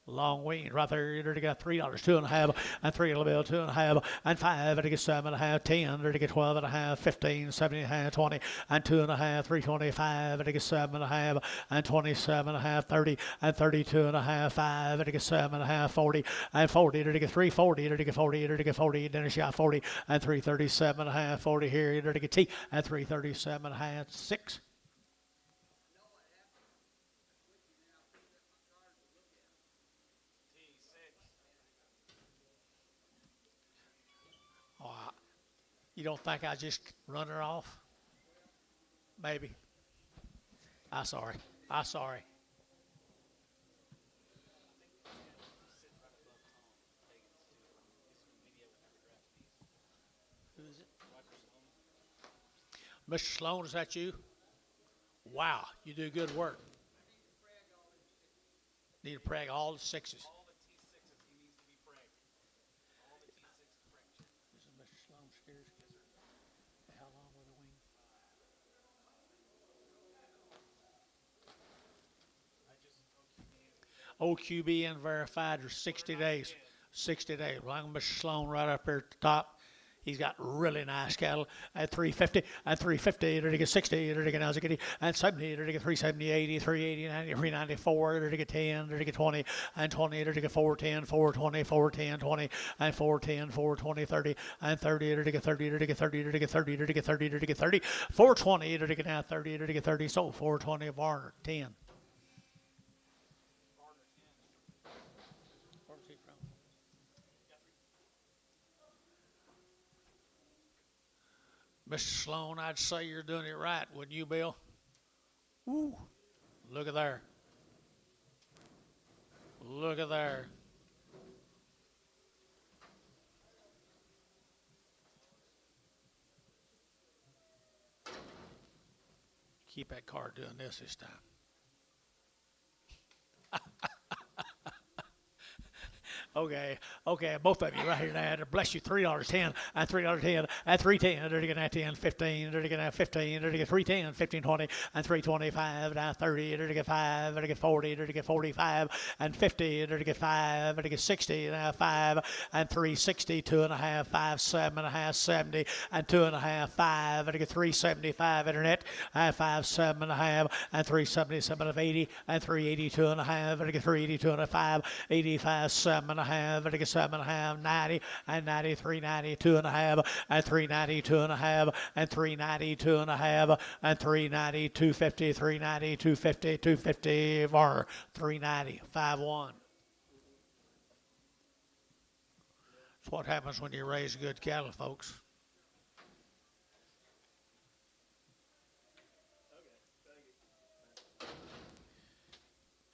Long wean right there. There to get $3, 2.5, and three little bill, 2.5, and 5. There to get 7.5, 10. There to get 12.5, 15, 17.5, 20, and 2.5, 3.25. There to get 7.5, and 27.5, 30, and 32.5, 5. There to get 7.5, 40, and 40. There to get 3.40. There to get 40. There to get 40. Then it's got 40, and 337.5, 40 here. There to get T, and 337.5, 6. Oh, you don't think I just run her off? Maybe. I'm sorry. I'm sorry. Who is it? Mr. Sloan, is that you? Wow, you do good work. Need to preg all the sixes. All the T6s he needs to be fragged. All the T6 fracture. This is Mr. Sloan's shears. How long were the wing? I just OQB OQB verified for 60 days. 60 days. Well, Mr. Sloan right up there at the top. He's got really nice cattle at 350, and 350, to get 60, to get now, and 70, to get 370, 80, 380, 90, 394, to get 10, to get 20, and 20, to get 410, 420, 410, 20, and 410, 420, 30, and 30, to get 30, to get 30, to get 30, to get 30, to get 30, 420, to get now 30, to get 30, so 420 of Varner, 10. Where's he from? Mr. Sloan, I'd say you're doing it right, wouldn't you, Bill? Woo! Look at there. Look at there. Keep that car doing this time. Okay, both of you right here now. Bless you, $3.10, and $3.10, and $3.10. They're getting at 10, 15. They're getting at 15. They're getting 3.10, 15, 20, and 3.25. Now 30. They're getting 5. They're getting 40. They're getting 45, and 50. They're getting 5. They're getting 60. Now 5, and 3.60, 2.5, 5, 7.5, 70, and 2.5, 5. They're getting 3.75. Internet, and 5, 7.5, and 3.77 of 80, and 3.82 and a half. They're getting 3.82 and a 5, 85, 7.5. They're getting 7.5, 90, and 93, 92 and a half, and 392 and a half, and 392 and a half, and 390, 250, 390, 250, 250, or 390, 5-1. That's what happens when you raise good cattle, folks.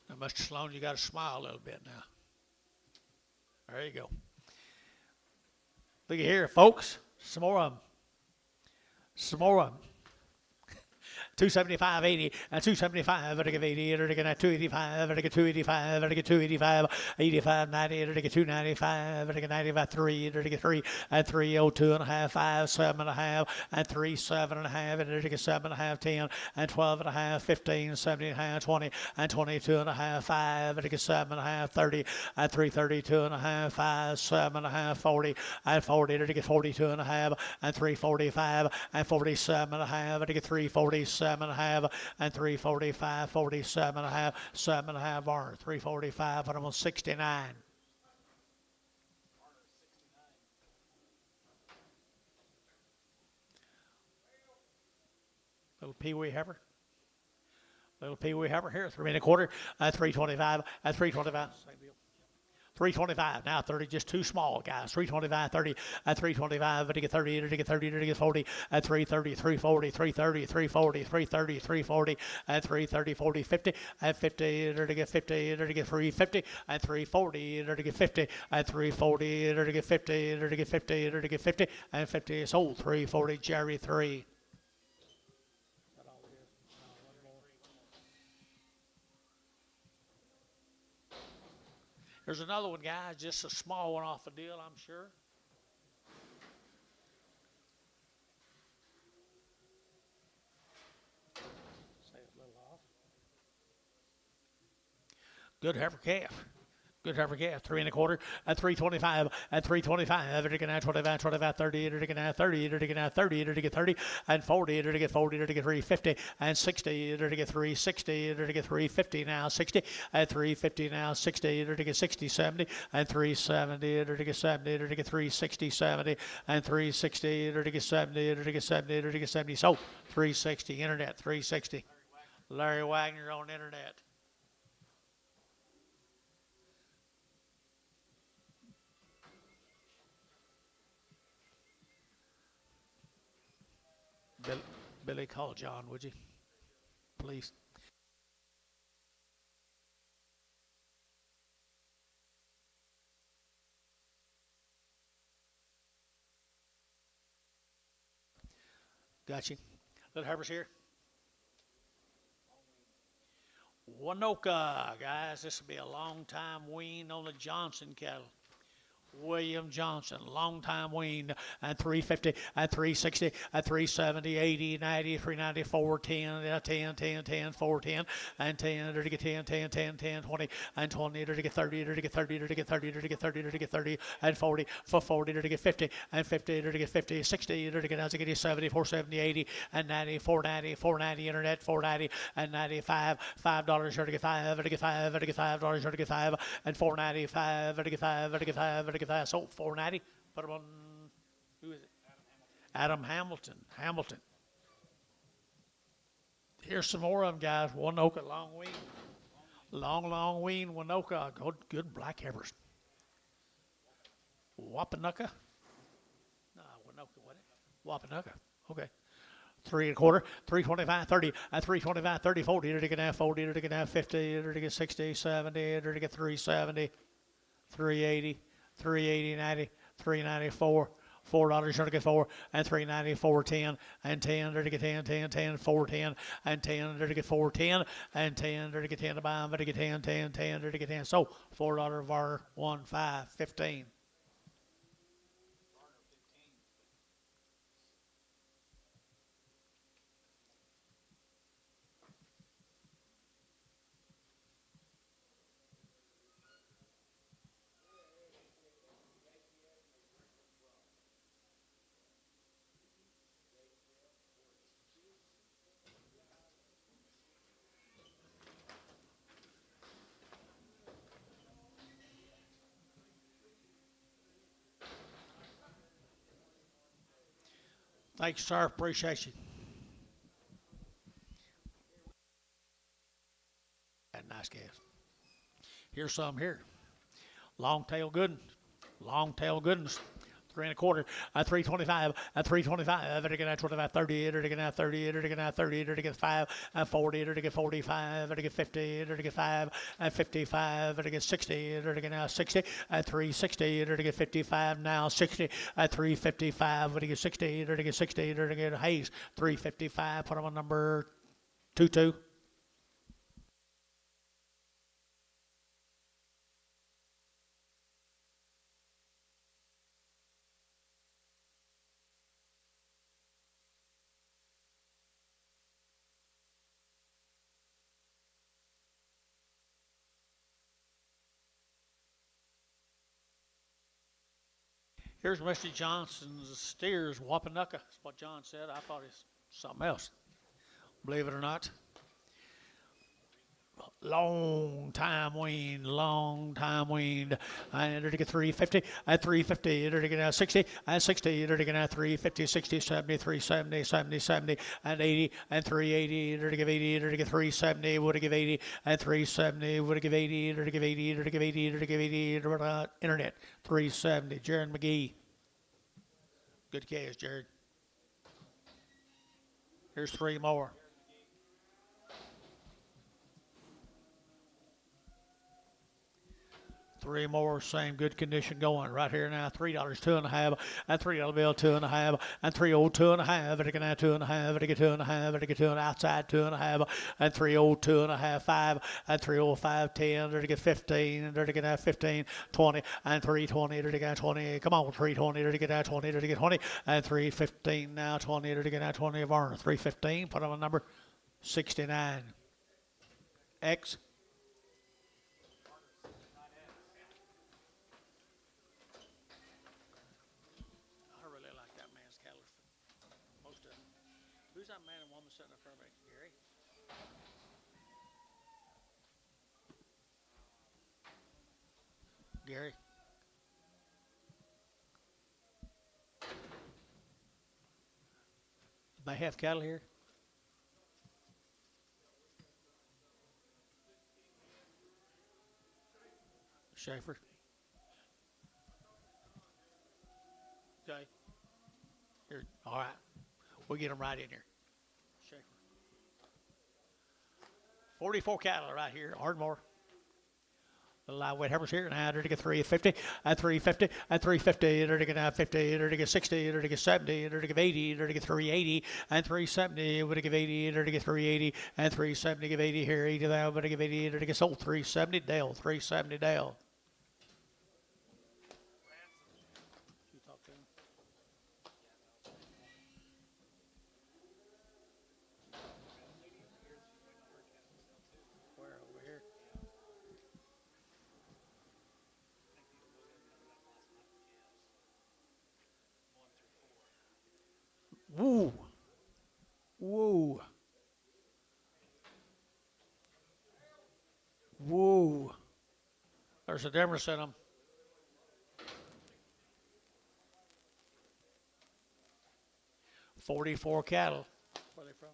Now, Mr. Sloan, you got to smile a little bit now. There you go. Look at here, folks. Some more of them. Some more of them. 275, 80, and 275, to get 80, to get 285, to get 285, to get 285, 85, 90, to get 295, to get 95, 3, to get 3, and 302 and a half, 5, 7 and a half, and 3, 7 and a half, and to get 7 and a half, 10, and 12 and a half, 15, 17 and a half, 20, and 22 and a half, 5, to get 7 and a half, 30, and 332 and a half, 5, 7 and a half, 40, and 40, to get 42 and a half, and 345, and 47 and a half, to get 347 and a half, and 345, 47 and a half, 7 and a half bar, 345, put them on 69. Little Pee Wee heifer. Little Pee Wee heifer here, 3 and a quarter, 325, 325. Same deal. 325, now 30, just too small, guys. 325, 30, and 325, to get 30, to get 30, to get 40, and 330, 340, 330, 340, 330, 340, and 330, 40, 50, and 50, to get 50, to get 350, and 340, to get 50, and 340, to get 50, to get 50, to get 50, and 50 is old. 340, Jerry 3. There's another one, guys, just a small one off the deal, I'm sure. Say it a little off. Good heifer calf. Good cover gas. 3 1/4 at 325 at 325. They're going to 25, 25, 30. They're going to 30. They're going to 30. They're going to 30 and 40. They're going to 40. They're going to 350 and 60. They're going to 360. They're going to 350 now. 60 at 350 now. 60. They're going to 60, 70 and 370. They're going to 70. They're going to 360, 70 and 360. They're going to 70. They're going to 70. They're going to 70. So 360. Internet 360. Larry Wagner on internet. Billy, call John, would you? Please. Got you. Little Herbert's here. Winoka, guys. This will be a long time wean on the Johnson cattle. William Johnson, long time wean at 350, at 360, at 370, 80, 90, 390, 410, 10, 10, 10, 410, and 10, to get 10, 10, 10, 10, 20, and 20, to get 30, to get 30, to get 30, to get 30, to get 30, and 40, for 40, to get 50, and 50, to get 50, 60, to get 70, 470, 80, and 90, 490, 490, internet, 490, and 95, $5, to get 5, to get 5, to get $5, to get 5, and 495, to get 5, to get 5, to get 5, so 490, put him on, who is it? Adam Hamilton. Hamilton. Here's some more of them, guys. Winoka, long wean. Long wean, Winoka. Good black heifers. Wapanucka? No, Winoka, what? Wapanucka. Okay. 3 1/4, 325, 30, at 325, 30, 40, to get 40, to get 50, to get 60, 70, to get 370, 380, 380, 90, 394, $4 to get 4, and 390, 410, and 10 to get 10, 10, 10, 410, and 10 to get 410, and 10 to get 10 to buy them, to get 10, 10, 10 to get 10. So $4 var 1, 5, 15. Thanks, sir. Appreciate you. Nice gas. Here's some here. Long tail good ones. Long tail good ones. 3 1/4 at 325 at 325. They're going to 25, 30. They're going to 30. They're going to 30. They're going to 5 and 40. They're going to 45. They're going to 50. They're going to 5 and 55. They're going to 60. They're going to 60 at 360. They're going to 55 now. 60 at 355. They're going to 60. They're going to 60. They're going to Hayes 355. Put them on number 22. Here's Mr. Johnson's steers, Wapanucka. That's what John said. I thought it's something else. Believe it or not. Long time weaned. And they're to get 350 at 350. They're to get 60 and 60. They're to get 350, 60, 70, 370, 70, 70, and 80 and 380. They're to give 80. They're to get 370. Would to give 80 and 370. Would to give 80. They're to give 80. They're to give 80. They're to give 80. Internet 370. Jared McGee. Good case, Jared. Here's 3 more. Three more, same good condition going right here now. $3, 2.5, and $3 bill, 2.5, and 3 old 2.5. It can have 2.5. It can 2.5. It can 2 outside 2.5, and 3 old 2.5, 5, and 3 old 5, 10. They're to get 15. They're to get 15, 20, and 320. They're to get 20. Come on, 320. They're to get 20. They're to get 20, and 315 now 20. They're to get 20 of Varner. 315. Put on a number 69. X. that man and woman sitting in front of me, Gary? Gary? They have cattle here? Schaefer? Okay. Here, all right. We'll get them right in here. Schaefer. 44 cattle right here, Ardmore. The live weight heifers here now. They're to get 350, at 350, at 350. They're to get 50. They're to get 60. They're to get 70. They're to get 80. They're to get 380 and 370. We're to give 80. They're to get 380 and 370. Give 80 here. 80 there. We're to give 80. They're to get sold 370. Dale 370. Dale. You talk to him. Where over here? Woo! Woo! Woo! There's a difference in them. $44 cattle. Where are they from?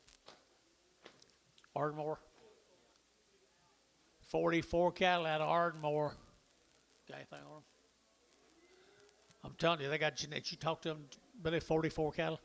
Ardmore. 44 cattle out of Ardmore. Got anything on them? I'm telling you, they got Jeanette. You talk to them, Billy, 44 cattle.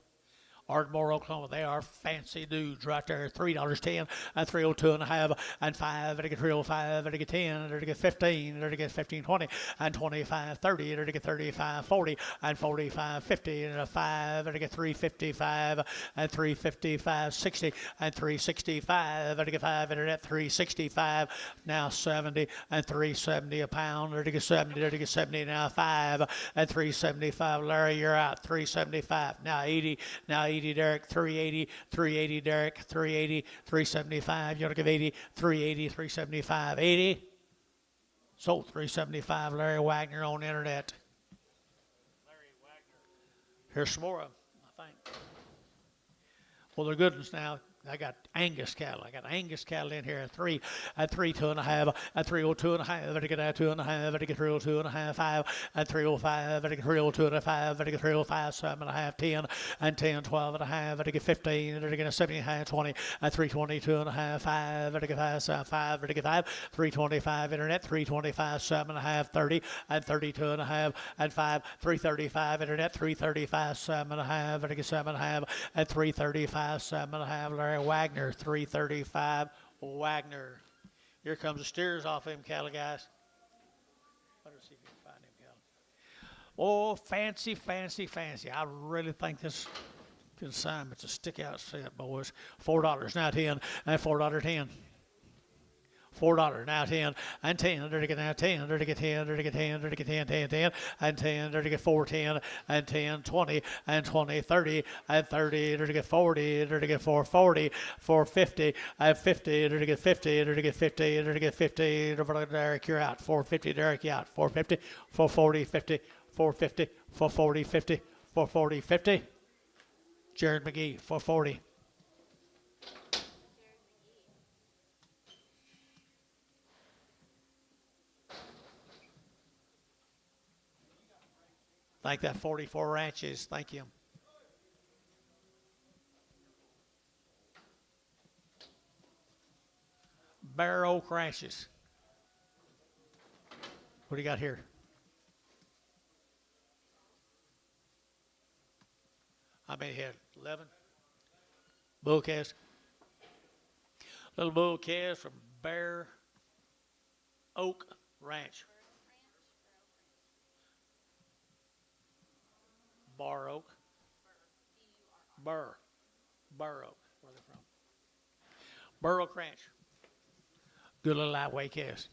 Ardmore, Oklahoma. They are fancy dudes right there. $3.10 and 302 and a half and 5. They get 305. They get 10. They get 15. They get 15.20 and 25.30. They get 35.40 and 45.50 and a 5. They get 355 and 355.60 and 365. They get 5. Internet 365 now 70 and 370 a pound. They get 70. They get 70 now 5 and 375. Larry, you're out. 375 now 80 now 80. Derek, 380, 380, Derek, 380, 375. You want to give 80, 380, 375, 80. Sold 375. Larry Wagner on the internet. Larry Wagner. Here's some more of them, I think. Well, they're good ones now. I got Angus cattle. I got Angus cattle in here at 3, at 302 and a half, at 302 and a half, at 2 and a half, at 302 and a half, 5, at 305, at 302 and a 5, at 305, 7 and a half, 10, and 10, 12 and a half, at 15, at 17, 20, at 322 and a half, 5, at 5, 5, at 5, 325 internet, 325, 7 and a half, 30, and 32 and a half, and 5, 335 internet, 335, 7 and a half, at 7 and a half, at 335, 7 and a half, Larry Wagner, 335, Wagner. Here comes the steers off them cattle, guys. Let us see if you can find them cattle. Oh, fancy, fancy, fancy. I really think this consignment's a stick-out set, boys. $4, now 10, and $4.10. $4 now 10 and 10. They're to get now 10. They're to get 10. They're to get 10. They're to get 10, 10, 10 and 10. They're to get 4, 10 and 10, 20 and 20, 30 and 30. They're to get 40. They're to get 440, 450 and 50. They're to get 50. They're to get 50. They're to get 50. Derek, you're out. 450. Derek, you out. 450, 440, 50, 450, 440, 50, 440, 50. Jared McGee, 440. Thank that 44 ranches. Thank you. Bear Oak Ranches. What do you got here? How many had? 11? Bull calves. Little bull calves from Bear Oak Ranch. Bar Oak. Burr Oak. Where are they from? Burr Oak Ranch. Good little lightweight calves.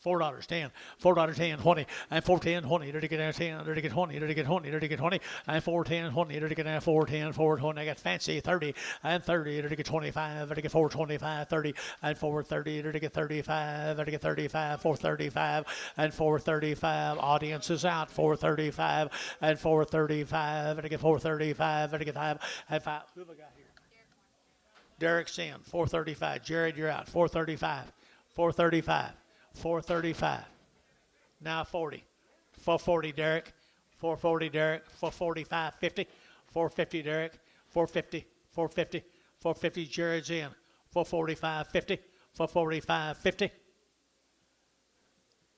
$4, 10, $4, 10, 20, and 4, 10, 20. They're to get 10, they're to get 20, they're to get 20, they're to get 20, and 4, 10, 20. They're to get 4, 10, 4, 20. I got fancy 30 and 30. They're to get 25, they're to get 4, 25, 30, and 4, 30. They're to get 35, they're to get 35, 4, 35, and 4, 35. Audience is out. 4, 35, and 4, 35. They're to get 4, 35, they're to get 5, and 5. Who have I got here? Derek's in. 435. Jared, you're out. 435. 435. 435. Now 40. 440, Derek. 440, Derek. 445, 50. 450, Derek. 450. 450. 450, Jared's in. 445, 50. 445, 50.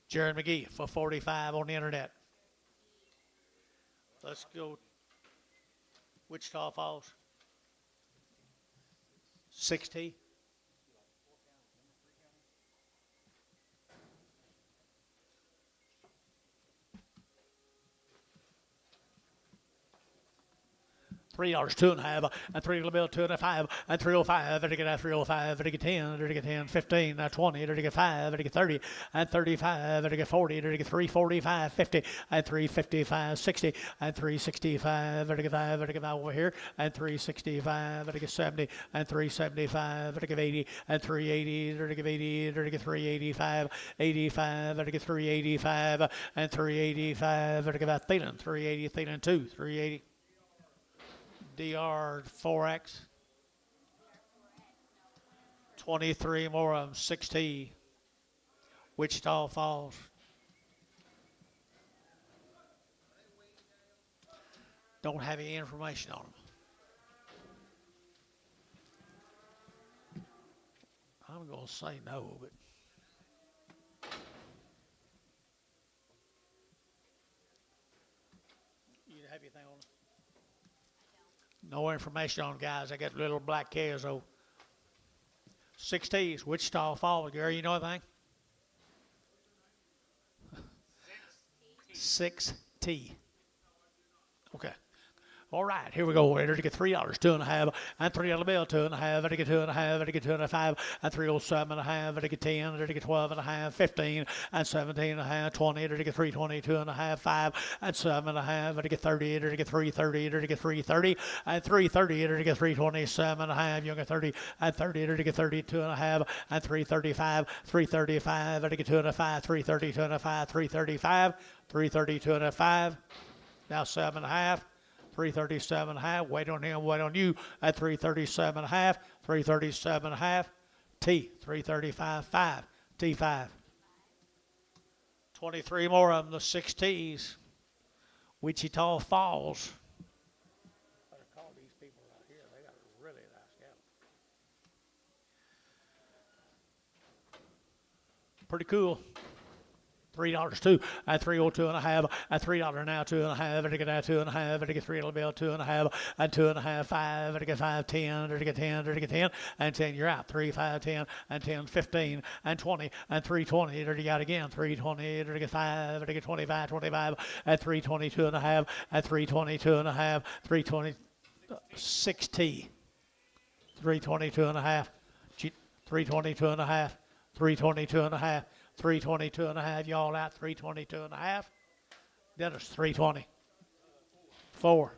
Jared McGee, 445 on the internet. Let's go. Wichita Falls. 6T. $3, 2.5, and $3 bill, 2.5, and 305, and to get that 305, and to get 10, and to get 10, 15, 20, and to get 5, and to get 30, and 35, and to get 40, and to get 345, 50, and 355, 60, and 365, and to get 5, and to get 5 over here, and 365, and to get 70, and 375, and to get 80, and 380, and to get 80, and to get 385, 85, and to get 385, and 385, and to get that Thielen, 380, Thielen 2, 380. DR 4X. 23 more of them, 6T. Wichita Falls. Don't have any information on them. I'm going to say no, but. You have anything on it? No information on guys. I got little black K's though. 6T's, Wichita Falls. Gary, you know anything? 6T. Okay. All right, here we go. Enter to get $3, 2.5, and $3 bill, 2.5, and to get 2.5, and to get 2.5, and 307.5, and to get 10, and to get 12.5, 15, and 17.5, 20, and to get 320, 2.5, 5, and 7.5, and to get 30, and to get 330, and to get 330, and 330, and to get 327.5, you get 30, and 30, and to get 32.5, and 335, 335, and to get 2.5, 330, 2.5, 335, 330, 2.5, now 7.5. 337.5. Wait on him. Wait on you at 337.5. 337.5. T. 335.5. T5. 23 more of them. The 6 T's. Wichita Falls. Better call these people out here. They got a really nice cattle. Pretty cool. $3 2, and 302.5, and $3 now 2.5, and to get that 2.5, and to get $3 bill 2.5, and 2.5, 5, and to get 5, 10, and to get 10, and to get 10, and 10 you're out. 3, 5, 10, and 10, 15, and 20, and 320, and you got again 320, and to get 5, and to get 25, 25, and 322.5, and 322.5, 320, 6T, 322.5, 322.5, 322.5. 322.5, y'all out 322.5. Dennis 320. 4.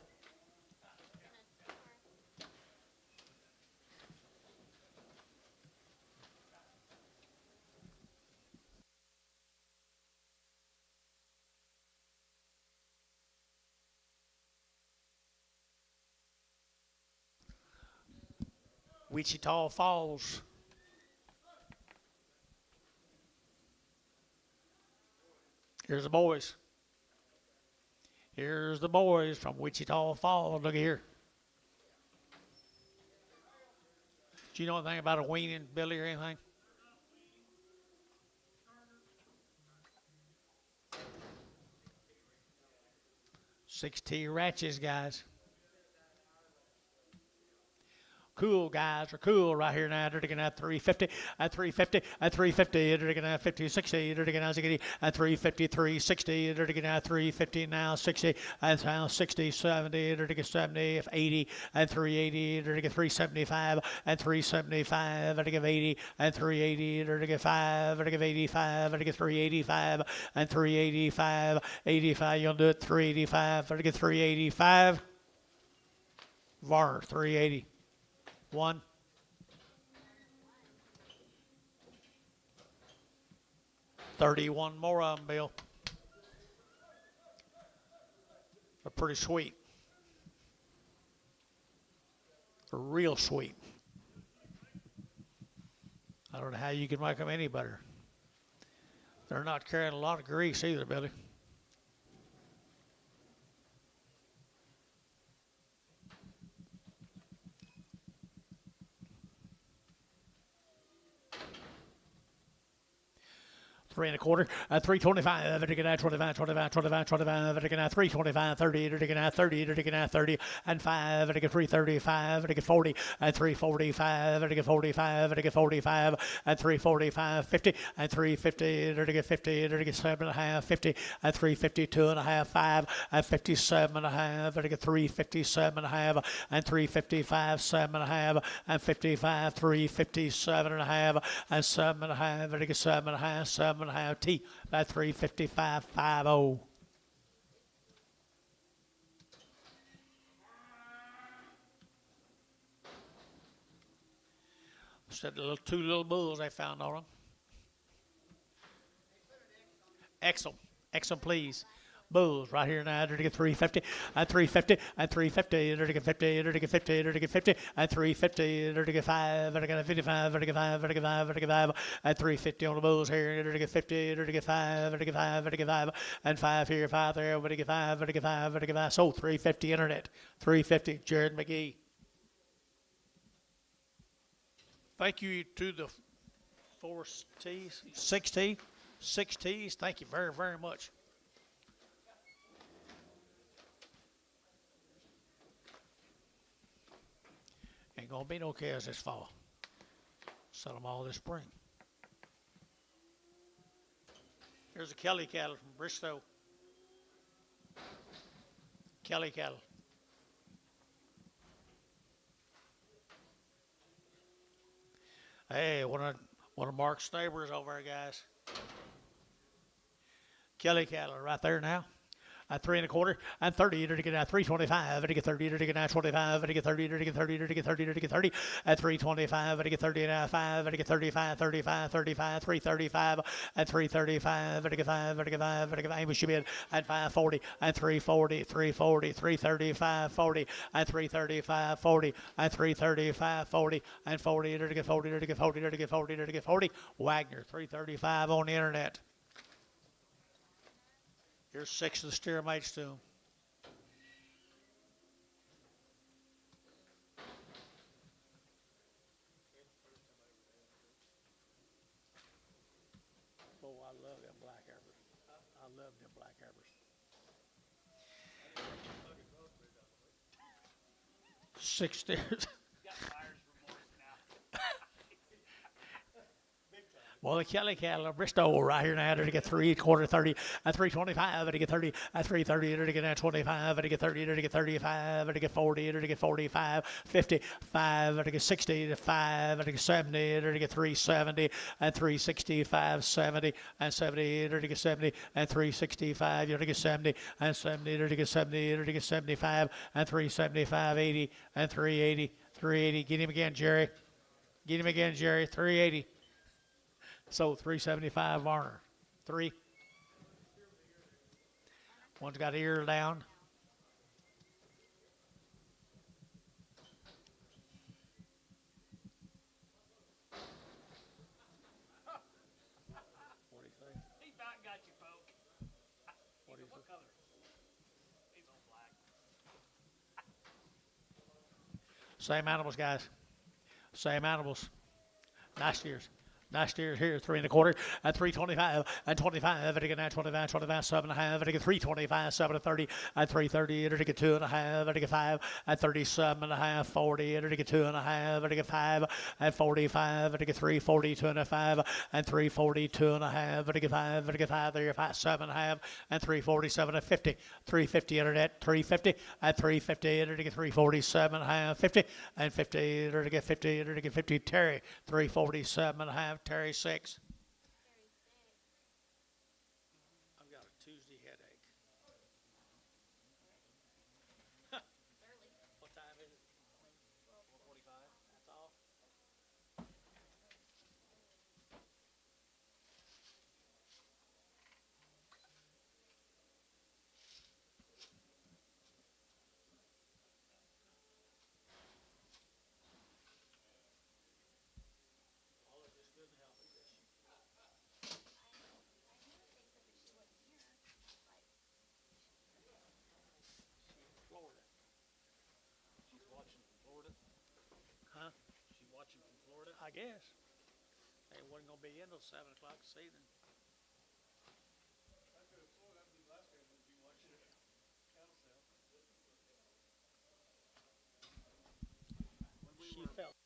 Wichita Falls. Here's the boys. Here's the boys from Wichita Falls. Look here. Do you know anything about a weaning, Billy, or anything? Six T ratchets, guys. Cool guys are cool right here now. They're taking out 350, at 350, at 350. They're taking out 50, 60. They're taking out 60, at 353, 60. They're taking out 350 now, 60, and now 60, 70. They're taking 70, 80, and 380. They're taking 375, and 375. They're taking 80, and 380. They're taking 5. They're taking 85. They're taking 385, and 385, 85. You'll do it 385. They're taking 385. Varner 380. 1. $31 more of them, Bill. They're pretty sweet. They're real sweet. I don't know how you can make them any better. They're not carrying a lot of grease either, Billy. Three and a quarter, 325, 25, 25, 25, 25, 325, 30, 30, 30, and 5, 335, 40, and 345, 45, 45, and 345, 50, and 350, 50, 37 and a half, 50, and 352 and a half, 5, and 57 and a half, 357 and a half, and 355, 7 and a half, and 55, 357 and a half, and 7 and a half, 7 and a half, 7 and a half, T by 355, 50. Said the little two little bulls they found on them. Exum, please. Bulls right here now. They're to get 350 and 350 and 350. They're to get 50. They're to get 50. They're to get 50 and 350. They're to get 5. They're to get 55. They're to get 5. They're to get 5. They're to get 5 and 350 on the bulls here. They're to get 50. They're to get 5. They're to get 5. They're to get 5 and 5 here. 5 there. They're to get 5. They're to get 5. They're to get 5. So 350 internet. 350. Jared McGee. Thank you to the 4 T's, 6 T's, 6 T's. Thank you very, very much. Ain't gonna be no cows this fall. Sell them all this spring. Here's a Kelly cattle from Bristow. Kelly cattle. Hey, one of Mark's neighbors over there, guys. Kelly cattle right there now. At 3 and a quarter and 30 to get at 325 to get 30 to get at 25 to get 30 to get 30 to get 30 to get 30 at 325 to get 30 and a 5 to get 35 35 35 335 at 335 to get 5 to get 5 to get 5 we should be at 540 and 340 340 335 40 and 335 40 and 335 40 and 40 to get 40 to get 40 to get 40 to get 40 Wagner 335 on the internet. Here's 6 of the steer mates to him. Oh, I love them black Airbers. I love them black Airbers. 6 steers. Well, the Kelly cattle of Bristow right here now to get 3 quarter 30 at 325 to get 30 at 330 to get at 25 to get 30 to get 35 to get 40 to get 45 55 to get 60 to 5 to get 70 to get 370 and 365 70 and 70 to get 70 and 365 to get 70 and 70 to get 70 to get 75 and 375 80 and 380 380. Get him again, Jerry. Get him again, Jerry. 380. So 375 Varner. 3. One's got ear down. What do you think? He about got you, folk. What do you think? What color? He's on black. Same animals, guys. Same animals. Nice years. Nice steers here, 3 and a quarter, at 325, and 25, and again, 25, 25, 7 and a half, and again, 325, 7 and 30, and 330, and again, 2 and a half, and again, 5, and 37 and a half, 40, and again, 2 and a half, and again, 5, and 45, and again, 340, 2 and a 5, and 340, 2 and a half, and again, 5, and again, 5, there, 5, 7 and a half, and 347 and 50, 350 internet, 350, and 350, and again, 347 and a half, 50, and 50, and again, 50, and again, 50, Terry, 347 and a half, Terry 6. I've got a Tuesday headache. What time is it? 4:45. That's all. All of this good guess. They wasn't gonna be in till 7 o'clock this evening. I could have sworn that was the last game we'd be watching it. Cattle sale. When we She were felt.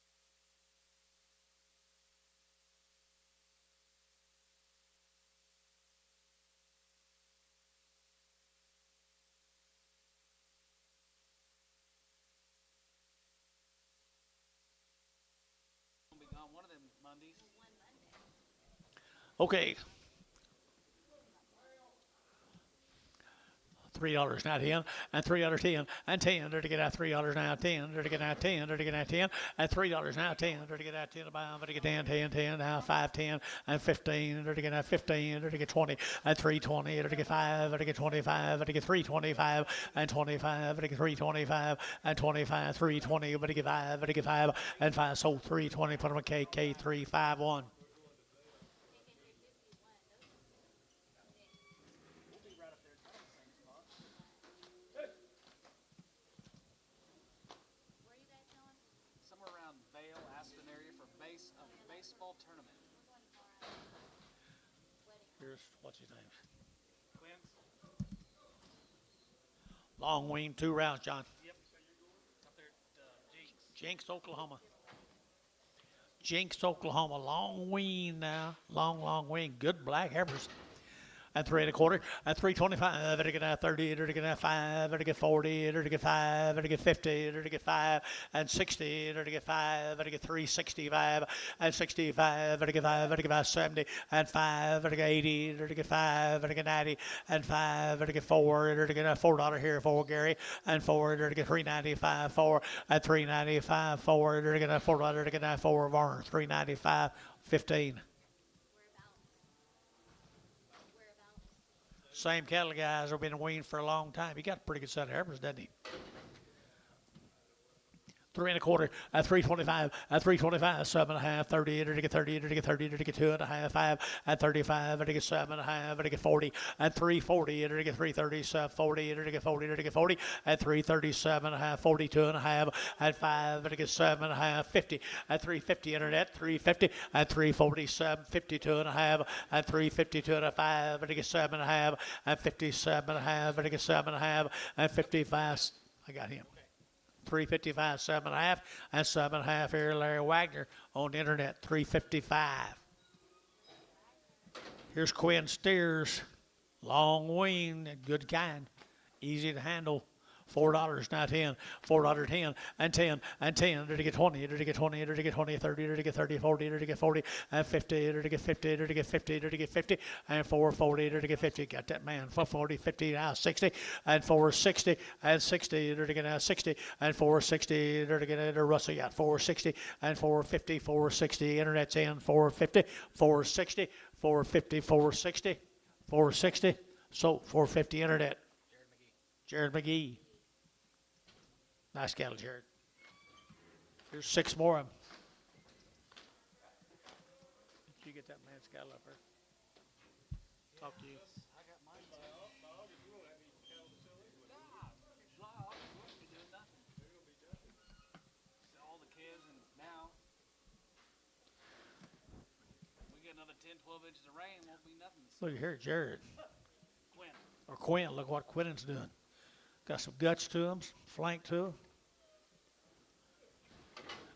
gonna be gone one of them Mondays. Okay. $3 now 10 and $3 and 10 to get out $3 now 10 to get out 10 to get out 10 and $3 now 10 to get out 10 to buy to get 10 now 5 10 and 15 to get out 15 to get 20 and 320 to get 5 to get 25 to get 325 and 25 to get 325 and 25 320 but to get 5 to get 5 and 5 sold 320 put them a K 351. We'll be right up there, kind of the same spot. Where are you guys going? Somewhere around Vale, Aspen area for baseball tournament. Here's what's his name. Quinn's? Long wean 2 rounds, John. Yep. Up there at Jinx. Jinx, Oklahoma. Jinx, Oklahoma. Long wean now. Long wean. Good black heifers. And 3 1/4, and 325, to get out 30, to get out 5, to get 40, to get 5, to get 50, to get 5, and 60, to get 5, to get 365, and 65, to get 5, to get 5, 70, and 5, to get 80, to get 5, to get 90, and 5, to get 4, to get $4 here for Gary, and 4, to get 395, 4, and 395, 4, to get $4, to get 4 Varner, 395, 15. Same cattle guys have been weaned for a long time. He got a pretty good set of heifers, doesn't he? 3 1/4, at 325, at 325, 7.5, 30, to get 30, to get 30, to get 2.5, 5, at 35, to get 7.5, to get 40, at 340, to get 330, 40, to get 40, to get 40, at 337.5, 42.5, at 5, to get 7.5, 50, at 350 internet, 350, at 347, 52.5, at 352.5, to get 7.5, at 57.5, to get 7.5, at 55. I got him. 355, 7.5, and 7.5 here, Larry Wagner on the internet, 355. Here's Quinn Steers, long wean, good kind, easy to handle. $4 now 10, $4 10 and 10 and 10 to get 20 to get 20 to get 20 30 to get 30 40 to get 40 and 50 to get 50 to get 50 to get 50 and 440 to get 50. Got that man. 440 50 now 60 and 460 and 60 to get now 60 and 460 to get Russell. Got 460 and 450 460. Internet's in 450 460 450 460 460. So 450 internet. Jared McGee. Nice cattle, Jared. Here's 6 more of them. Did you get that man's cattle up there? Talk to you. I got mine. By August, we won't have any cattle to sell anyway. July, August, we won't be doing nothing. They're gonna be done. Sell all the kids, and now we get another 10, 12 inches of rain, won't be nothing. Look here, Jared. Quinn. Or Quinn. Look what Quinn's doing. Got some guts to him, flank to him.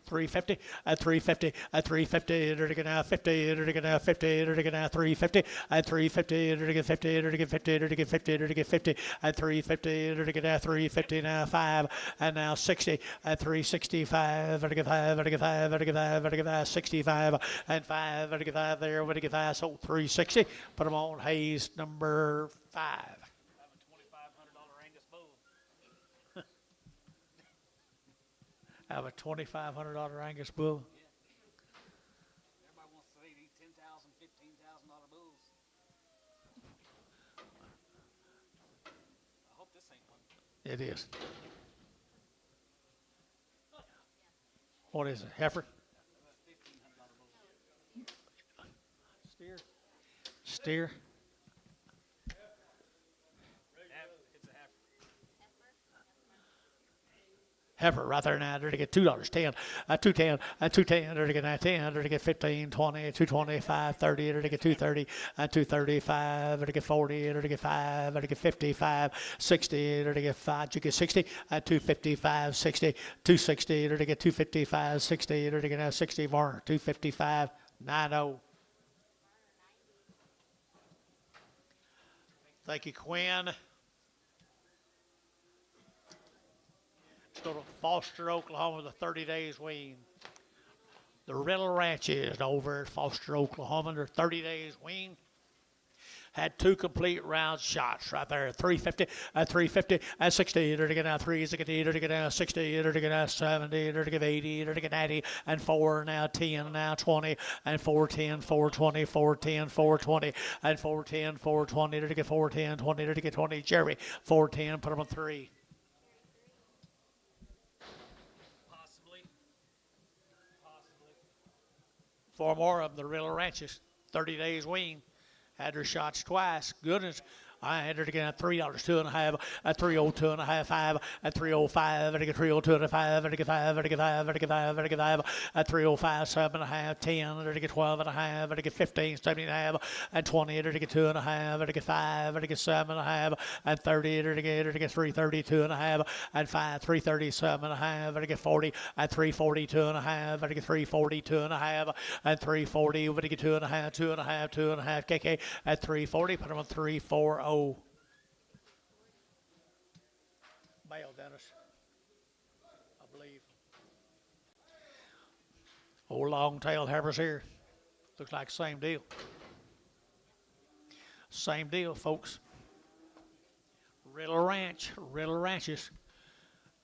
350 at 350 at 350 to get now 50 to get now 50 to get now 350 at 350 to get 50 to get 50 to get 50 to get 50 at 350 to get now 350 now 5 and now 60 at 365 to get 5 to get 5 to get 5 to get 5 65 and 5 to get 5 there to get 5 so 360. Put them on Hayes number 5. I have a $2,500 Angus bull. Have a $2,500 Angus bull. Everybody wants to say these $10,000, $15,000 bulls. I hope this ain't one. It is. What is it? Heifer? That's $1,500 bull. Steer. Steer. It's a heifer. heifer right there now. There to get $2, 10, 210, 210, there to get 10, there to get 15, 20, 225, 30, there to get 230, 235, there to get 40, there to get 5, there to get 55, 60, there to get 5, you get 60, 255, 60, 260, there to get 255, 60, there to get 60, Varner, 255, 90. Thank you, Quinn. Let's go to Foster, Oklahoma, the 30 days wean. The Riddle Ranch is over at Foster, Oklahoma. They're 30 days wean. Had 2 complete round shots right there. 350, 350, 60, to get out 3, to get out 60, to get out 70, to get 80, to get 90, and 4, now 10, now 20, and 410, 420, 410, 420, and 410, 420, to get 410, 20, to get 20. Jeremy, 410, put them on 3. Possibly. 4 more of them, the Riddle Ranches. 30 days wean. Had her shots twice. Goodness. I had her to get $3, 2.5, at 302 and a half, 5, at 305, and I get 302 and a 5, and I get 5, and I get 5, and I get 5, and I get 5, at 305, 7.5, 10, and I get 12 and a half, and I get 15, 17.5, and 20, and I get 2.5, and I get 5, and I get 7.5, and 30, and I get 332 and a half, and 5, 337 and a half, and I get 40, at 342 and a half, and I get 342 and a half, and 340, and I get 2.5, 2.5, 2.5, KK, at 340, put them on 340. Bail, Dennis, I believe. Old long-tailed heifers here. Looks like same deal. Same deal, folks. Riddle Ranches.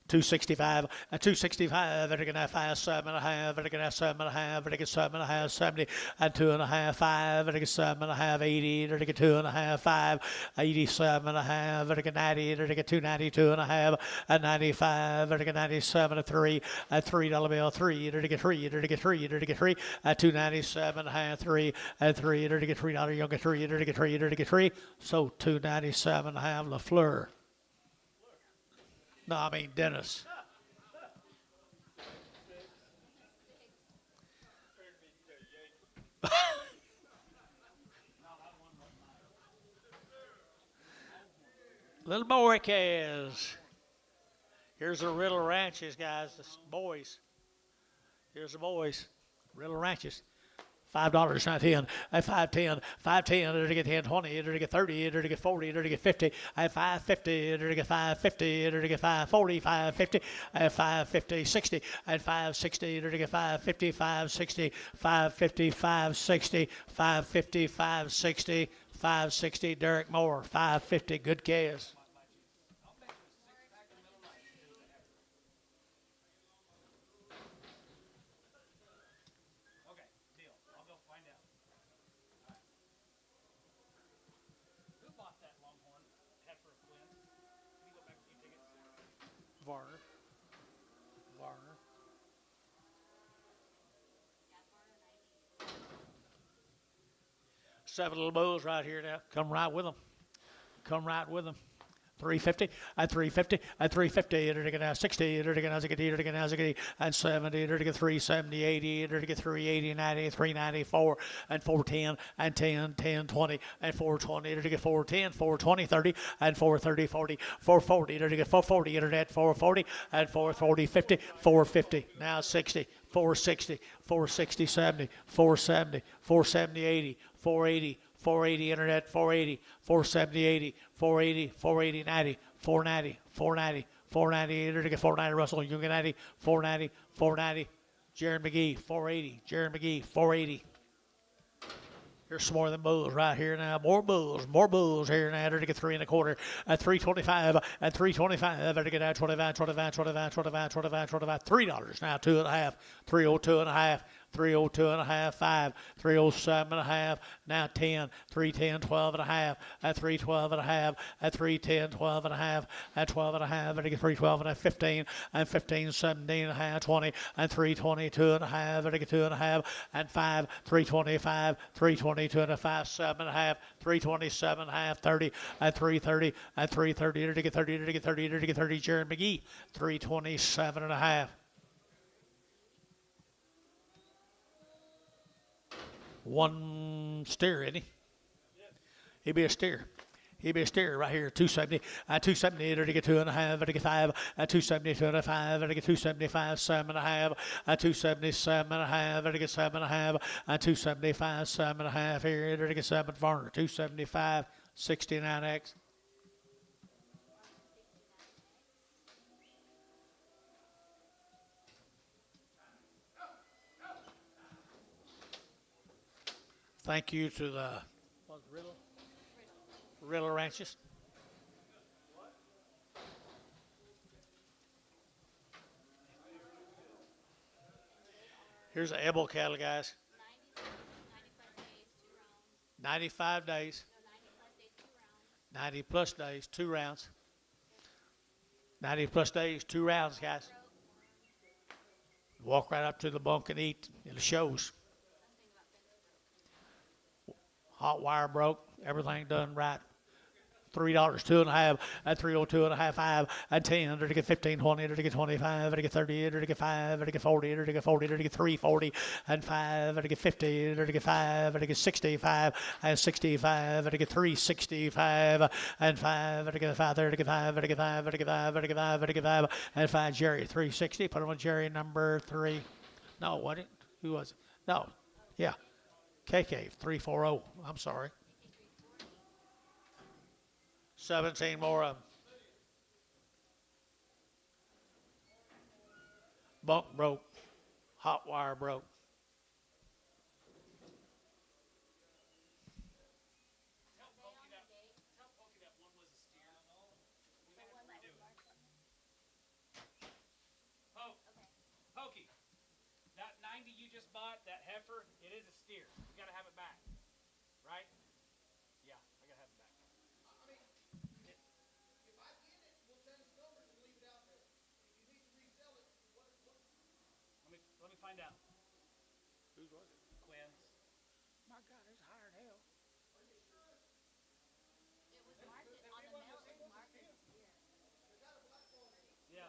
265, 265, and I get 5, 7.5, and I get 7.5, and I get 7.5, 70, and 2.5, 5, and I get 7.5, 80, and I get 2.5, 5, 87.5, and I get 90, and I get 292.5, and 95, and I get 97, 3, and $3 bill, 3, and I get 3, and I get 3, and I get 3, and 297.5, 3, and 3, and I get $3, you'll get 3, and I get 3, and I get 3, so 297.5 LaFleur. No, I mean Dennis. Little boy cares. Here's the Riddle Ranches, guys. The boys. Here's the boys. Riddle Ranches. $5, not 10, at 510, 510, to get 10, 20, to get 30, to get 40, to get 50, at 550, to get 550, to get 540, 550, at 550, 60, at 560, to get 550, 560, 550, 560, 550, 560, 560, Derek Moore, 550, good case. Varner. 7 little bulls right here now. Come right with them. 350, at 350, at 350, to get 60, to get 60, to get 60, and 70, to get 370, 80, to get 380, 90, 394, and 410, and 10, 10, 20, and 420, to get 410, 420, 30, and 430, 40, 440, to get 440, internet 440, and 440, 50, 450, now 60, 460, 460, 70, 470, 470, 80, 480, 480, internet 480, 470, 80, 480, 480, 90, 490, 490, 490, to get 490, Russell, you get 90, 490, 490, Jaron McGee, 480, Jaron McGee, 480. Here's some more of them bulls right here now. More bulls here now. To get 3 1/4 at 325 at 325. To get out 25, $3 now 2.5, 302 and a half, 302 and a half, 5, 307 and a half, now 10, 310, 12 and a half, at 312 and a half, at 310, 12 and a half, at 12 and a half, at 312 and a half, 15, and 15, 17 and a half, 20, and 322 and a half, at 2 and a half, and 5, 325, 322 and a half, 7 and a half, 327 and a half, 30, at 330, at 330, to get 30, to get 30, to get 30, Jared McGee, 327 and a half. One steer, isn't he? He'd be a steer. He'd be a steer right here, 270. At 270, to get 2 and a half, to get 5. At 272 and a 5, to get 275, 7 and a half. At 277 and a half, to get 7 and a half. At 275, 7 and a half here, to get 7 Varner. 275, 69X. Thank you to the Riddle Ranches. Here's the Ebel cattle, guys. 90 plus days, 95 days. 90 2 rounds. No, 90 plus days, 2 rounds. plus days, 2 rounds. 90 plus days, 2 rounds, guys. Walk right up to the bunk and eat. It shows. Something about fence broke. Hot wire broke. Everything done right. $3, 2 and a half, at 302 and a half, 5, at 10, to get 15, 20, to get 25, to get 30, to get 5, to get 40, to get 40, to get 340, and 5, to get 50, to get 5, to get 65, and 65, to get 365, and 5, to get 5, to get 5, to get 5, to get 5, to get 5, to get 5, and 5, Jerry, 360. Put him on Jerry number 3. No, what it? Who was it? No. Yeah. KK, 340. I'm sorry. 17 more of them. Bunk broke. Hot wire broke. Tell Pokey that one was a steer. We may have to redo it. Pokey, that 90 you just bought, that heifer, it is a steer. You gotta have it back, right? Yeah, I gotta have it back. If I get it, we'll change the numbers and leave it out there. If you need to resell it, Let me find out. Whose was it? Quinn's. My God, it's higher than hell. It was marked on the mail. It was marked as a steer. Yeah. Yeah.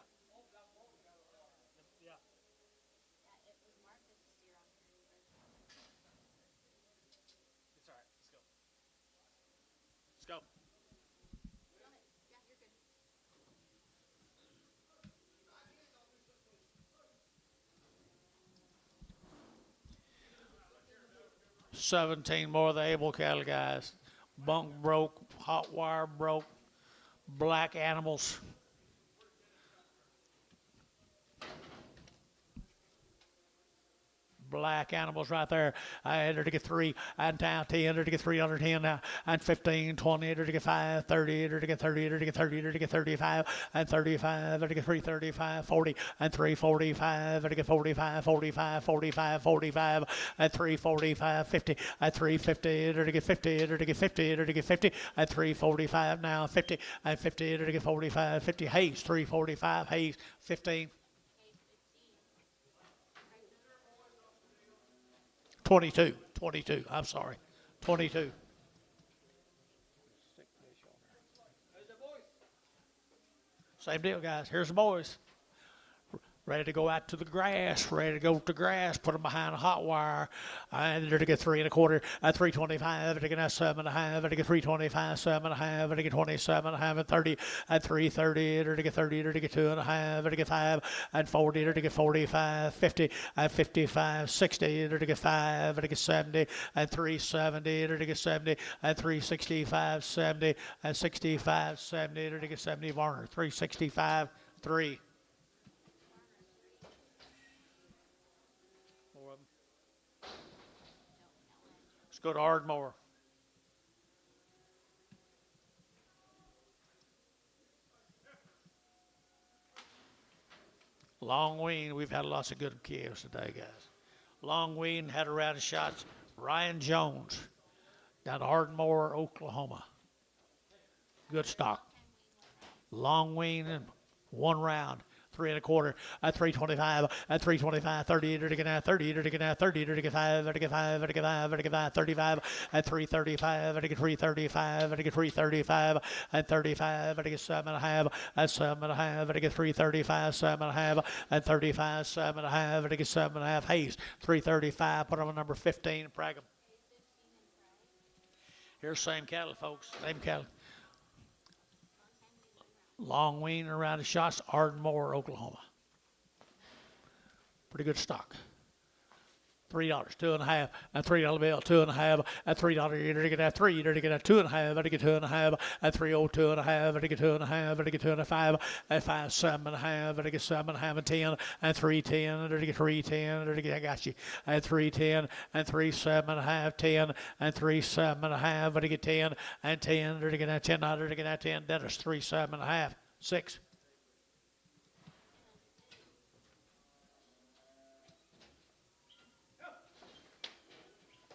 Yeah, it was marked as a steer on here. It's all right. Let's go. Let's go. Go ahead. Yeah, you're good. 17 more of the Able cattle, guys. Bunk broke, hot wire broke, black animals. Black animals right there. I entered to get 3, and down 10, entered to get 3 under 10 now, and 15, 20, entered to get 5, 30, entered to get 30, entered to get 30, entered to get 35, and 35, entered to get 335, 40, and 345, entered to get 45, 45, 45, 45, and 345, 50, at 350, entered to get 50, entered to get 50, entered to get 50, at 345 now, 50, and 50, entered to get 45, 50, Hayes, 345, Hayes, 15. 22, I'm sorry. 22. Same deal, guys. Here's the boys. Ready to go out to the grass, ready to go to grass, put them behind a hot wire. And they're to get 3 1/4, at 325, to get 7 1/2, to get 325, 7 1/2, to get 27 1/2, and 30, at 330, to get 30, to get 2 1/2, to get 5, and 40, to get 45, 50, at 55, 60, to get 5, to get 70, at 370, to get 70, at 365, 70, at 65, 70, to get 70, Varner, 365, 3. Let's go to Ardmore. Long wean. We've had lots of good calves today, guys. Long wean, had a round of shots. Ryan Jones, down Ardmore, Oklahoma. Good stock. Long wean and 1 round. 3 1/4 at 325 at 325 30 to get out 30 to get out 30 to get 5 to get 5 to get 5 to get 5 35 at 335 at 335 at 335 at 35 at 7.5 at 7.5 at 335 7.5 at 35 7.5 at 7.5 Hayes 335 put on number 15 Pragum. Here's same cattle, folks. Same cattle. Long wean around the shots, Ardmore, Oklahoma. Pretty good stock. $3, 2.5, at $3 bill, 2.5, at $3, you're to get at 3, you're to get at 2.5, at get 2.5, at 302.5, at get 2.5, at get 2.5, at 5, 7.5, at get 7.5, and 10, and 310, at get 310, at get I got you, at 310, and 3, 7.5, 10, and 3, 7.5, at get 10, and 10, at get at 10, at get at 10, that is 3, 7.5, 6.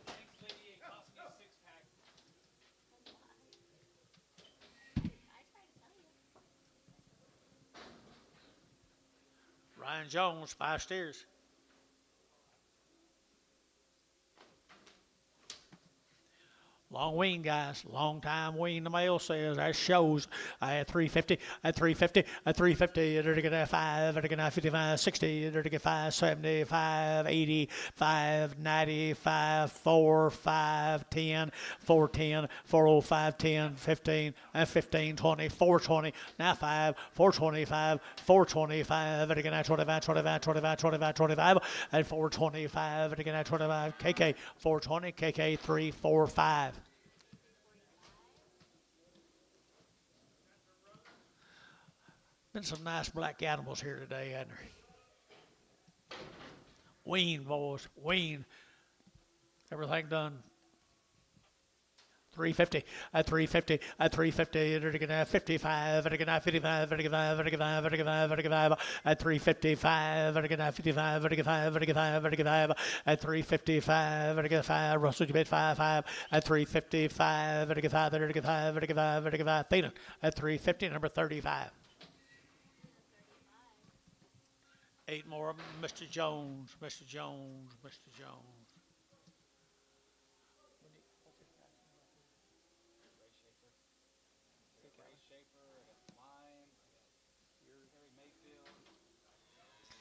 Thanks, lady. It cost me a 6-pack. I tried to tell you. Ryan Jones, 5 steers. Long wean, guys. Long time wean, the male says. That shows. At 350, at 350, at 350, they're to get at 5, they're to get at 55, 60, they're to get 5, 70, 5, 80, 5, 90, 5, 4, 5, 10, 4, 10, 405, 10, 15, and 15, 20, 420, now 5, 425, 425, and again at 25, 25, 25, 25, 25, and 425, and again at 25, KK 420, KK 3, 4, 5. Been some nice black animals here today, hasn't there? Wean, boys, wean. Everything done. 350 at 350 at 350 they're going to have 55 they're going to have 55 they're going to have 55 they're going to have 55 at 355 they're going to have 55 they're going to have 55 they're going to have at 355 they're going to 5 Russell you bet 5 at 355 they're going to 5 they're going to 5 they're going to 5 they're going to 5 Phelan at 350 number 35. 8 more of them. Mr. Jones, Mr. Jones, Mr. Jones. Ray Schaefer, I got Lime, I got Harry Mayfield.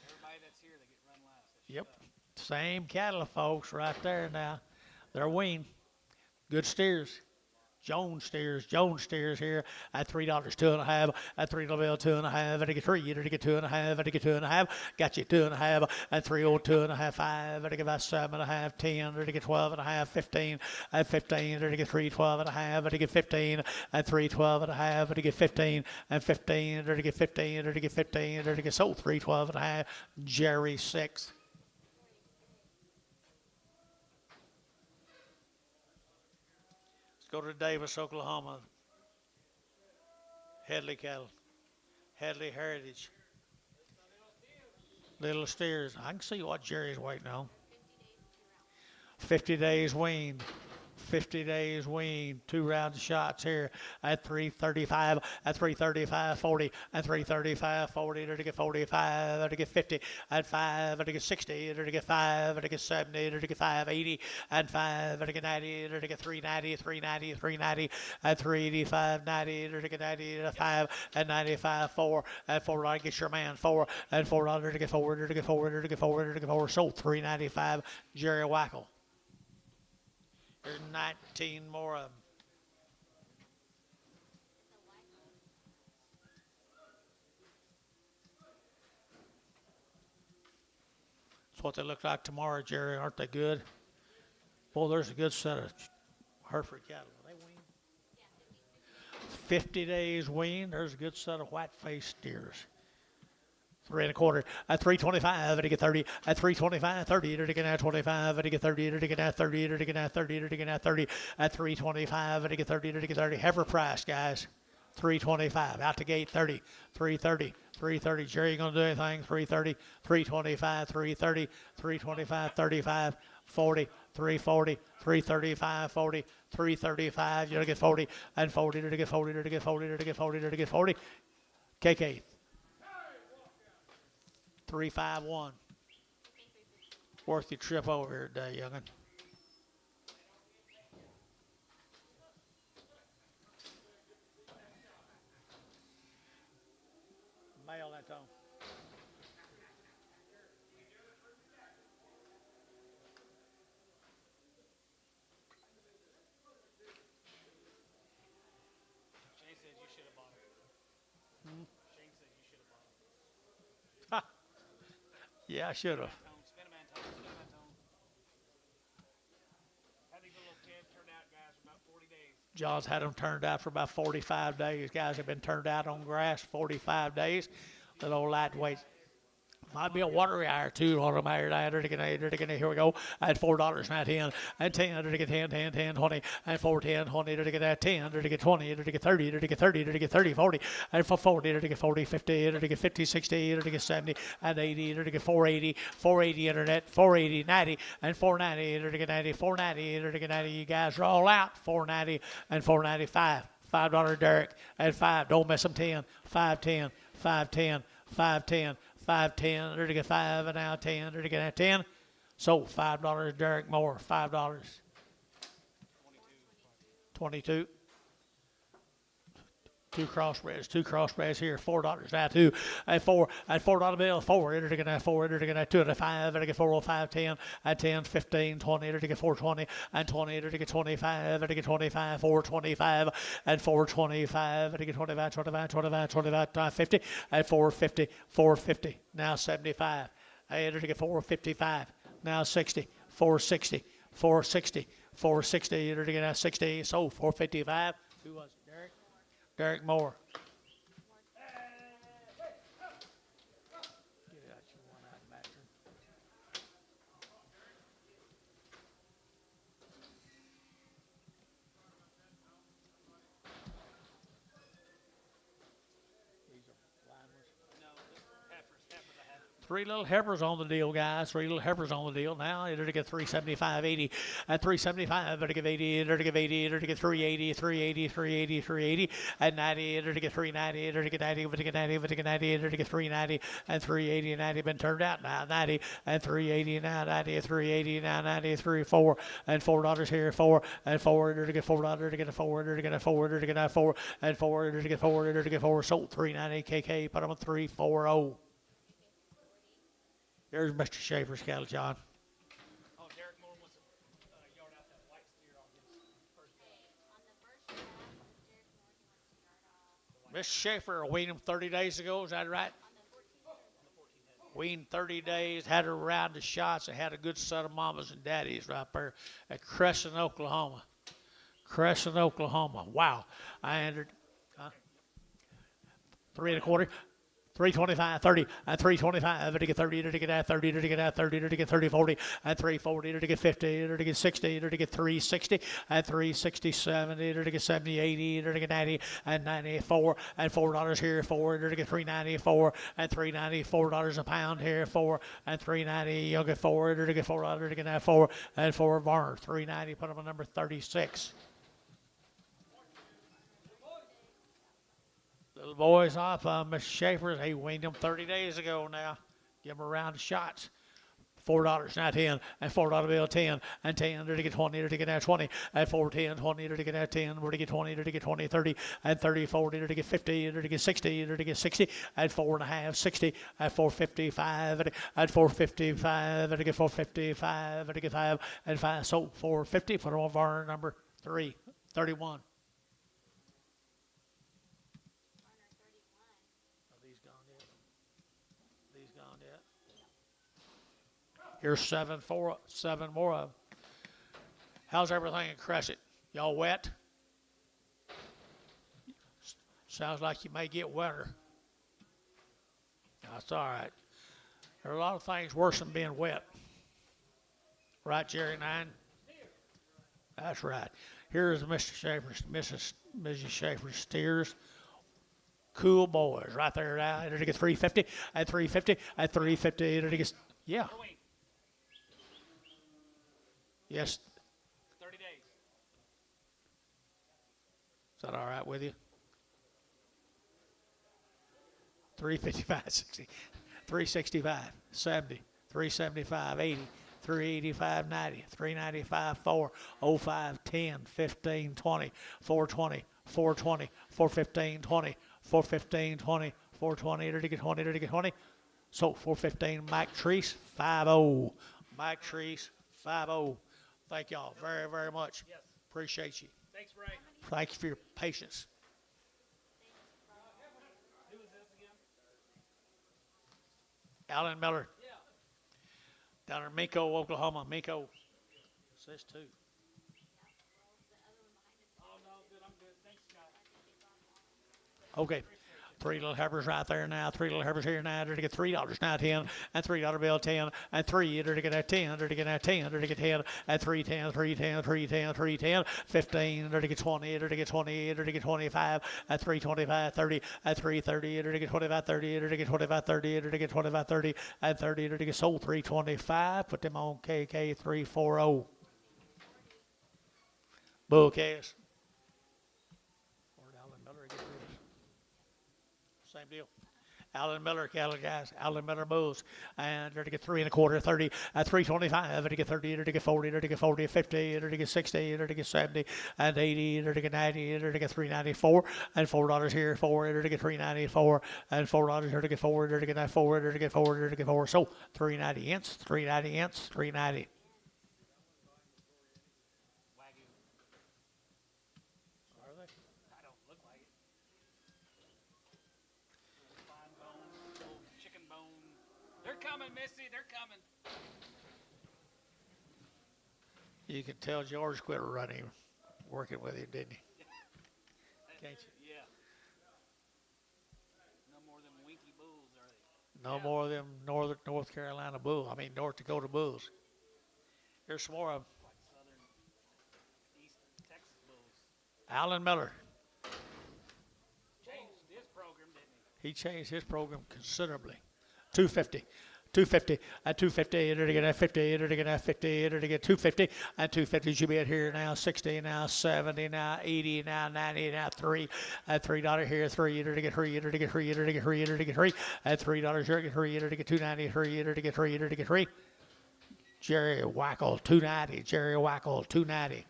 Everybody that's here, they get run last. That's Yep. shut up. Same cattle, folks, right there now. They're wean. Good steers. Jones steers here at $3, 2.5, at $3 bill, 2.5, at get 3, at get 2.5, at get 2.5, got you 2.5, at 302.5, 5, at get about 7.5, 10, at get 12.5, 15, at 15, at get 312.5, at get 15, at 312.5, at get 15, and 15, at get 15, at get 15, at get sold 312.5, Jerry 6. Go to Davis, Oklahoma. Headley cattle. Headley Heritage. Little steers. I can see what Jerry's waiting on. 50 days weaned. 50 days weaned. 2 rounds of shots here at 335, at 335, 40, at 335, 40, to get 45, to get 50, at 5, to get 60, to get 5, to get 70, to get 5, 80, at 5, to get 90, to get 390, 390, 390, at 385, 90, to get 90, at 5, at 95, 4, at $4, get your man 4, at $4, to get 4, to get 4, to get 4, to get 4, sold 395, Jerry Wackel. There's 19 more of them. That's what they look like tomorrow, Jerry. Aren't they good? Boy, there's a good set of Hereford cattle. Are they weaned? 50 days weaned. There's a good set of white-faced steers. 3 1/4 at 325 to get 30 at 325 30 to get at 25 to get 30 to get at 30 to get at 30 to get at 30 at 325 to get 30 to get 30 heifer price guys 325. Out the gate, 30, 330, 330. Jerry, you gonna do anything? 330, 325, 330, 325, 35, 40, 340, 335, 40, 335. You're gonna get 40 and 40. You're gonna get 40. You're gonna get 40. You're gonna get 40. You're gonna get 40. KK. 351. Worth your trip over here today, young'un. Mail that on. Shane said you should have bought it. Shane said you should have bought it. Yeah, I should have. Spin a man tone, spin a man tone. Had these little kids turned out, guys, for about 40 days. John's had them turned out for about 45 days. Guys have been turned out on grass 45 days. Little lightweight. Might be a watery eye or two on them here. Here we go. At $4 now 10 and 10 to get 10, 10, 10, 20 and 4, 10, 20 to get that 10 to get 20 to get 30 to get 30 to get 30, 40 and for 40 to get 40, 50 to get 50, 60 to get 70 and 80 to get 480, 480 internet, 480, 90 and 490 to get 90, 490 to get 90. You guys are all out. 490 and 495. $5 Derek and 5. Don't miss them 10, 510, 510, 510. 510 to get 5 and now 10 to get 10. So $5 Derek Moore, $5. 22. Two crossbreeds here, $4 now 2 and 4 and $4 bill, 4 to get that 4 to get that 2 and 5 to get 4, 5, 10 and 10, 15, 20 to get 420 and 20 to get 25 to get 25, 425 and 425 to get 25, 25, 25, 25, 50 and 450, 450. Now 75. To get 455. Now 60, 460, 460, 460 to get that 60. So 455. Who was it? Derek? Derek Moore. Three little heifers on the deal, guys. Three little heifers on the deal. Now, they're to get 375, 80, and 375, they're to get 80, they're to get 80, they're to get 380, 380, 380, 380, and 90, they're to get 390, they're to get 90, they're to get 90, they're to get 90, they're to get 390, and 380, and 90 been turned out now. 90, and 380, now 90, 380, now 90, 3, 4, and $4 here, 4, and 4, they're to get $4, to get a 4, they're to get a 4, they're to get a 4, and 4, they're to get 4, they're to get 4, sold 390, KK, put them on 340. Here's Mr. Schaefer's cattle, John. Oh, Derek Moore wants to yard out that white steer on his first day. On the first draft, Derek Moore wants to yard off. Mr. Schaefer weaned him 30 days ago, is that right? On the 14th. Weaned 30 days, had her around the shots, and had a good set of mamas and daddies right there at Crescent, Oklahoma. Crescent, Oklahoma. Wow. I entered 3 1/4. 325, 30, and 325, to get 30, to get that 30, to get that 30, to get 30, 40, and 340, to get 50, to get 60, to get 360, and 360, 70, to get 70, 80, to get 90, and 94, and $4 here, 4, to get 394, and 390, $4 a pound here, 4, and 390, you'll get 4, to get $4, to get that 4, and 4 Varner, 390, put them on number 36. Little boys off Mr. Schaefer's. He weaned them 30 days ago now. Give them a round of shots. $4 now 10 and $4 bill 10 and 10 to get 20 to get that 20 and 4 10 20 to get that 10 to get 20 to get 20 30 and 30 40 to get 50 to get 60 to get 60 and 4.5 60 and 455 and 455 to get 455 to get 5 and 5 so 450 put them on our number 3 31. Here's 7 more of them. How's everything in Crescent? Y'all wet? Sounds like you may get wetter. That's all right. There are a lot of things worse than being wet. Right, Jerry 9? That's right. Here's Mr. Schaefer's, Mrs. Schaefer's steers. Cool boys right there now. Enter to get 350 at 350 at 350. Enter to get, yeah. For week, Yes. 30 days. Is that all right with you? 355, 60, 365, 70, 375, 80, 385, 90, 395, 4, 05, 10, 15, 20, 420, 420, 415, 20, 415, 20, 420, enter to get 20, enter to get 20. So 415, Mike Treese, 5-0. Mike Treese, 5-0. Thank y'all very, very much. Yes. Appreciate you. Thanks, Ray. Thank you for your patience. Who is this again? Alan Miller, Yeah. down in Minko, Oklahoma. Minko. Says two. Oh, no, good. I'm good. Thanks, Scott. Okay. Three little heifers right there now. Three little heifers here now. They're to get $3 now, 10, and $3 bill 10, and 3. They're to get that 10. They're to get that 10. They're to get 10, and 310, 310, 310, 310, 15. They're to get 20. They're to get 20. They're to get 25, at 325, 30, at 330. They're to get 25, 30. They're to get 25, 30. They're to get 25, 30, at 30. They're to get sold 325. Put them on KK 340. Bull case. Where'd Alan Miller get rid of? Same deal. Alan Miller cattle guys. Alan Miller bulls. And they're to get 3 1/4, 30, at 325. They're to get 30. They're to get 40. They're to get 40, 50. They're to get 60. They're to get 70 and 80. They're to get 90. They're to get 394 and $4 here. 4. They're to get 394 and $4 here to get 4. They're to get that 4. They're to get 4. They're to get 4. So 390 inch, 390 inch, 390. Wagyu. Are they? I don't look like it. Little fine bone, little chicken bone. They're coming, Missy. They're coming. You can tell George quit running, working with him, didn't he? Can't you? Yeah. No more than winky bulls, are they? No more of them North Carolina bulls. I mean North Dakota bulls. Here's some more of them. Like southern East Texas bulls. Alan Miller. Changed his program, didn't he? He changed his program considerably. 250. 250 at 250, enter to get at 50, enter to get at 50, enter to get 250 and 250 should be at here now 60, now 70, now 80, now 90, now 3 at $3 here 3, enter to get 3, enter to get 3, enter to get 3, enter to get 3 at $3 here get 3, enter to get 290, 3, enter to get 3, enter to get 3. Jerry Wackel 290, Jerry Wackel 290.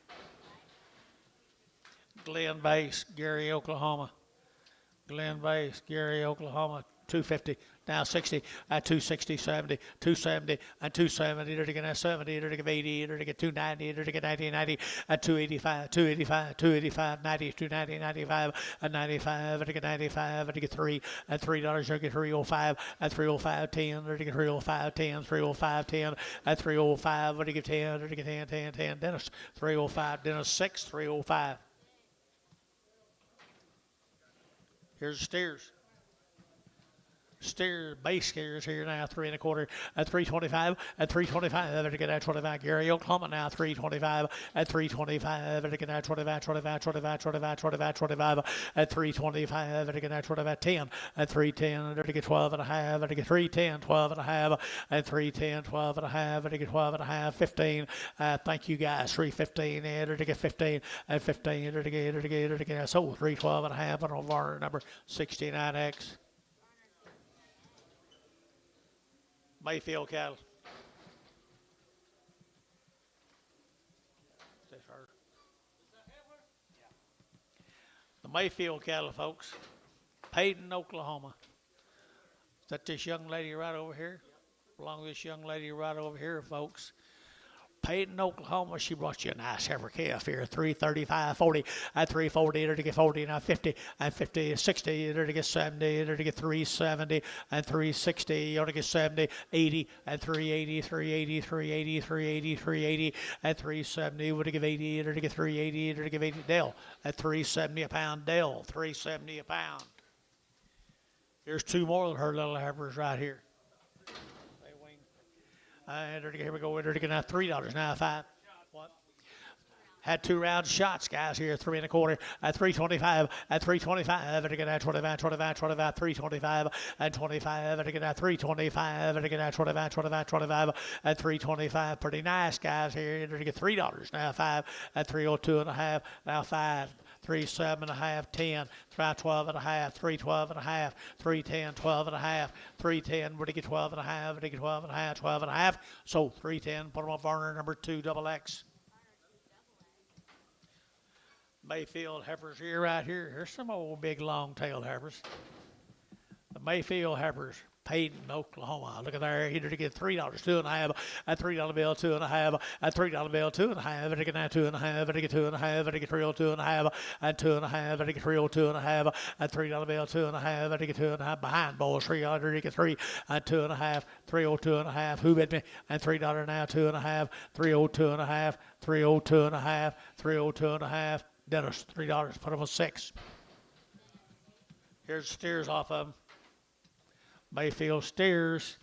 Glenn Base, Gary, Oklahoma. Glenn Base, Gary, Oklahoma. 250, now 60, at 260, 70, 270, and 270, they're to get 70, they're to get 80, they're to get 290, they're to get 90, 90, at 285, 285, 285, 90, 290, 95, at 95, they're to get 95, they're to get 3, at $3, they're to get 305, at 305, 10, they're to get 305, 10, 305, 10, at 305, they're to get 10, they're to get 10, 10, 10, Dennis, 305, Dennis 6, 305. Here's the steers. Steer base steers here now 3 1/4 at 325 at 325 they're to get at 25 Gary Oklahoma now 325 at 325 they're to get at 25 25 25 25 25 25 at 325 they're to get at 25 10 at 310 they're to get 12 and a half they're to get 310 12 and a half at 310 12 and a half they're to get 12 and a half 15 thank you guys 315 they're to get 15 at 15 they're to get so 312 and a half on our number 69X. Mayfield cattle. The Mayfield cattle, folks. Payton, Oklahoma. Is that this young lady right over here? Belong to this young lady right over here, folks. Payton, Oklahoma, she brought you a nice heifer calf here, 335, 40, at 340, there to get 40, now 50, and 50, 60, there to get 70, there to get 370, and 360, you ought to get 70, 80, and 380, 380, 380, 380, 380, at 370, would give 80, there to get 380, there to give 80, Dell, at 370 a pound, Dell, 370 a pound. Here's two more of her little heifers right here. Here we go. We're to get now $3 now 5. What? Had 2 round shots, guys, here, 3 1/4, at 325, at 325, and again at 25, 25, 25, 325, and 25, and again at 325, and again at 25, 25, 25, at 325. Pretty nice, guys, here. You're gonna get $3 now, 5 at 302.5, now 5. 3 7.5, 10, 12 and a half, 3 12 and a half, 3 10, 12 and a half, 3 10, where to get 12 and a half, where to get 12 and a half, 12 and a half. So 3 10, put them on Varner number 2 double X. Mayfield heifers here, right here. Here's some old big long-tailed heifers. The Mayfield heifers, Payton, Oklahoma. Look at there. He did get $3, 2.5, a $3 bill, 2.5, a $3 bill, 2.5, and get now 2.5, and get 2.5, and get real 2.5, and 2.5, and get real 2.5, a $3 bill, 2.5, and get 2.5 behind boys, 300, get 3, and 2.5, 302.5. Who bid me? And $3 now, 2.5, 302.5, 302.5, 302.5. Dennis, $3. Put them on 6. Here's the steers off of them. Mayfield steers.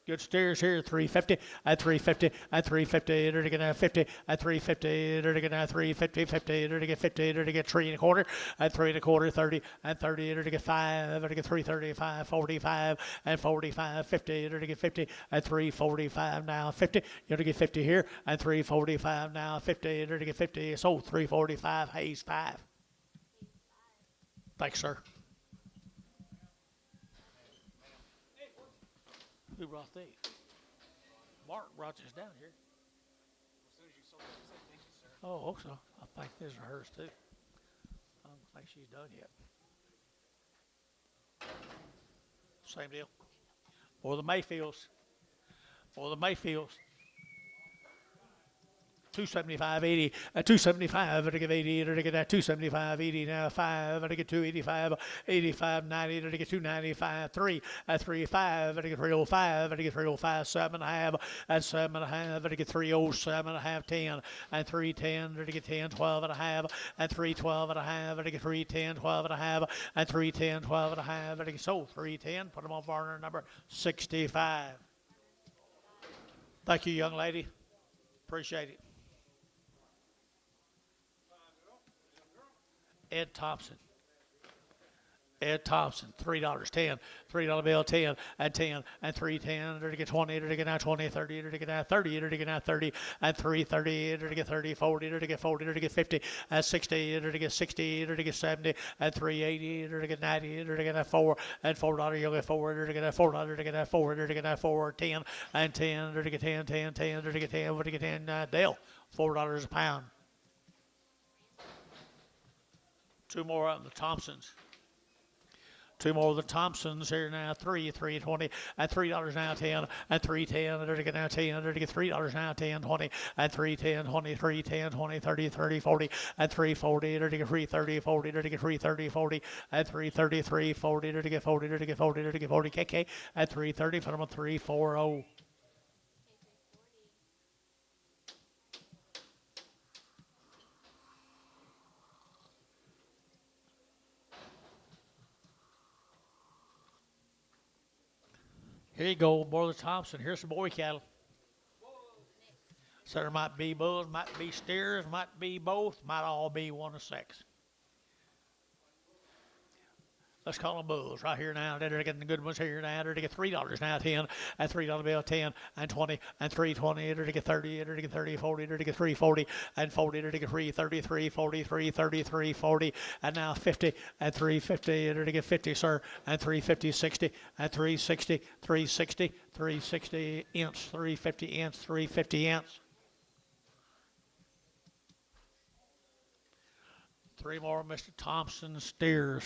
Good steers here, 350, at 350, at 350, they're to get 50, at 350, they're to get 350, 50, they're to get 50, they're to get 3 1/4, at 3 1/4, 30, at 30, they're to get 5, they're to get 335, 45, and 45, 50, they're to get 50, at 345 now, 50, you're to get 50 here, at 345 now, 50, they're to get 50, so 345, Hayes 5. Thanks, sir. Who brought these? Mark brought this down here. As soon as you sold it, I said, thank you, sir. Oh, also, I think these are hers too. I don't think she's done yet. Same deal. For the Mayfields. For the Mayfields. 275, 80, 275, to get 80, to get that 275, 80 now, 5, to get 285, 85, 90, to get 295, 3, at 35, to get 305, to get 305, 7.5, at 7.5, to get 307.5, 10, and 310, to get 10, 12.5, and 312.5, to get 310, 12.5, and 310, 12.5, to get sold 310. Put them on Varner number 65. Thank you, young lady. Appreciate it. Ed Thompson. Ed Thompson, $3, 10, $3 bill, 10, and 10, and 310, to get 20, to get now 20, 30, to get now 30, to get now 30, and 330, to get 30, 40, to get 40, to get 50, and 60, to get 60, to get 70, and 380, to get 90, to get that 4, and $4, you'll get 4, to get that 400, to get that 4, to get that 4, 10, and 10, to get 10, 10, 10, to get 10, to get 10, Dale, $4 a pound. 2 more of the Thompsons. 2 more of the Thompsons here now. 320, and $3 now, 10, and 310, to get now 10, to get $3 now, 10, 20, and 310, 20, 310, 20, 30, 30, 40, and 340, to get 330, 40, to get 330, 40, and 333, 40, to get 40, to get 40, to get 40, KK, at 330, put them on 340. Here you go, Brother Thompson. Here's some boy cattle. So there might be bulls, might be steers, might be both, might all be 1 of 6. Let's call them bulls right here now. They're getting the good ones here now. They're to get $3 now, 10, and $3 bill, 10, and 20, and 320. They're to get 30, they're to get 30, 40, they're to get 340, and 40, they're to get 333, 43, 33, 40, and now 50, and 350, they're to get 50, sir, and 350, 60, and 360, 360, 360 inch, 350 inch, 350 inch. 3 more Mr. Thompson steers.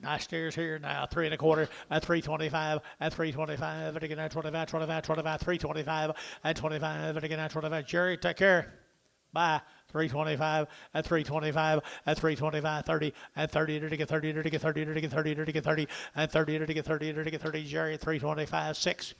Nice steers here now, 3 1/4, at 325, at 325, and again at 25, 25, 25, 325, and 25, and again at 25. Jerry, take care. Bye. 325, at 325, at 325, 30, and 30, to get 30, to get 30, to get 30, to get 30, and 30, to get 30, to get 30. Jerry, 325, 6.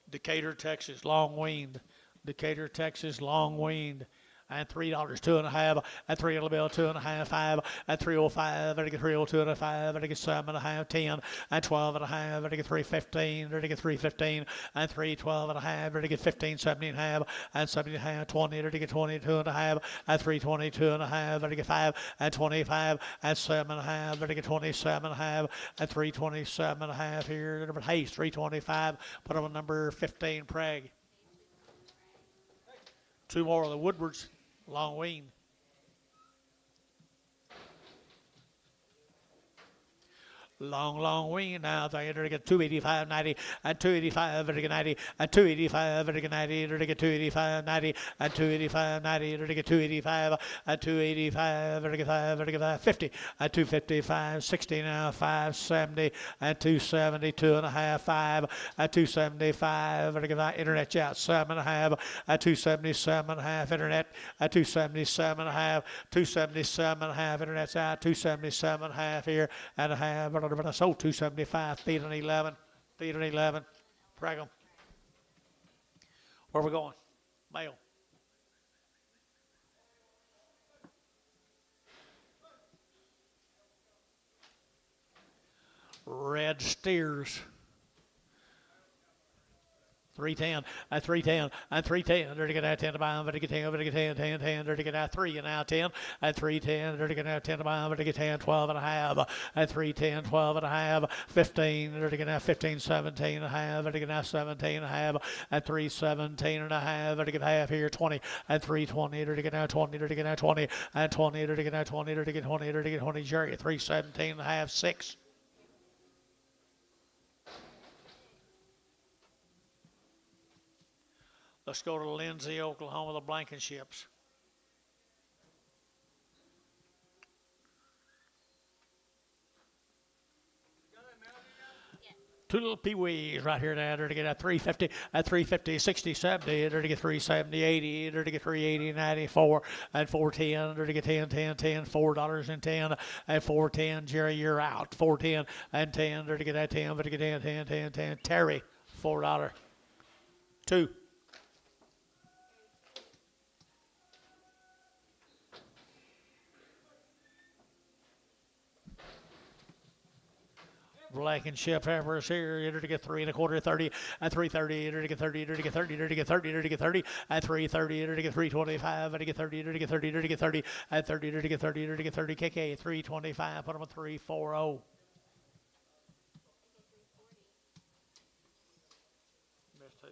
Decatur, Texas, long weaned. Decatur, Texas, long weaned. and $3, 2.5, and $3 bill, 2.5, 5, and 305, and 302 and a 5, and 7.5, 10, and 12.5, and 315, and 315, and 312.5, and 15, 70.5, and 70.5, 20, and 22.5, and 322.5, and 5, and 25, and 7.5, and 27.5, and 327.5 here. Number Hayes, 325. Put on number 15, Prague. Two more of the Woodwards, long wing. Long wing now. They're going to get 285.90 and 285, they're going to get 90 and 285, they're going to get 90, they're going to get 285.90 and 285.90, they're going to get 285 and 285, they're going to get 5, they're going to get 50 and 255, 60 now, 570 and 270, 2.5, 5 and 275, they're going to get internet out 7.5 and 277.5 internet and 277.5, 277.5 internet's out, 277.5 here and a half. But I sold 275, feet and 11, Prag 'em. Where we going? Mail. Red steers. 310 and 310 and 310. They're to get out 10 to buy them, but to get 10, but to get 10, 10, 10. They're to get out 3 and now 10 and 310. They're to get out 10 to buy them, but to get 10, 12 and a half and 310, 12 and a half, 15. They're to get out 15, 17 and a half. They're to get out 17 and a half and 317 and a half. They're to get half here 20 and 320. They're to get out 20. They're to get out 20 and 20. They're to get out 20. They're to get 20. They're to get 20. Jerry 317 and a half, 6. Let's go to Lindsay, Oklahoma, the Blankenships. Two little peewees right here now. They're to get a 350, a 350, 60, 70. They're to get 370, 80. They're to get 380, 94, and 410. They're to get 10, 10, 10, $4 and 10, and 410. Jerry, you're out. 410 and 10. They're to get that 10, but to get 10, 10, 10, 10. Terry, $4. 2. Blankenship Peppers here. You're to get 3 1/4, 30, and 330. You're to get 30. You're to get 30. You're to get 30. You're to get 30, and 330. You're to get 325. You're to get 30. You're to get 30. You're to get 30, and 30. You're to get 30. You're to get 30. KK 325. Put them at 340. Missed 2.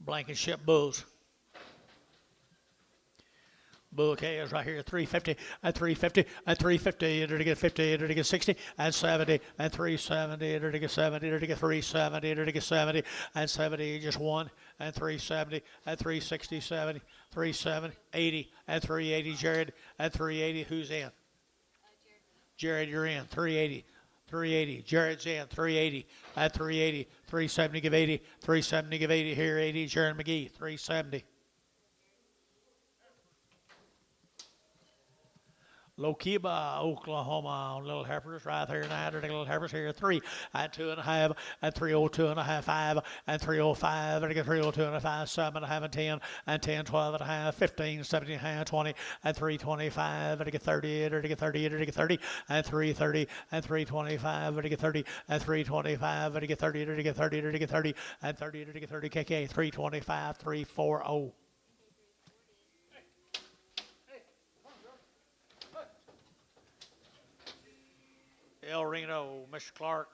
Blankenship Bulls. Bouquet is right here, 350, and 350, and 350, you're to get 50, you're to get 60, and 70, and 370, you're to get 70, you're to get 370, you're to get 70, and 70, just 1, and 370, and 360, 70, 370, 80, and 380, Jared, and 380, who's in? Jared, you're in, 380. 380, Jared's in, 380, and 380, 370, give 80, 370, give 80 here, 80, Jared McGee, 370. Lokiba, Oklahoma, little heifers right here now. Little heifers here, 3 and 2.5 and 302 and a half, 5 and 305 and 302 and a 5, 7 and a half and 10 and 10, 12 and a half, 15, 17 and a half, 20 and 325 and 30 and 30 and 30 and 330 and 325 and 30 and 325 and 30 and 30 and 30 and 30 and 30 KK 325 340. El Reno, Mr. Clark.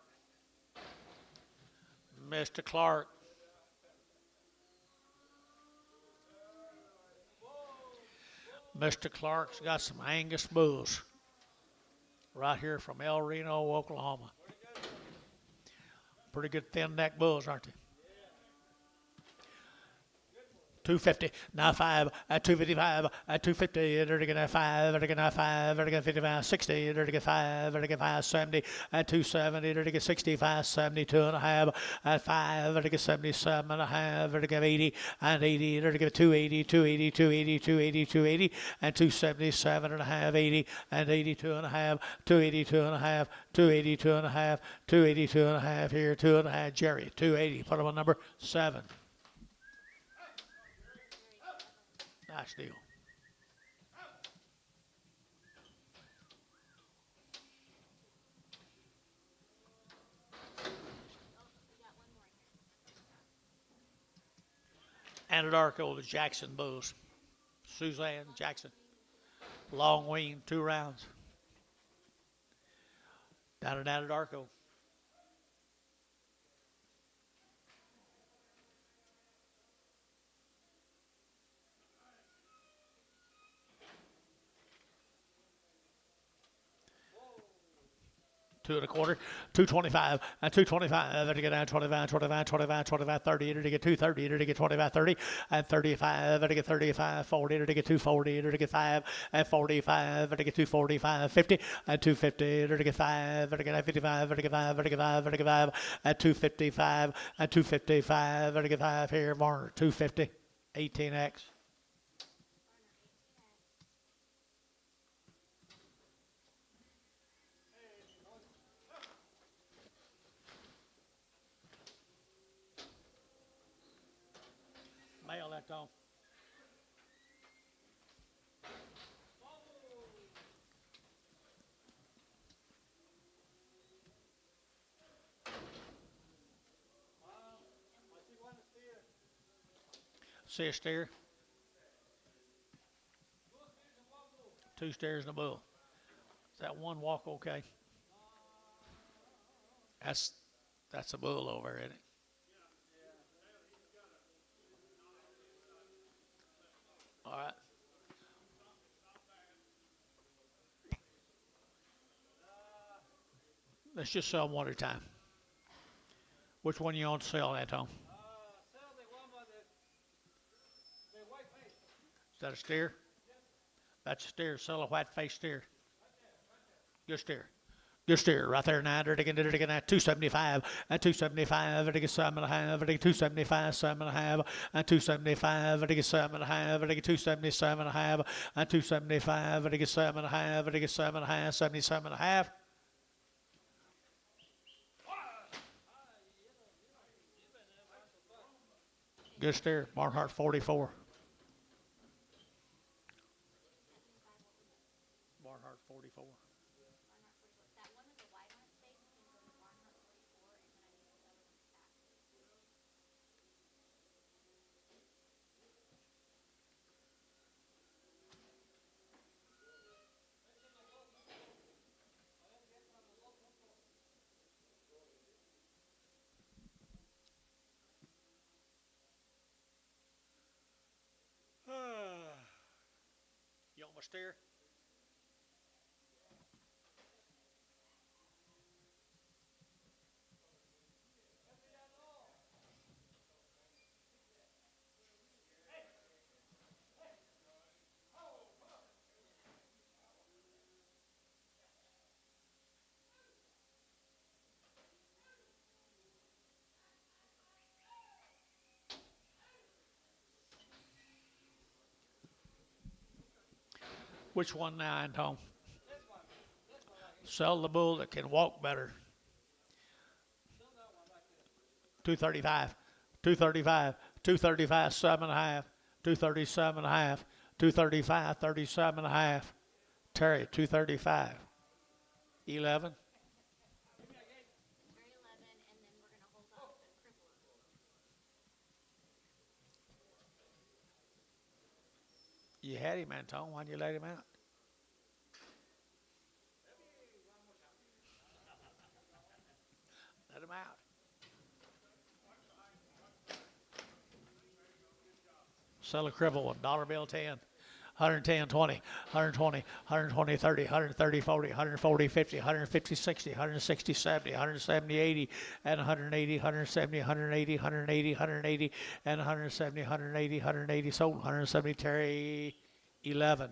Mr. Clark. Mr. Clark's got some Angus bulls right here from El Reno, Oklahoma. Pretty good thin neck bulls, aren't they? 250, now 5, at 255, at 250, vertical at 5, vertical at 5, vertical 55, 60, vertical 5, vertical 5, 70, at 270, vertical 65, 72 and a half, at 5, vertical 77 and a half, vertical 80, and 80, vertical 280, 280, 280, 280, 280, and 277 and a half, 80, and 82 and a half, 282 and a half, 282 and a half, 282 and a half here, 2 and a half, Jerry, 280, put him on number 7. Nice deal. Anadarko, the Jackson Bulls. Suzanne Jackson. Long wing, 2 rounds. Down at Anadarko. Two and a quarter, 225, and 225, to get down 25, 25, 25, 25, 30, to get 230, to get 25, 30, and 35, to get 35, 40, to get 240, to get 5, and 45, to get 245, 50, and 250, to get 5, to get 55, to get 5, to get 5, to get 5, and 255, and 255, to get 5 here, Varner, 250, 18X. Mail that on. See a steer? 2 steers and a bull. Is that one walk okay? That's a bull over, isn't it? All right. Let's just sell them one at a time. Which one you want to sell, Anton? Sell the one with the white face. Is that a steer? That's a steer. Sell a white-faced steer. Good steer. Good steer. Right there now. They're taking 275 and 275. They're taking 7.5. They're taking 275, 7.5 and 275. They're taking 7.5. They're taking 277.5 and 275. They're taking 7.5. They're taking 7.5, 77.5. Good steer. Barnhart 44. Barnhart 44. That one with the white on its face is going to go to Barnhart 44, and then I need to sell it in the back. You want my steer? Which one now, Anton? Sell the bull that can walk better. 235, 235, 235, 7.5, 237.5, 235, 37.5. Terry, 235. 11. Very 11, and then we're going to hold off the cripple. You had him, Anton. Why'd you let him out? Let him out. Sell a cripple, $1 bill 10. 110, 20, 120, 120, 30, 130, 40, 140, 50, 150, 60, 160, 70, 170, 80, and 180, 170, 180, 180, 180, and 170, 180, 180, sold, 170, Terry, 11.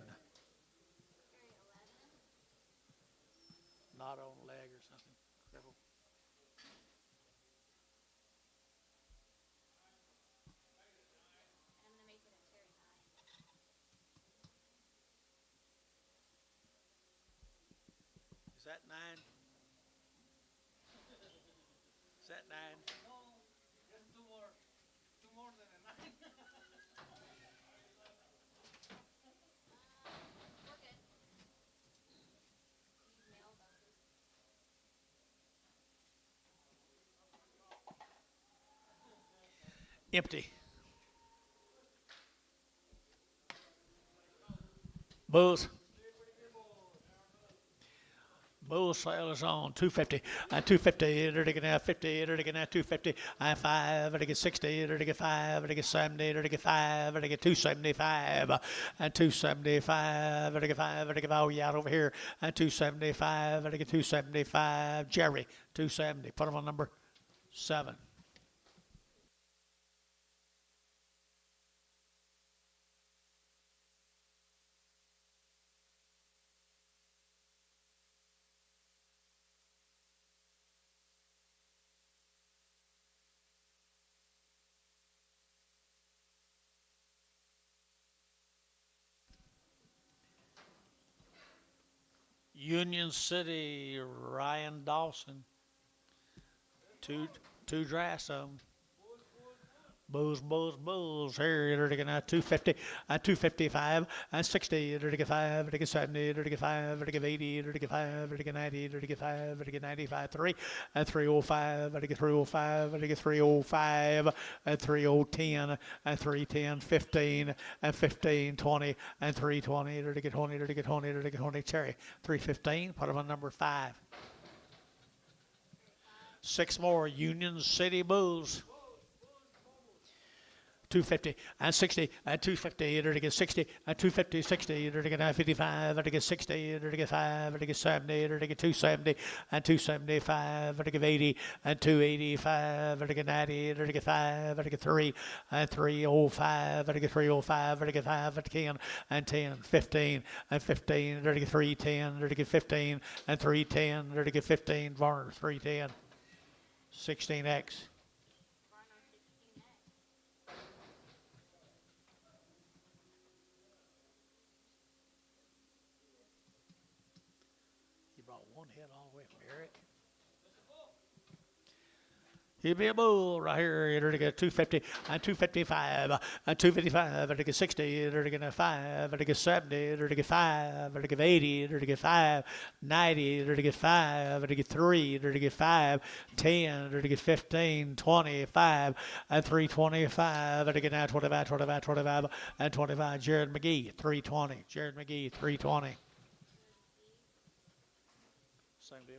Not on leg or something. Cripple. And I'm gonna make it a Terry 9. Is that 9? Is that 9? We're good. These mailboxes. Empty. Bulls. Bull sale is on 250 and 250. They're taking out 50. They're taking out 250 and 5. They get 60. They're taking 5. They get 70. They're taking 5. They get 275 and 275. They're taking 5. They're taking 5 out over here and 275. They get 275. Jerry 270. Put them on number 7. Union City, Ryan Dawson. Two drafts of them. Bulls. Here, they're taking out 250 and 255 and 60. They're taking 5. They're taking 70. They're taking 5. They're taking 80. They're taking 5. They're taking 90. They're taking 5. They're taking 95. 3 and 305. They're taking 305. They're taking 305 and 3010 and 310. 15 and 15. 20 and 320. They're taking 20. They're taking 20. They're taking 20. Cherry 315. Put them on number 5. 6 more Union City Bulls. 250 and 60 and 250. They're to get 60 and 250, 60. They're to get 55. They're to get 60. They're to get 5. They're to get 70. They're to get 270 and 275. They're to get 80 and 285. They're to get 90. They're to get 5. They're to get 3 and 305. They're to get 305. They're to get 5 and 10 and 10. 15 and 15. They're to get 310. They're to get 15 and 310. They're to get 15. Varner 310. 16X. One head all the way from Eric. He'd be a bull right here. They're to get 250 and 255 and 255. They're to get 60. They're to get 5. They're to get 70. They're to get 5. They're to get 80. They're to get 5. 90. They're to get 5. They're to get 3. They're to get 5. 10. They're to get 15. 25 and 325. They're to get now 25, 25, 25 and 25. Jared McGee 320. Jared McGee 320. Same deal.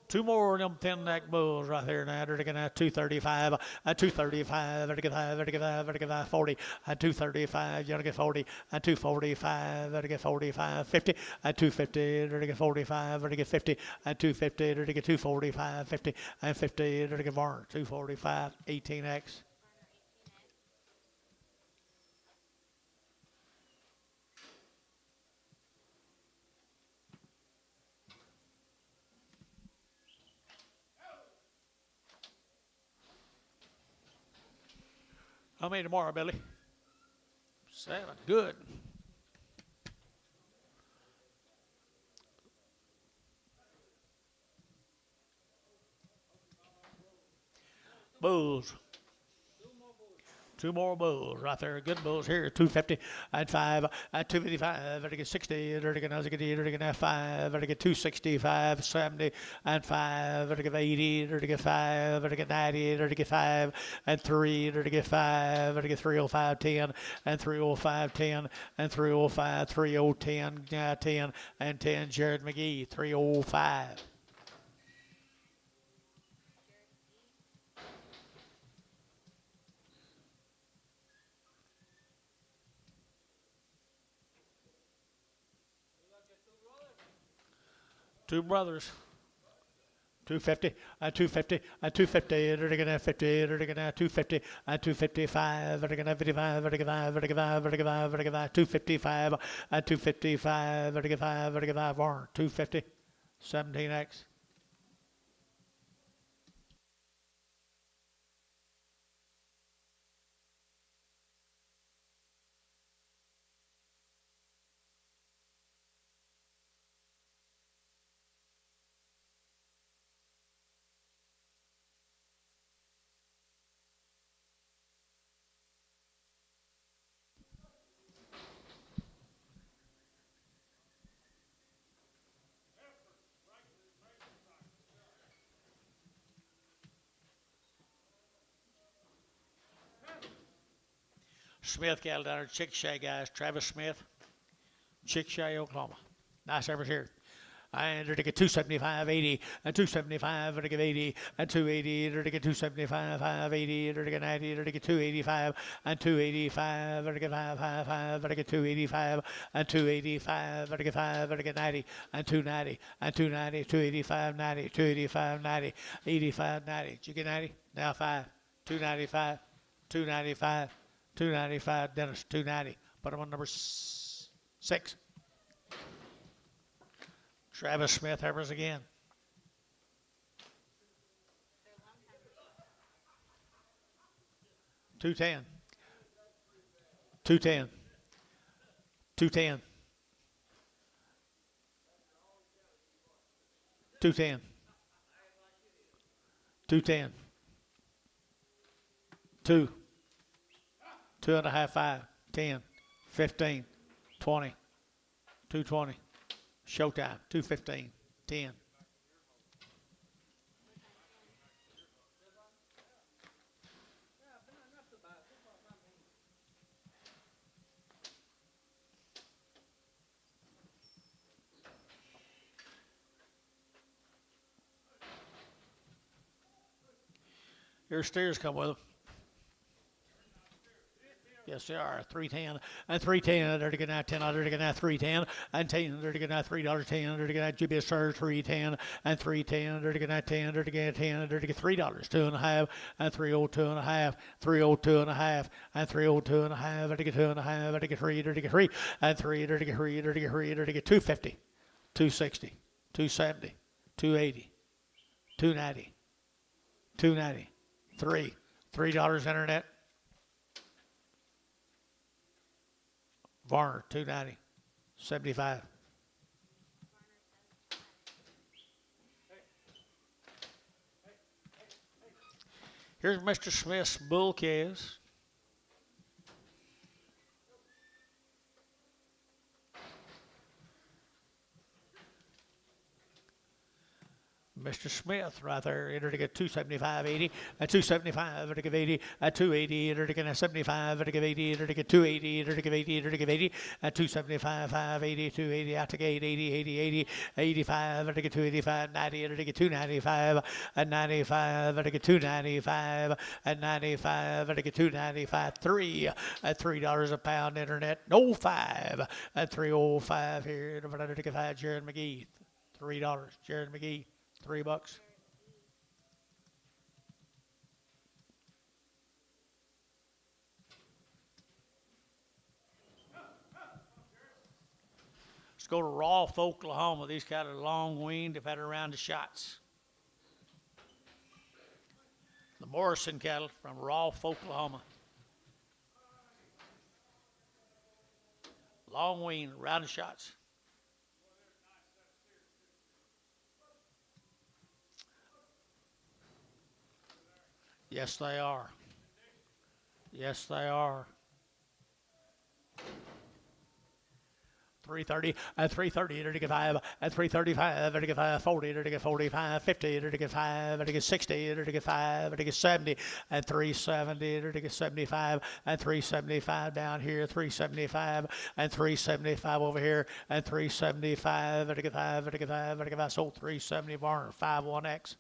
2 more of them thin neck bulls right there now. They're going to 235 and 235. They're going to get 5. They're going to get 5. They're going to get 40 and 235. You're going to get 40 and 245. They're going to get 45, 50 and 250. They're going to get 45. They're going to get 50 and 250. They're going to get 245, 50 and 50. They're going to get Varner 245, 18X. How many tomorrow, Billy? 7. Good. Bulls. 2 more bulls right there. Good bulls here. 250 and 5 and 255. They're to get 60. They're to get 80. They're to get 5. They're to get 265, 70 and 5. They're to get 80. They're to get 5. They're to get 90. They're to get 5 and 3. They're to get 5. They're to get 305, 10 and 305, 10 and 305, 3010, 10 and 10. Jared McGee 305. Two brothers. 250, 250, 250, they're gonna 50, they're gonna 250, 255, they're gonna 55, they're gonna 55, they're gonna 55, they're gonna 255, 255, they're gonna 5, they're gonna 5, 250, 17x. Smith cattle down there, Chickasha guys, Travis Smith, Chickasha, Oklahoma. Nice efforts here. And they're to get 275, 80, and 275, they're to get 80, and 280, they're to get 275, 580, they're to get 90, they're to get 285, and 285, they're to get 555, they're to get 285, and 285, they're to get 5, they're to get 90, and 290, and 290, 285, 90, 285, 90, 85, 90. Did you get 90? Now 5, 295, 295, 295, Dennis, 290. Put him on number 6. Travis Smith Evers again. $210. $210. $210. $210. $210. 2. 2.5, 5, 10, 15, 20, 220. Showtime, 215, 10. Your steers come with them. Yes, they are. 310 and 310. They're to get out 10. They're to get out 310 and 10. They're to get out $3.10. They're to get out GB Sir 310 and 310. They're to get out 10. They're to get 10. They're to get $3. 2.5 and 302.5. 302.5 and 302.5. They're to get 2.5. They're to get 3. They're to get 3 and 3. They're to get 3. They're to get 3. They're to get 250, 260, 270, 280, 290, 290, 3. $3 internet. Varner, 290, 75. Here's Mr. Smith's bull calves. Mr. Smith right there, entered to get 275, 80, at 275, entered to give 80, at 280, entered to get 75, entered to give 80, entered to get 280, entered to give 80, entered to give 80, at 275, 580, 280, out to gate 80, 80, 80, 85, entered to get 285, 90, entered to get 295, at 95, entered to get 295, at 95, entered to get 295, 3, at $3 a pound internet, no 5, at 305 here, entered to get 5, Jared McGee, $3, Jared McGee. $3. Let's go to Rolfe, Oklahoma. These cattle are long weaned. They've had around the shots. The Morrison cattle from Rolfe, Oklahoma. Long weaned, around the shots. Yes, they are. Yes, they are. 330, at 330, to get 5, at 335, to get 5, 40, to get 45, 50, to get 5, to get 60, to get 5, to get 70, at 370, to get 75, and 375 down here, 375, and 375 over here, and 375, to get 5, to get 5, to get 5, sold 370 Varner, 51X.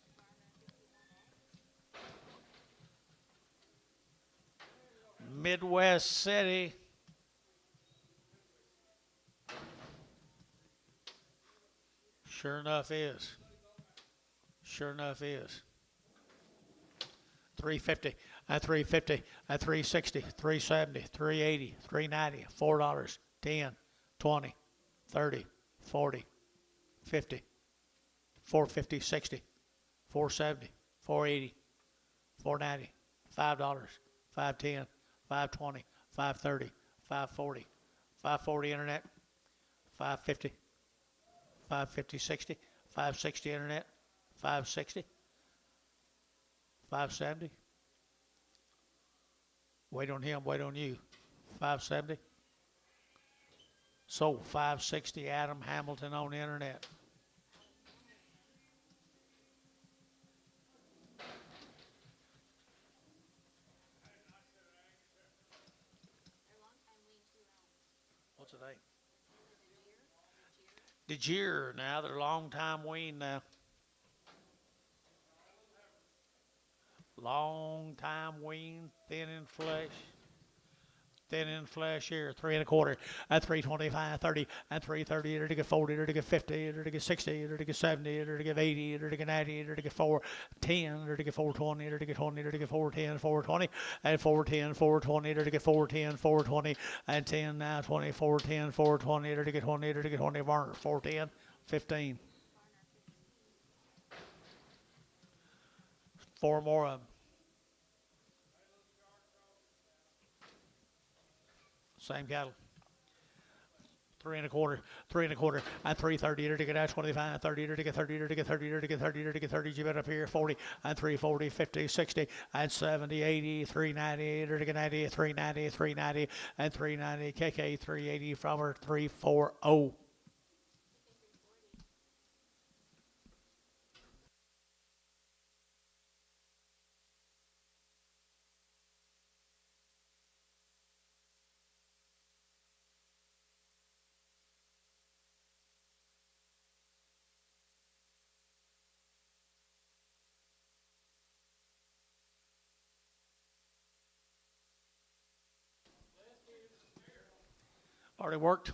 Midwest City. Sure enough is. Sure enough is. 350, at 350, at 360, 370, 380, 390, $4, 10, 20, 30, 40, 50, 450, 60, 470, 480, 490, $5, 510, 520, 530, 540, 540 internet, 550, 550, 60, 560 internet, 560, 570. Wait on him, wait on you. 570. So 560 Adam Hamilton on the internet. They're long time wean too long. What's the name? DeGear now, they're long time wean now. Long time wean, thin in flesh. Thin in flesh here, 3 1/4, at 325, 30, at 330, it'll get 40, it'll get 50, it'll get 60, it'll get 70, it'll get 80, it'll get 90, it'll get 410, it'll get 420, it'll get 20, it'll get 410, 420, and 410, 420, it'll get 410, 420, and 10 now, 20, 410, 420, it'll get 20, it'll get 20, Varner, 410, 15. 4 more of them. Same cattle. 3 1/4, 3 1/4, at 330, it'll get 25, 30, it'll get 30, it'll get 30, it'll get 30, it'll get 30, you bet up here, 40, and 340, 50, 60, and 70, 80, 390, it'll get 90, 390, 390, and 390, KK 380 from her 340. Already worked?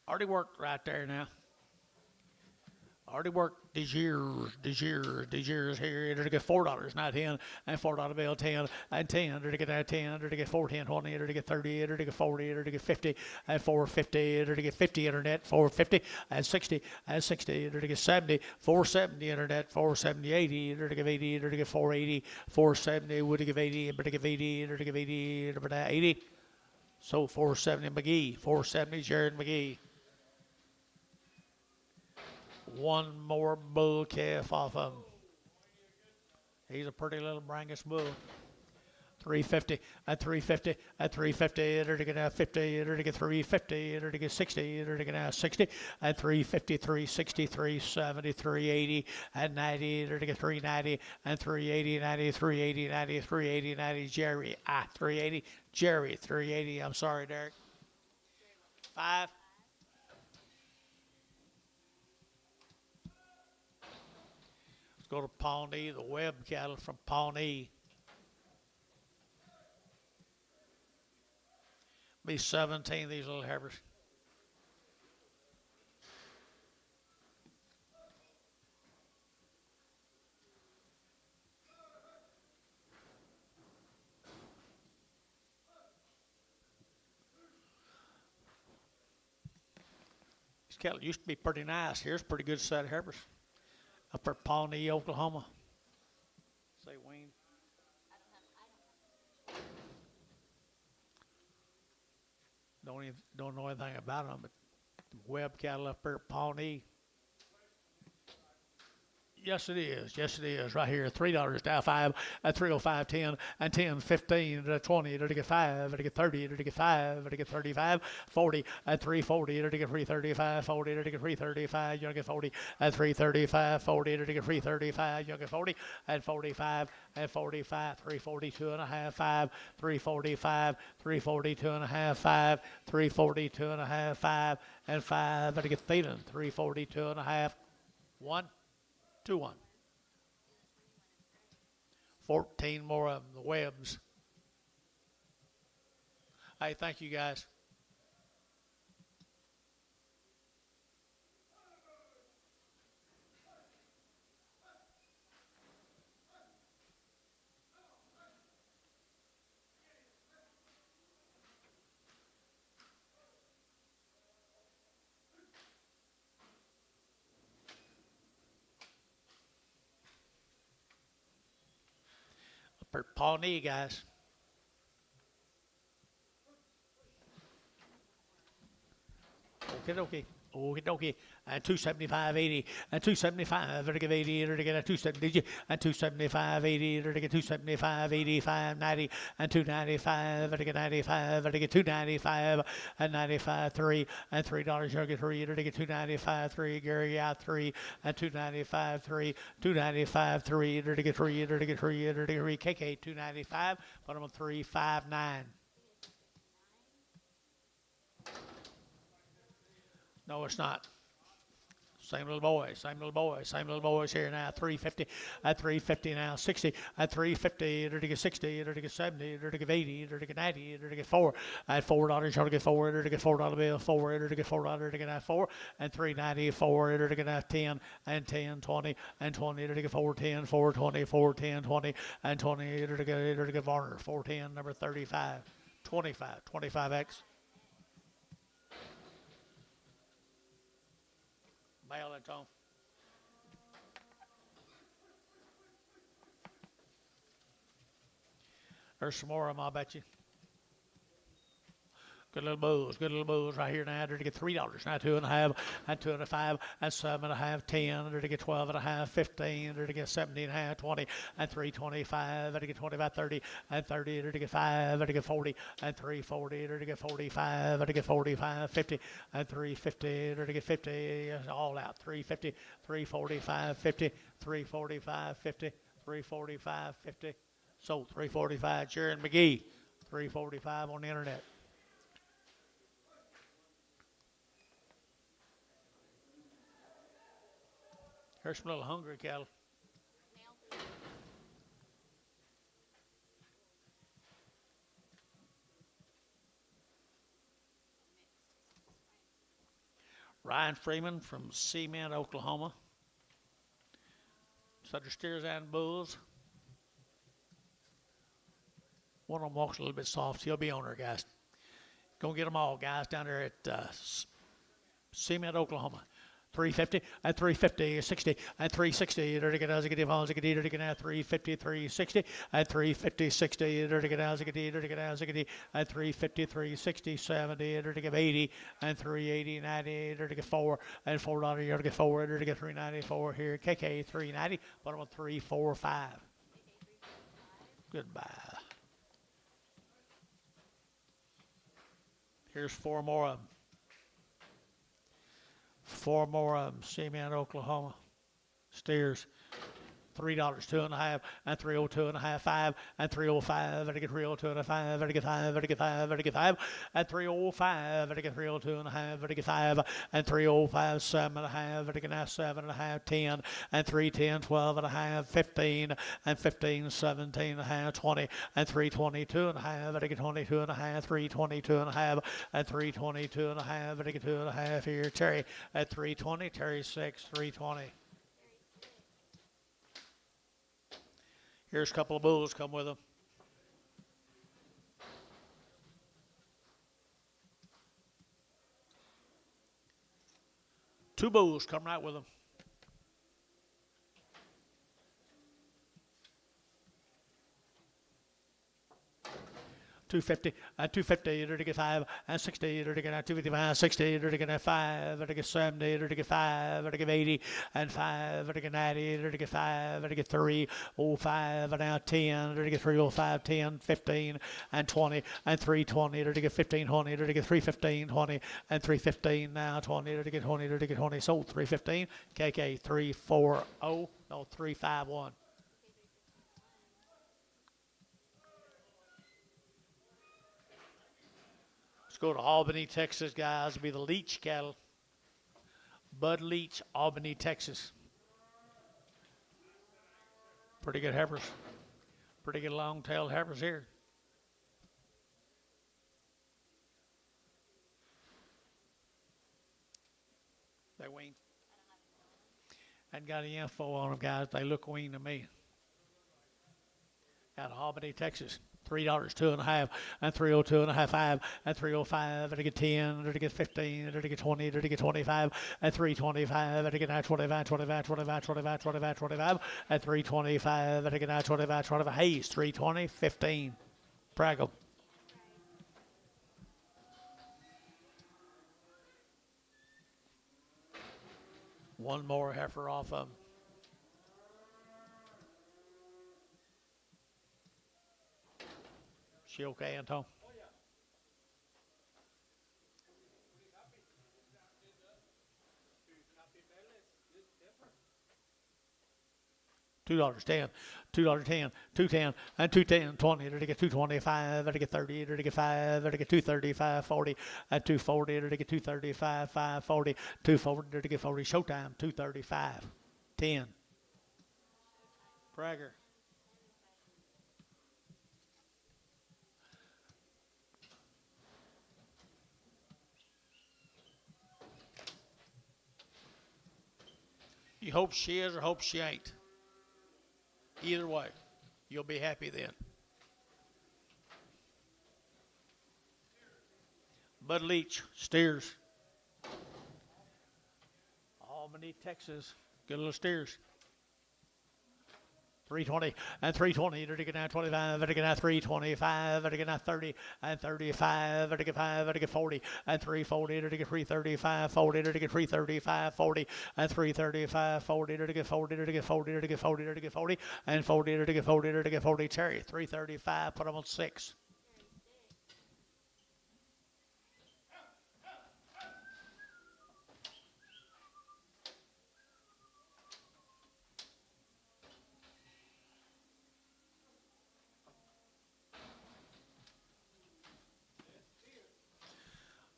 Already worked right there now. Already worked DeGears here. It'll get $4, not 10, and $4 bill, 10, and 10, it'll get that 10, it'll get 410, 20, it'll get 30, it'll get 40, it'll get 50, and 450, it'll get 50 internet, 450, and 60, and 60, it'll get 70, 470 internet, 470, 80, it'll get 80, it'll get 480, 470, would it give 80, but it give 80, it'll give 80, it'll get 80. So 470 McGee, 470 Jared McGee. One more bull calf off of him. He's a pretty little Brangus bull. 350, at 350, at 350, it'll get 50, it'll get 350, it'll get 60, it'll get 60, at 350, 360, 370, 380, at 90, it'll get 390, and 380, 90, 380, 90, 380, 90, Jerry, 380, Jerry, 380, I'm sorry, Derek. 5. Go to Pawnee, the Webb cattle from Pawnee. Be 17, these little heifers. These cattle used to be pretty nice. Here's a pretty good set of heifers. Up at Pawnee, Oklahoma. Say Wayne. Don't know anything about them, but the Webb cattle up there at Pawnee. Yes, it is. Yes, it is. Right here, $3 down 5 at 305, 10 and 10, 15 at 20. It'll get 5. It'll get 30. It'll get 5. It'll get 35, 40 at 340. It'll get 335, 40. It'll get 335. You'll get 40 at 335, 40. It'll get 335. You'll get 40 at 45 and 45. 342 and a half, 5. 345, 342 and a half, 5. 342 and a half, 5 and 5. It'll get feeling 342 and a half, 1. 2-1. 14 more of them, the Webbs. Hey, thank you guys. Pawnee, guys. Okie dokie. Okie dokie. And 275.80 and 275 to give 80 to get a 270 did you and 275.80 to get 275 85 90 and 295 to get 95 to get 295 and 95 3 and $3 you'll get 3 to get 295 3 Gary out 3 and 295 3 295 3 to get 3 to get 3 to get 3 KK 295 bottom of 359. No, it's not. Same little boys, same little boys, same little boys here now. 350 at 350 now. 60 at 350. To get 60. To get 70. To get 80. To get 90. To get 4 at $4. To get 4. To get $4 bill. 4. To get $4. To get 4 and 394. To get 10 and 10 20 and 20. To get 410 420 410 20 and 20. To get Varner 410 number 35 25 25x. Mail it, Tom. There's some more of them, I'll bet you. Good little bulls right here now. To get $3 now, 2.5 and 2.5 and 7.5, 10. To get 12.5, 15. To get 17.5, 20 and 325. To get 25, 30 and 30. To get 5. To get 40 and 340. To get 45. To get 45, 50 and 350. To get 50, all out. 350, 345, 50, 345, 50, 345, 50. Sold 345. Sharon McGee, 345 on the internet. Here's some little hungry cattle. Ryan Freeman from Cement, Oklahoma. Sutter steers and bulls. One of them walks a little bit soft. He'll be on there, guys. Go get them all, guys, down there at Cement, Oklahoma. 350 at 350, 60 at 360, to get out, get on, get to get out, 350, 360 at 350, 60, to get out, get at 350, 360, 70, to get 80 and 380, 90, to get 4 and $4, to get 4, to get 394 here, KK 390, bottom of 345. Goodbye. Here's 4 more of them. 4 more of them. Cement, Oklahoma. Steers. $3, 2.5 and 302.5, 5 and 305. To get 302.5. To get 5. To get 5. To get 5 and 305. To get 302.5. To get 5 and 305. 7.5. To get 7.5. 10 and 310. 12.5. 15 and 15. 17.5. 20 and 322.5. To get 22.5. 322.5 and 322.5. To get 2.5 here. Terry at 320. Terry 6. 320. Here's a couple of bulls come with them. Two bulls come right with them. 250 and 250 to get 5 and 60 to get 255, 60 to get 5 to get 70 to get 5 to get 80 and 5 to get 90 to get 5 to get 305 and now 10 to get 305, 10, 15 and 20 and 320 to get 15, 20 to get 315, 20 and 315 now 20 to get 20 to get 20 sold 315 KK 340 no 351. Let's go to Albany, Texas, guys. It'll be the Leach cattle. Bud Leach, Albany, Texas. Pretty good heifers. Pretty good long-tailed heifers here. They wean. Hadn't got any info on them, guys. They look wean to me. Out of Albany, Texas. $3, 2.5, and 302 and a half, 5, and 305, and to get 10, and to get 15, and to get 20, and to get 25, and 325, and to get 25, 25, 25, 25, 25, 25, and 325, and to get 25, 25. Hayes, 320, 15. Praggle. One more heifer off of him. She okay, Anton? $2, 10, $2, 10, 210, and 210, 20, to get 225, to get 30, to get 5, to get 235, 40, and 240, to get 235, 540, 240, to get 40. Showtime, 235, 10. Prager. You hope she is or hope she ain't. Either way, you'll be happy then. Bud Leach, steers. Albany, Texas. Good little steers. 320 and 320, to get now 25, to get now 325, to get now 30 and 35, to get 5, to get 40 and 340, to get 335, 40, to get 335, 40 and 335, 40, to get 40, to get 40, to get 40, to get 40 and 40, to get 40, to get 40. Terry, 335, put them on 6.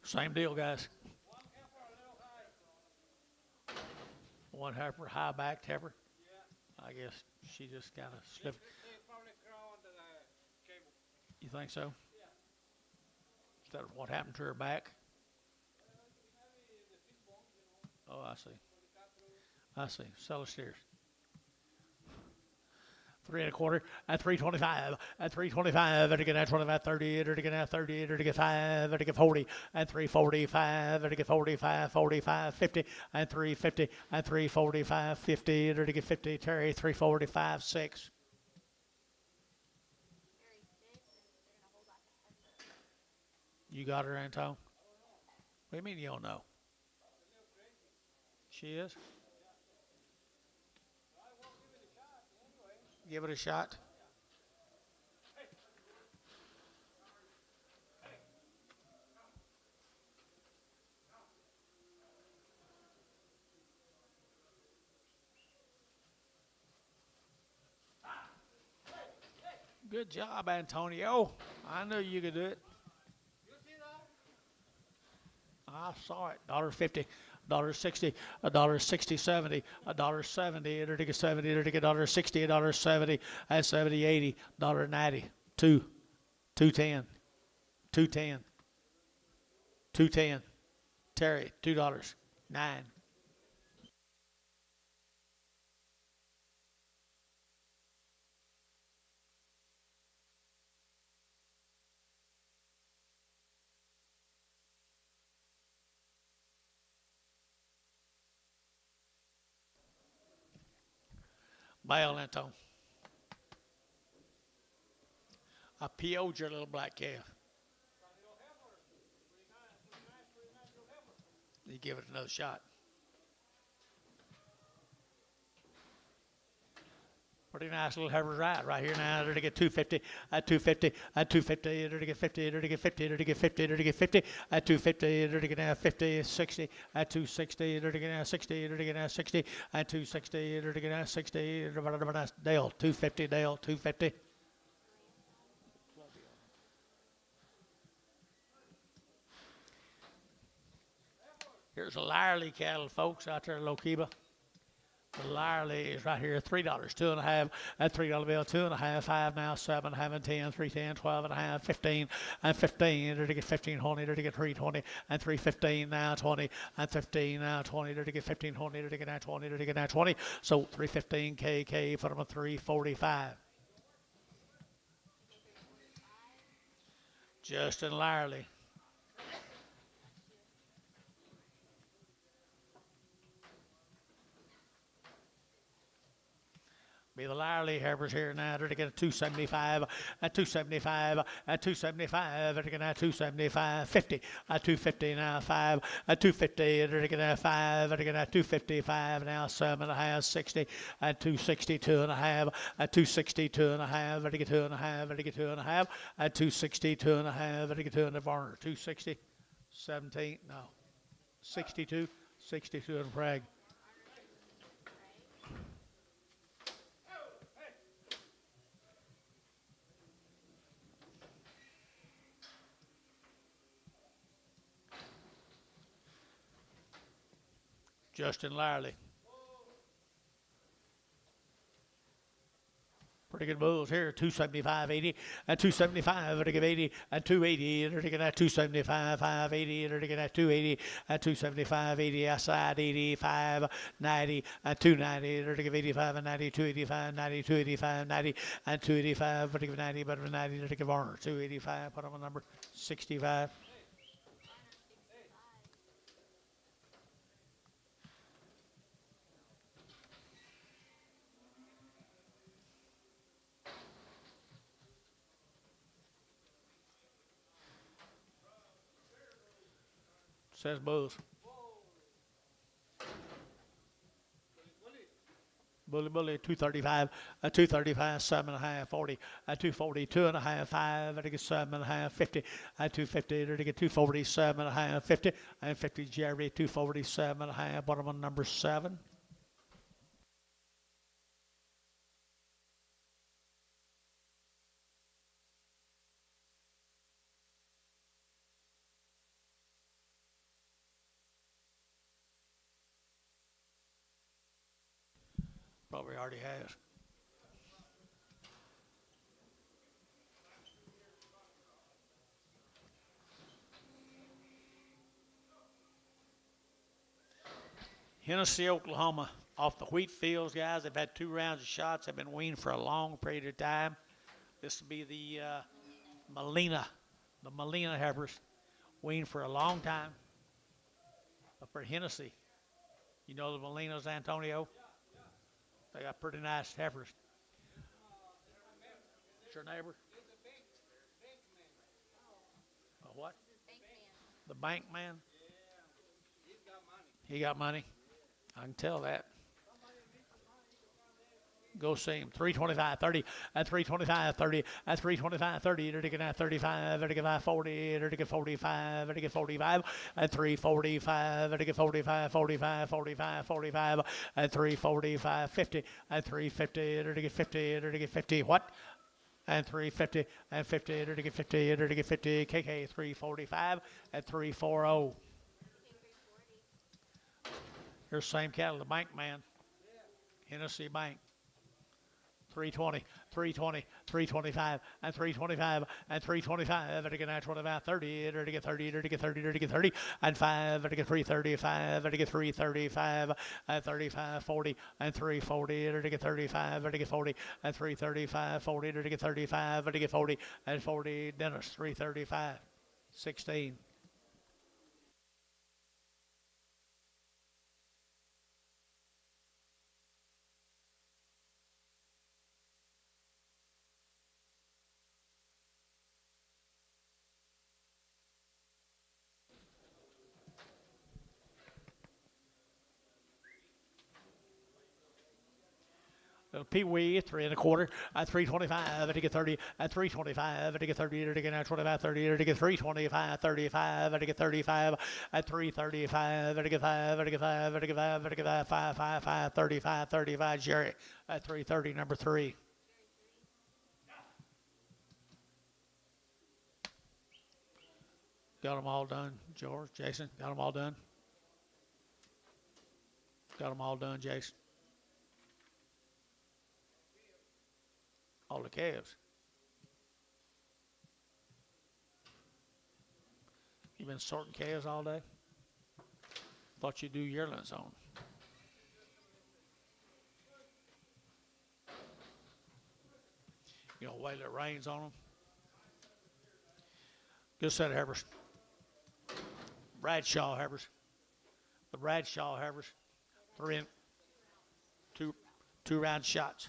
Same deal, guys. One heifer, high backed heifer. I guess she just kind of slipped. You think so? Is that what happened to her back? Oh, I see. I see. Sell steers. 3 1/4 and 325 and 325 and to get at 25, 30 or to get at 30 or to get 5 or to get 40 and 345 or to get 45, 45, 50 and 350 and 345, 50 or to get 50. Terry, 345, 6. You got her, Anton? What do you mean you don't know? She is? Give it a shot. Good job, Antonio. I knew you could do it. I saw it. $1.50. $1.60, $1.60, 70, $1.70, to get 70, to get $1.60, $1.70, and 70, 80, $1.90, 2, 210, 210, 210. Terry, $2, 9. Bail, Anton. I PO'd your little black calf. You give it another shot. Pretty nice little heifer right here now. To get 250, at 250, at 250, to get 50, to get 50, to get 50, to get 50, at 250, to get now 50, 60, at 260, to get now 60, to get now 60, at 260, to get now 60, Dale, 250, Dale, 250. Here's a Lyerly cattle, folks, out there in Lokiba. The Lyerly is right here, $3, 2.5, and $3 bill, 2.5, 5 now, 7, having 10, 310, 12.5, 15, and 15, to get 15, 20, to get 320, and 315 now, 20, and 15 now, 20, to get 15, 20, to get now 20, to get now 20. So 315 KK, put them at 345. Justin Lyerly. Be the Lyerly Heifers here now. They're to get a 275, a 275, a 275. They're to get a 275, 50, a 250 now, 5, a 250. They're to get a 5, they're to get a 255 now, 7.5, 60, a 262 and a half, a 262 and a half. They're to get 2.5, they're to get 2.5, a 262 and a half. They're to get 2 in the Varner, 260, 17, no, 62, 62 in Prague. Justin Lyerly. Pretty good bulls here. 275, 80, and 275. They're to give 80, and 280. They're to get that 275, 580. They're to get that 280, and 275, 80 outside, 85, 90, and 290. They're to give 85 and 90, 285, 90, 285, 90, and 285. They're to give 90, but 90. They're to give Varner 285. Put on a number 65. Says Bulls. Bully, 235, a 235, 7.5, 40, a 240, 2.5, 5, to get 7.5, 50, a 250, to get 240, 7.5, 50, and 50 Jerry, 240, 7.5, bottom on number 7. Probably already has. Hennessy, Oklahoma, off the wheat fields, guys. They've had 2 rounds of shots. They've been weaned for a long period of time. This will be the Molina heifers, weaned for a long time. Up for Hennessy. You know the Molinas, Antonio? They got pretty nice heifers. It's your neighbor? A what? The bank man? He got money. I can tell that. Go see him. 325, 30, at 325, 30, at 325, 30, they're taking at 35, they're taking 40, they're taking 45, they're taking 45, at 345, they're taking 45, 45, 45, 45, at 345, 50, at 350, they're taking 50, they're taking 50, what? And 350, and 50, they're taking 50, they're taking 50, KK 345, at 340. Here's the same cattle, the bank man, Hennessy Bank. 320, 320, 325, and 325, and 325, they're going to 25, 30, they're to get 30, they're to get 30, they're to get 30, and 5, they're to get 335, they're to get 335, and 35, 40, and 340, they're to get 35, they're to get 40, and 335, 40, they're to get 35, they're to get 40, and 40, Dennis, 335, 16. Pee Wee, 3 1/4, at 325, to get 30, at 325, to get 30, to get 25, 30, to get 325, 35, to get 35, at 335, to get 5, to get 5, to get 5, to get 5, 5, 5, 5, 35, 35, Jerry, at 330, number 3. Got them all done, George, Jason, got them all done. Got them all done, Jason. All the calves. You been sorting calves all day? Thought you'd do yearlings on. You know, wait till it rains on them. Good set of heifers. Bradshaw heifers. The Bradshaw heifers. Two round shots.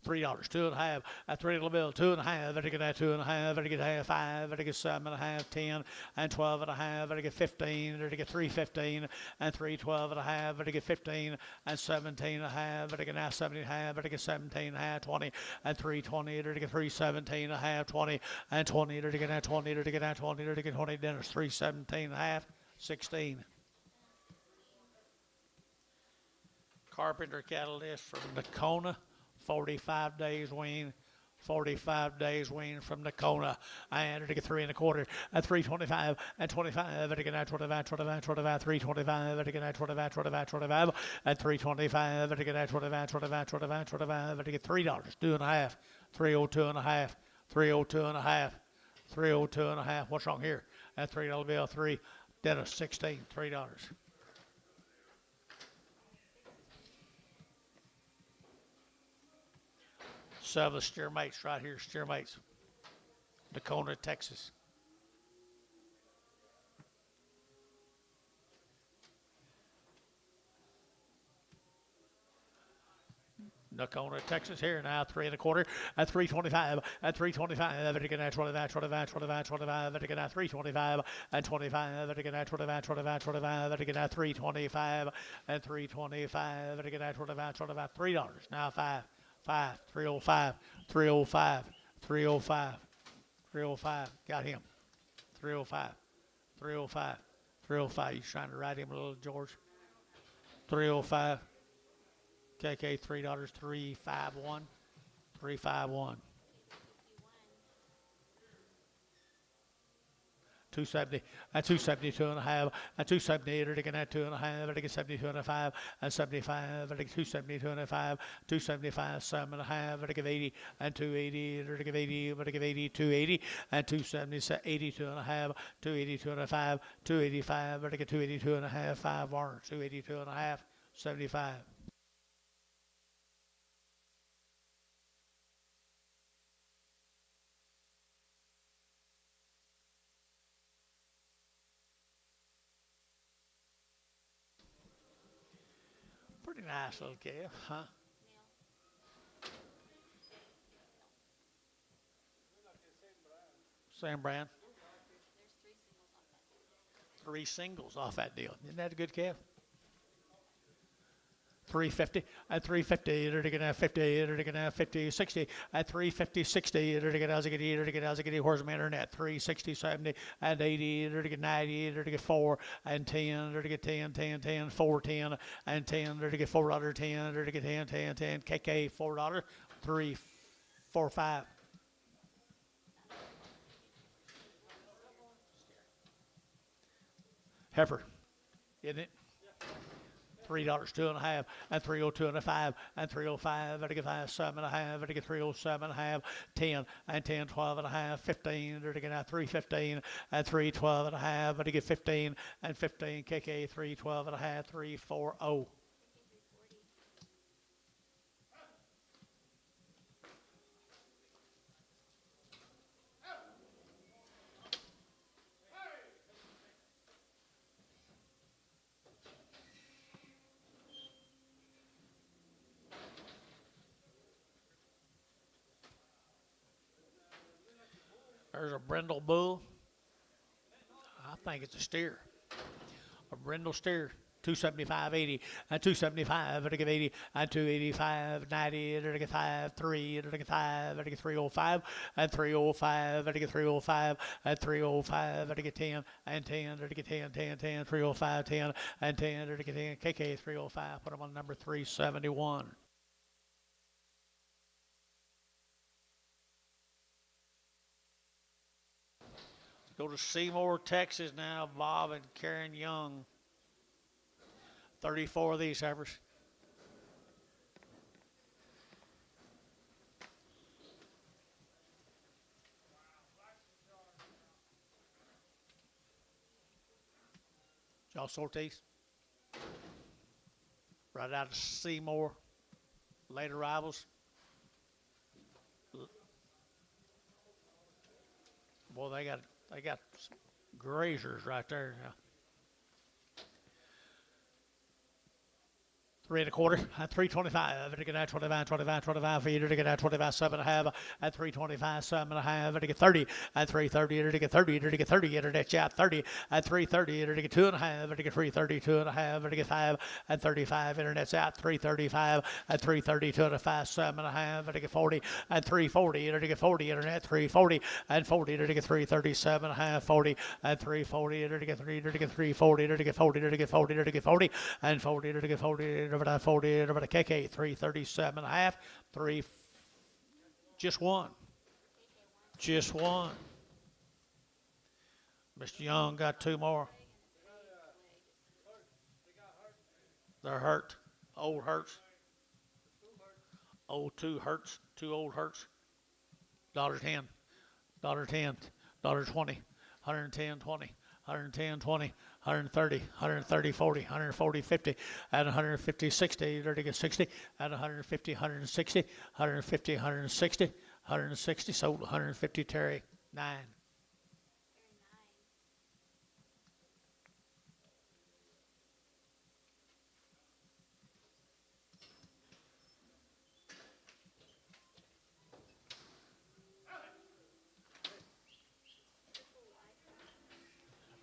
$3, 2.5. At 3 little bill, 2.5. Better get that 2.5. Better get half 5. Better get 7.5, 10, and 12.5. Better get 15. Better get 3.15 and 3.12.5. Better get 15 and 17.5. Better get now 70.5. Better get 17.5, 20 and 3.20. Better get 3.17.5, 20 and 20. Better get now 20. Better get now 20. Better get 20. Dinners 3.17.5, 16. Carpenter cattle list from Nakona. 45 days wean, 45 days wean from Nakona. And to get 3.25 at 3.25 and 25. Better get 25, 25, 25, 3.25. Better get 25, 25, 25 and 3.25. Better get 25, 25, 25, 25. Better get $3, 2.5, 302.5, 302.5, 302.5. What's wrong here? At $3 bill, 3. Dennis 16, $3. Seven steer mates right here, steer mates. Nakona, Texas. Nakona, Texas here now, 3.25 at 3.25 at 3.25. Better get at 25, 25, 25, 25. Better get at 3.25 and 25. Better get at 25, 25, 25. Better get at 3.25 and 3.25. Better get at 25, 25, $3. Now 5. 305, 305, 305, 305. Got him. 305, 305, 305. You trying to ride him a little, George? 305. KK $3, 351, 351. 270 at 272.5 at 278 or taking at 2.5 or taking 72.5 and 75 or taking 272.5 275 7.5 or taking 80 and 280 or taking 80 or taking 80 280 and 270 82.5 282.5 285 or taking 282.5 5 bar 282.5 75. Pretty nice little calf, huh? Same brand. There's 3 singles off that deal. Isn't that a good calf? 350 at 350 or to get a 50 or to get a 50 60 at 350 60 or to get as a get or to get as a get horse man internet 360 70 and 80 or to get 90 or to get 4 and 10 or to get 10 10 10 4 10 and 10 or to get $4 10 or to get 10 10 10 KK $4 3 4 5. Heifer, isn't it? $3, 2.5 and 302.5 and 305 and 5 7.5 and 307.5 10 and 10 12.5 15 or to get 315 and 312.5 and to get 15 and 15 KK 312.5 340. There's a brindle bull. I think it's a steer. A brindle steer. 275.80 and 275 and 80 and 285 90 and 5 3 and 5 and 305 and 305 and 305 and 305 and 10 and 10 and 10 10 10 305 10 and 10 and 10 KK 305. Put them on number 371. Go to Seymour, Texas now. Bob and Karen Young. 34 of these heifers. Y'all sort these? Right out of Seymour. Late arrivals. Boy, they got some grazers right there now. 3 1/4 at 325. To get at 25, 25, 25 feet. To get at 25, 7.5 at 325, 7.5. To get 30 at 330. To get 30. To get 30. Internet chat 30 at 330. To get 2.5. To get 330, 2.5. To get 5 at 35. Internet's out 335 at 330, 2.5, 7.5. To get 40 at 340. To get 40. Internet 340 and 40. To get 337.5. 40 at 340. To get 3. To get 340. To get 40. To get 40. To get 40 and 40. To get 40. Over that 40, over the KK, 337.5, 3, just one. Just one. Mr. Young got 2 more. They're hurt. Old hurts. Old 2 hurts. 2 old hurts. $10. $10. $20. 110, 20. 110, 20. 130, 130, 40, 140, 50, at 150, 60, to get 60, at 150, 160, 150, 160, 160, sold 150, Terry, 9.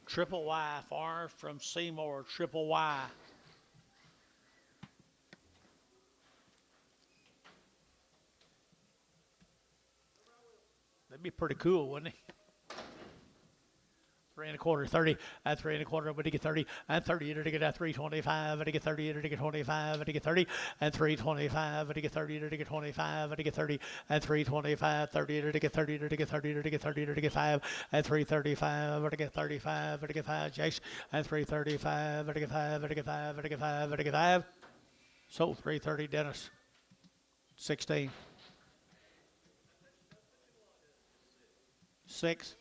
Triple Y, far from Seymour, Triple Y. That'd be pretty cool, wouldn't it? 3 1/4, 30, at 3 1/4, but to get 30, and 30, to get at 325, to get 30, to get 25, to get 30, and 325, to get 30, to get 25, to get 30, and 325, 30, to get 30, to get 30, to get 30, to get 5, and 335, to get 35, to get 5, Jace, and 335, to get 5, to get 5, to get 5, to get 5. So 330, Dennis, 16. 6.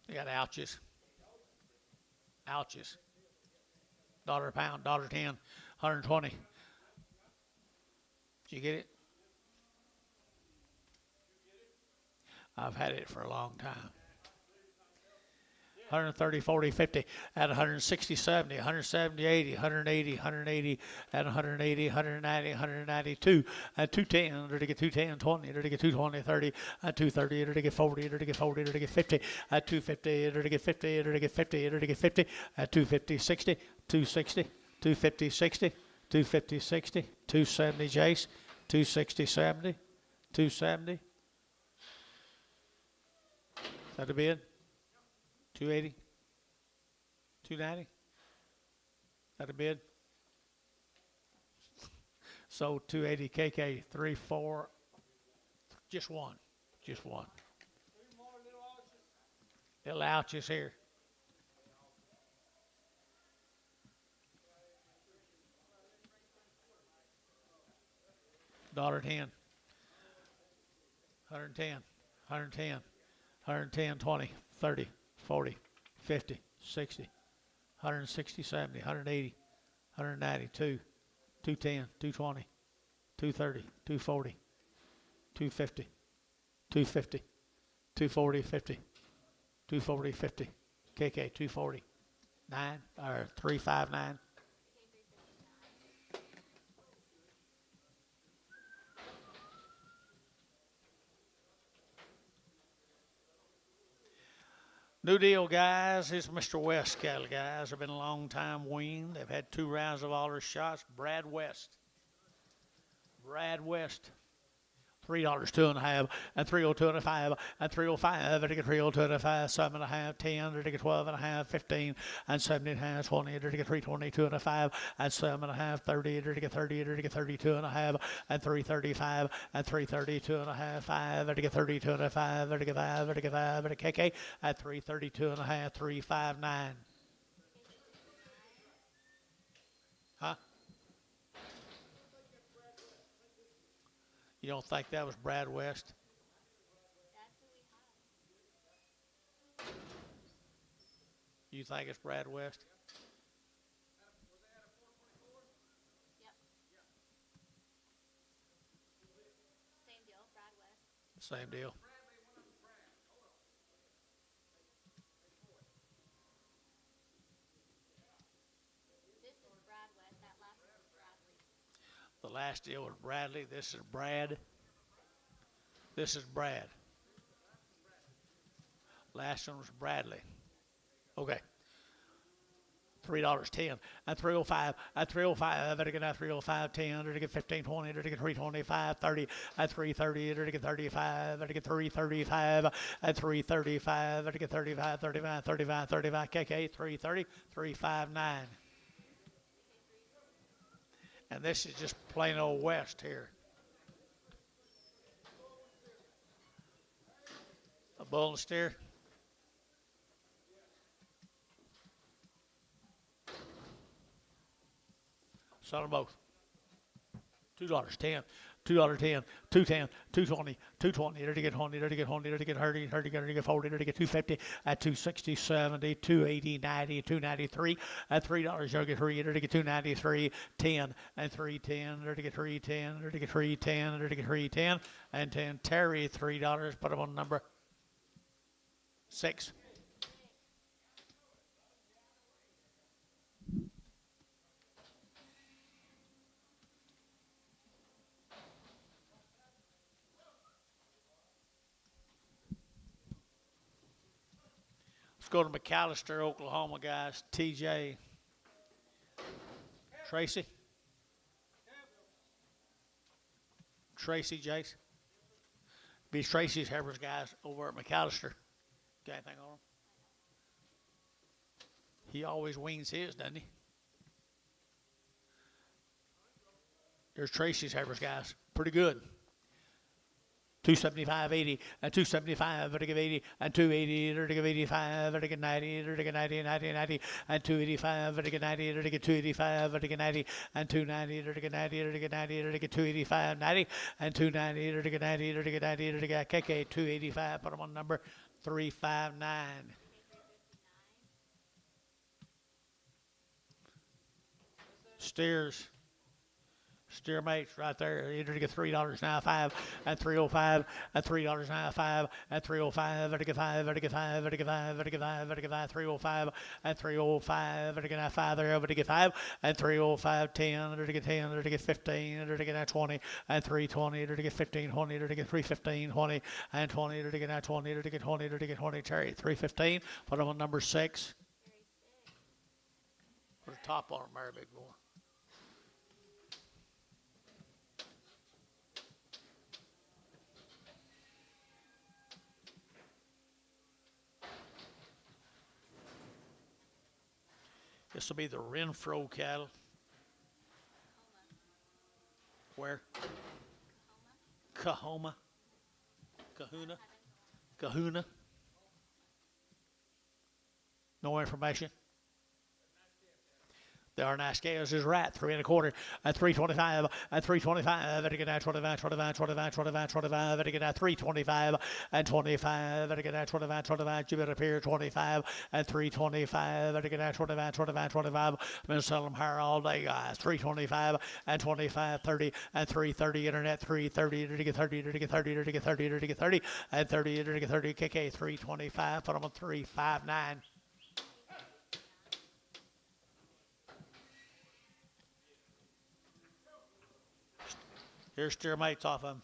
You got ouches. Ouches. $1 a pound, $1.10, 120. Did you get it? I've had it for a long time. 130, 40, 50, at 160, 70, 170, 80, 180, 180, at 180, 190, 192, at 210, to get 210, 20, to get 220, 30, at 230, to get 40, to get 40, to get 50, at 250, to get 50, to get 50, to get 50, at 250, 60, 260, 250, 60, 250, 60, 270, Jace, 260, 70, 270. Is that a bid? 280, 290. Is that a bid? So 280 KK, 3, 4, just one, just one. Little ouches here. $10, 110, 110, 110, 20, 30. 40, 50, 60, 160, 70, 180, 190, 210, 220, 230, 240, 250, 250, 240, 50, 240, 50, KK 240, 9 or 359. New deal, guys. It's Mr. West cattle, guys. They've been a long time weaned. They've had 2 rounds of all their shots. Brad West. $3, 2.5, and 302 and a 5, and 305, and to get 302 and a 5, 7.5, 10, to get 12 and a half, 15, and 17.5, 20, to get 322 and a 5, and 7.5, 30, to get 30, to get 32 and a half, and 335, and 332 and a half, 5, to get 32 and a 5, to get 5, to get 5, to KK at 332 and a half, 359. Huh? You don't think that was Brad West? You think it's Brad West? Yeah, Same deal. This is Brad West. That last one was Bradley. The last deal was Bradley. This is Brad. This is Brad. Last one was Bradley. Okay. $3.10 at 305 at 305 at again 305 10 at 15 20 at 325 30 at 330 at 35 at 335 at 335 at 35 35 35 35 KK 330 359. And this is just plain old West here. A bull and steer. Sell them both. $2.10, $2.10, $2.10, $2.20, $2.20. There to get 20, there to get 20, there to get 30, 30, there to get 40, there to get 250 at 260, 70, 280, 90, 293 at $3. There to get 3, there to get 293, 10 and 310, there to get 310, there to get 310, there to get 310 and 10. Terry $3. Put them on number 6. Let's go to McAllister, Oklahoma, guys. TJ. Tracy. Tracy, Jace. Be Tracy's Heifers, guys, over at McAllister. Got anything on him? He always weans his, doesn't he? There's Tracy's Heifers, guys. Pretty good. 275.80 and 275 to give 80 and 280 to give 85 to get 90 to get 90 90 90 and 285 to get 90 to get 285 to get 90 and 290 to get 90 to get 90 to get 285 90 and 290 to get 90 to get 90 to get KK 285. Put them on number 359. Steers. Steer mates right there. Either to get $3.95 at 305 at $3.95 at 305 at 5 at 5 at 5 at 5 at 5 305 at 305 at 5 there over to get 5 at 305 10 to get 10 to get 15 to get 20 at 320 to get 15 20 to get 315 20 and 20 to get 20 to get 20 to get 20. Terry 315. Put them on number 6. Put a top on them there, big boy. This will be the Renfro cattle. Where? Kahoma. Kahuna. Kahuna. No information. They are nice scales is right. 3 1/4 at 325 at 325 at get 25 25 25 25 25 at get 325 and 25 at get 25 25 you better appear 25 at 325 at get 25 25 25. I'm gonna sell them higher all day, guys. 325 and 25 30 and 330 internet 330 to get 30 to get 30 to get 30 to get 30 and 30 to get 30 KK 325. Put them on 359. Here's steer mates off them.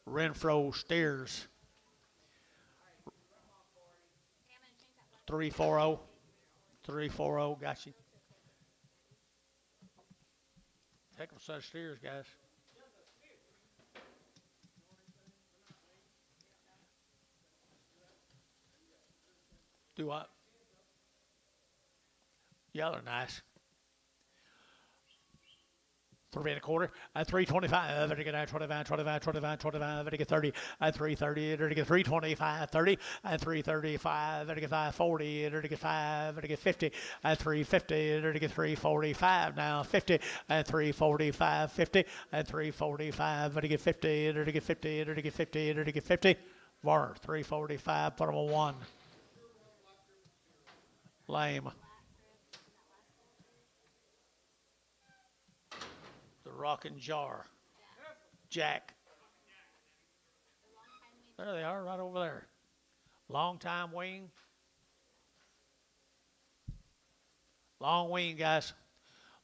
Renfro steers. 340. 340. Got you. Heck of a set of steers, guys. Do what? Yeah, they're nice. 3 1/4 at 325 to get 25 25 25 25 to get 30 at 330 to get 325 30 at 335 to get 540 to get 5 to get 50 at 350 to get 345 now 50 at 345 50 at 345 to get 50 to get 50 to get 50 to get 50. Warner 345. Put them on 1. Lame. Rockin' Jar. Jack. There they are, right over there. Long time wean. Long wean, guys.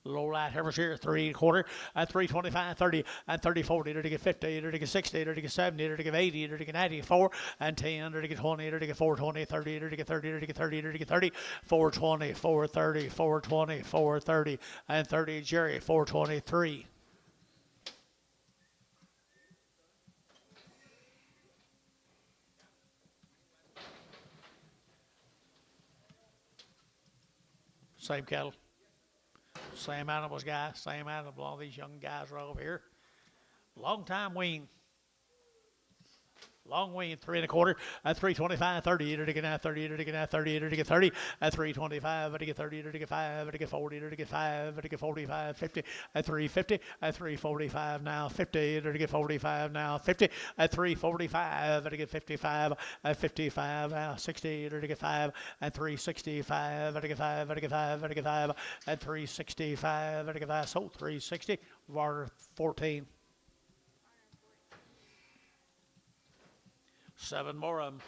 Low light heifers here, 3 1/4, and 325, 30, and 30, 40, to get 50, to get 60, to get 70, to get 80, to get 94, and 10, to get 20, to get 420, 30, to get 30, to get 30, to get 30, 420, 430, 420, 430, and 30, Jerry, 423. Same cattle. Same animals, guys. Same animal. All these young guys are over here. Long time wean. Long wean, 3 1/4, and 325, 30, to get 30, to get 30, to get 30, and 325, to get 30, to get 5, to get 40, to get 5, to get 45, 50, and 350, and 345 now, 50, to get 45 now, 50, and 345, to get 55, and 55 now, 60, to get 5, and 365, to get 5, to get 5, to get 5, and 365, to get 5, so 360, water 14. 7 more of them.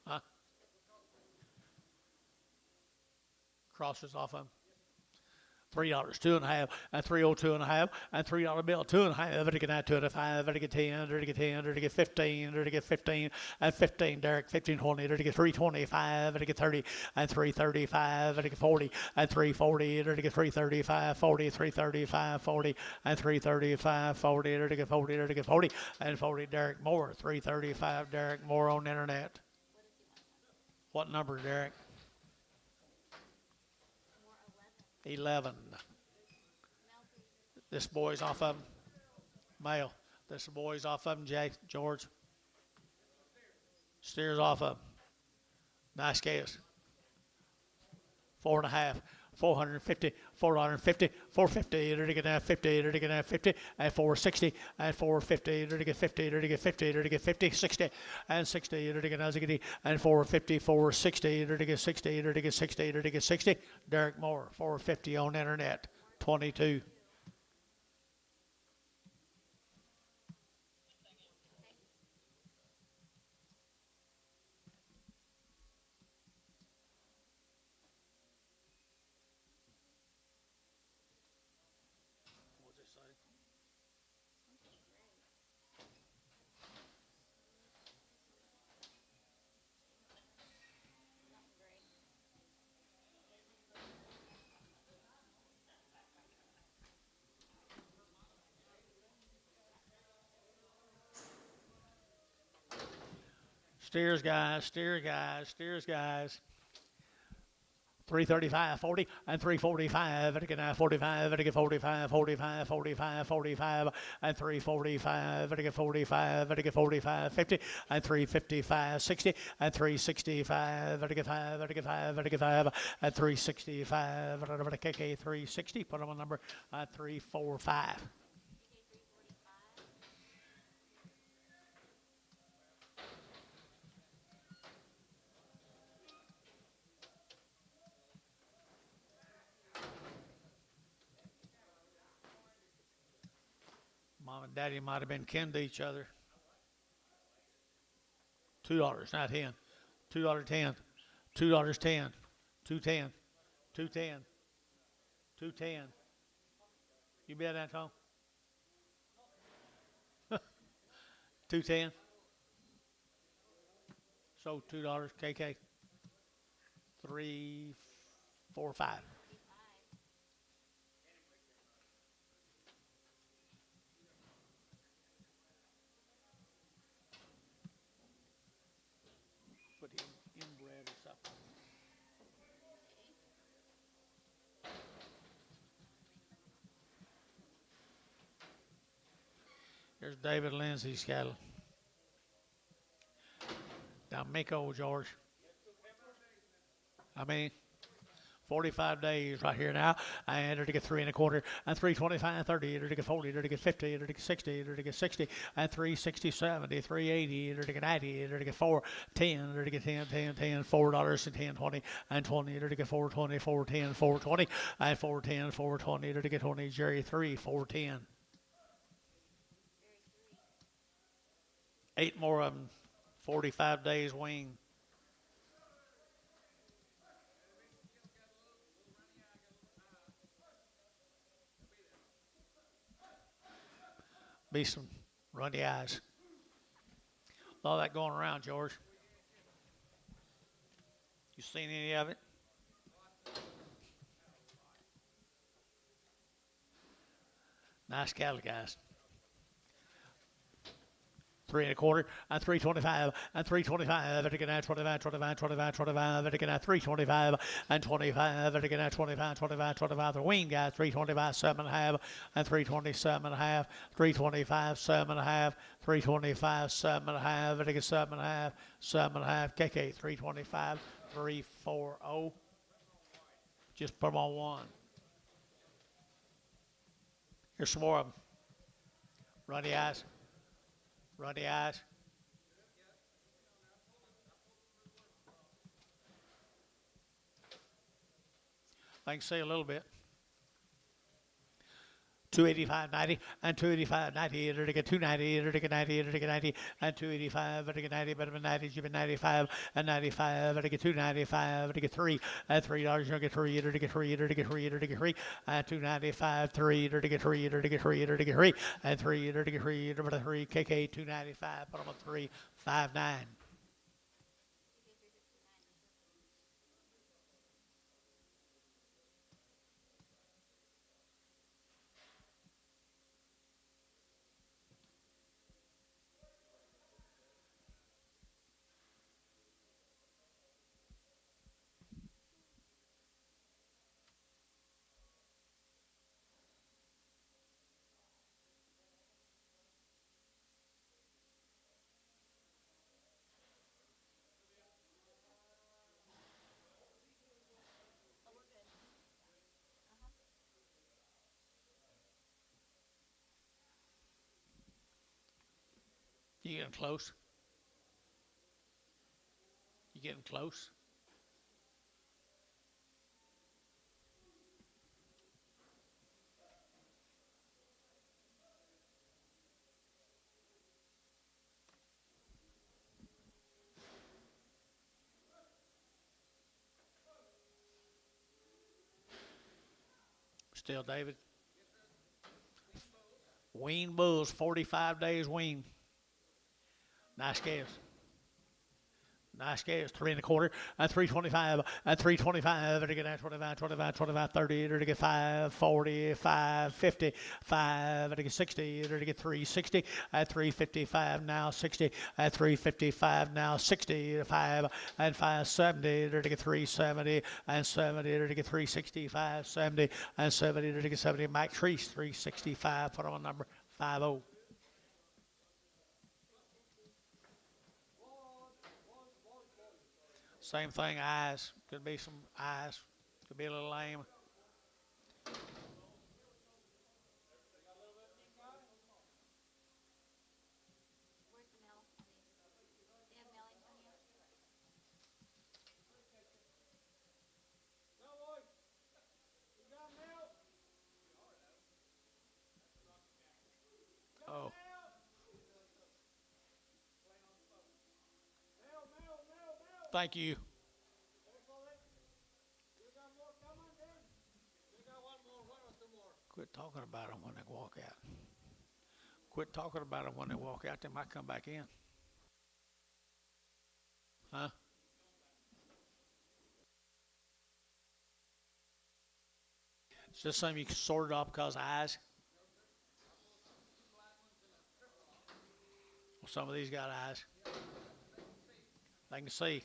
Huh? Crosses off them. $3, 2.5, and 302.5, and $3 bill, 2.5, to get 2.5, to get 10, to get 10, to get 15, to get 15, and 15, Derek, 15.20, to get 3.25, to get 30, and 3.35, to get 40, and 3.40, to get 3.35, 40, 3.35, 40, and 3.35, 40, to get 40, to get 40, and 40, Derek Moore, 3.35, Derek Moore on the internet. What number, Derek? 11. This boy's off of him. Male. This boy's off of him, George. Steers off of him. Nice case. 4.5. 450, 450, 450, to get 50, to get 50, and 460, and 450, to get 50, to get 50, to get 50, 60, and 60, to get Nazagati, and 450, 460, to get 60, to get 60, to get 60. Derek Moore, 450 on internet, 22. Steers, guys, steers, guys, steers, guys. 335, 40, and 345, to get 45, to get 45, 45, 45, 45, and 345, to get 45, to get 45, 50, and 355, 60, and 365, to get 5, to get 5, to get 5, and 365, to KK 360, put them on number 345. Mom and Daddy might have been kin to each other. $2, not 10. $2 10. $2 10. 210. 210. 210. You bet that, Tom? 210. So $2 KK. 3, 4, 5. Put inbred or something. Here's David Lindsay's cattle. Now Miko, George. I mean, 45 days right here now. And they're to get 3 1/4 and 325, 30, they're to get 40, they're to get 50, they're to get 60, they're to get 60 and 360, 70, 380, they're to get 90, they're to get 410, they're to get 10, 10, 10, $4 and 10, 20 and 20, they're to get 420, 410, 420 and 410, 420, they're to get 20, Jerry 3, 410. 8 more of them, 45 days wing. Be some runny eyes. A lot of that going around, George. You seen any of it? Nice cattle, guys. 3 1/4 and 325 and 325. They're getting 25, 25, 25, 25. They're getting 325 and 25. They're getting 25, 25, 25. The wing guys 325, 7.5 and 327.5, 325, 7.5, 325, 7.5. They're getting 7.5, 7.5. KK 325, 340. Just put them on one. Here's some more of them. Runny eyes. Runny eyes. I can see a little bit. 285.90 and 285.90. They're to get 290. They're to get 90. They're to get 90 and 285. They're to get 90. Better than 90. You've been 95 and 95. They're to get 295. They're to get 3 and $3. You're gonna get 3. They're to get 3. They're to get 3. They're to get 3 and 295. 3. They're to get 3. They're to get 3. They're to get 3 and 3. They're to get 3. They're to 3. KK 295. Put them on 359. You getting close? You getting close? Still, David. Wean bulls, 45 days wean. Nice calves. Nice calves. 3 1/4 and 325 and 325. They're to get 25, 25, 25, 30. They're to get 5, 40, 5, 50, 5. They're to get 60. They're to get 360 at 355 now 60 at 355 now 60 5 and 570. They're to get 370 and 70. They're to get 365 70 and 70. They're to get 70. Mike Treese 365. Put on number 50. Same thing, eyes. Could be some eyes. Could be a little lame. Where's the mail? They have mail, Antonio? Oh. Thank you. Quit talking about them when they walk out. Quit talking about them when they walk out. They might come back in. Huh? It's just something you can sort it off because of eyes. Well, some of these got eyes. They can see.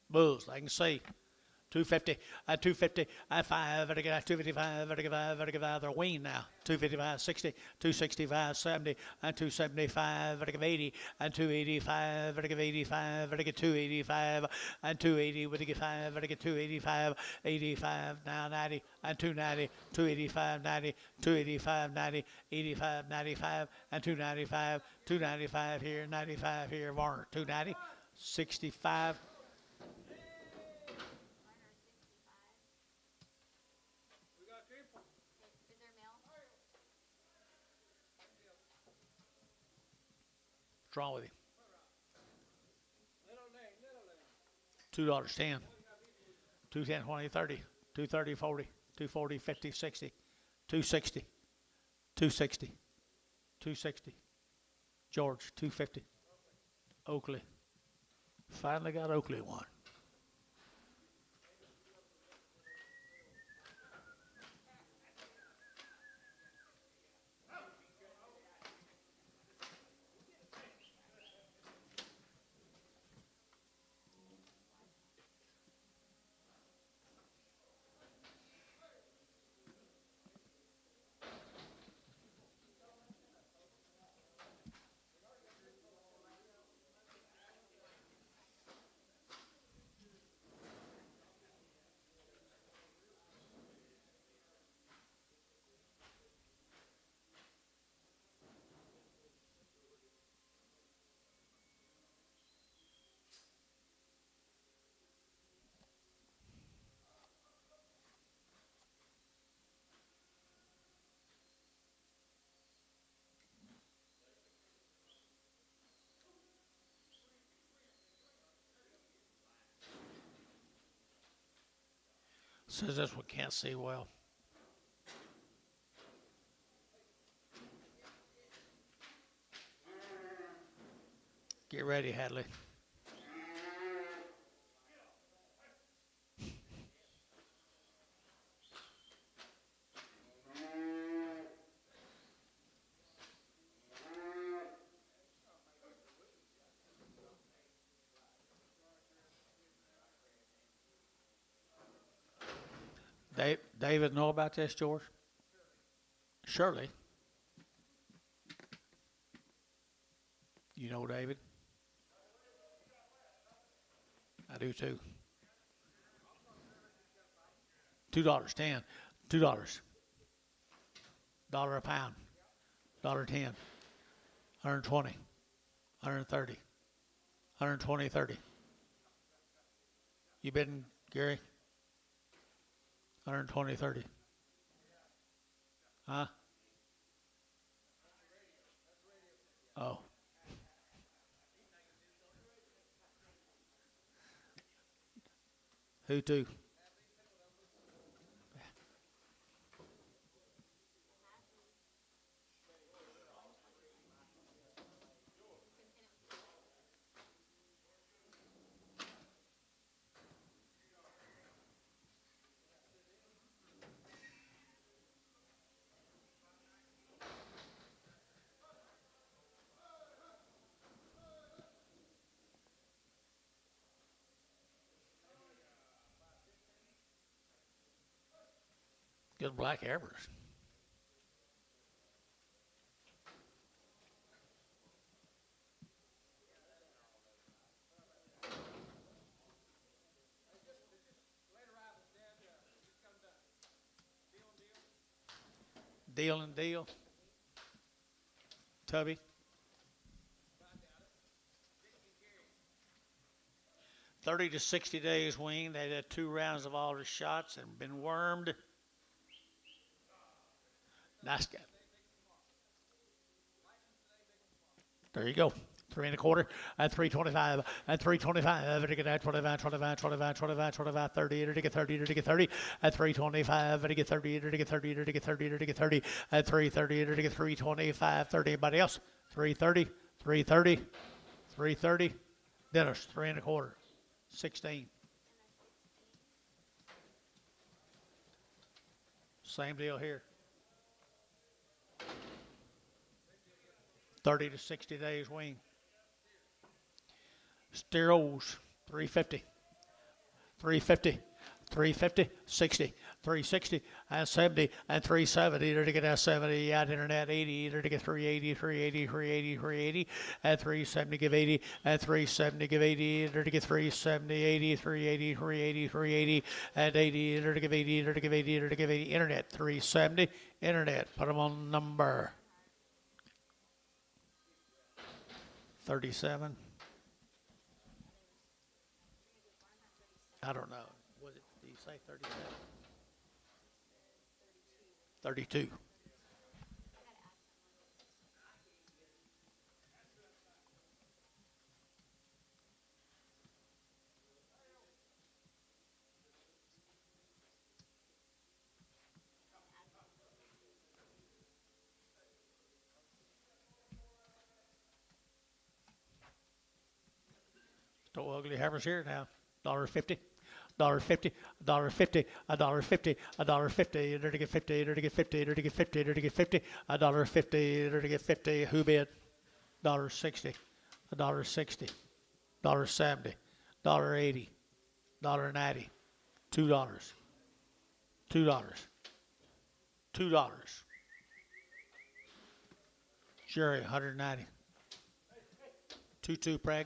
Bulls, they can see. 250, 250, 5, and again, 255, and again, they're weaned now. 255, 60, 265, 70, and 275, and again, 80, and 285, and again, 85, and again, 285, and 280, and again, 5, and again, 285, 85, now 90, and 290, 285, 90, 285, 90, 85, 95, and 295, 295 here, 95 here, Varner, 290, 65. 165. We got people. Okay, is there mail? What's wrong with him? Little name, little name. $2.10, 210, 20, 30, 230, 40, 240, 50, 60, 260, 260, 260. George, 250. Oakley. Finally got Oakley one. Says this one can't see well. Get ready, Hadley. David know about this, George? Surely. You know David? I do too. $2.10. $2. $1 a pound. $1.10. 120. 130. 120, 30. You bidding, Gary? 120, 30. Huh? Oh. Who to? Good black Airbus. Deal and deal. Tubby. 30 to 60 days weaned. They had 2 rounds of all the shots and been wormed. Nice guy. There you go. 3 1/4 at 325 at 325 at 25 25 25 25 25 30 at 30 at 30 at 325 at 30 at 30 at 30 at 30 at 330 at 325 30. Anybody else? 330 330 330. Dennis 3 1/4 16. Same deal here. 30 to 60 days wean. Steros, 350. 350. 350, 60, 360, and 70, and 370, to get that 70, add internet, 80, to get 380, 380, 380, 380, and 370, give 80, and 370, give 80, to get 370, 80, 380, 380, 380, and 80, to give 80, to give 80, to give 80, internet, 370, internet, put them on number 37. I don't know. Was it, did you say 37? 32. So ugly hammers here now. $1.50. $1.50, $1.50, $1.50, $1.50, to get 50, to get 50, to get 50, to get 50, $1.50, to get 50. Who bid? $1.60, $1.60, $1.70, $1.80, $1.90, $2, $2, $2. Jerry, 190. 2 Prague.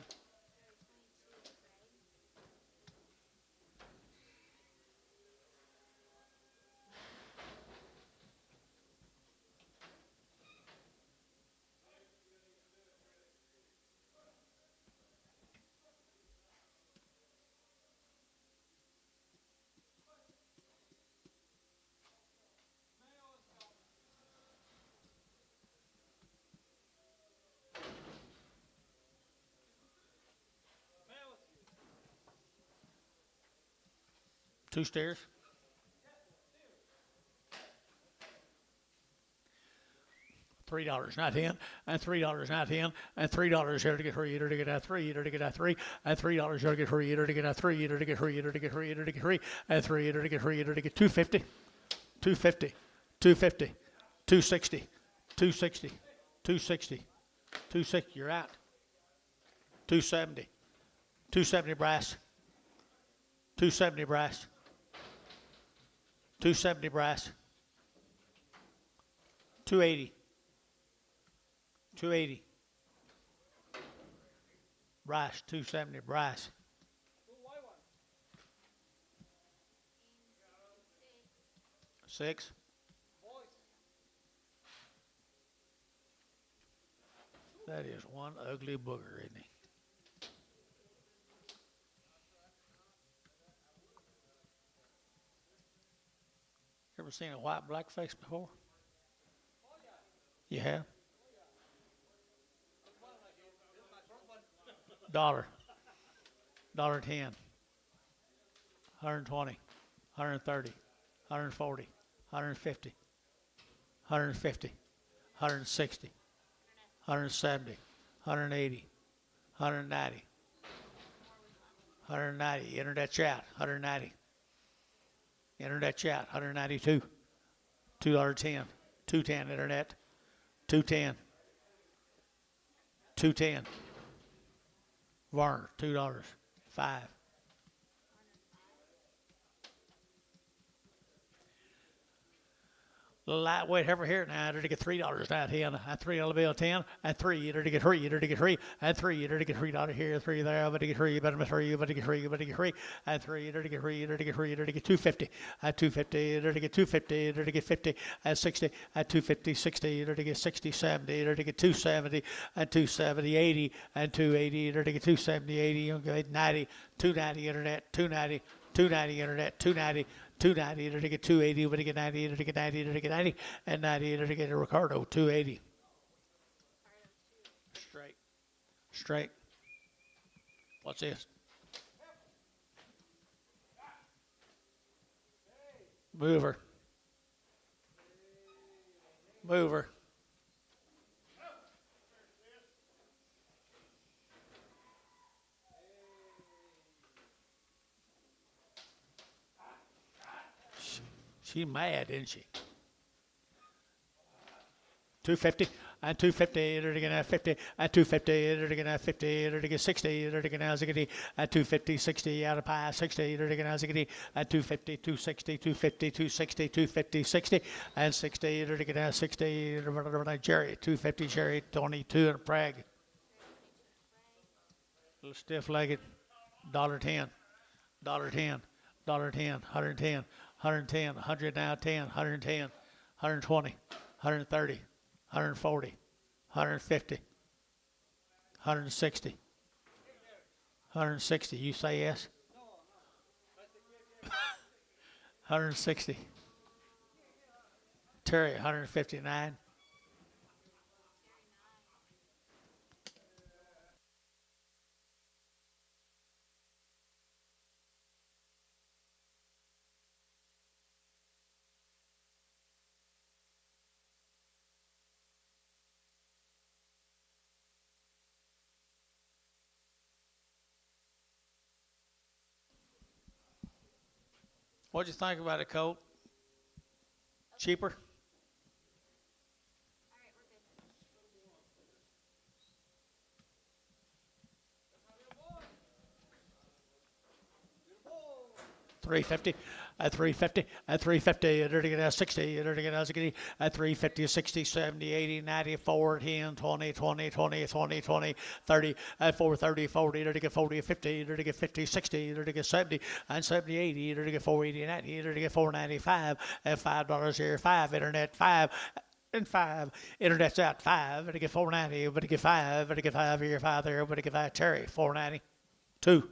Two stairs. $3, not in, and $3, not in, and $3 here to get free, to get that 3, to get that 3, and $3 here to get free, to get that 3, to get free, to get free, to get free, and 3 to get free, to get 250, 250, 250, 260, 260, 260, 260. You're out. 270, 270 brass, 270 brass, 270 brass, 280. 280. Brass, 270. Brass. Six. That is one ugly booger, isn't he? Ever seen a white blackface before? You have? $1.10, $1.20, 130, 140, 150, 150, 160, 170, 180, 190, 190. Internet chat, 190. Internet chat, 192. $2.10, 210 internet, 210, 210. Varner, $2, 5. Lightweight over here now, to get $3 out here, and $3 bill 10, and 3, to get 3, to get 3, and 3, to get $3 here, 3 there, but to get 3, but 3, but to get 3, but to get 3, and 3, to get 3, to get 3, to get 250, and 250, to get 250, to get 50, and 60, and 250, 60, to get 60, 70, to get 270, and 270, 80, and 280, to get 270, 80, 90, 290 internet, 290, 290 internet, 290. 290 to get 280, but to get 90, to get 90, to get 90, and 90 to get a Ricardo, 280. Straight. Straight. What's this? Mover. Mover. She's mad, isn't she? 250 and 250 again 50 and 250 again 50 again 60 again ziggy and 250 60 out of pie 60 again ziggy and 250 260 250 260 250 60 and 60 again 60 Jerry 250 Jerry 22 and Prague. Little stiff-legged, $1.10, $1.10, $1.10, 110, 110, 100 now, 10, 110, 120, 130, 140, 150, 160, 160. You say yes? 160. Terry, 159. What'd you think about it, Colt? Cheaper? All right, we're good. 350 at 350 at 350 at 60 at 350 60 70 80 90 4 10 20 20 20 20 20 30 at 430 40 40 50 50 60 70 and 70 80 480 90 495 at $5 here 5 internet 5 and 5 internet's out 5 but to get 490 but to get 5 but to get 5 here 5 there but to get 5 Terry 490 2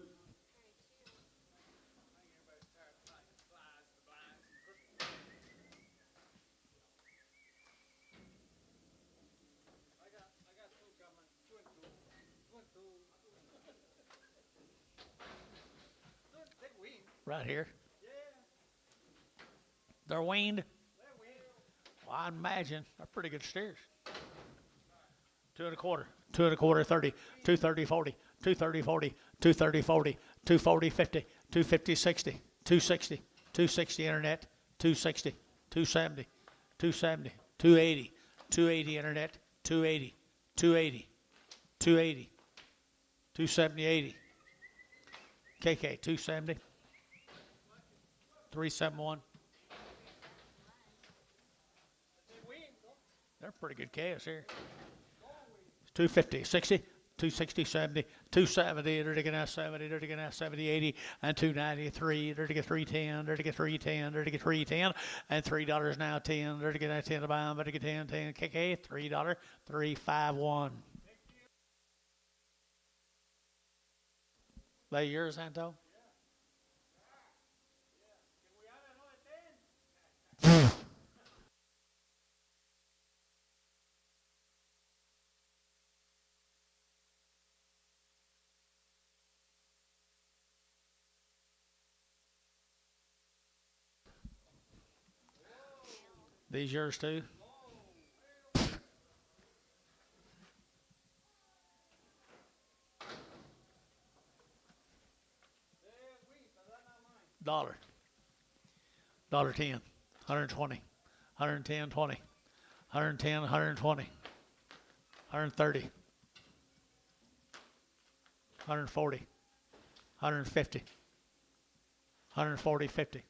right here. They're weaned. Well, I imagine they're pretty good steers. 2 1/4, 2 1/4 30, 230 40, 230 40, 230 40, 240 50, 250 60, 260, 260 internet, 260, 270, 270, 280, 280 internet, 280, 280, 280, 270 80. KK 270, 371. They're pretty good calves here. 250, 60, 260, 70, 270, they're taking out 70, they're taking out 70, 80, and 293, they're taking 310, they're taking 310, they're taking 310, and $3 now 10, they're taking 10 to buy them, they're taking 10, 10, KK, $3, 351. They yours, Anto? These yours too? $1, $1.10, 120, 110, 20, 110, 120, 130, 140, 150, 140, 50.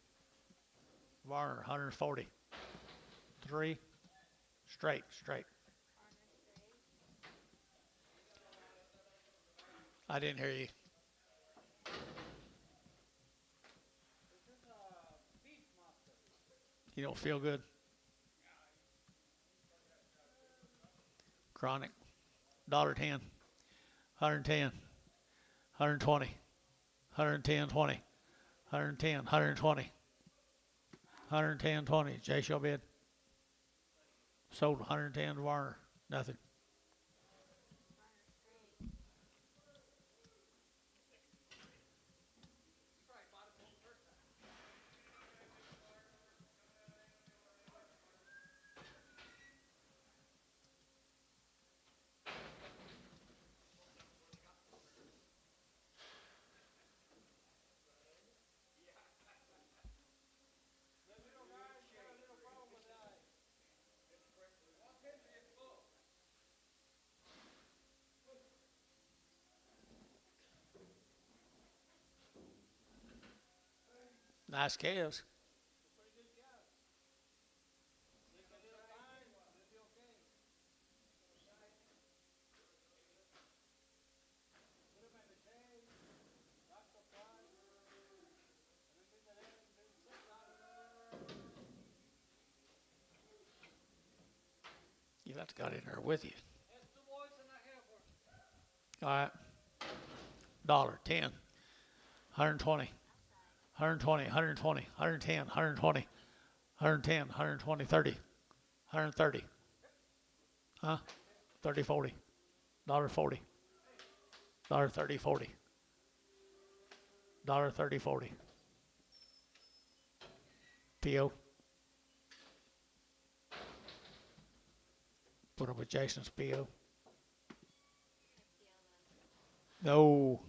Varner, 140. 3, straight. I didn't hear you. You don't feel good? Chronic. $1.10, 110, 120, 110, 20, 110, 120, 110, 20. Jay Show bid. Sold 110 to Warner. Nothing. Nice calves. Pretty good cows. If they do fine, they'll be okay. Put them in the shade, not so far. Everything that ain't been set out. You have to got in there with you. That's 2 boys and a helper. All right. Dollar, 10, 120, 120, 120, 110, 120, 110, 120, 30, 130. Huh? 30, 40. $1.40. $30, 40. $30, 40. PO. Put up with Jason's PO. No.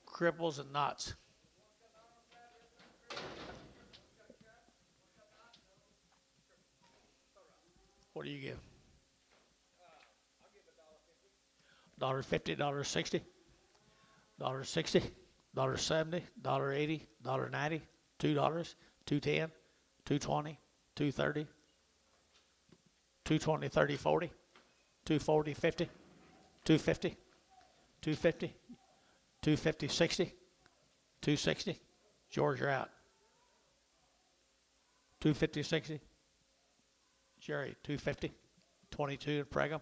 Cripples and knots. What do you give? $1.50, $1.60, $1.60, $1.70, $1.80, $1.90, $2, $2.10, $2.20, $2.30, $2.20, $30, $40, $2.40, $50, $2.50, $2.50, $2.50, $60, $2.60. George, you're out. $2.50, $60. Jerry, $2.50, $22 at Pregum.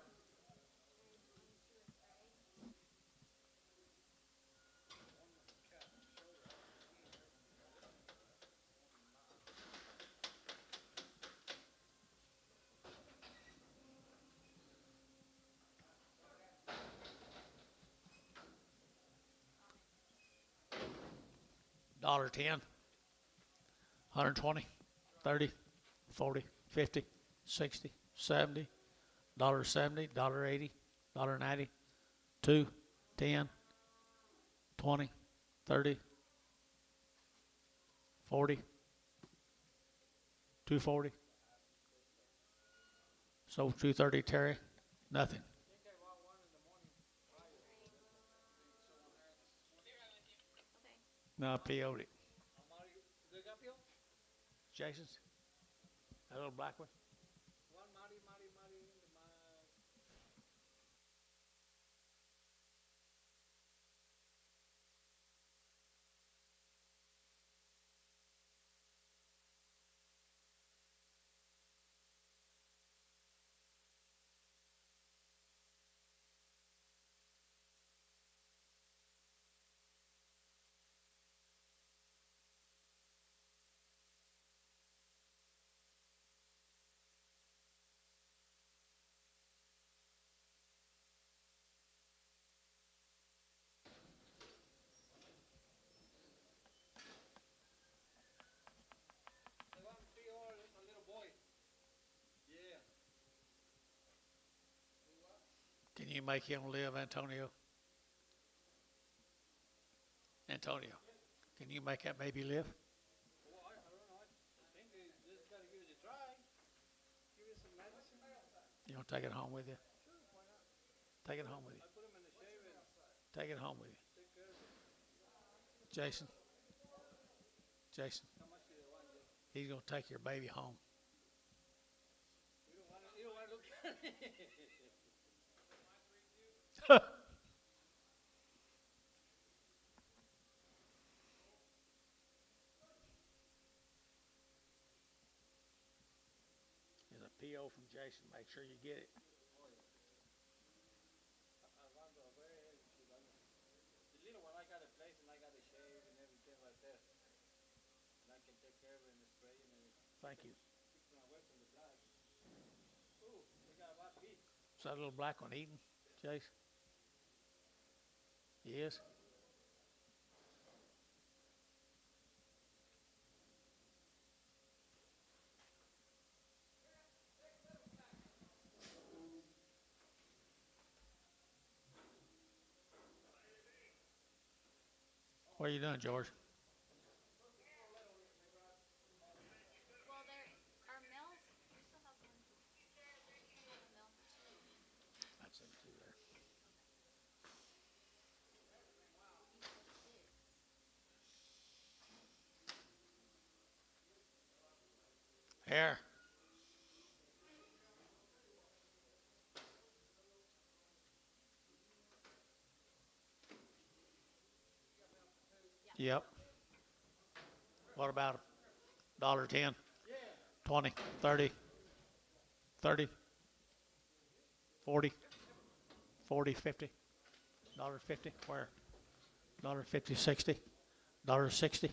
$1.10, 120, 30, 40, 50, 60, 70, $1.70, $1.80, $1.90, 2, 10, 20, 30, 40, 240. So 230, Terry, nothing. No, I PO'd it. Jason's? That little black one? Can you make him live, Antonio? Antonio, can you make that baby live? Well, I don't know. I think they just got to give it a try. Give it some medicine. You want to take it home with you? Sure, why not? Take it home with you. I put them in the shade and Take it home with you. take care of it. Jason. Jason, How much do they want, Jay? he's going to take your baby home. You don't want to look at it. There's a PO from Jason. Make sure you get it. The little one, I got a place and I got a shade and everything right there. And I can take care of it and spray and everything. Thank you. Keep them away from the black. Ooh, they got a lot of feet. Is that little black one eating, Jason? He is? What are you doing, George? Well, there are males. We still have one. We have a male. 2. Here. Yep. What about $1.10? 20, 30, 30, 40, 40, 50, $1.50. Where? $1.50, 60, $1.60,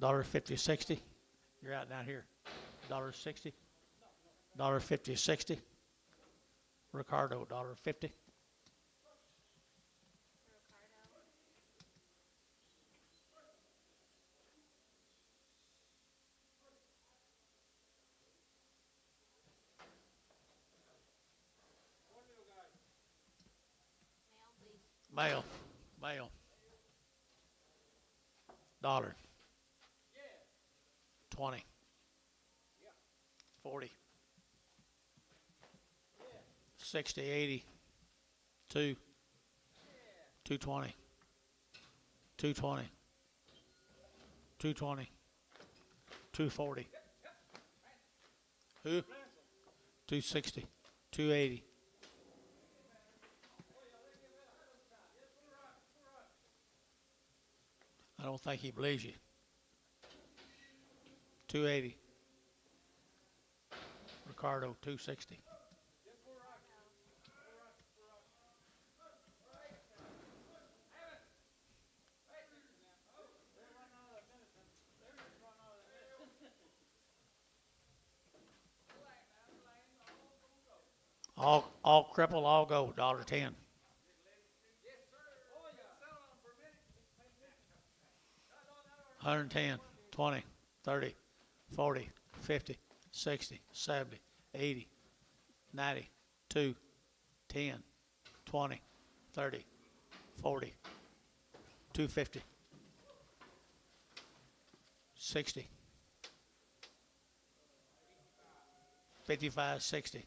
$1.50, 60. You're out down here. $1.60, $1.50, 60. Ricardo, $1.50. Ricardo. Male, please. Male, male. Dollar. 20. 40. 60, 80. 2. 220. 220. 220. 240. Who? 260. 280. I don't think he believes you. 280. Ricardo, 260. All cripple, all go, $1.10. 110, 20, 30, 40, 50, 60, 70, 80, 90, 2, 10, 20, 30, 40, 250, 60, 55, 60.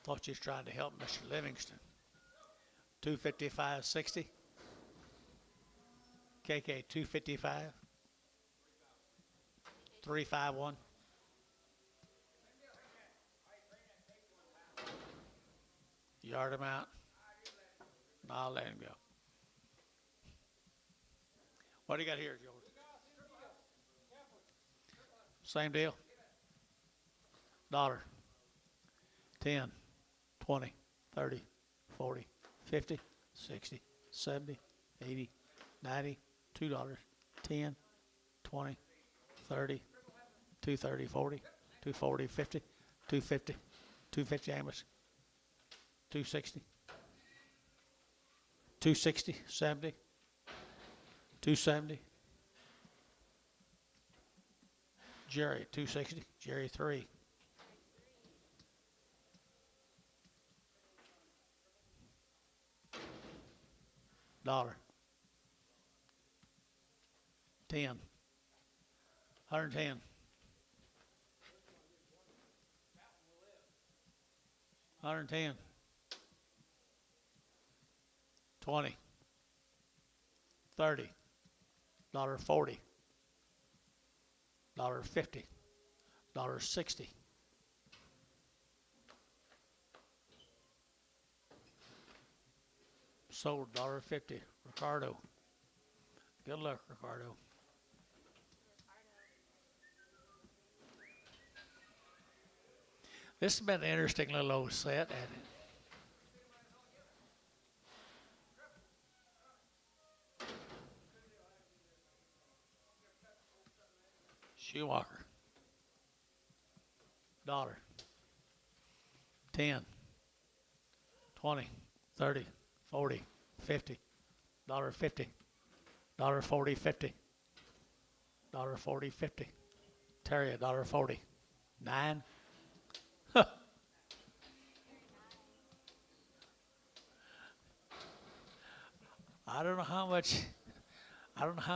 Thought you was trying to help Mr. Livingston. 255, 60. KK 255. 351. Yard him out. I'll let him go. What do you got here, George? Same deal. $1. 10, 20, 30, 40, 50, 60, 70, 80, 90, $2, 10, 20, 30, 230, 40, 240, 50, 250, 250 Amos, 260, 260, 70, 270, Jerry, 260, Jerry 3. $1. 10. 110. 110. 20. 30. $40. $50. $60. Sold $50. Ricardo. Good luck, Ricardo. This has been an interesting little old set, hasn't it? Schumacher. $1. 10. 20. 30. 40. 50. $50. $40. 50. $40. 50. Terry, $40. 9. I don't know how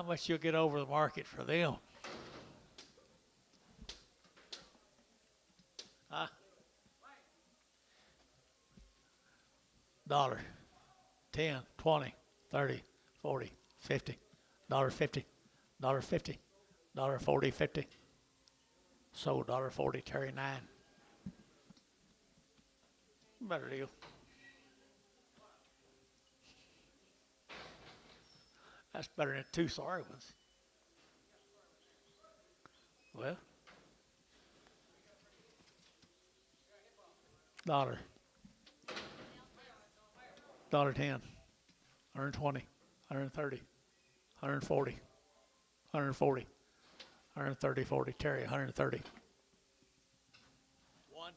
much you'll get over the market for them. Huh? $1, 10, 20, 30, 40, 50, $50, $50, $40, 50, Sold $1.40, Terry 9. Better deal. That's better than 2 sorry ones. Well, $1, $1.10, 120, 130, 140, 140, 130, 40, Terry 130. 1.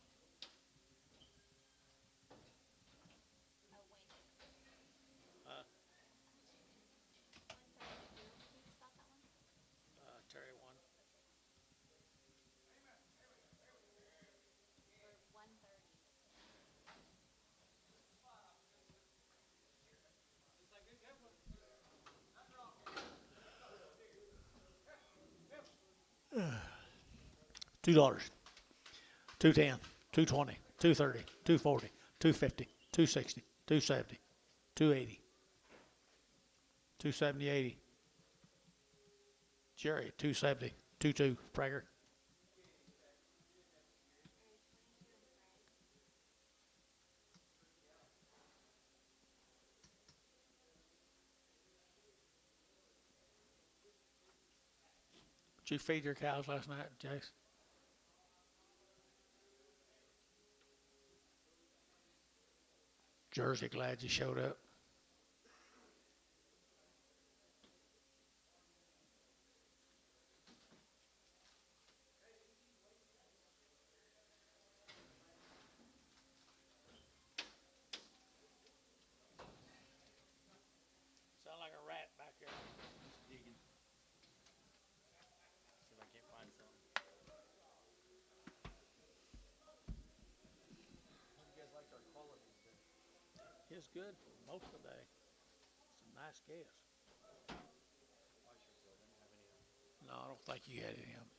Oh, wait. Uh, 132. Who just bought that one? Terry 1. For 130. $2, 210, 220, 230, 240, 250, 260, 270, 280, 270, 80. Jerry 270, 22, Prager. Did you feed your cows last night, Jace? Jersey, glad you showed up. Sound like a rat back there. Digging. See if I can't find something. How do you guys like our quality today? It's good for most of the day. It's a nice guess. I sure so. Didn't have any of them. No, I don't think you had any of them.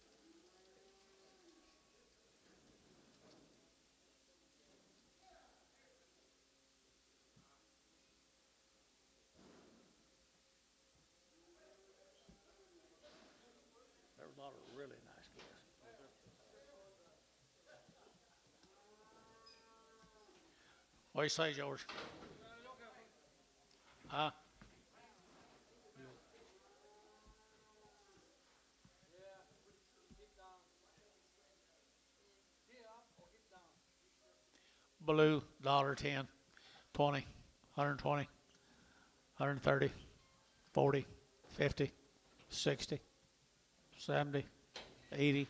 There was a lot of really nice guess. What do you say, George? Huh? Blue, $1.10, 20, 120, 130, 40, 50, 60, 70, 80,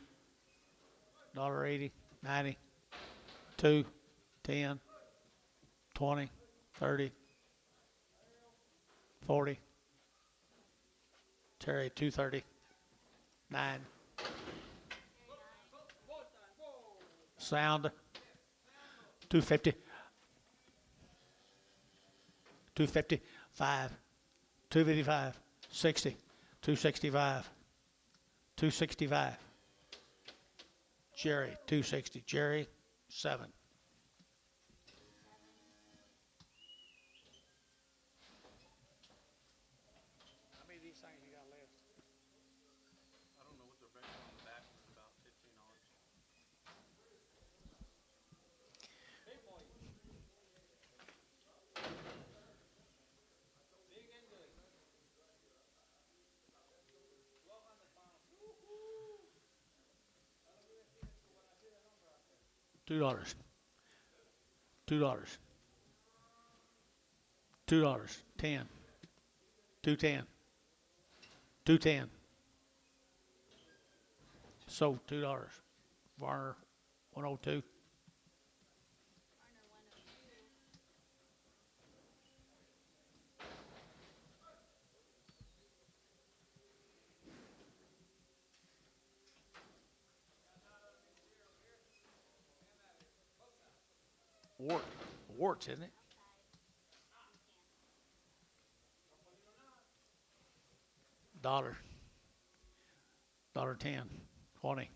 $1.80, 90, 2, 10, 20, 30, 40. Terry 230, 9. Sound 250, 250, 5, 255, 60, 265, 265. Jerry 260, Jerry 7. How many of these things you got left? I don't know what the record on the back was about 15 on. $2, $2, $2, 10, 210, 210. Sold $2. Varner 102. Garner 102. Warts, isn't it? Dollar, $1.10, 20,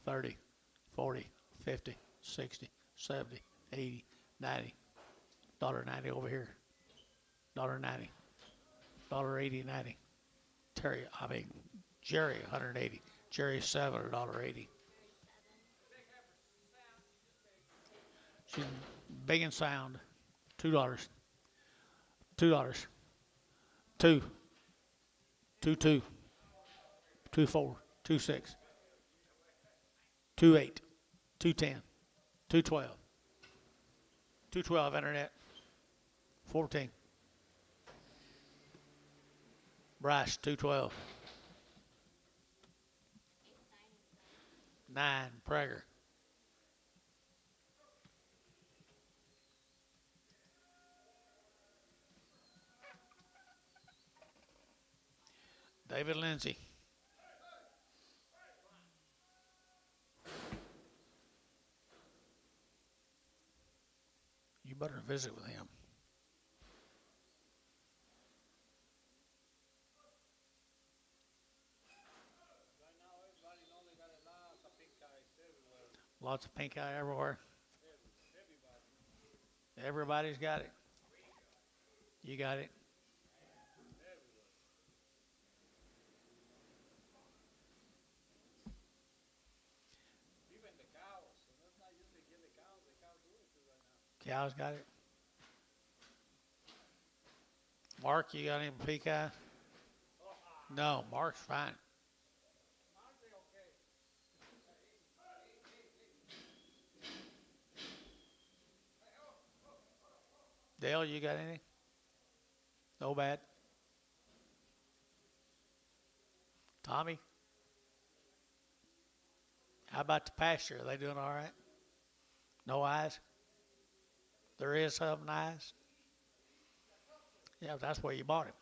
30, 40, 50, 60, 70, 80, 90, $1.90 over here, $1.90, $1.80, 90. Terry, Jerry 180, Jerry 7, $1.80. She's big and sound. $2. $2. 2. 2 2. 2 4. 2 6. 2 8. 2 10. 2 12. 2 12 internet. 14. Bryce 2 12. 9 Prager. David Lindsay. You better visit with him. Right now, everybody know they got a lot of pink eyes everywhere. Lots of pink eye everywhere. Everybody. Everybody's got it. You got it. Even the cows. So that's not usually get the cows. The cows do it too right now. Cows got it. Mark, you got any pink eye? No, Mark's fine. Dale, you got any? No bad. Tommy? How about the pasture? Are they doing all right? No eyes? There is some eyes? Yeah, that's where you bought him.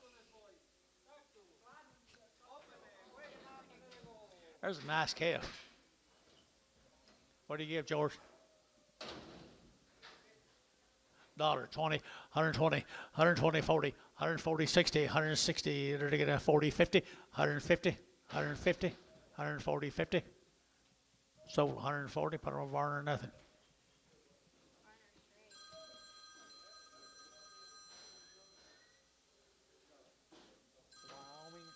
There's a nice calf. What do you give, George? $20, 120, 120, 40, 140, 60, 160, they're to get a 40, 50, 150, 150, 140, 50. Sold 140, put on a barn or nothing. Wyoming.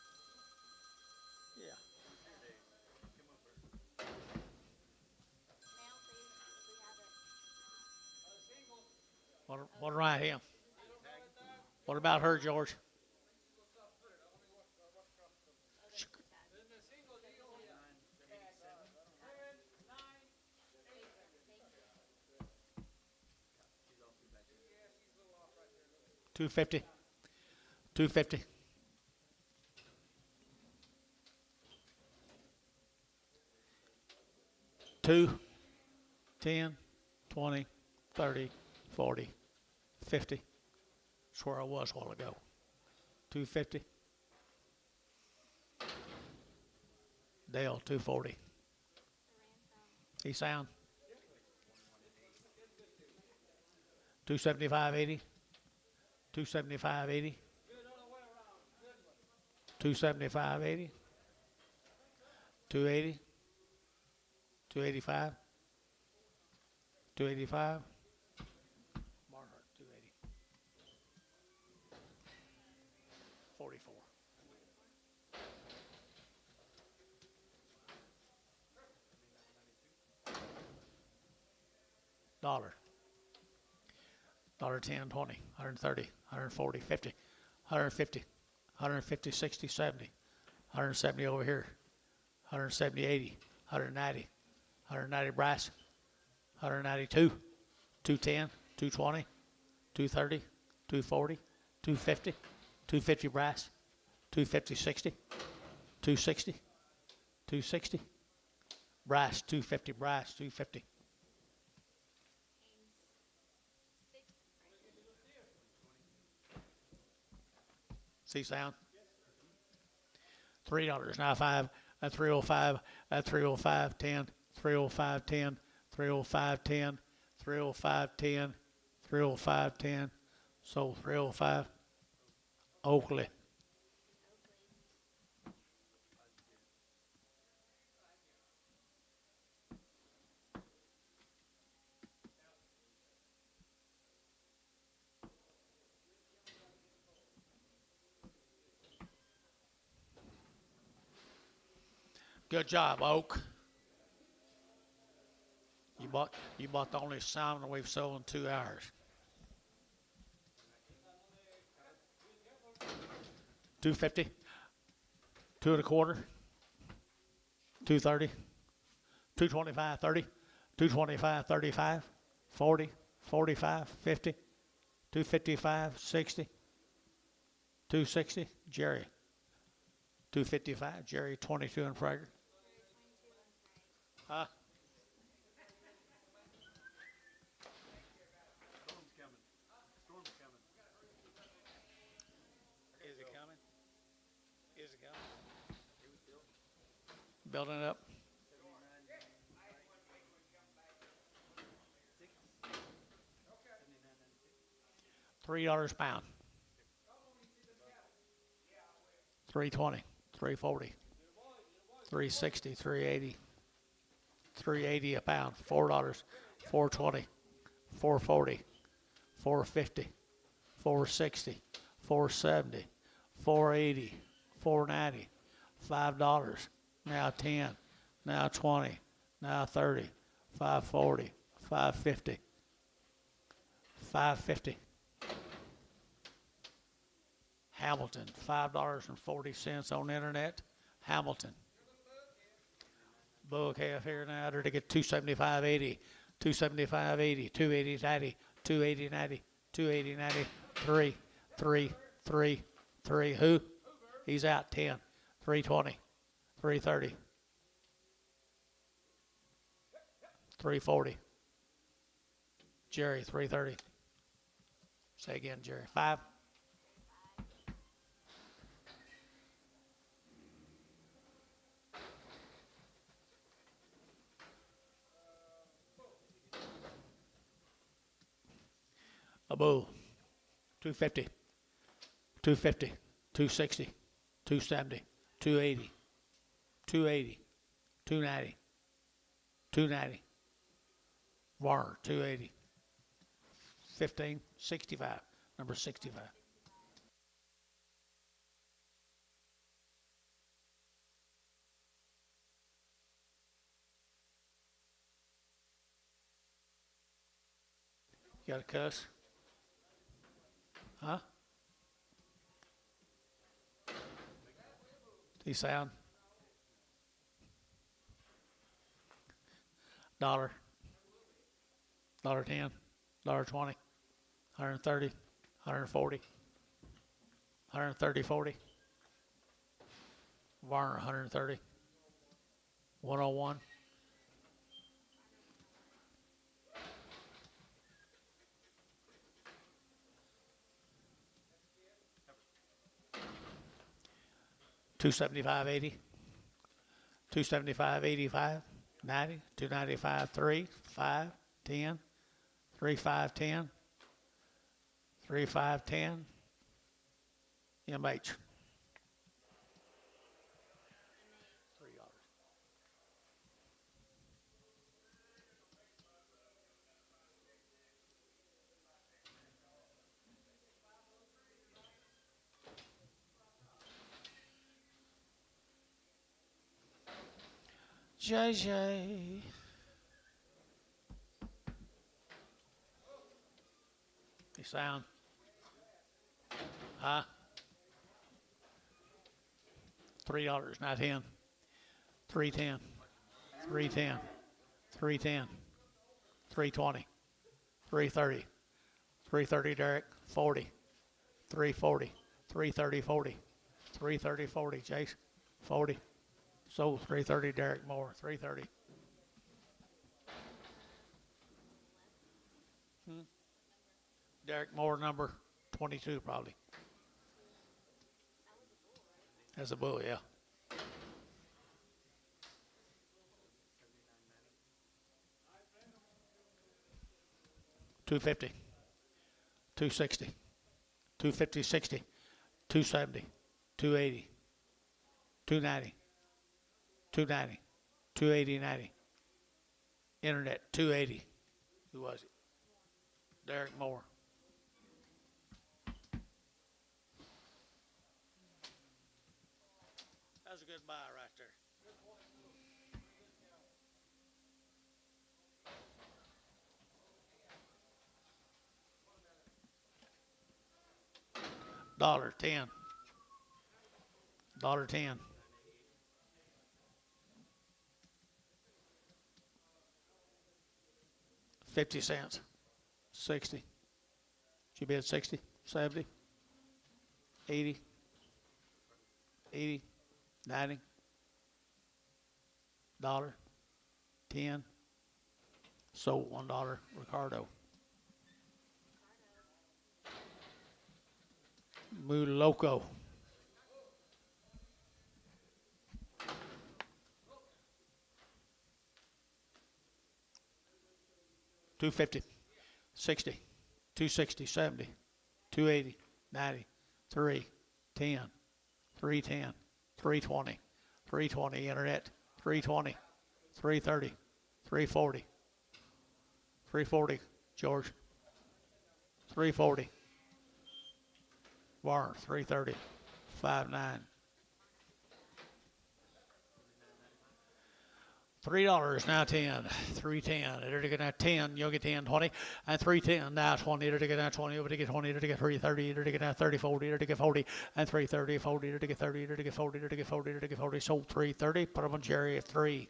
Yeah. What around him? What about her, George? $250. $250. $2, 10, 20, 30, 40, 50. That's where I was a while ago. $250. Dale, $240. He sound? $275.80. $275.80. $275.80. $280. $285. $285. Barnhart, $280. 44. Dollar. $10, 20, 130, 140, 50, 150, 150, 60, 70, 170 over here, 170, 80, 190, 190 brass, 192, 210, 220, 230, 240, 250, 250 brass, 250, 60, 260, 260, brass, 250 brass, 250. See sound? $3 now 5 at 305 at 305 10 305 10 305 10 305 10 305 10 sold 305 Oakley. Good job, Oak. You bought the only salmon we've sold in 2 hours. 250, 2 and a quarter, 230, 225, 30, 225, 35, 40, 45, 50, 255, 60, 260, Jerry. 255, Jerry, 22 and Prager. Huh? Storm's coming. Storm's coming. Is it coming? Is it coming? Building it up. $3 a pound. 320, 340, 360, 380, 380 a pound. $4, 420, 440, 450, 460, 470, 480, 490, $5. Now 10, now 20, now 30, 540, 550, 550. Hamilton, $5.40 on the internet. Hamilton. Bull calf here now, they're to get 275.80, 275.80, 280.90, 280.90, 280.90, 3, 3, 3, 3. Who? He's out 10, 320, 330, 340. Jerry, 330. Say again, Jerry. 5. A bull. 250, 250, 260, 270, 280, 280, 290, 290. Warner, 280. 15, 65, number 65. You got a cuss? Huh? He sound? $1, $1.10, $1.20, 130, 140, 130, 40. Varner, 130, 101. $275.80, $275.85, 90, $295, 3, 5, 10, 3, 5, 10, 3, 5, 10, MH. JJ. You sound? Huh? $3, not him. 310, 310, 310, 320, 330, 330 Derek, 40, 340, 330, 40, 330, 40, Chase, 40. Sold 330 Derek Moore, 330. Derek Moore, number 22, probably. That's a bull, yeah. $250, $260, $250, $60, $270, $280, $290, $290, $280, $90. Internet, $280. Who was it? Derek Moore. That's a good buy right there. $10. $10. 50 cents. 60. Did you bid 60? 70? 80? 80? 90? $1. 10. Sold $1. Ricardo. Loco. $250, $60, $260, $70, $280, $90, $3, $10, $310, $320, $320 internet, $320, $330, $340, $340 George, $340 Warren, $330, $5.9. $3 now 10, 310. It'll get that 10, you'll get 10, 20, and 310 now 20. It'll get that 20, it'll get 20, it'll get 330, it'll get that 30, 40, it'll get 40, and 330, 40, it'll get 30, it'll get 40, it'll get 40, it'll get 40. Sold 330. Put them on Jerry at 3.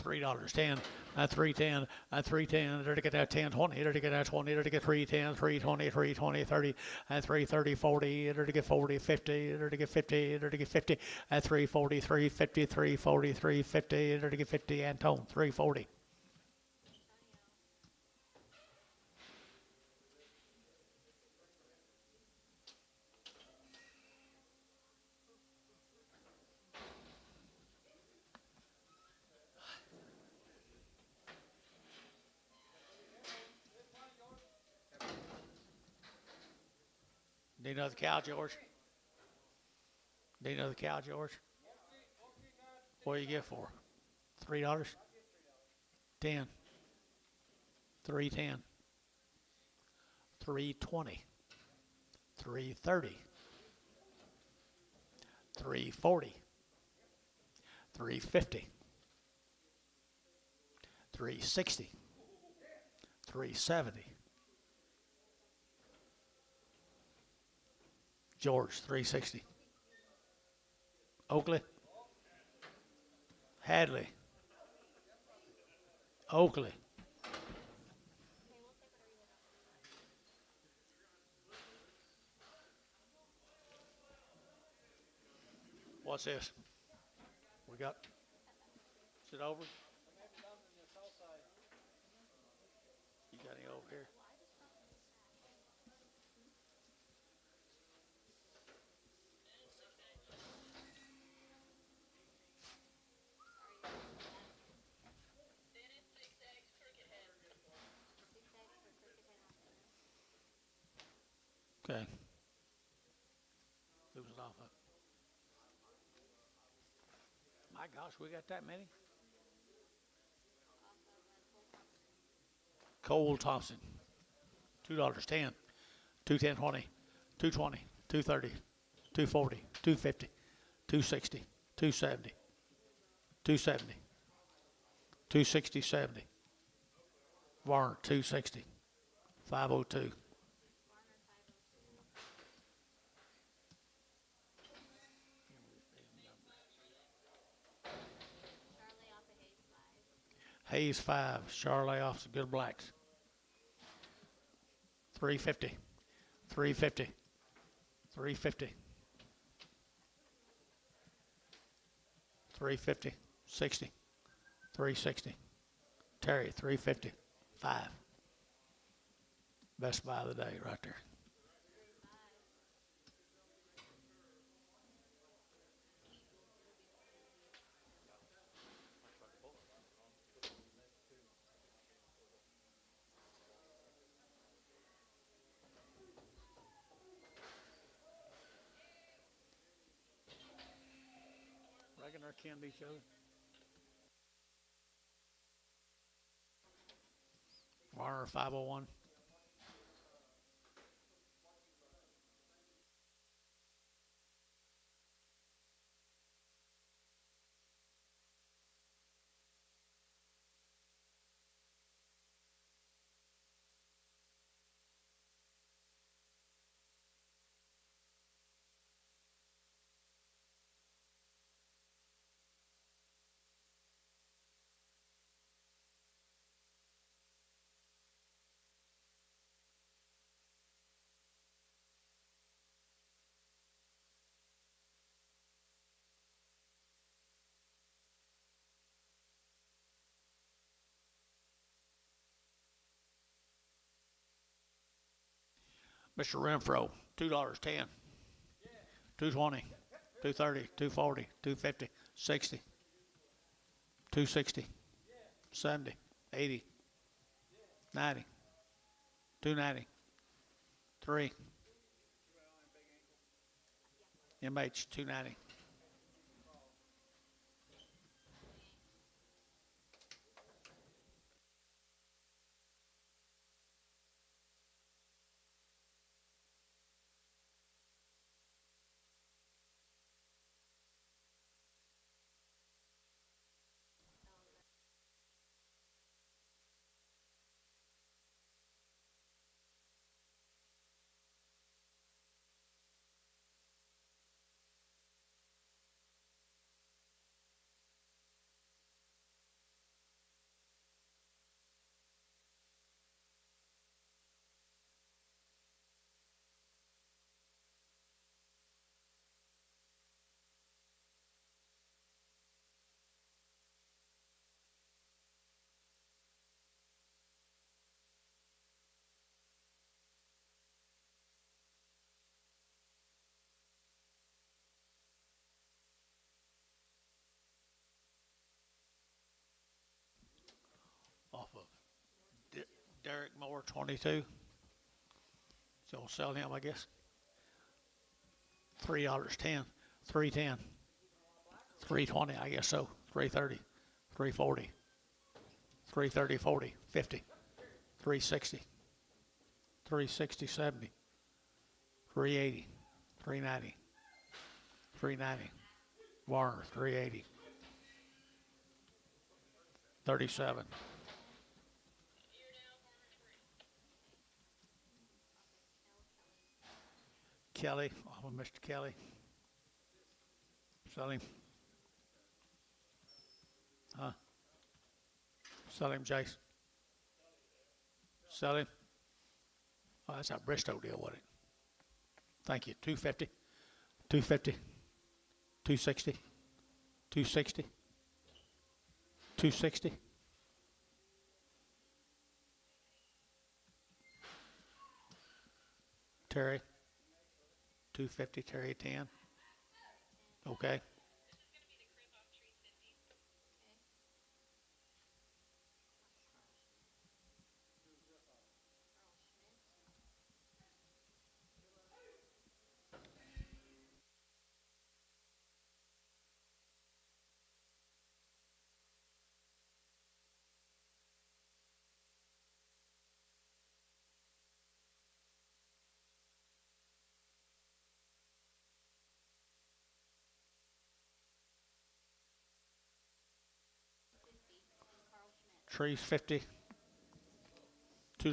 $3, 10, and 310, and 310, it'll get that 10, 20, it'll get that 20, it'll get 310, 320, 320, 30, and 330, 40, it'll get 40, 50, it'll get 50, it'll get 50, and 340, 350, 340, 350, it'll get 50, and tone, 340. Need another cow, George? Need another cow, George? What do you get for? $3? 10. 310. 320. 330. 340. 350. 360. 370. George, 360. Oakley. Hadley. Oakley. What's this? We got. Is it over? You got any over here? Okay. Who was it off of? My gosh, we got that many? Cole Thompson. $2, 10, 210, 20, 220, 230, 240, 250, 260, 270, 270, 260, 70. Warner, 260, 502. Hayes 5, Charlotte off the good blacks. 350, 350, 350, 350, 60, 360. Terry, 350, 5. Best buy of the day right there. Reckon they're kin to each other. Warner 501. Mr. Renfro, $2.10, 220, 230, 240, 250, 60, 260, 70, 80, 90, 290, 3. MH 290. Off of Derek Moore 22. So we'll sell him, I guess. $3.10, 310, 320, I guess so. 330, 340, 330, 40, 50, 360, 360, 70, 380, 390, 390. Warner 380, 37. Kelly, oh, Mr. Kelly. Sell him. Huh? Sell him, Jace. Sell him. Oh, that's a Bristow deal, wasn't it? Thank you. 250, 250, 260, 260, 260. Terry, 250, Terry 10. Okay. Trees 50, $2,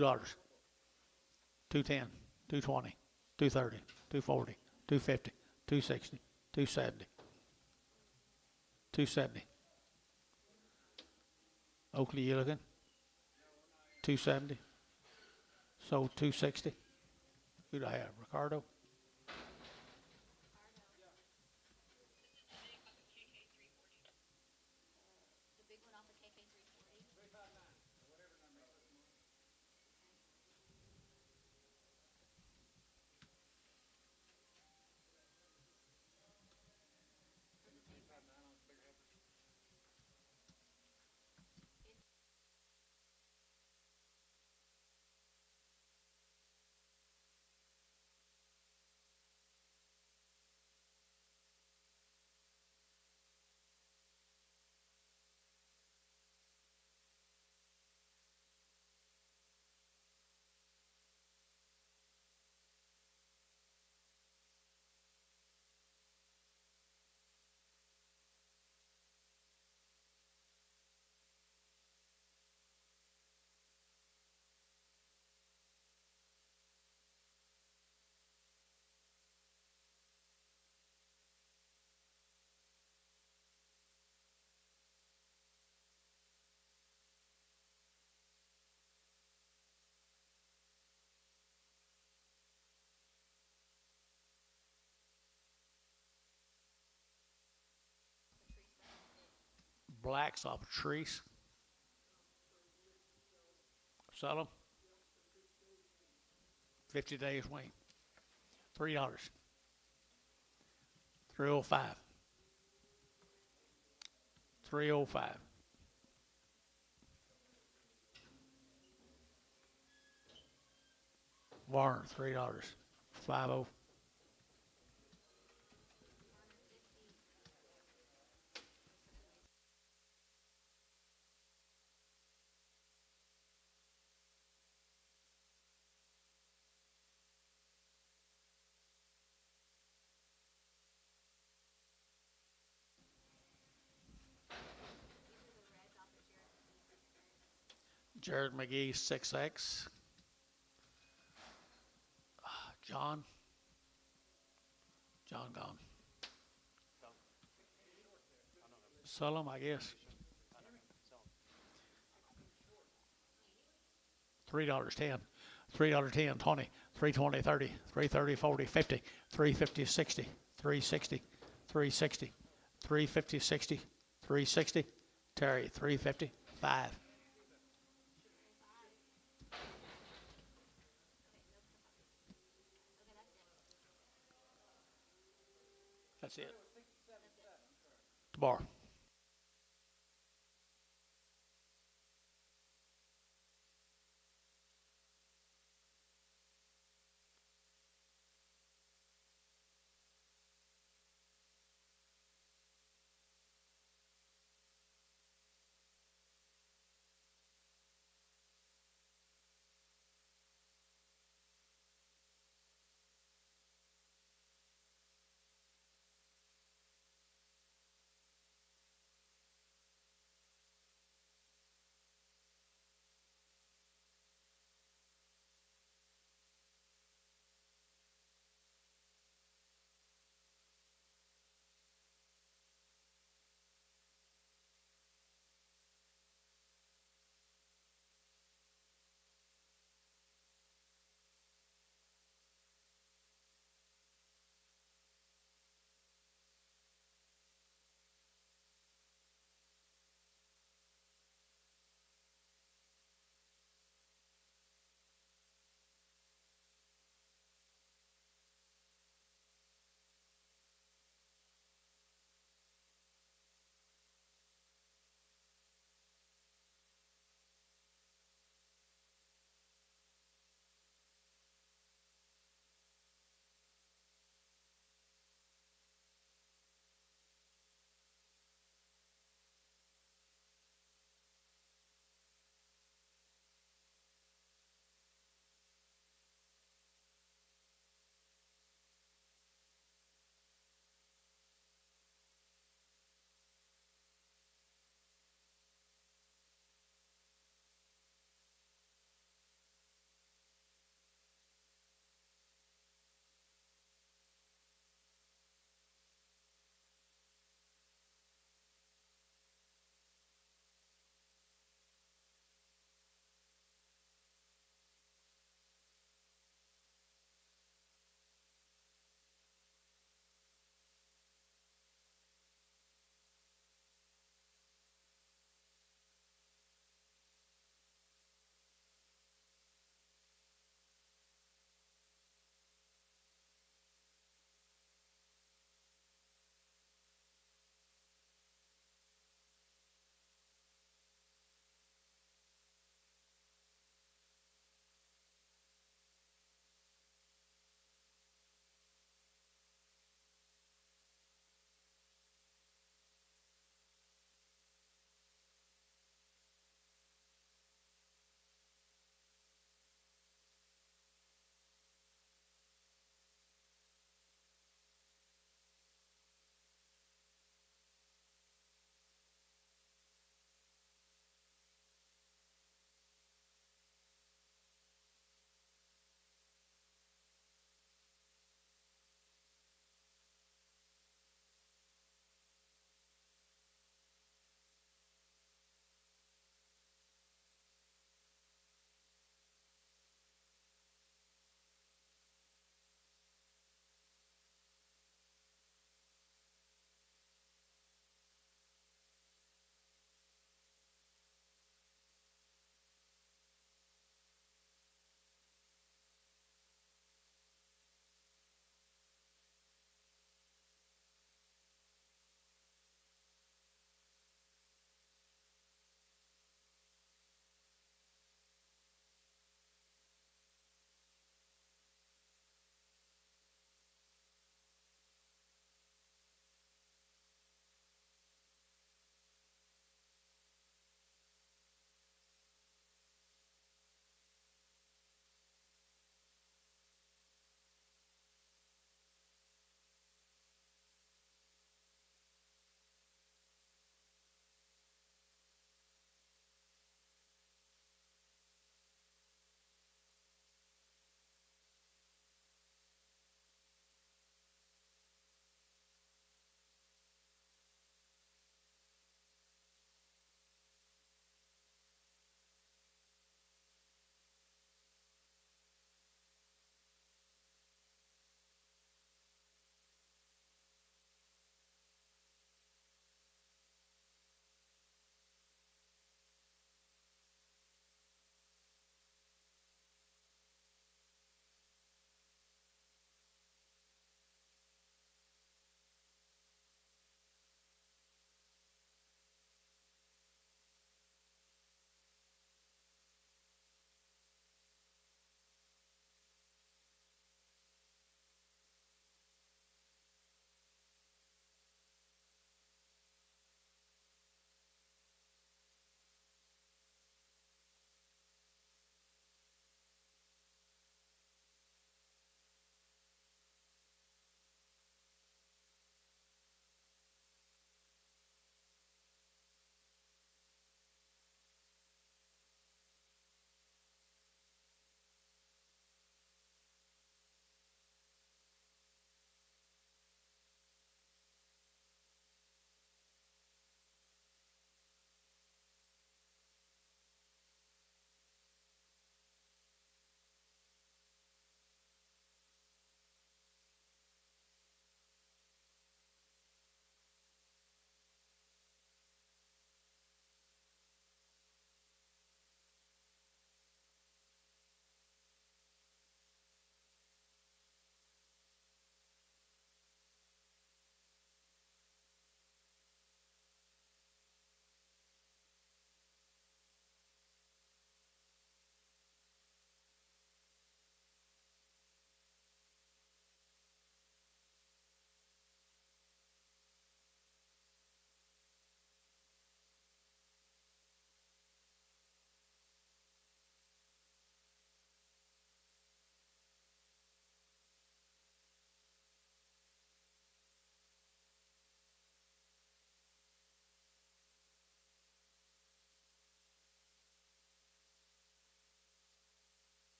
210, 220, 230, 240, 250, 260, 270, 270. Oakley, you looking? 270. So 260. Who do I have? Ricardo? The big one off of KK 340. Blacks off of trees. Sell them. 50 days wait. $3. 305. 305. Warner, $3. 50. Jared McGee, 6X. John. John gone. Sell them, I guess. $3.10. $3.10, 20, 320, 30, 330, 40, 50, 350, 60, 360, 360, 350, 60, 360. Terry, 350, 5. That's it. Tomorrow.